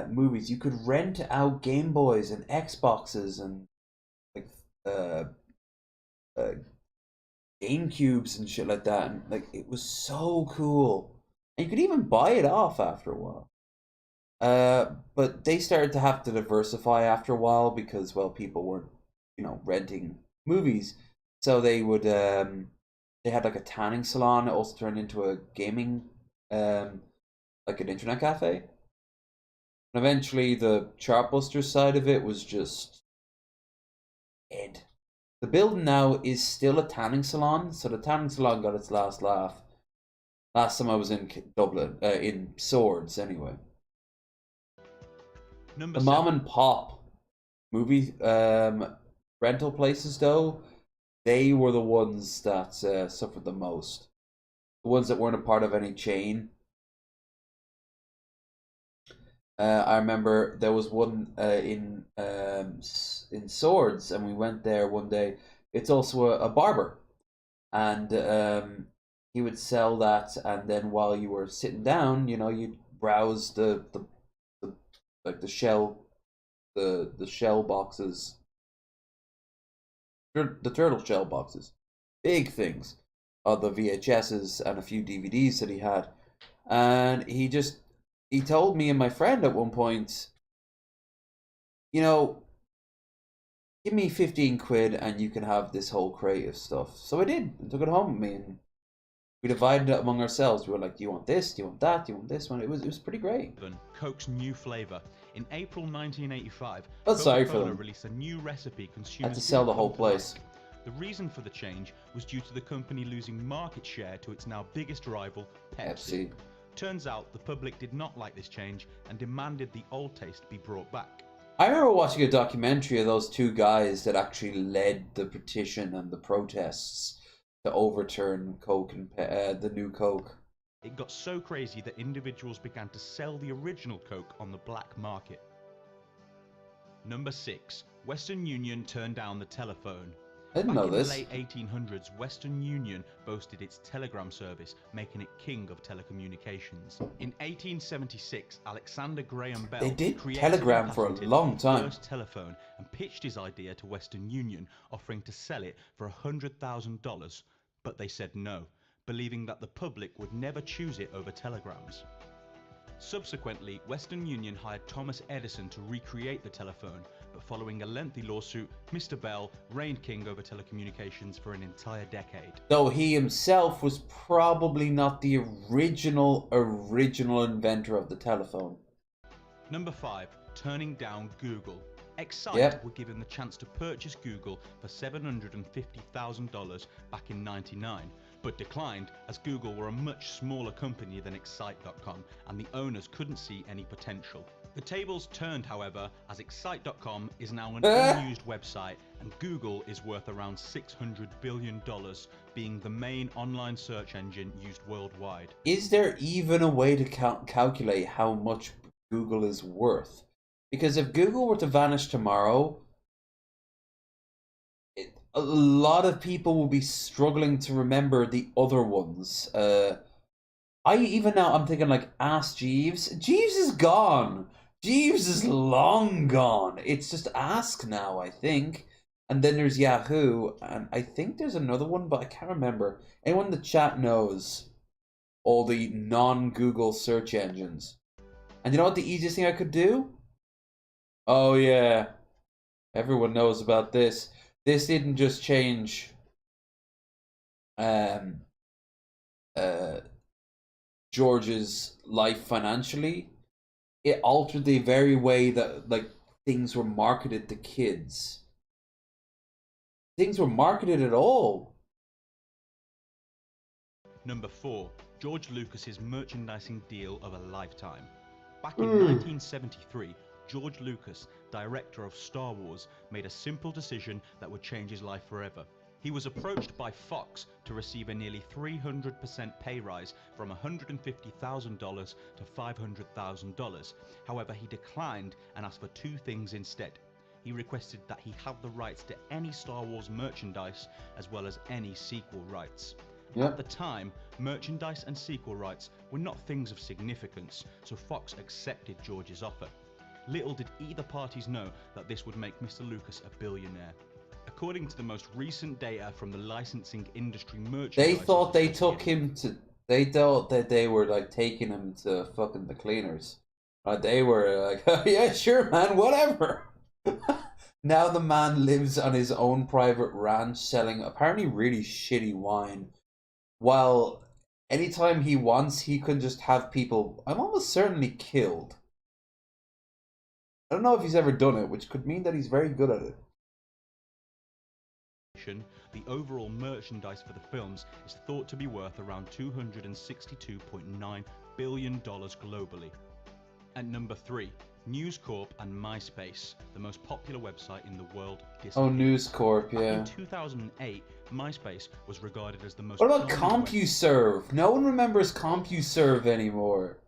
movies. You could rent out Game Boys and Xboxes and like GameCubes and shit like that, and like it was so cool. And you could even buy it off after a while. But they started to have to diversify after a while because, well, people weren't, renting movies. So they would, they had like a tanning salon. It also turned into a gaming, like an internet cafe. And eventually the Chartbusters side of it was just dead. The building now is still a tanning salon, so the tanning salon got its last laugh. Last time I was in Dublin, in Swords, anyway. Number The mom and pop movie rental places, though, they were the ones that suffered the most. The ones that weren't a part of any chain. I remember there was one in Swords, and we went there one day. It's also a barber, and he would sell that, and then while you were sitting down, you know, you'd browse the like the shell boxes, the turtle shell boxes, big things, of the VHSs and a few DVDs that he had, and he told me and my friend at one point, you know, give me 15 quid and you can have this whole crate of stuff. So I did, and took it home with me, and we divided it among ourselves. We were like, do you want this? Do you want that? Do you want this one? It was pretty great. Coke's new flavor. In April 1985, Felt sorry for Coca-Cola them. released a new recipe consumers Had to sell the didn't whole come to like. place. The reason for the change was due to the company losing market share to its now biggest rival, Pepsi. Turns out the public did not like this change and demanded the old taste be brought back. I remember watching a documentary of those two guys that actually led the petition and the protests to overturn Coke and the new Coke. It got so crazy that individuals began to sell the original Coke on the black market. Number 6. Western Union turned down the telephone. I didn't know this. Back in the late 1800s, Western Union boasted its telegram service, making it king of telecommunications. In 1876, Alexander Graham Bell They did created telegram and for a patented long the time. first telephone and pitched his idea to Western Union, offering to sell it for $100,000, but they said no, believing that the public would never choose it over telegrams. Subsequently, Western Union hired Thomas Edison to recreate the telephone, but following a lengthy lawsuit, Mr. Bell reigned king over telecommunications for an entire decade. Though he himself was probably not the original inventor of the telephone. Number 5. Turning down Google. Excite Yep. were given the chance to purchase Google for $750,000 back in '99, but declined as Google were a much smaller company than Excite.com and the owners couldn't see any potential. The tables turned, however, as Excite.com is now an unused website and Google is worth around $600 billion, being the main online search engine used worldwide. Is there even a way to calculate how much Google is worth? Because if Google were to vanish tomorrow, a lot of people will be struggling to remember the other ones. I'm thinking like, ask Jeeves. Jeeves is gone. Jeeves is long gone. It's just Ask now, I think. And then there's Yahoo, and I think there's another one, but I can't remember. Anyone in the chat knows all the non-Google search engines. And you know what the easiest thing I could do? Oh yeah, everyone knows about this. This didn't just change George's life financially. It altered the very way that like things were marketed to kids. Things were marketed at all. Number 4. George Lucas's merchandising deal of a lifetime. Back in 1973, George Lucas, director of Star Wars, made a simple decision that would change his life forever. He was approached by Fox to receive a nearly 300% pay rise from $150,000 to $500,000. However, he declined and asked for two things instead. He requested that he have the rights to any Star Wars merchandise as well as any sequel rights. Yep. At the time, merchandise and sequel rights were not things of significance, so Fox accepted George's offer. Little did either parties know that this would make Mr. Lucas a billionaire. According to the most recent data from the licensing industry merchandise, They thought they took him to. They thought that they were like taking him to fucking the cleaners. They were like, oh, yeah, sure, man, whatever. Now the man lives on his own private ranch selling apparently really shitty wine. While anytime he wants, he can just have people, I'm almost certainly, killed. I don't know if he's ever done it, which could mean that he's very good at it. addition, the overall merchandise for the films is thought to be worth around $262.9 billion globally. At number 3, News Corp and MySpace, the most popular website in the world. Oh, News Corp, Back yeah. in 2008, MySpace was regarded as the most. What about dominant CompuServe? No one remembers CompuServe anymore.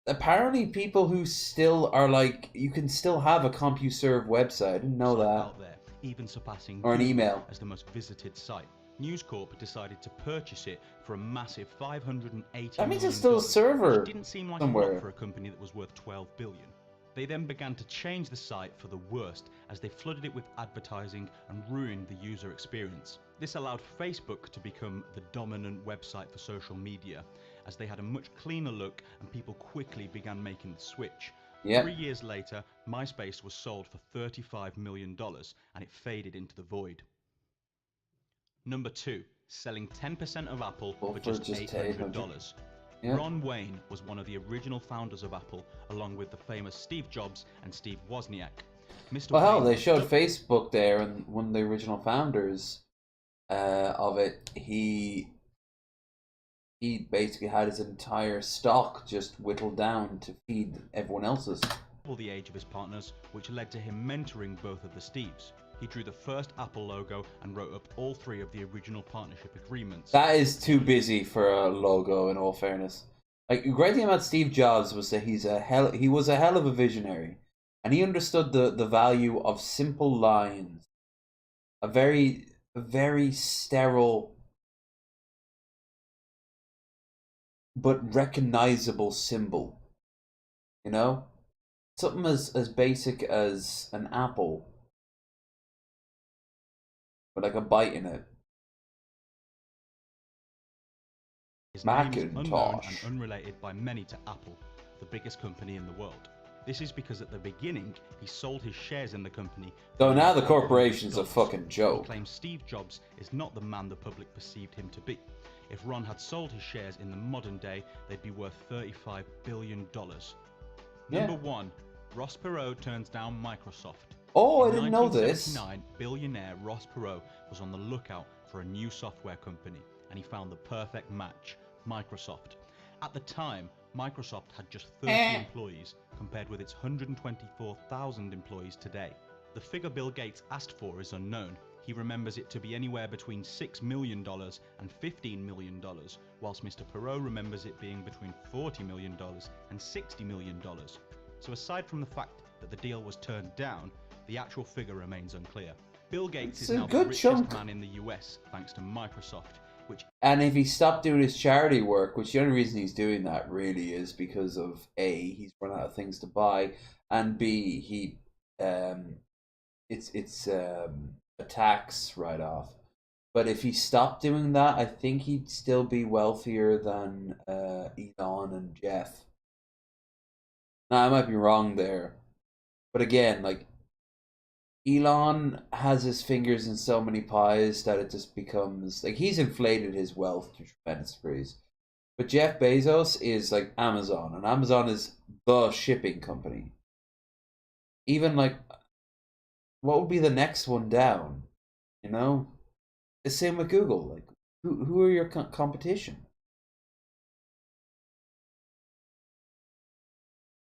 Apparently, people who still are like, you can still have a CompuServe website. I didn't know that. out there, even surpassing Or an Google email. as the most visited site. News Corp decided to purchase it for a massive $580 That means million, it's still a server which didn't seem like a somewhere. lot for a company that was worth $12 billion. They then began to change the site for the worst as they flooded it with advertising and ruined the user experience. This allowed Facebook to become the dominant website for social media, as they had a much cleaner look and people quickly began making the switch. Yep. 3 years later, MySpace was sold for $35 million and it faded into the void. Number 2, selling 10% of Apple for just $800. Yeah. Ron Wayne was one of the original founders of Apple, along with the famous Steve Jobs and Steve Wozniak. Mr. Well, hell, Wayne they showed Facebook there, and one of the original founders of it, he basically had his entire stock just whittled down to feed everyone else's. The age of his partners, which led to him mentoring both of the Steves. He drew the first Apple logo and wrote up all 3 of the original partnership agreements. That is too busy for a logo, in all fairness. Like, the great thing about Steve Jobs was that he was a hell of a visionary, and he understood the value of simple lines, a very sterile but recognizable symbol. You know, something as basic as an apple, with like a bite in it. His name is unknown Macintosh. and unrelated by many to Apple, the biggest company in the world. This is because at the beginning, he sold his shares in the company. So now the corporation's a fucking He joke. claims Steve Jobs is not the man the public perceived him to be. If Ron had sold his shares in the modern day, they'd be worth $35 billion. Yeah. Number 1, Ross Perot turns down Microsoft. Oh, I In didn't know this. 1979, billionaire Ross Perot was on the lookout for a new software company, and he found the perfect match, Microsoft. At the time, Microsoft had just 30 employees, compared with its 124,000 employees today. The figure Bill Gates asked for is unknown. He remembers it to be anywhere between $6 million and $15 million, whilst Mr. Perot remembers it being between $40 million and $60 million. So aside from the fact that the deal was turned down, the actual figure remains unclear. Bill Gates It's is a now the good richest chunk. man in the US thanks to Microsoft, which And if he stopped doing his charity work, which the only reason he's doing that really is because of A, he's run out of things to buy, and B, it's a tax write-off. But if he stopped doing that, I think he'd still be wealthier than Elon and Jeff. Now, I might be wrong there, but again, like, Elon has his fingers in so many pies that it just becomes like he's inflated his wealth to tremendous degrees. But Jeff Bezos is like Amazon, and Amazon is the shipping company. Even like, what would be the next one down? You know, the same with Google. Like, who are your competition?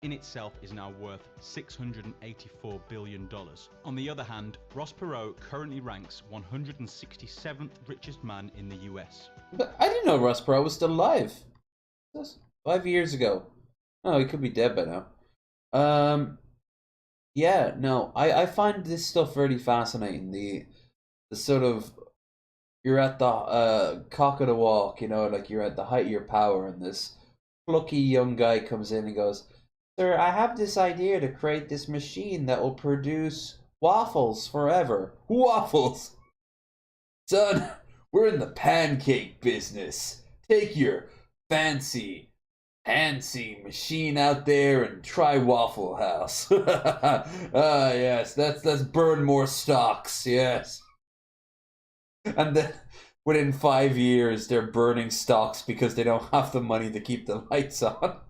in itself is now worth $684 billion. On the other hand, Ross Perot currently ranks 167th richest man in the US. But I didn't know Ross Perot was still alive. That's 5 years ago. Oh, he could be dead by now. Yeah, no, I find this stuff really fascinating. The sort of, you're at the cock of the walk, you know, like you're at the height of your power, and this plucky young guy comes in and goes, "Sir, I have this idea to create this machine that will produce waffles forever." Waffles? Son, we're in the pancake business. Take your fancy machine out there and try Waffle House. Yes, let's burn more stocks, yes. And then within 5 years, they're burning stocks because they don't have the money to keep the lights on.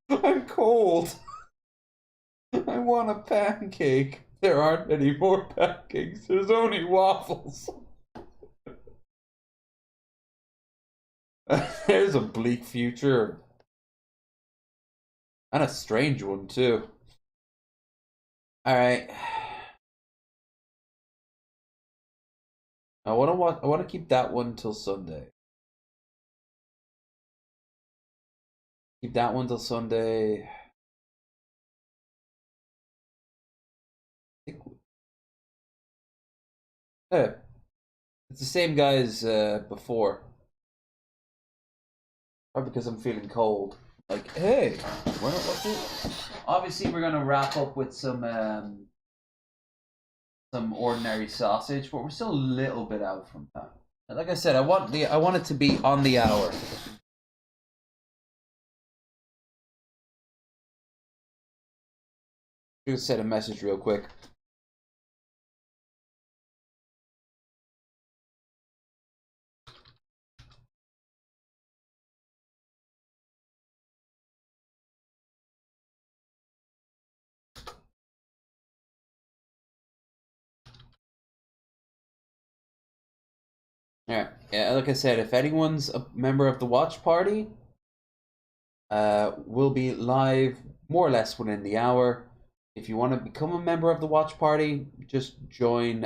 I'm cold. I want a pancake. There aren't any more pancakes. There's only waffles. There's a bleak future. And a strange one, too. Alright. I want to keep that one till Sunday. Keep that one till Sunday. Yeah. It's the same guy as before. Probably because I'm feeling cold. Like, hey, obviously we're gonna wrap up with some ordinary sausage, but we're still a little bit out from that. Like I said, I want it to be on the hour. Just send a message real quick. Yeah, like I said, if anyone's a member of the watch party, we'll be live more or less within the hour. If you want to become a member of the watch party, just join,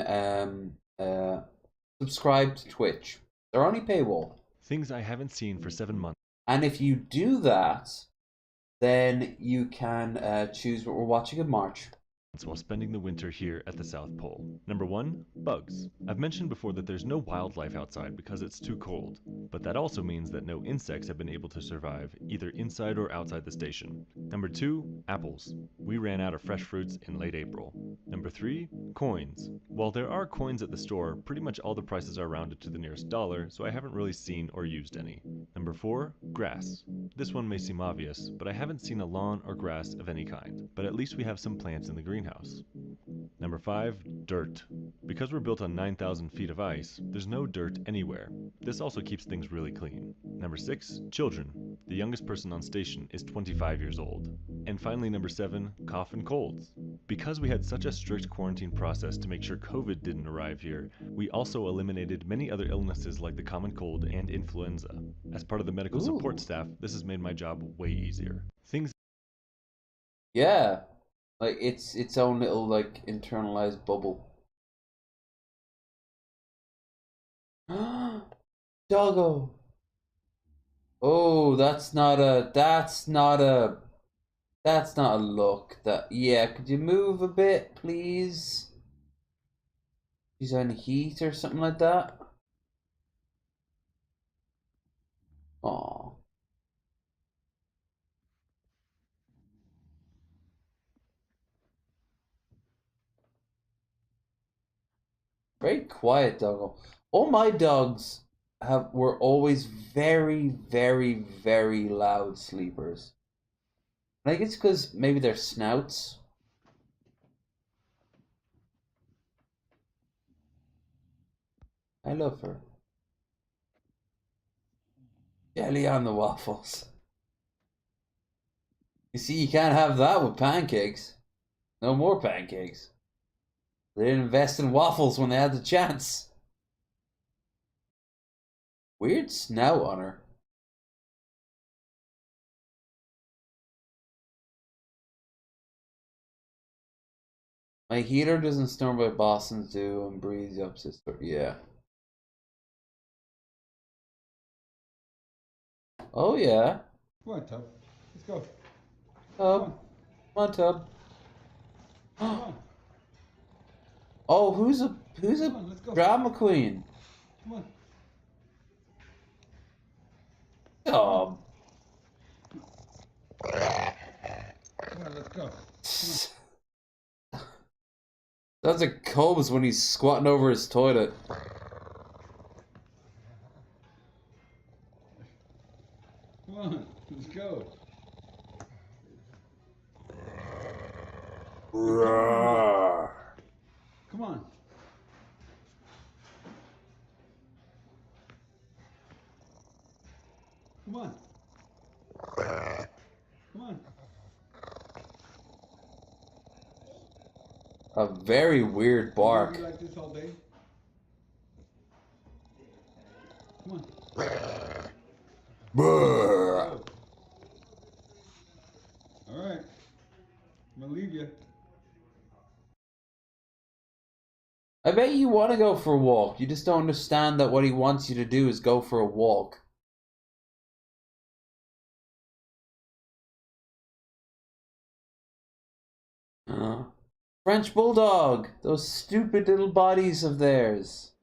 subscribe to Twitch. They're only paywall. Things I haven't seen for 7 months. And if you do that, then you can choose what we're watching in March. While spending the winter here at the South Pole. Number 1, bugs. I've mentioned before that there's no wildlife outside because it's too cold, but that also means that no insects have been able to survive either inside or outside the station. Number 2, apples. We ran out of fresh fruits in late April. Number 3, coins. While there are coins at the store, pretty much all the prices are rounded to the nearest dollar, so I haven't really seen or used any. Number 4, grass. This one may seem obvious, but I haven't seen a lawn or grass of any kind, but at least we have some plants in the greenhouse. Number 5, dirt. Because we're built on 9,000 feet of ice, there's no dirt anywhere. This also keeps things really clean. Number 6, children. The youngest person on station is 25 years old. And finally, number 7, cough and colds. Because we had such a strict quarantine process to make sure COVID didn't arrive here, we also eliminated many other illnesses like the common cold and influenza. As part of the medical support staff, this has made my job way easier. Yeah. Like, it's its own little, like, internalized bubble. Doggo! Oh, that's not a look. Yeah, could you move a bit, please? He's on heat or something like that? Aw. Very quiet doggo. All my dogs were always very, very, very loud sleepers. I think it's because maybe their snouts. I love her. Jelly on the waffles. You see, you can't have that with pancakes. No more pancakes. They didn't invest in waffles when they had the chance. Weird snout on her. My heater doesn't snore by Boston's do and breathes up sister. Yeah. Oh yeah. Come on, Tub. Let's go. Come on, Tub. Come on. Oh, who's a drama queen? Come on. Oh. Come on, let's go. That's a Combs when he's squatting over his toilet. Come on, let's go. Roar. Come on. Come on. Come on. A very weird bark. You like this all day? Come on. Brrr. All right. I'm gonna leave you. I bet you want to go for a walk. You just don't understand that what he wants you to do is go for a walk. French Bulldog. Those stupid little bodies of theirs.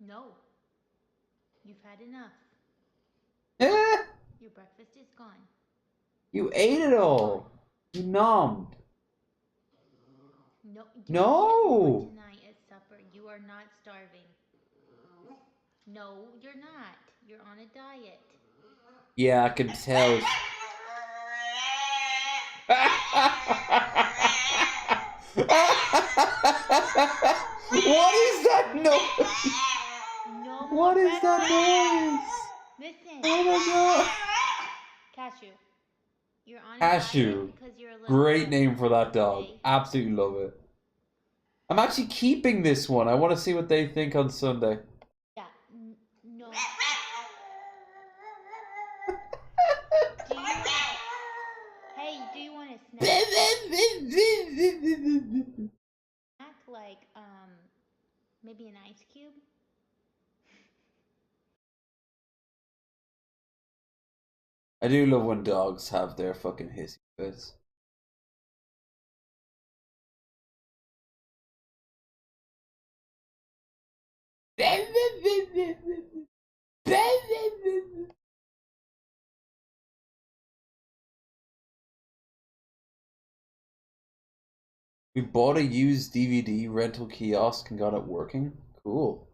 No. You've had enough. Eh? Your breakfast is gone. You ate it all. You nommed. No. You No. tonight at supper. You are not starving. No, you're not. You're on a diet. Yeah, I can tell. What is that noise? No What is that noise? Listen. Oh my god. Cashew. You're on a Cashew. diet because you're a little Great fat, name for that dog. okay? Absolutely love it. I'm actually keeping this one. I want to see what they think on Sunday. Yeah. No. Do you want a snack? Like, maybe an ice cube? I do love when dogs have their fucking hissy fits. We bought a used DVD rental kiosk and got it working. Cool.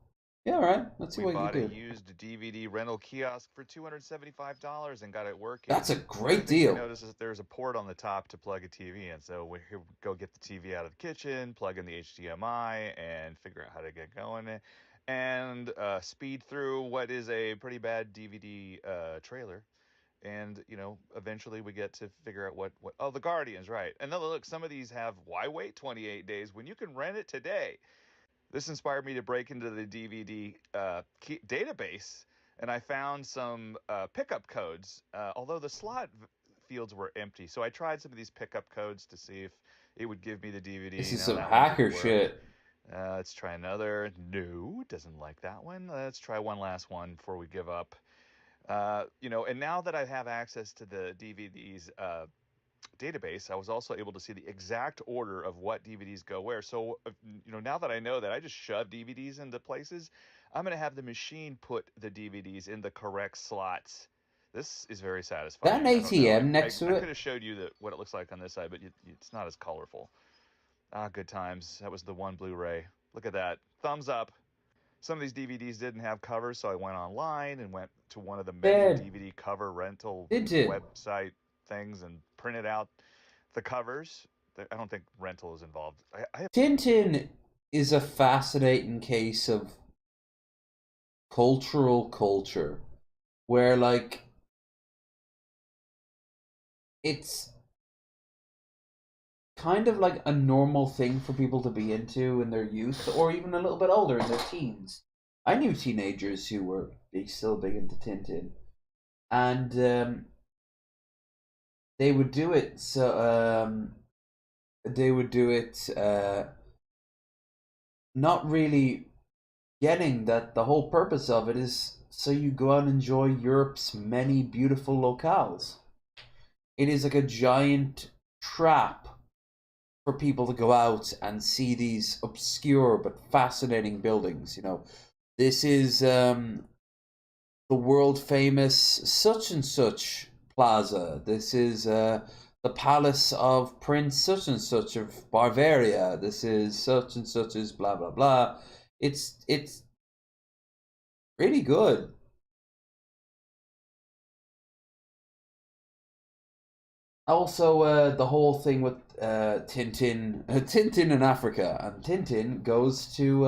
Yeah, all right. Let's see We what bought you a do. used DVD rental kiosk for $275 and got it working. That's a One of great the things deal. we noticed is that there's a port on the top to plug a TV in. So we go get the TV out of the kitchen, plug in the HDMI, and figure out how to get going, and speed through what is a pretty bad DVD trailer. And eventually we get to figure out what oh, the Guardians, right? And then look, some of these have why wait 28 days when you can rent it today. This inspired me to break into the DVD database, and I found some pickup codes, although the slot fields were empty. So I tried some of these pickup codes to see if it would give me the DVD. This is Now, some that one hacker didn't work. shit. Let's try another. No, doesn't like that one. Let's try one last one before we give up. And now that I have access to the DVDs database, I was also able to see the exact order of what DVDs go where. So, now that I know that, I just shove DVDs into places. I'm going to have the machine put the DVDs in the correct slots. This is very satisfying. That an ATM next to I it? could have showed you what it looks like on this side, but it's not as colorful. Ah, good times. That was the one Blu-ray. Look at that. Thumbs up. Some of these DVDs didn't have covers, so I went online and went to one of the many DVD cover rental website things and printed out the covers. I don't think rental is involved. Tintin is a fascinating case of culture, where like it's kind of like a normal thing for people to be into in their youth, or even a little bit older in their teens. I knew teenagers who were still big into Tintin, and they would do it. So they would do it, not really getting that the whole purpose of it is so you go out and enjoy Europe's many beautiful locales. It is like a giant trap for people to go out and see these obscure but fascinating buildings. This is the world famous such and such plaza. This is the palace of Prince such and such of Bavaria. This is such and such as blah blah blah. It's really good. Also, the whole thing with Tintin in Africa, and Tintin goes to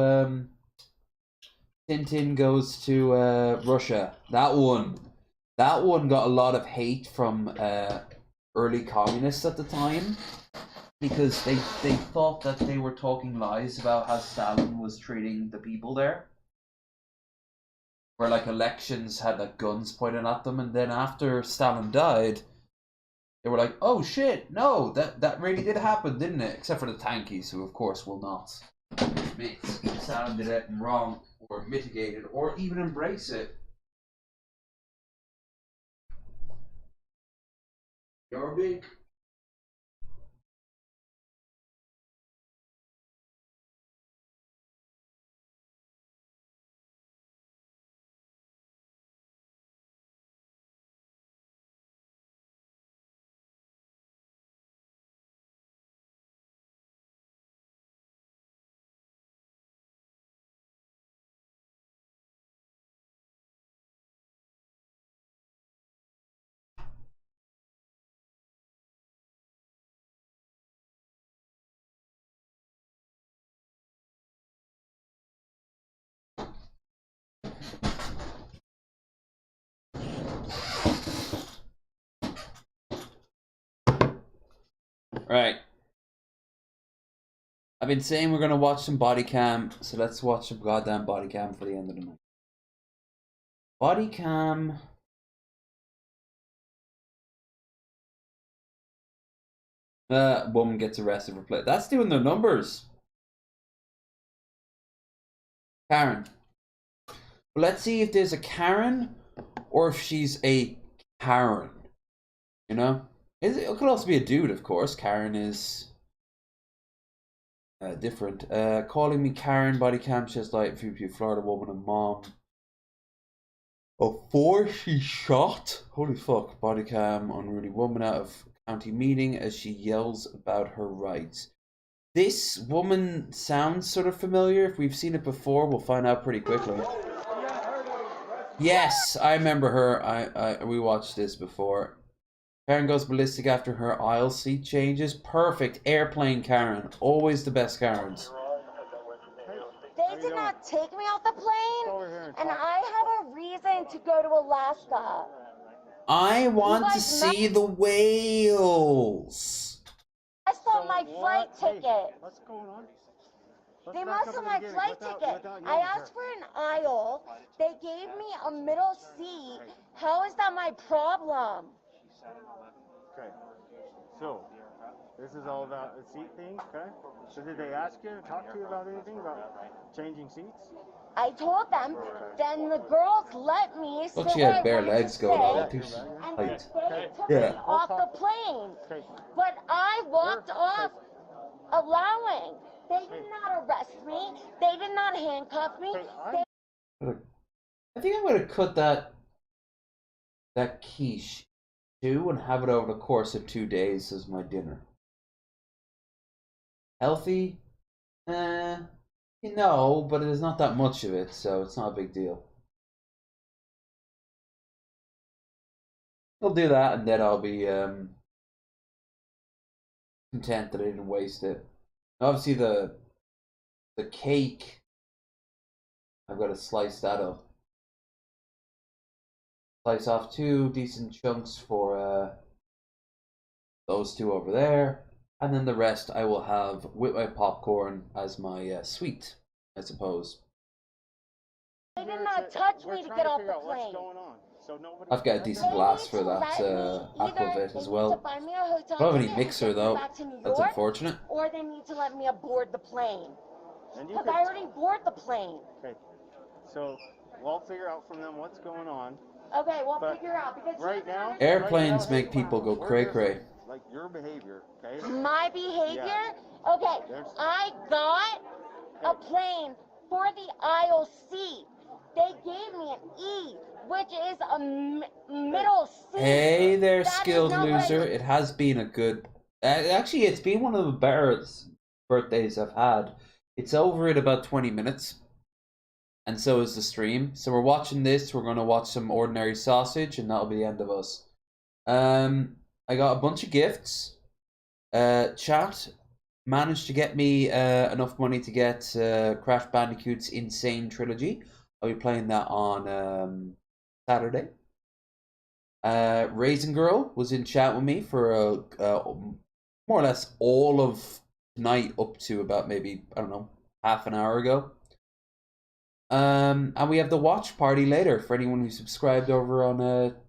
Russia. That one got a lot of hate from early communists at the time, because they thought that they were talking lies about how Stalin was treating the people there. Where like elections had like guns pointed at them, and then after Stalin died, they were like, "Oh shit, no, that really did happen, didn't it?" Except for the tankies, who of course will not admit Stalin did it wrong, or mitigate it, or even embrace it. You're big. Right. I've been saying we're gonna watch some body cam, so let's watch some goddamn body cam for the end of the night. Body cam. Woman gets arrested for play. That's doing their numbers. Karen. Let's see if there's a Karen or if she's a Karen. You know? It could also be a dude, of course. Karen is different. Calling me Karen, body cam, just like Florida woman and mom. Before she shot, holy fuck, body cam, unruly woman out of county meeting as she yells about her rights. This woman sounds sort of familiar. If we've seen it before, we'll find out pretty quickly. Yes, I remember her. We watched this before. Karen goes ballistic after her aisle seat changes. Perfect. Airplane Karen. Always the best Karens. They did not take me off the plane, and I have a reason to go to Alaska. I want to see the whales. I saw my flight ticket. What's going on? They must have my flight ticket. I asked for an aisle. They gave me a middle seat. How is that my problem? Okay. So, this is all about a seat thing, okay? So did they ask you, talk to you about anything about changing seats? I told them, then the girls let me sit Look, she where had I bare wanted legs to going on. I sit, think she's and tight. they took me Yeah. off the plane. But I walked off allowing. They did not arrest me. They did not handcuff me. I think I'm gonna cut that quiche too and have it over the course of 2 days as my dinner. Healthy? No, but there's not that much of it, so it's not a big deal. I'll do that, and then I'll be content that I didn't waste it. Obviously, the cake, I've got to slice that up. Slice off 2 decent chunks for those 2 over there, and then the rest I will have with my popcorn as my sweet, I suppose. They did not touch me to get off the plane. I've got a decent glass for that aquavit as well. I don't have any mixer though. That's unfortunate. Or they need to let me aboard the plane. Because I already boarded the plane. Okay. So we'll figure out from them what's going on. Okay, we'll figure out because right now airplanes make people go cray cray. Like your behavior, okay? My behavior? Yeah. Okay, I got a plane for the aisle seat. They gave me an E, which is a middle seat. Hey there, skilled loser. It has been a good... Actually, it's been one of the better birthdays I've had. It's over in about 20 minutes. And so is the stream. So we're watching this. We're going to watch some ordinary sausage, and that'll be the end of us. I got a bunch of gifts. Chat managed to get me enough money to get Crash Bandicoot's Insane Trilogy. I'll be playing that on Saturday. Raisin Girl was in chat with me for more or less all of tonight up to about maybe, I don't know, half an hour ago. And we have the watch party later for anyone who subscribed over on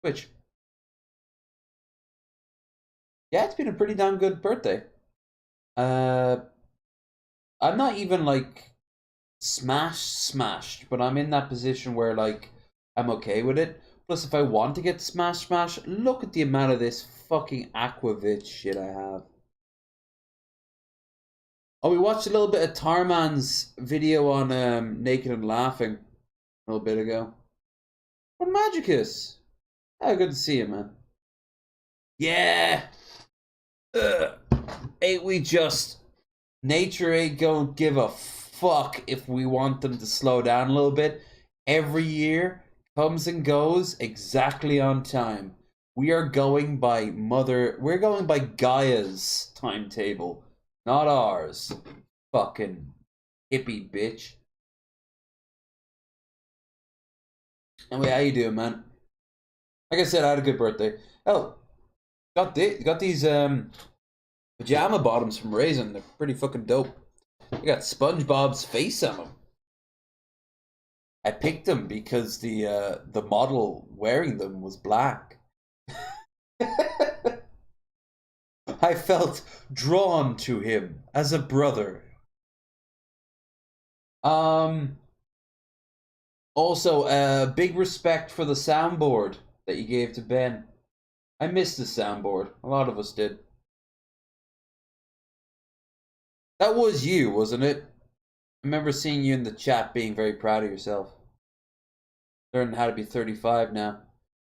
Twitch. Yeah, it's been a pretty damn good birthday. I'm not even like smashed, but I'm in that position where like I'm okay with it. Plus, if I want to get smashed, look at the amount of this fucking Aquavit shit I have. Oh, we watched a little bit of Tarman's video on Naked and Laughing a little bit ago. What Magicus? Oh, good to see you, man. Yeah. Ain't we just? Nature ain't gonna give a fuck if we want them to slow down a little bit. Every year comes and goes exactly on time. We're going by Gaia's timetable, not ours. Fucking hippie bitch. Anyway, how you doing, man? Like I said, I had a good birthday. Oh, got these pajama bottoms from Raisin. They're pretty fucking dope. They got SpongeBob's face on them. I picked them because the model wearing them was black. I felt drawn to him as a brother. Also, big respect for the soundboard that you gave to Ben. I missed the soundboard. A lot of us did. That was you, wasn't it? I remember seeing you in the chat being very proud of yourself. Learning how to be 35 now.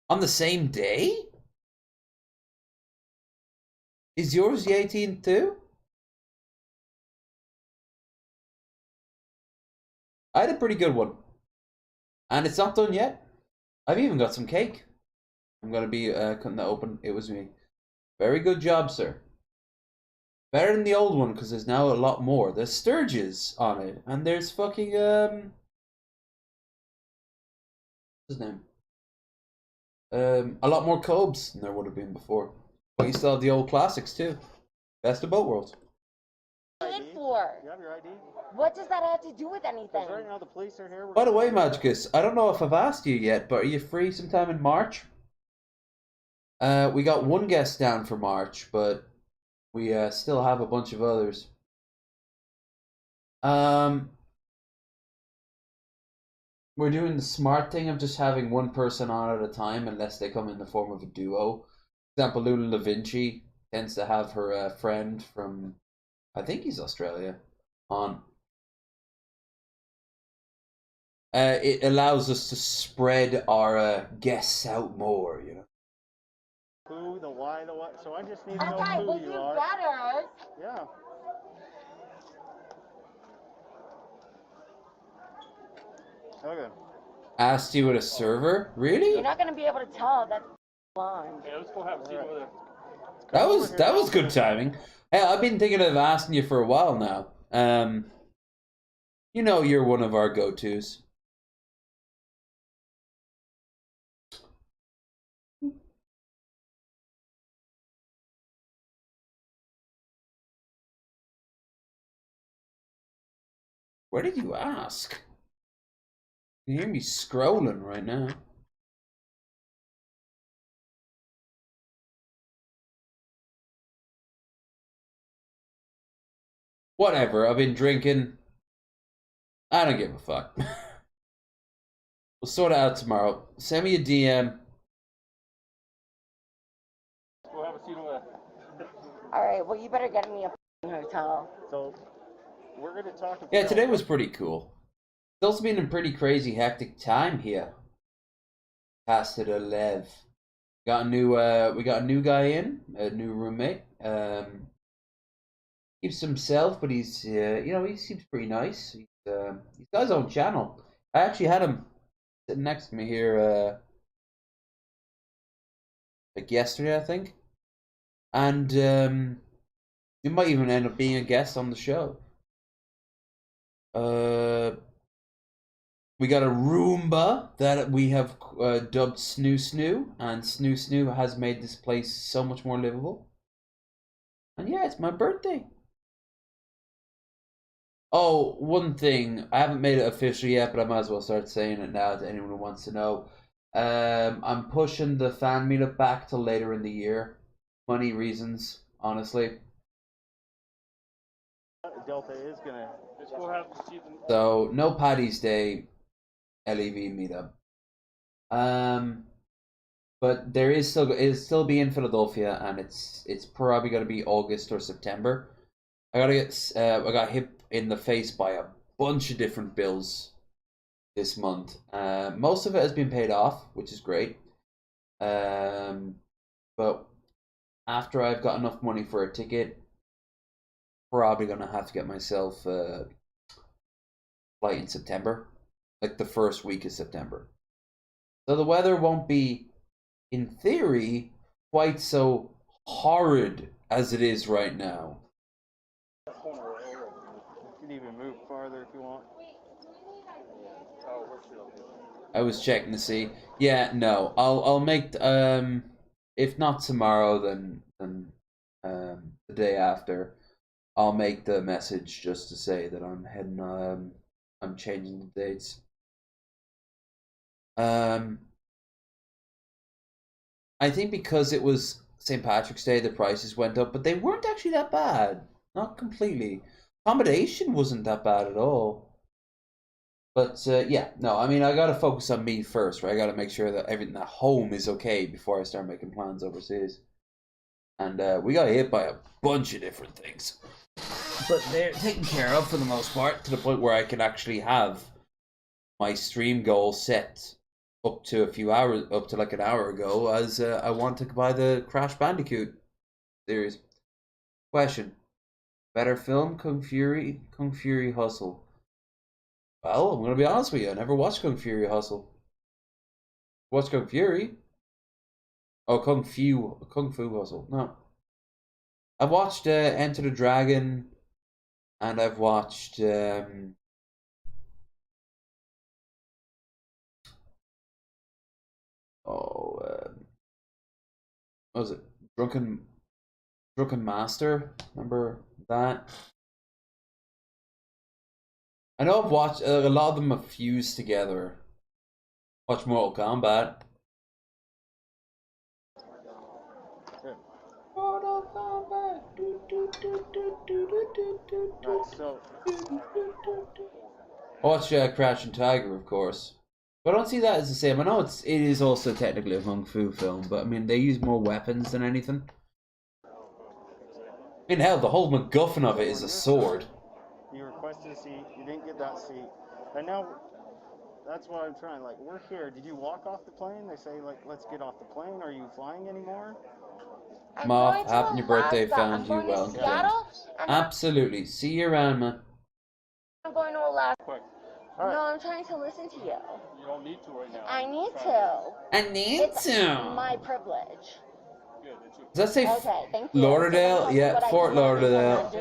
On the same day? Is yours the 18th too? I had a pretty good one. And it's not done yet. I've even got some cake. I'm going to be cutting that open. It was me. Very good job, sir. Better than the old one, because there's now a lot more. There's Sturges on it. And there's fucking, what's his name? A lot more Cobes than there would have been before. But you still have the old classics, too. Best of both worlds. Paid for. You have your ID? What does that have to do with anything? Right now the police are here. By the way, Magicus, I don't know if I've asked you yet, but are you free sometime in March? We got one guest down for March, but we still have a bunch of others. We're doing the smart thing of just having one person on at a time, unless they come in the form of a duo. For example, Luna Da Vinci tends to have her friend from, I think he's Australia, on. It allows us to spread our guests out more, you know. Who, the why, the what. So I just need to know Okay, who well, you you are. better. Yeah. Okay. Asked you at a server? Really? You're not going to be able to tell that's blonde. Hey, let's go have a seat over there. That was good timing. Hey, I've been thinking of asking you for a while now. You know you're one of our go-tos. Where did you ask? You hear me scrolling right now. Whatever, I've been drinking. I don't give a fuck. We'll sort it out tomorrow. Send me a DM. We'll have a seat over there. All right, well, you better get me a hotel. So, we're going to talk to Yeah, today was pretty cool. It's also been a pretty crazy, hectic time here. Past it 11. Got a new, we got a new guy in, a new roommate. Keeps himself, but he's, you know, he seems pretty nice. He's got his own channel. I actually had him sitting next to me here, like yesterday, I think. And he might even end up being a guest on the show. We got a Roomba that we have dubbed Snoo Snoo, and Snoo Snoo has made this place so much more livable. And yeah, it's my birthday. Oh, one thing. I haven't made it official yet, but I might as well start saying it now to anyone who wants to know. I'm pushing the fan meetup back till later in the year. Money reasons, honestly. Delta is gonna. So no Paddy's Day LEV meetup. But there is still be in Philadelphia, and it's probably gonna be August or September. I got hit in the face by a bunch of different bills this month. Most of it has been paid off, which is great. But after I've got enough money for a ticket, probably gonna have to get myself a flight in September, like the first week of September. So the weather won't be, in theory, quite so horrid as it is right now. You can even move farther if you want. I was checking to see. Yeah, no, I'll make if not tomorrow, then the day after, I'll make the message just to say that I'm heading I'm changing the dates. I think because it was St. Patrick's Day, the prices went up, but they weren't actually that bad. Not completely. Accommodation wasn't that bad at all. But yeah, no, I mean, I gotta focus on me first, right? I gotta make sure that everything at home is okay before I start making plans overseas. And we got hit by a bunch of different things. But they're taken care of for the most part, to the point where I can actually have my stream goal set up to a few hours, up to like an hour ago, as I want to buy the Crash Bandicoot series. Question: better film, Kung Fury Hustle? Well, I'm gonna be honest with you. I never watched Kung Fury Hustle. What's Kung Fury? Oh, Kung Fu Hustle. No, I've watched Enter the Dragon, and I've watched what was it? Drunken Master. Remember that? I know I've watched a lot of them have fused together. Watch Mortal Kombat. Mortal Kombat. I watched Crouching Tiger, of course. But I don't see that as the same. I know it is also technically a kung fu film, but I mean they use more weapons than anything. I mean, hell, the whole MacGuffin of it is a sword. You requested a seat, you didn't get that seat, and now that's what I'm trying. Like, we're here. Did you walk off the plane? They say, like, let's get off the plane. Are you flying anymore? Moth, happy birthday, found you well. Absolutely. See you around, man. I'm going to Alaska. Quick. Right. No, I'm trying to listen to you. You don't need to right now. I need to. It's my privilege. Does that say okay, thank you. Lauderdale? Yeah, Fort Lauderdale.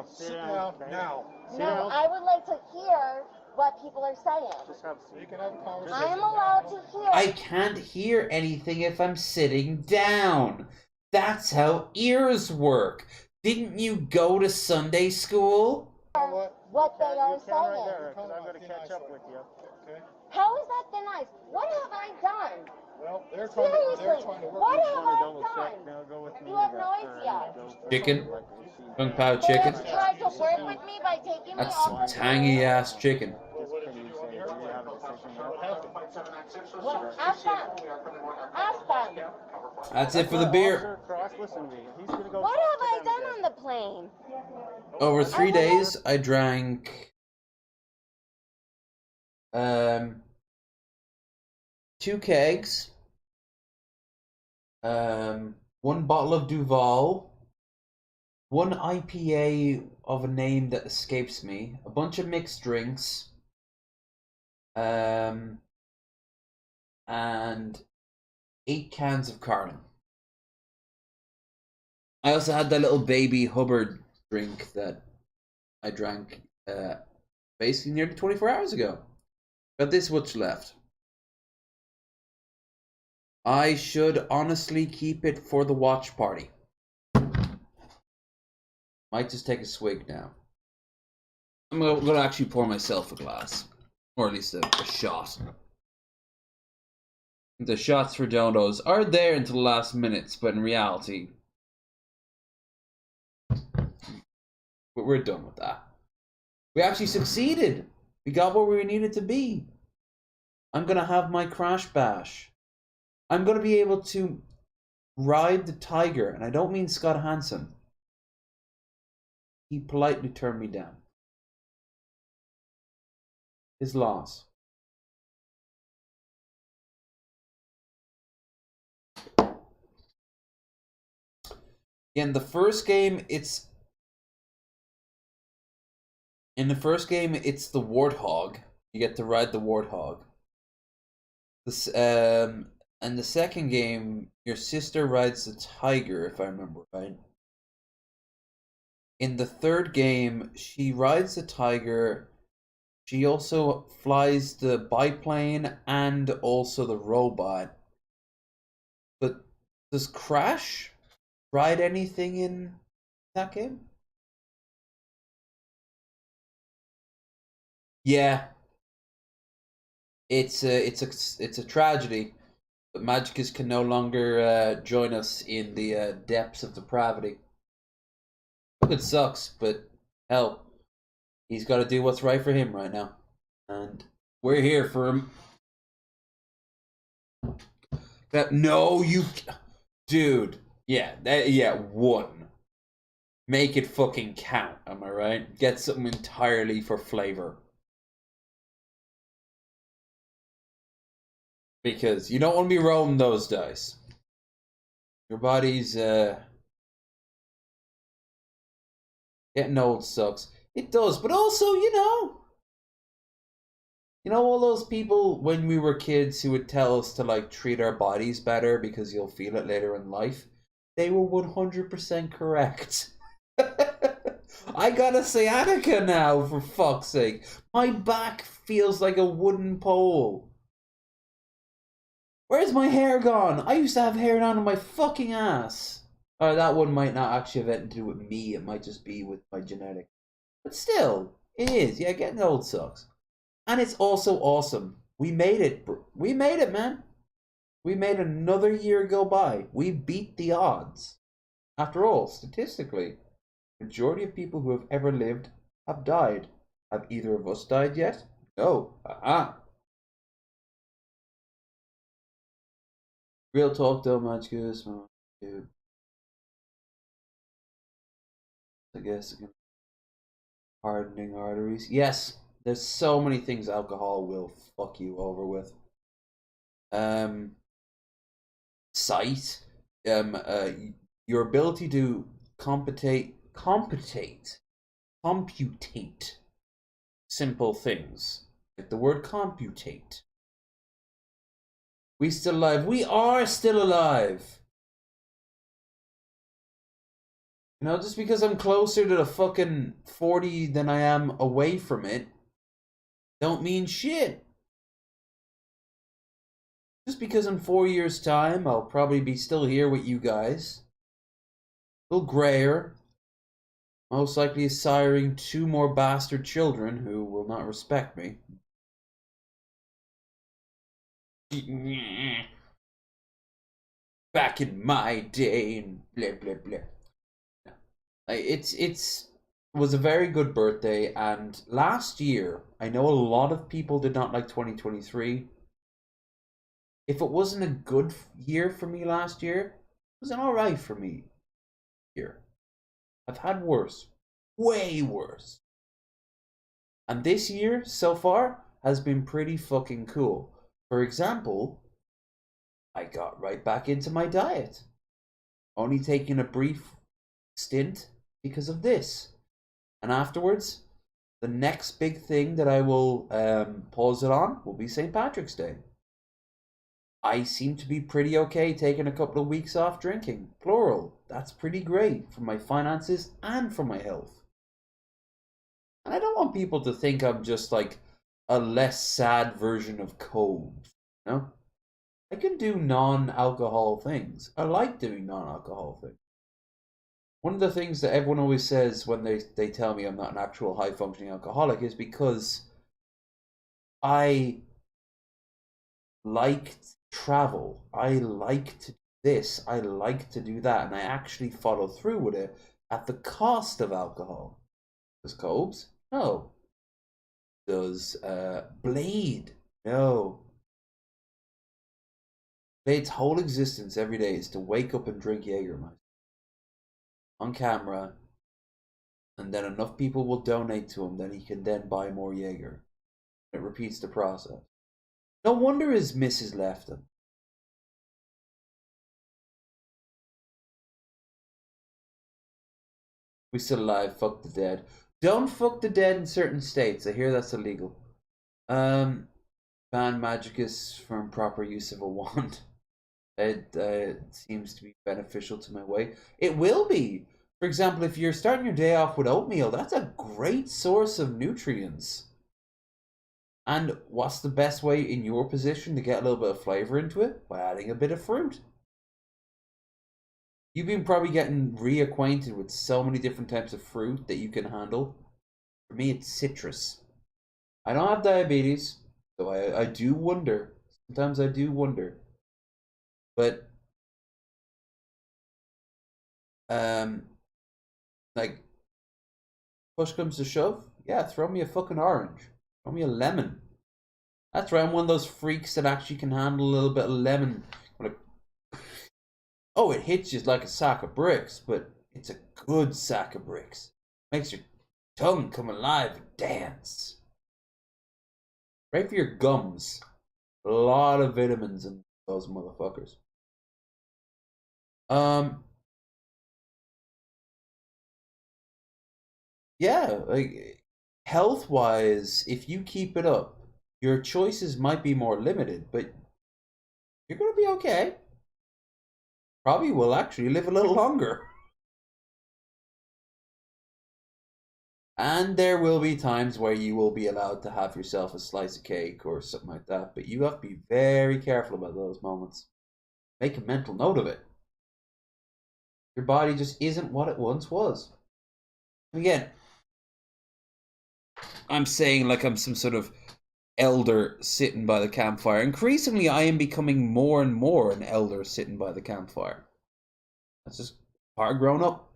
Sit down. Now. No, I would like to hear what people are saying. Just have a seat. You can have a conversation. I am allowed to hear. I can't hear anything if I'm sitting down. That's how ears work. Didn't you go to Sunday school? What they are saying. Right there, I'm going to catch up with you. Okay. How is that thin ice? What have I done? Well, seriously, what have I done? Now go with me. You have no idea. Chicken? Kung Pao chicken? They have tried to work with me by taking me That's off some tangy ass chicken. Ask them. Ask them. That's it for the beer. What have I done on the plane? Over 3 days, I drank 2 kegs, 1 bottle of Duval, 1 IPA of a name that escapes me, a bunch of mixed drinks, and 8 cans of Carling. I also had that little baby Hubbard drink that I drank basically nearly 24 hours ago. Got this much left. I should honestly keep it for the watch party. Might just take a swig now. I'm gonna actually pour myself a glass. Or at least a shot. The shots for donos are there until the last minutes, but in reality, we're done with that. We actually succeeded. We got where we needed to be. I'm gonna have my crash bash. I'm gonna be able to ride the tiger, and I don't mean Scott Hansen. He politely turned me down. His loss. In the first game, it's the warthog. You get to ride the warthog. This and the second game, your sister rides the tiger, if I remember right. In the third game, she rides the tiger. She also flies the biplane and also the robot. But does Crash ride anything in that game? Yeah. It's a tragedy. But Magicus can no longer join us in the depths of depravity. It sucks, but hell, he's got to do what's right for him right now, and we're here for him. No, you, dude. Yeah, one. Make it fucking count. Am I right? Get something entirely for flavor. Because you don't want to be rolling those dice. Your body's getting old sucks. It does, but also, you know all those people when we were kids who would tell us to like treat our bodies better because you'll feel it later in life? They were 100% correct. I got a sciatica now, for fuck's sake. My back feels like a wooden pole. Where's my hair gone? I used to have hair down on my fucking ass. Or that one might not actually have anything to do with me. It might just be with my genetics. But still, it is. Yeah, getting old sucks. And it's also awesome. We made it. We made it, man. We made another year go by. We beat the odds. After all, statistically, the majority of people who have ever lived have died. Have either of us died yet? No. Aha. Real talk though, Magicus. I guess hardening arteries. Yes, there's so many things alcohol will fuck you over with. Sight. Your ability to computate simple things. Like the word computate. We still alive. We are still alive. You know, just because I'm closer to the fucking 40 than I am away from it, don't mean shit. Just because in 4 years' time, I'll probably be still here with you guys. A little grayer. Most likely siring 2 more bastard children who will not respect me. Back in my day and blah blah blah. It was a very good birthday, and last year I know a lot of people did not like 2023. If it wasn't a good year for me last year, it was an alright for me here. I've had worse, way worse. And this year so far has been pretty fucking cool. For example, I got right back into my diet. Only taking a brief stint because of this. And afterwards, the next big thing that I will pause it on will be St. Patrick's Day. I seem to be pretty okay taking a couple of weeks off drinking. Plural. That's pretty great for my finances and for my health. And I don't want people to think I'm just like a less sad version of Cobes, you know? I can do non-alcohol things. I like doing non-alcohol things. One of the things that everyone always says when they tell me I'm not an actual high-functioning alcoholic is because I like to travel. I like to do this. I like to do that. And I actually follow through with it at the cost of alcohol. Does Cobes? No. Does Blade? No. Blade's whole existence every day is to wake up and drink Jägermeister on camera, and then enough people will donate to him that he can then buy more Jaeger. It repeats the process. No wonder his missus left him. We still alive, fuck the dead. Don't fuck the dead in certain states. I hear that's illegal. Ban Magicus for improper use of a wand. It seems to be beneficial to my weight. It will be. For example, if you're starting your day off with oatmeal, that's a great source of nutrients. And what's the best way in your position to get a little bit of flavor into it? By adding a bit of fruit. You've been probably getting reacquainted with so many different types of fruit that you can handle. For me, it's citrus. I don't have diabetes, so I do wonder. Sometimes I do wonder. But, like, push comes to shove, yeah, throw me a fucking orange. Throw me a lemon. That's right, I'm one of those freaks that actually can handle a little bit of lemon. Like, oh, it hits you like a sack of bricks, but it's a good sack of bricks. Makes your tongue come alive and dance. Right for your gums. A lot of vitamins in those motherfuckers. Yeah, like, health-wise, if you keep it up, your choices might be more limited, but you're gonna be okay. Probably will actually live a little longer. And there will be times where you will be allowed to have yourself a slice of cake or something like that, but you have to be very careful about those moments. Make a mental note of it. Your body just isn't what it once was. Again, I'm saying like I'm some sort of elder sitting by the campfire. Increasingly, I am becoming more and more an elder sitting by the campfire. That's just part of growing up.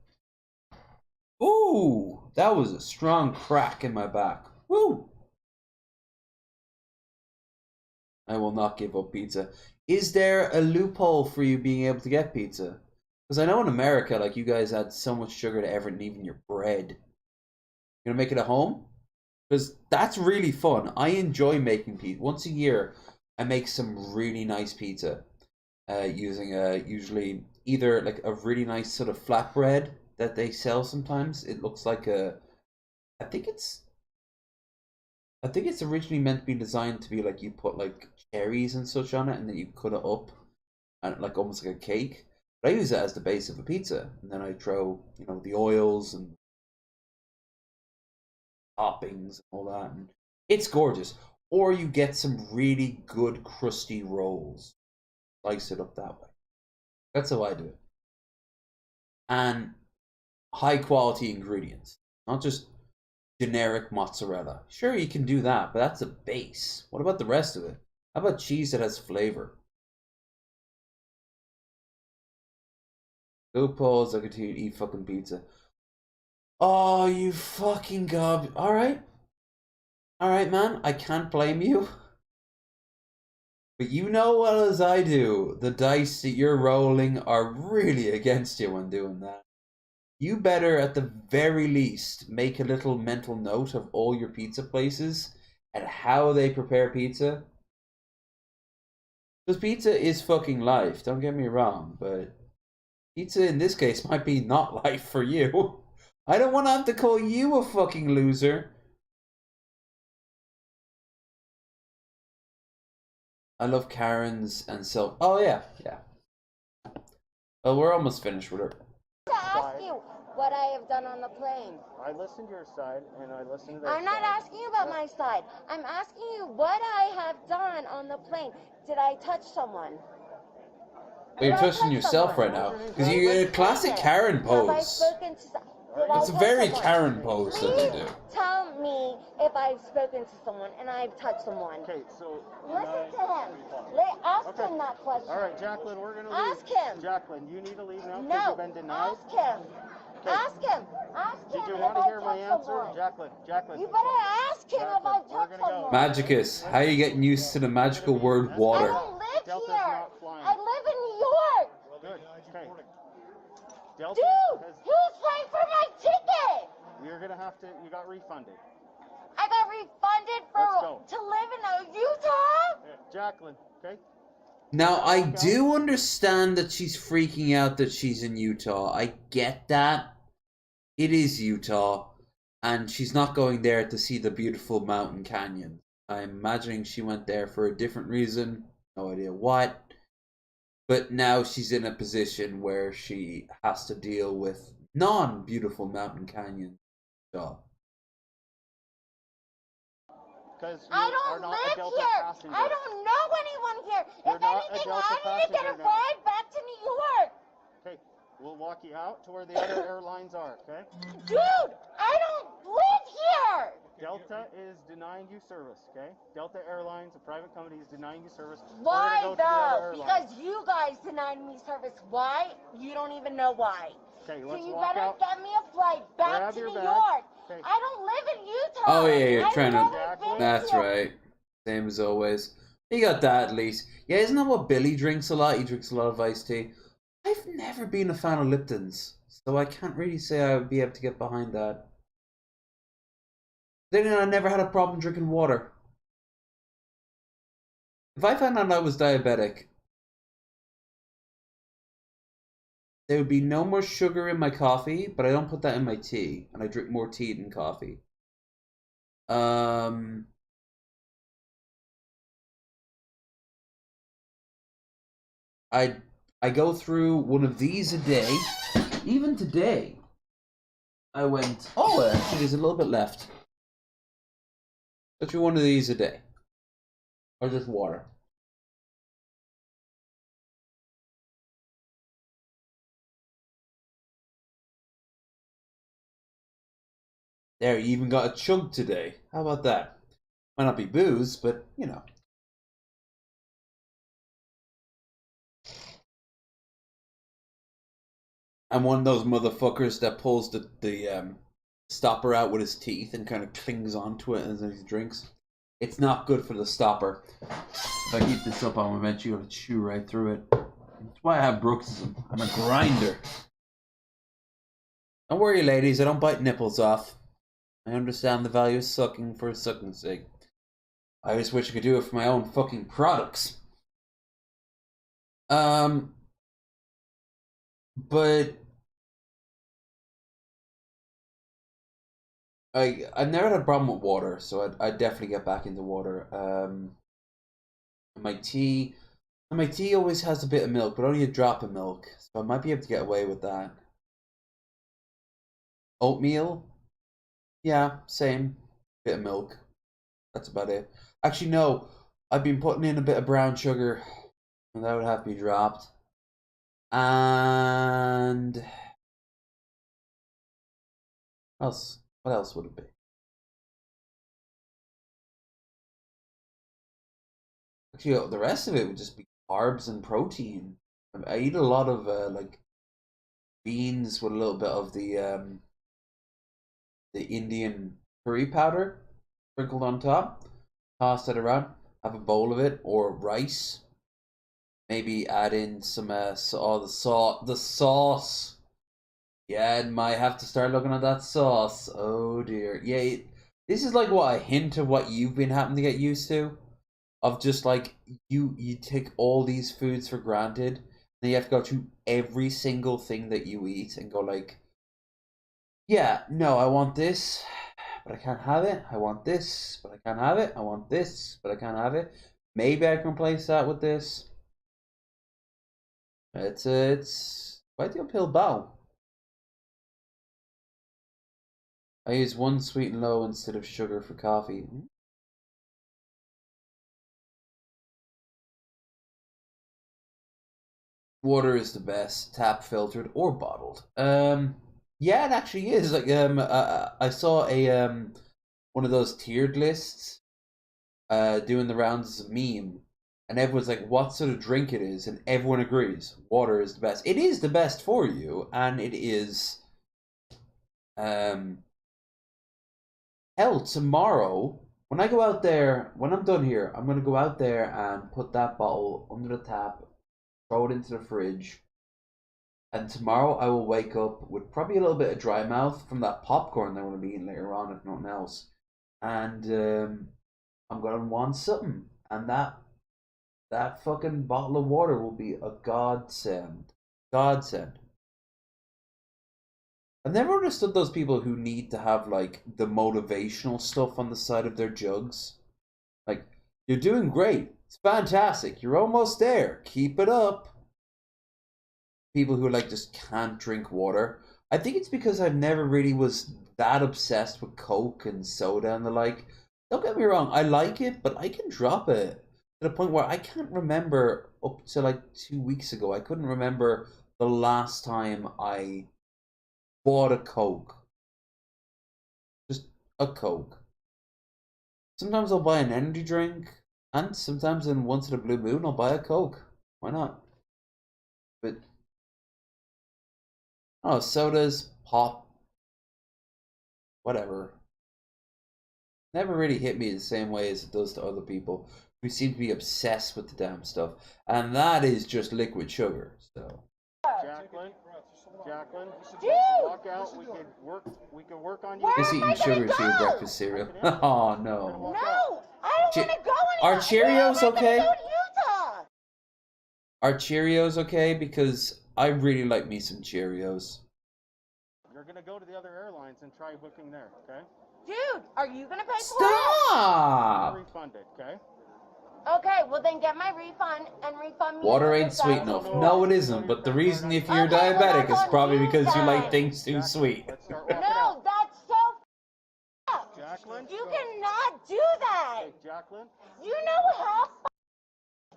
Ooh, that was a strong crack in my back. Woo! I will not give up pizza. Is there a loophole for you being able to get pizza? Because I know in America, like, you guys add so much sugar to everything, even your bread. You gonna make it at home? Because that's really fun. I enjoy making pizza. Once a year, I make some really nice pizza. Using usually either like a really nice sort of flatbread that they sell sometimes. It looks like a, I think it's originally meant to be designed to be like you put like cherries and such on it, and then you cut it up, and like almost like a cake. But I use it as the base of a pizza, and then I throw, you know, the oils and toppings and all that, and it's gorgeous. Or you get some really good crusty rolls, slice it up that way. That's how I do it. And high quality ingredients, not just generic mozzarella. Sure, you can do that, but that's a base. What about the rest of it? How about cheese that has flavor? Go pause, I continue to eat fucking pizza. Oh, you fucking gob. Alright. Alright, man, I can't blame you. But you know well as I do, the dice that you're rolling are really against you when doing that. You better, at the very least, make a little mental note of all your pizza places and how they prepare pizza. Because pizza is fucking life, don't get me wrong, but pizza in this case might be not life for you. I don't want to have to call you a fucking loser. I love Karen's and oh yeah. Well, we're almost finished with her. To ask you, what I have done on the plane. I listened to your side, and I listened to their I'm not side. asking you about my side. I'm asking you what I have done on the plane. Did I touch someone? Well, you're touching yourself right now because you're in a classic Karen Have I pose. spoken to someone? It's a very Karen pose that they do. Tell me if I've spoken to someone and I've touched someone. Okay, so... Listen to him. Ask him that question. All right, Jacqueline, we're going to leave. Ask him. Jacqueline, you need to leave now because No. you've been denied. Ask him. Okay. Ask him. Ask him. Did you if want to I've hear my touched answer? someone. Jacqueline. You better ask him if I've touched someone. Magicus, how are you getting used to the magical word water? I don't live here. I live in New York. Good. Okay. Dude, who's paying for my ticket? You're going to have to... You got refunded. I got refunded to live in Utah? Jacqueline, okay? Now, I do understand that she's freaking out that she's in Utah. I get that. It is Utah. And she's not going there to see the beautiful mountain canyon. I'm imagining she went there for a different reason. No idea what. But now she's in a position where she has to deal with non-beautiful mountain canyons. So. I don't live here. I don't know anyone here. If anything, I need to get a ride back to New York. Okay, we'll walk you out to where the other airlines are, okay? Dude, I don't live here. Delta is denying you service, okay? Delta Airlines, a private company, is denying you service. Why though? Because you guys denied me service. Why? You don't even know why. Okay, so let's you walk better out. get me a flight back to New York. Okay. I don't live in Utah. Oh yeah, you're trying to... been That's here. right. Same as always. You got that at least. Yeah, isn't that what Billy drinks a lot? He drinks a lot of iced tea. I've never been a fan of Lipton's, so I can't really say I would be able to get behind that. Then again, I never had a problem drinking water. If I found out I was diabetic, there would be no more sugar in my coffee, but I don't put that in my tea, and I drink more tea than coffee. I go through one of these a day. Even today, I went, oh, actually there's a little bit left. Go through one of these a day. Or just water. There, you even got a chug today. How about that? Might not be booze, but, you know. I'm one of those motherfuckers that pulls the stopper out with his teeth and kind of clings onto it as he drinks. It's not good for the stopper. If I keep this up, I'm eventually going to chew right through it. That's why I have bruxism. I'm a grinder. Don't worry, ladies. I don't bite nipples off. I understand the value of sucking for sucking's sake. I just wish I could do it for my own fucking products. But I've never had a problem with water, so I'd definitely get back into water. And my tea always has a bit of milk, but only a drop of milk, so I might be able to get away with that. Oatmeal, yeah, same, bit of milk. That's about it. Actually, no, I've been putting in a bit of brown sugar, and that would have to be dropped. And what else would it be? Actually, the rest of it would just be carbs and protein. I eat a lot of like beans with a little bit of the Indian curry powder sprinkled on top. Toss it around. Have a bowl of it, or rice. Maybe add in some the sauce. Yeah, I might have to start looking at that sauce. Oh dear. Yeah, this is like what a hint of what you've been having to get used to. Of just like you take all these foods for granted, then you have to go through every single thing that you eat and go like, yeah, no, I want this, but I can't have it. I want this, but I can't have it. I want this, but I can't have it. Maybe I can replace that with this. It's quite the uphill battle. I use 1 sweet and low instead of sugar for coffee. Water is the best, tap filtered or bottled. Yeah, it actually is. Like, I saw a one of those tiered lists, doing the rounds as a meme, and everyone's like, "What sort of drink it is?" And everyone agrees, water is the best. It is the best for you, and it is. Hell, tomorrow when I go out there, when I'm done here, I'm gonna go out there and put that bottle under the tap, throw it into the fridge. And tomorrow I will wake up with probably a little bit of dry mouth from that popcorn that I'm going to be eating later on, if nothing else. And I'm going to want something. And that fucking bottle of water will be a godsend. Godsend. I've never understood those people who need to have, like, the motivational stuff on the side of their jugs. Like, you're doing great. It's fantastic. You're almost there. Keep it up. People who like just can't drink water. I think it's because I've never really was that obsessed with Coke and soda and the like. Don't get me wrong, I like it, but I can drop it to the point where I can't remember up to like 2 weeks ago. I couldn't remember the last time I bought a Coke. Just a Coke. Sometimes I'll buy an energy drink, and sometimes in once in a blue moon I'll buy a Coke. Why not? But oh, sodas, pop, whatever. Never really hit me the same way as it does to other people who seem to be obsessed with the damn stuff. And that is just liquid sugar, so. Jacqueline, Dude! walk out. We can work on you. Just eating sugar to your breakfast cereal. Oh no. No, I don't want to go anywhere. Are Cheerios okay? Go to Utah. Are Cheerios okay? Because I really like me some Cheerios. You're gonna go to the other airlines and try booking there, okay? Dude, are you gonna pay for Stop! You're refunded, okay? it? Okay, well then get my refund and refund me. Water ain't sweet enough. No, it isn't. But the reason if you're diabetic is probably because you like things too sweet. No, that's so up. Jacqueline? You cannot do that. Hey, Jacqueline? You know how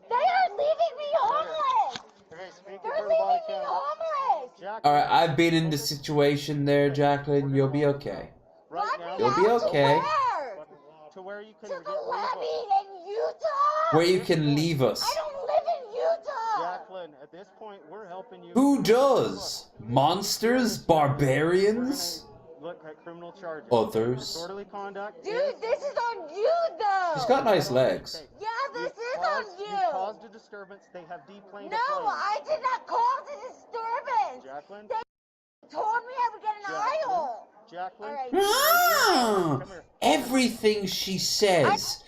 they are leaving me homeless. They're leaving me homeless. Alright, I've been in the situation there, Jacqueline. You'll be okay. You'll be okay. To where you can to the lobby in Utah. Where you can leave us. I don't live in Utah. Jacqueline, at this point, we're helping you. Who does? Monsters? Barbarians? Look at criminal charges. Others. Disorderly conduct. Dude, this is on you, though. She's got nice legs. Yeah, this is on you. You caused a disturbance. They have deplaned. No, I did not cause a disturbance. Jacqueline? They told me I would get an aisle. Jacqueline? All right. Everything she says,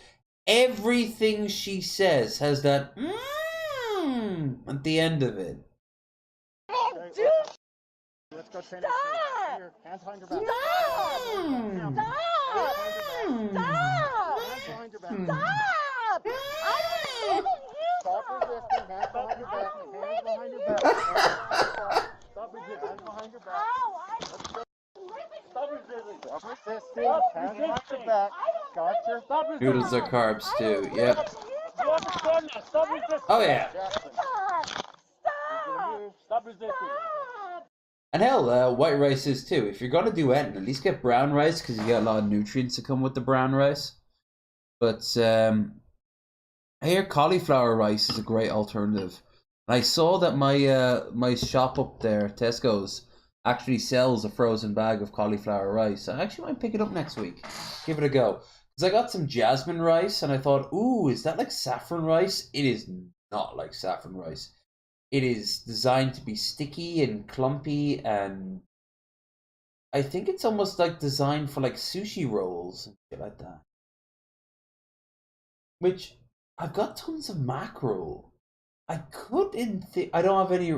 everything she says has that at the end of it. Dude, let's go train. stop! Here, hands behind your back. Stop! Stop! Hands behind your back. Stop! I don't live in Utah. Stop resisting. Hands behind your back. Hands behind your back. Stop resisting. Hands behind your back. Ow, Stop resisting. Stop resisting. Hands behind your back. Gotcha. Stop resisting. Noodles are carbs too. Yep. You understand that? Stop resisting. Oh yeah. Stop resisting. And hell, white rice is too. If you're gonna do anything, at least get brown rice because you get a lot of nutrients that come with the brown rice. But I hear cauliflower rice is a great alternative. And I saw that my shop up there, Tesco's, actually sells a frozen bag of cauliflower rice. I actually might pick it up next week. Give it a go. Because I got some jasmine rice and I thought, ooh, is that like saffron rice? It is not like saffron rice. It is designed to be sticky and clumpy, and I think it's almost like designed for like sushi rolls and shit like that. Which I've got tons of mackerel. I could I don't have any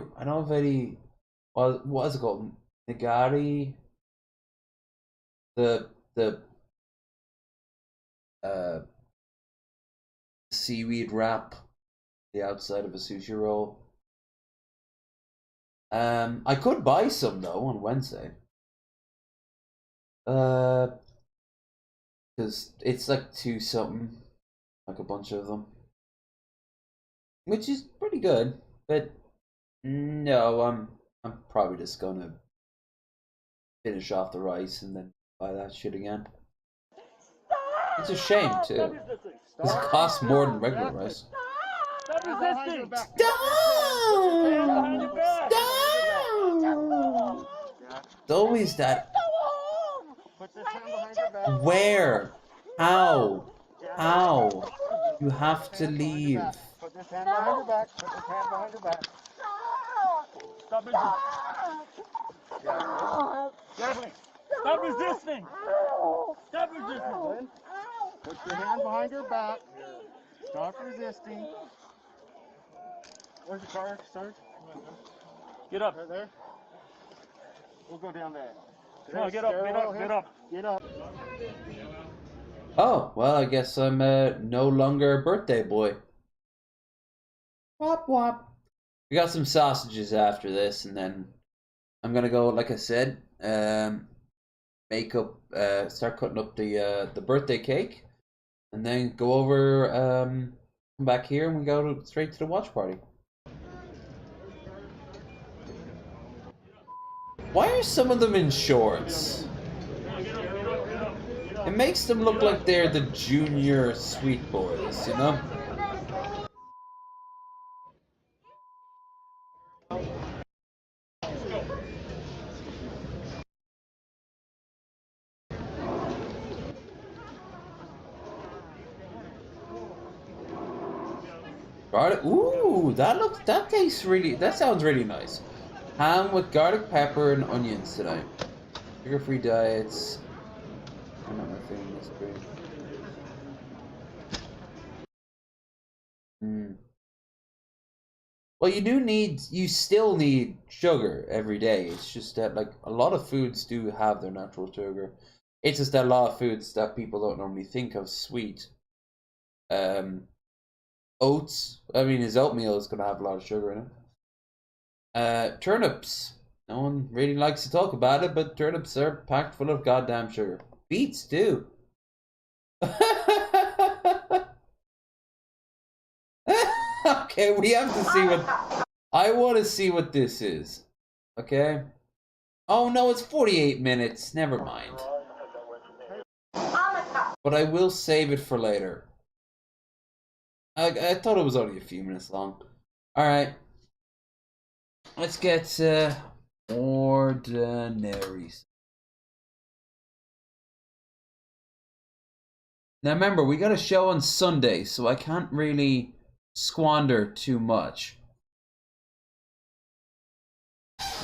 what is it called? Nigari. The seaweed wrap, the outside of a sushi roll. I could buy some though on Wednesday. Because it's like 2 something, like a bunch of them, which is pretty good. But no, I'm probably just gonna finish off the rice and then buy that shit again. It's a shame too, because it costs more than regular rice. Stop resisting! It's always that. Put this hand behind your back. Where? How? How? You have to leave. Put this hand behind your back. Put this hand behind your back. Stop resisting. Stop resisting. Stop resisting. Put your hand behind your back. Stop resisting. Where's the car, Sarge? Get up. Right there. We'll go down there. No, get up, get up, get up. Get up. Oh, well, I guess I'm no longer a birthday boy. Wop wop. We got some sausages after this, and then I'm gonna go, like I said, make up, start cutting up the birthday cake, and then go over, come back here, and we go straight to the watch party. Why are some of them in shorts? It makes them look like they're the junior sweet boys, you know? Garlic, ooh, that tastes really, that sounds really nice. Ham with garlic, pepper, and onions tonight. Sugar-free diets. I'm not my favorite mystery. Well, you still need sugar every day. It's just that, like, a lot of foods do have their natural sugar. It's just that a lot of foods that people don't normally think of sweet. Oats. I mean, his oatmeal is going to have a lot of sugar in it. Turnips. No one really likes to talk about it, but turnips are packed full of goddamn sugar. Beets too. Okay, we have to see what... I want to see what this is. Okay? Oh no, it's 48 minutes. Never mind. But I will save it for later. I thought it was only a few minutes long. Alright. Let's get ordinaries. Now remember, we got a show on Sunday, so I can't really squander too much.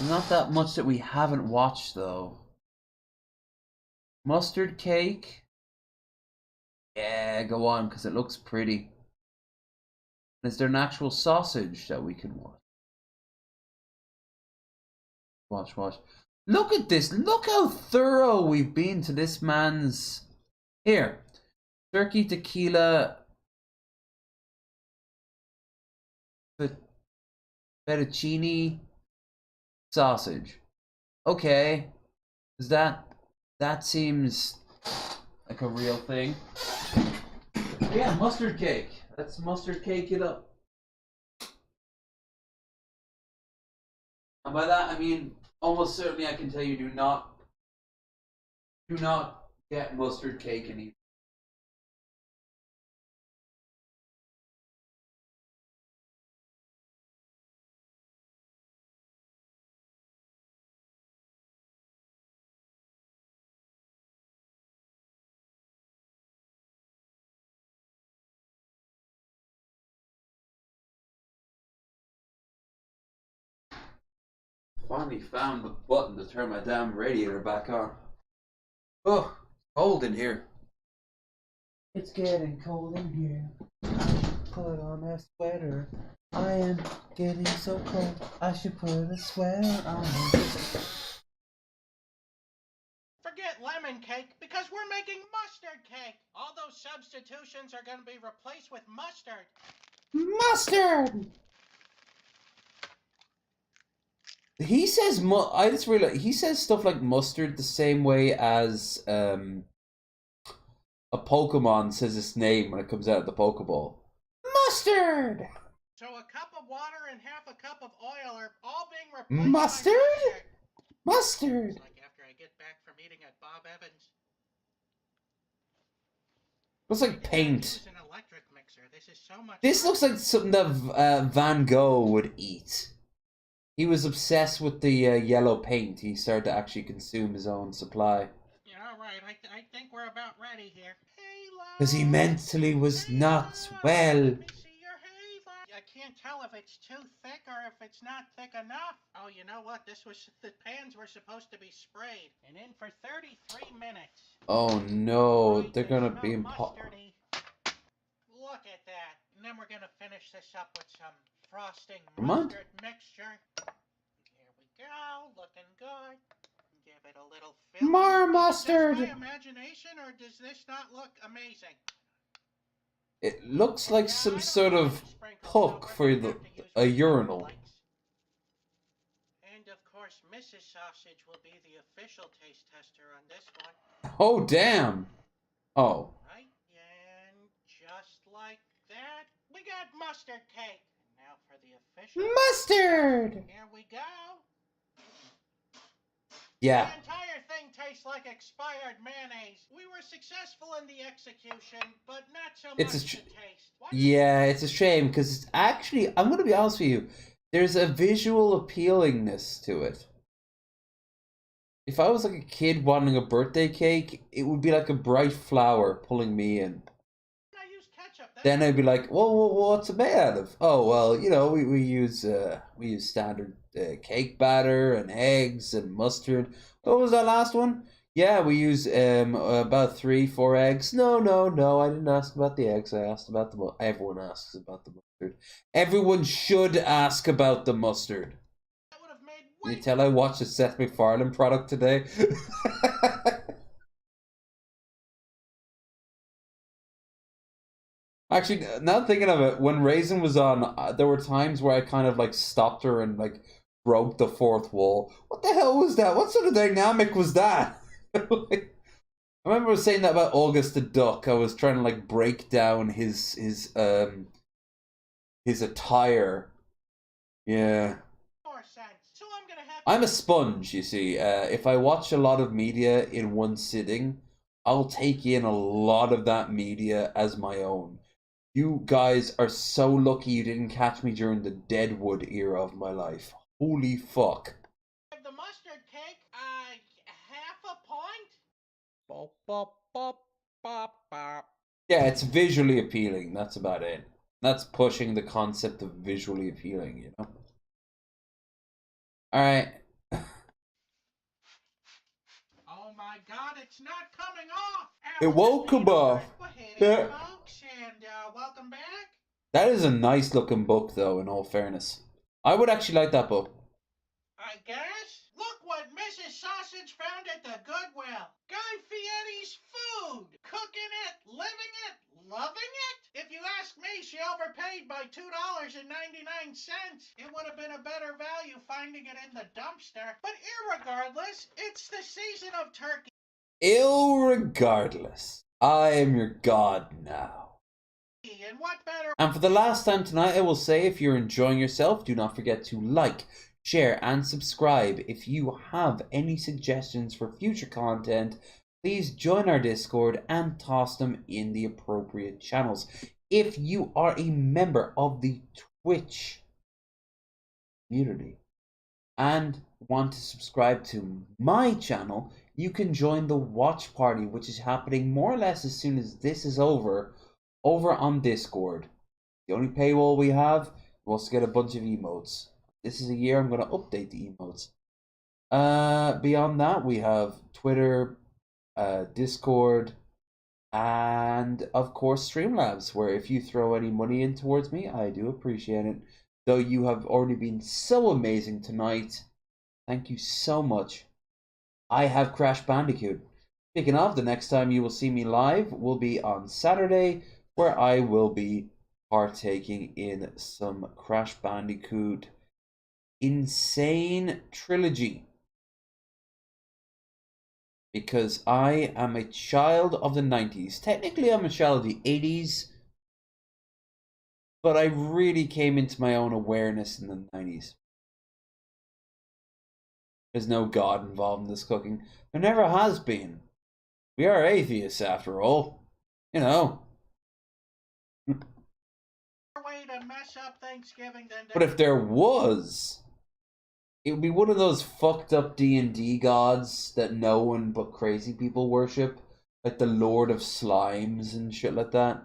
Not that much that we haven't watched, though. Mustard cake? Yeah, go on, because it looks pretty. Is there an actual sausage that we can watch? Watch. Look at this. Look how thorough we've been to this man's... Here. Turkey, tequila... fettuccine... sausage. Okay. Is that seems like a real thing. Yeah, mustard cake. Let's mustard cake it up. And by that I mean almost certainly I can tell you do not get mustard cake any. Finally found the button to turn my damn radiator back on. Oh, cold in here. It's getting cold in here. Put on a sweater. I am getting so cold. I should put a sweater on. Forget lemon cake because we're making mustard cake. All those substitutions are going to be replaced with mustard. Mustard! He says I just realized he says stuff like mustard the same way as a Pokemon says its name when it comes out of the Pokeball. Mustard. So a cup of water and half a cup of oil are all being replaced Mustard? by Mustard. It's like after I get back from eating at Bob Evans. Looks like paint. Use an electric mixer. This is so much This fun. looks like something that Van Gogh would eat. He was obsessed with the yellow paint. He started to actually consume his own supply. Yeah, all right. I think we're about ready here. Because he mentally was not well. I can't tell if it's too thick or if it's not thick enough. Oh, you know what? The pans were supposed to be sprayed and in for 33 minutes. Oh no, they're gonna be mustardy. Look at that. And then we're gonna finish this up with some frosting mustard mixture. Here we go. Looking good. Give it a little fill. More mustard. Is this my imagination or does this not look amazing? It looks like some sort of hook for a urinal. And of course, Mrs. Sausage will be the official taste tester on this one. Oh damn. Oh. Right, and just like that, we got mustard cake. And now for the official Mustard. Here we go. Yeah. The entire thing tastes like expired mayonnaise. We were successful in the execution, but not so much the taste. Yeah, it's a shame because actually, I'm gonna be honest with you. There's a visual appealingness to it. If I was like a kid wanting a birthday cake, it would be like a bright flower pulling me in. Then I'd be like, well, what's it made out of? Oh, well, you know, we use standard cake batter and eggs and mustard. What was that last one? Yeah, we use about 3-4 eggs. No, I didn't ask about the eggs. I asked about the everyone asks about the mustard. Everyone should ask about the mustard. You tell I watched a Seth MacFarlane product today. Actually, now thinking of it, when Raisin was on, there were times where I kind of like stopped her and like broke the fourth wall. What the hell was that? What sort of dynamic was that? Like, I remember saying that about August the Duck. I was trying to like break down his attire. Yeah. I'm a sponge, you see. If I watch a lot of media in one sitting, I'll take in a lot of that media as my own. You guys are so lucky you didn't catch me during the Deadwood era of my life. Holy fuck. The mustard cake, half a point? Bop, bop, bop, bop, bop. Yeah, it's visually appealing. That's about it. That's pushing the concept of visually appealing, you know? Alright. Oh my god, it's not coming off! It won't come off. Yeah. Folks, and welcome back. That is a nice looking book, though, in all fairness. I would actually like that book. I guess. Look what Mrs. Sausage found at the Goodwill. Guy Fieri's food. Cooking it, living it, loving it. If you ask me, she overpaid by $2.99. It would have been a better value finding it in the dumpster. But irregardless, it's the season of turkey. Irregardless, I am your god now. And what better? And for the last time tonight, I will say, if you're enjoying yourself, do not forget to like, share, and subscribe. If you have any suggestions for future content, please join our Discord and toss them in the appropriate channels. If you are a member of the Twitch community and want to subscribe to my channel, you can join the watch party, which is happening more or less as soon as this is over on Discord. The only paywall we have, you also get a bunch of emotes. This is a year I'm going to update the emotes. Beyond that, we have Twitter, Discord, and of course Streamlabs, where if you throw any money in towards me, I do appreciate it. Though you have already been so amazing tonight, thank you so much. I have Crash Bandicoot. Speaking of, the next time you will see me live will be on Saturday, where I will be partaking in some Crash Bandicoot insane trilogy. Because I am a child of the 90s. Technically, I'm a child of the 80s. But I really came into my own awareness in the 90s. There's no God involved in this cooking. There never has been. We are atheists, after all. You know. Way to mess up Thanksgiving than But if there was, it would be one of those fucked up D&D gods that no one but crazy people worship. Like the Lord of Slimes and shit like that.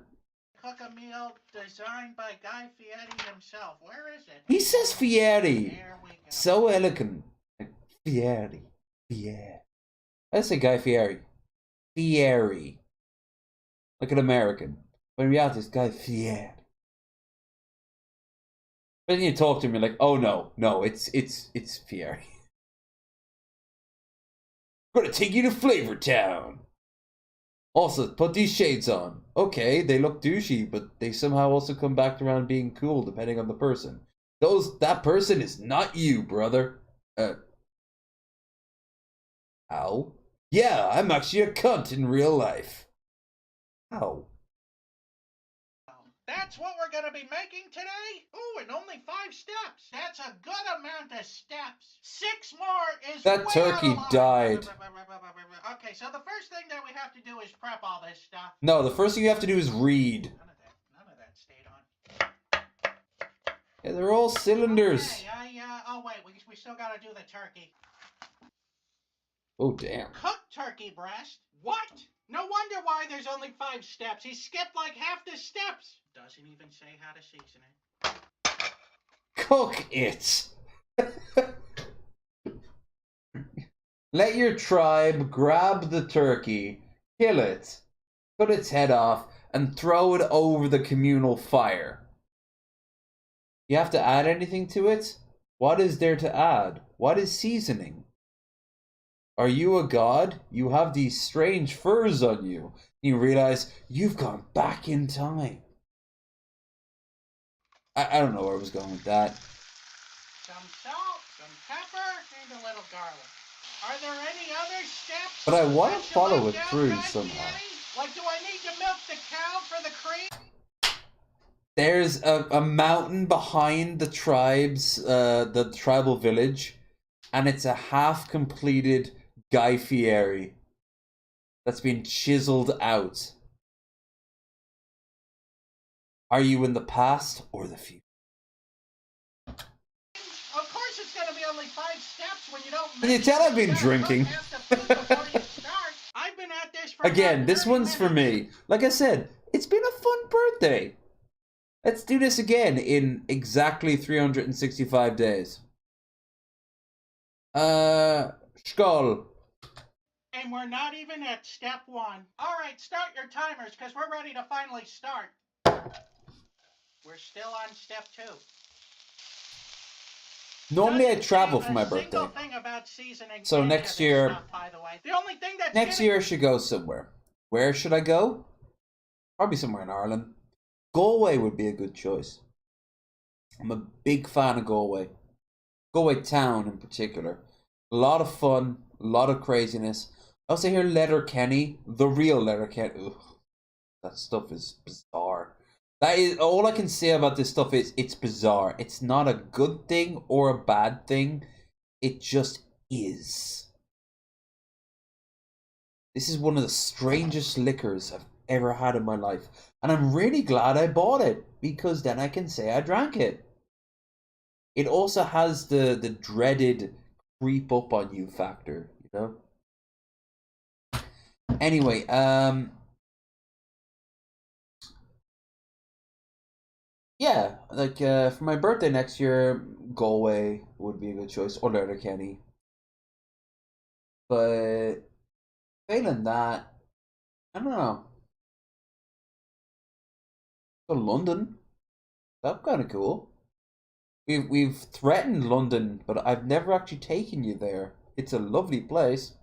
cook a meal designed by Guy Fieri himself. Where is it? He says Fieri. There we go. So elegant. Like, Fieri. Fieri. I say Guy Fieri. Fieri. Like an American. But in reality, it's Guy Fieri. But then you talk to me like, oh no, it's Fieri. Gonna take you to Flavor Town. Also, put these shades on. Okay, they look douchey, but they somehow also come back around being cool depending on the person. That person is not you, brother. Ow. Yeah, I'm actually a cunt in real life. Ow. That's what we're gonna be making today? Ooh, and only 5 steps. That's a good amount of steps. 6 more is That way turkey out of line. died. Okay, so the first thing that we have to do is prep all this stuff. No, the first thing you have to do is read. None of that stayed on. Yeah, they're all cylinders. Okay, oh wait, we still gotta do the turkey. Oh, damn. Cooked turkey breast? What? No wonder why there's only 5 steps. He skipped like half the steps. Doesn't even say how to season it. Cook it. Let your tribe grab the turkey, kill it, cut its head off, and throw it over the communal fire. You have to add anything to it? What is there to add? What is seasoning? Are you a god? You have these strange furs on you. You realize you've gone back in time. I don't know where I was going with that. Some salt, some pepper, and a little garlic. Are there any other steps? But I want to follow it through somehow. Like, do I need to milk the cow for the cream? There's a mountain behind the the tribal village, and it's a half-completed Guy Fieri that's been chiseled out. Are you in the past or the future? Of course it's gonna be only 5 steps when you don't. Can you tell I've been drinking? I've been at this for Again, this one's for me. Like I said, it's been a fun birthday. Let's do this again in exactly 365 days. Skål. And we're not even at step 1. Alright, start your timers, because we're ready to finally start. We're still on step 2. Normally I travel for my birthday. So next year... Stuff, by the way. The only thing that's next year I should go somewhere. Where should I go? Probably somewhere in Ireland. Galway would be a good choice. I'm a big fan of Galway. Galway town in particular. A lot of fun, a lot of craziness. I also hear Letterkenny, the real Letterkenny. Ugh, that stuff is bizarre. That is all I can say about this stuff is it's bizarre. It's not a good thing or a bad thing. It just is. This is one of the strangest liquors I've ever had in my life. And I'm really glad I bought it, because then I can say I drank it. It also has the dreaded creep up on you factor, you know? Anyway, yeah, like, for my birthday next year, Galway would be a good choice, or Letterkenny. But, failing that, I don't know. So London, that's kind of cool. We've threatened London, but I've never actually taken you there. It's a lovely place.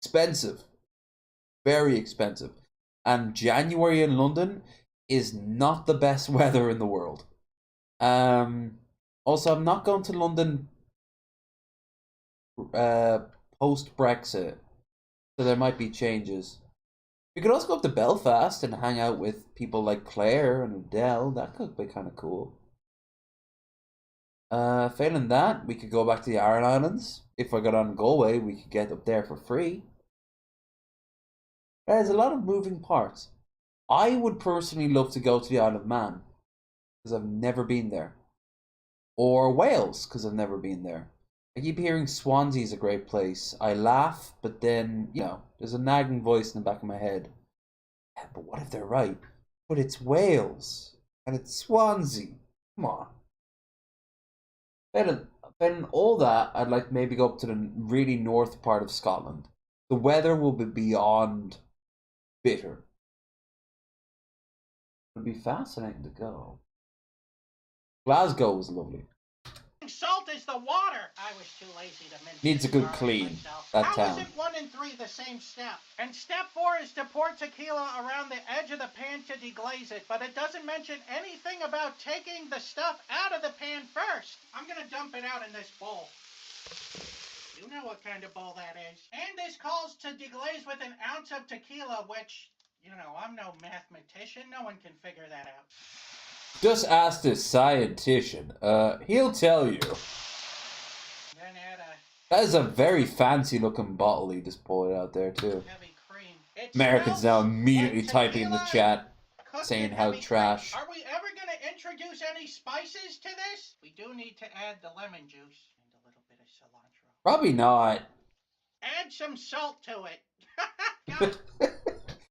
Expensive. Very expensive. And January in London is not the best weather in the world. Also, I'm not going to London post-Brexit, so there might be changes. We could also go up to Belfast and hang out with people like Claire and Adele. That could be kind of cool. Failing that, we could go back to the Iron Islands. If I got on Galway, we could get up there for free. There's a lot of moving parts. I would personally love to go to the Isle of Man, because I've never been there. Or Wales, because I've never been there. I keep hearing Swansea's a great place. I laugh, but then, you know, there's a nagging voice in the back of my head. Yeah, but what if they're right? But it's Wales, and it's Swansea. Come on. Then all that, I'd like to maybe go up to the really north part of Scotland. The weather will be beyond bitter. It'll be fascinating to go. Glasgow was lovely. Salt is the water. I was too lazy to mention. Needs a good clean, that How town. is it 1 and 3 the same step? And step 4 is to pour tequila around the edge of the pan to deglaze it, but it doesn't mention anything about taking the stuff out of the pan first. I'm gonna dump it out in this bowl. You know what kind of bowl that is. And this calls to deglaze with an ounce of tequila, which, you know, I'm no mathematician. No one can figure that out. Just ask this scientician. He'll tell you. Then add That is a very fancy looking bottle he just pulled it out there too. heavy cream. It Americans now immediately like typing in the chat cooked saying in how heavy trash. cream. Are we ever going to introduce any spices to this? We do need to add the lemon juice and a little bit of cilantro. Probably not. Add some salt to it.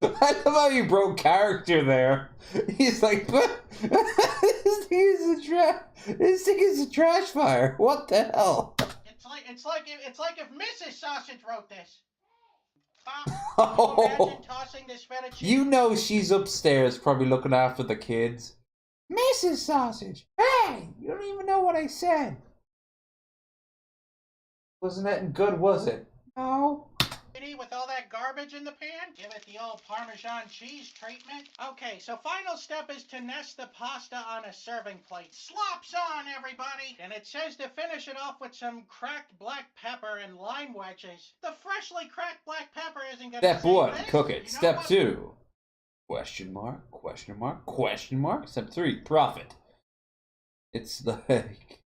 I love how you broke character there. He's like, but this thing is a trash fire. What the hell? It's like if Mrs. Sausage wrote this. Oh, Imagine tossing this feta cheese. you know she's upstairs probably looking after the kids. Mrs. Sausage, hey, you don't even know what I said. Wasn't it good, was it? No. With all that garbage in the pan, give it the old Parmesan cheese treatment. Okay, so final step is to nest the pasta on a serving plate. Slops on, everybody! And it says to finish it off with some cracked black pepper and lime wedges. The freshly cracked black pepper isn't gonna Step save 1, this. cook it. You know Step what? 2, question mark, question mark, question mark. Step 3, profit. It's like...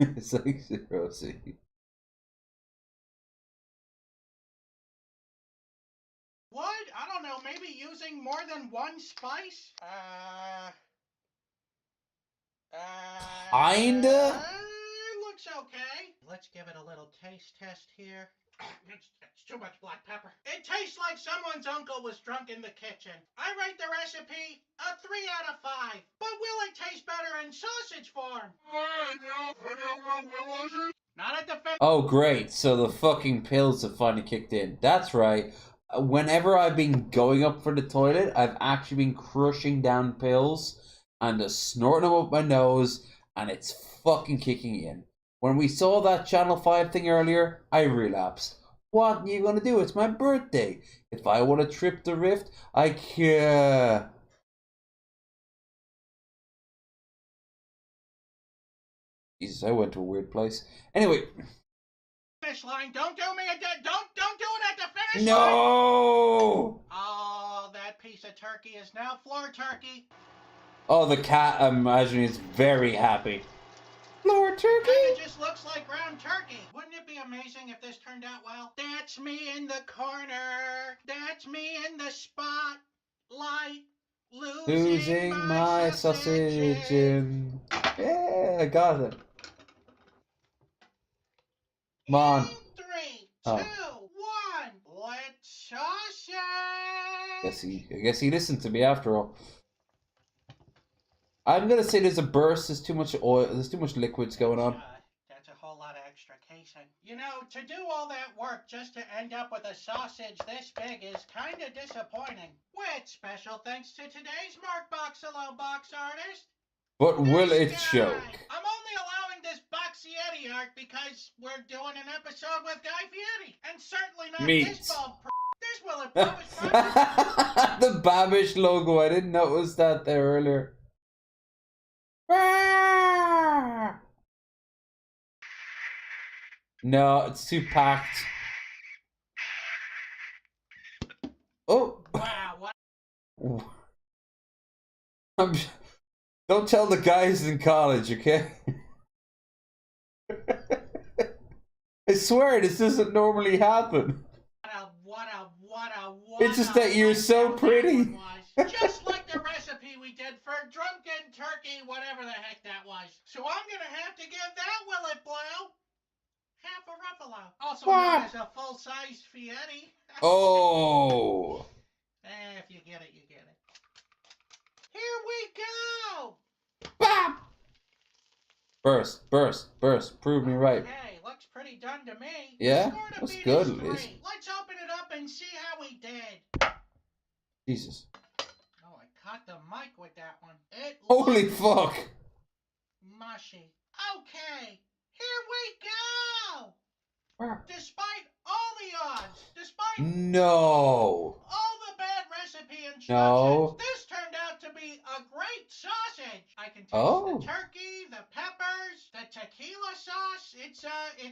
it's like 0C. What? I don't know, maybe using more than one spice? Kinda? Looks okay. Let's give it a little taste test here. It's too much black pepper. It tastes like someone's uncle was drunk in the kitchen. I rate the recipe a 3 out of 5. But will it taste better in sausage form? Not at the Oh, great. So the fucking pills have finally kicked in. That's right. Whenever I've been going up for the toilet, I've actually been crushing down pills and just snorting them up my nose, and it's fucking kicking in. When we saw that Channel 5 thing earlier, I relapsed. What are you gonna do? It's my birthday. If I want to trip the rift, I can't. Jesus, I went to a weird place. Anyway. Finish line. Don't do me don't do it at the finish line. No! Oh, that piece of turkey is now floor turkey. Oh, the cat, I'm imagining, is very happy. Floor turkey? It just looks like ground turkey. Wouldn't it be amazing if this turned out well? That's me in the corner. That's me in the spotlight. Losing my sausage in... Yeah, I got it. Come on. 3, 2, 1. Let's sausage. I guess he listened to me after all. I'm gonna say there's a burst. There's too much oil. There's too much liquids going on. That's a whole lot of extra casing. You know, to do all that work just to end up with a sausage this big is kind of disappointing. With special thanks to today's Markbox Hello Box artist. But will it choke? I'm only allowing this Boxietti art because we're doing an episode with Guy Fieri. And certainly not this bald This will improve. The Babish logo. I didn't notice that there earlier. No, it's too packed. Oh. Wow, what? Don't tell the guys in college, okay? I swear, this doesn't normally happen. It's just that you're so pretty. Just like the recipe we did for drunken turkey, whatever the heck that was. So I'm gonna have to give that Willet Blow half a Ruffalo, also known as a full-size Fieri. Oh. If you get it, you get it. Here we go. Bop. Burst. Prove me right. Hey, looks pretty done to me. Yeah, that's good at least. Let's open it up and see how we did. Jesus. Oh, I caught the mic with that one. Holy fuck. Mushy. Okay, here we go. Despite all the odds, despite No. all the bad recipe instructions, No. this turned out to be a great sausage. I can taste Oh. the turkey, the peppers, the tequila sauce. It's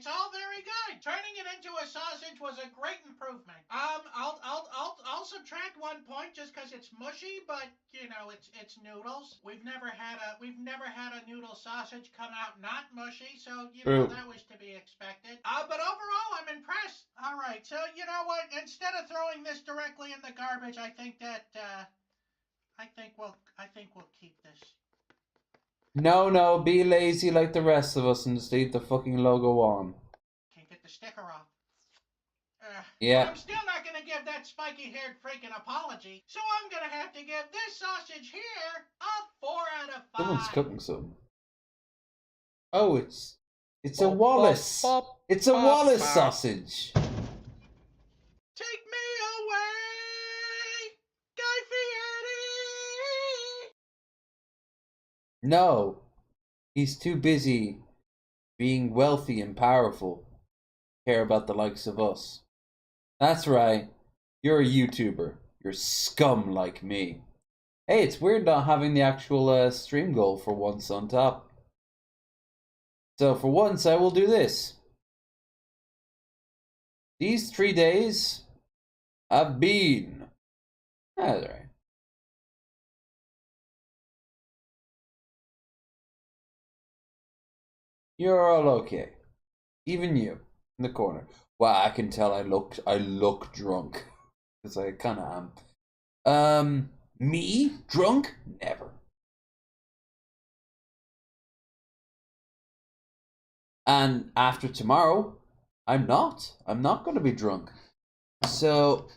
all very good. Turning it into a sausage was a great improvement. I'll subtract 1 point just because it's mushy, but you know it's noodles. We've never had a noodle sausage come out not mushy, so you know True. that was to be expected. But overall, I'm impressed. All right, so you know what? Instead of throwing this directly in the garbage, I think we'll keep this. No, be lazy like the rest of us and just leave the fucking logo on. Can't get the sticker off. Yeah. I'm still not gonna give that spiky-haired freak an apology, so I'm gonna have to give this sausage here a 4 out of 5. Someone's cooking something. Oh, it's a Wallace. It's a Wallace sausage. Take me away, Guy Fieri! No, he's too busy being wealthy and powerful to care about the likes of us. That's right, you're a YouTuber. You're scum like me. Hey, it's weird not having the actual stream goal for once on top. So for once, I will do this. These 3 days have been... That's right. You're all okay. Even you, in the corner. Well, I can tell I look drunk. Because I kinda am. Me? Drunk? Never. And after tomorrow, I'm not gonna be drunk. So,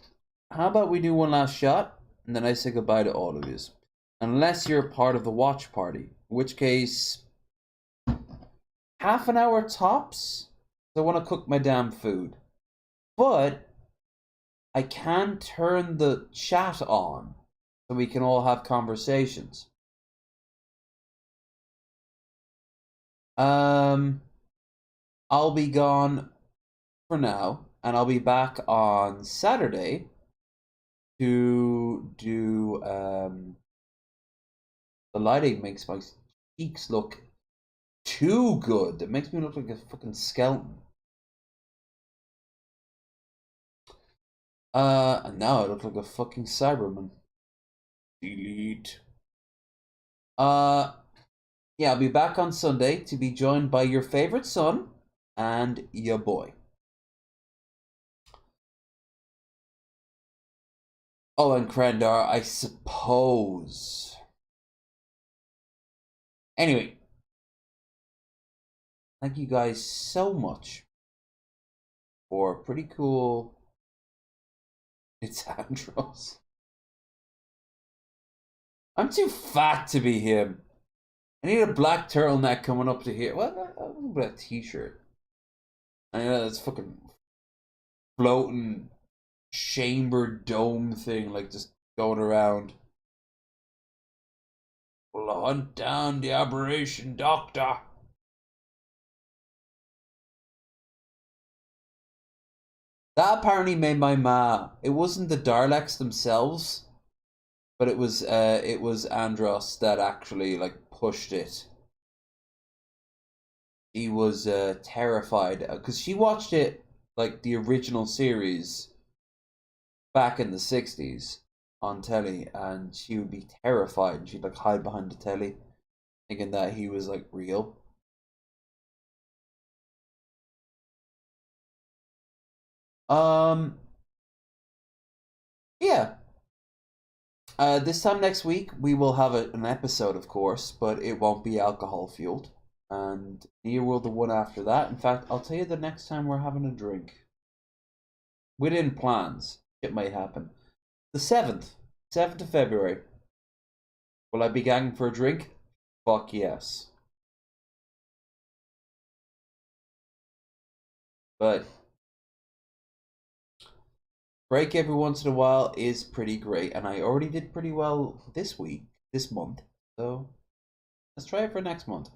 how about we do one last shot, and then I say goodbye to all of you. Unless you're part of the watch party. In which case... half an hour tops. I want to cook my damn food. But I can turn the chat on so we can all have conversations. I'll be gone for now, and I'll be back on Saturday to do the lighting makes my cheeks look too good. It makes me look like a fucking skeleton. And now I look like a fucking Cyberman. Delete. Yeah, I'll be back on Sunday to be joined by your favorite son and your boy. Oh, and Krendar, I suppose. Anyway. Thank you guys so much for pretty cool... It's Andros. I'm too fat to be him. I need a black turtleneck coming up to here. What? A t-shirt. I know that's fucking floating chamber dome thing, like just going around. We'll hunt down the aberration doctor. That apparently made my ma. It wasn't the Daleks themselves, but it was Andros that actually like pushed it. she was terrified because she watched it like the original series back in the 60s on telly, and she would be terrified and she'd like hide behind the telly thinking that he was like real. Yeah. This time next week we will have an episode, of course, but it won't be alcohol fueled. And near will the one after that. In fact, I'll tell you the next time we're having a drink. Within plans, it may happen. The 7th of February. Will I be gagging for a drink? Fuck yes. But break every once in a while is pretty great, and I already did pretty well this month. So let's try it for next month.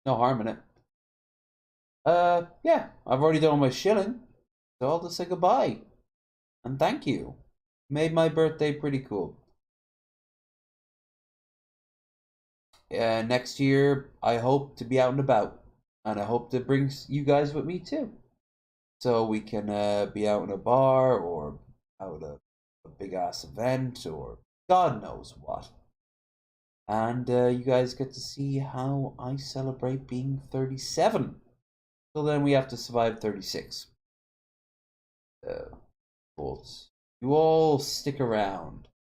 No harm in it. Yeah, I've already done my shilling, so I'll just say goodbye and thank you. Made my birthday pretty cool. Next year, I hope to be out and about, and I hope to bring you guys with me too, so we can be out in a bar or out at a big ass event or God knows what. And you guys get to see how I celebrate being 37. So then we have to survive 36. But you all stick around.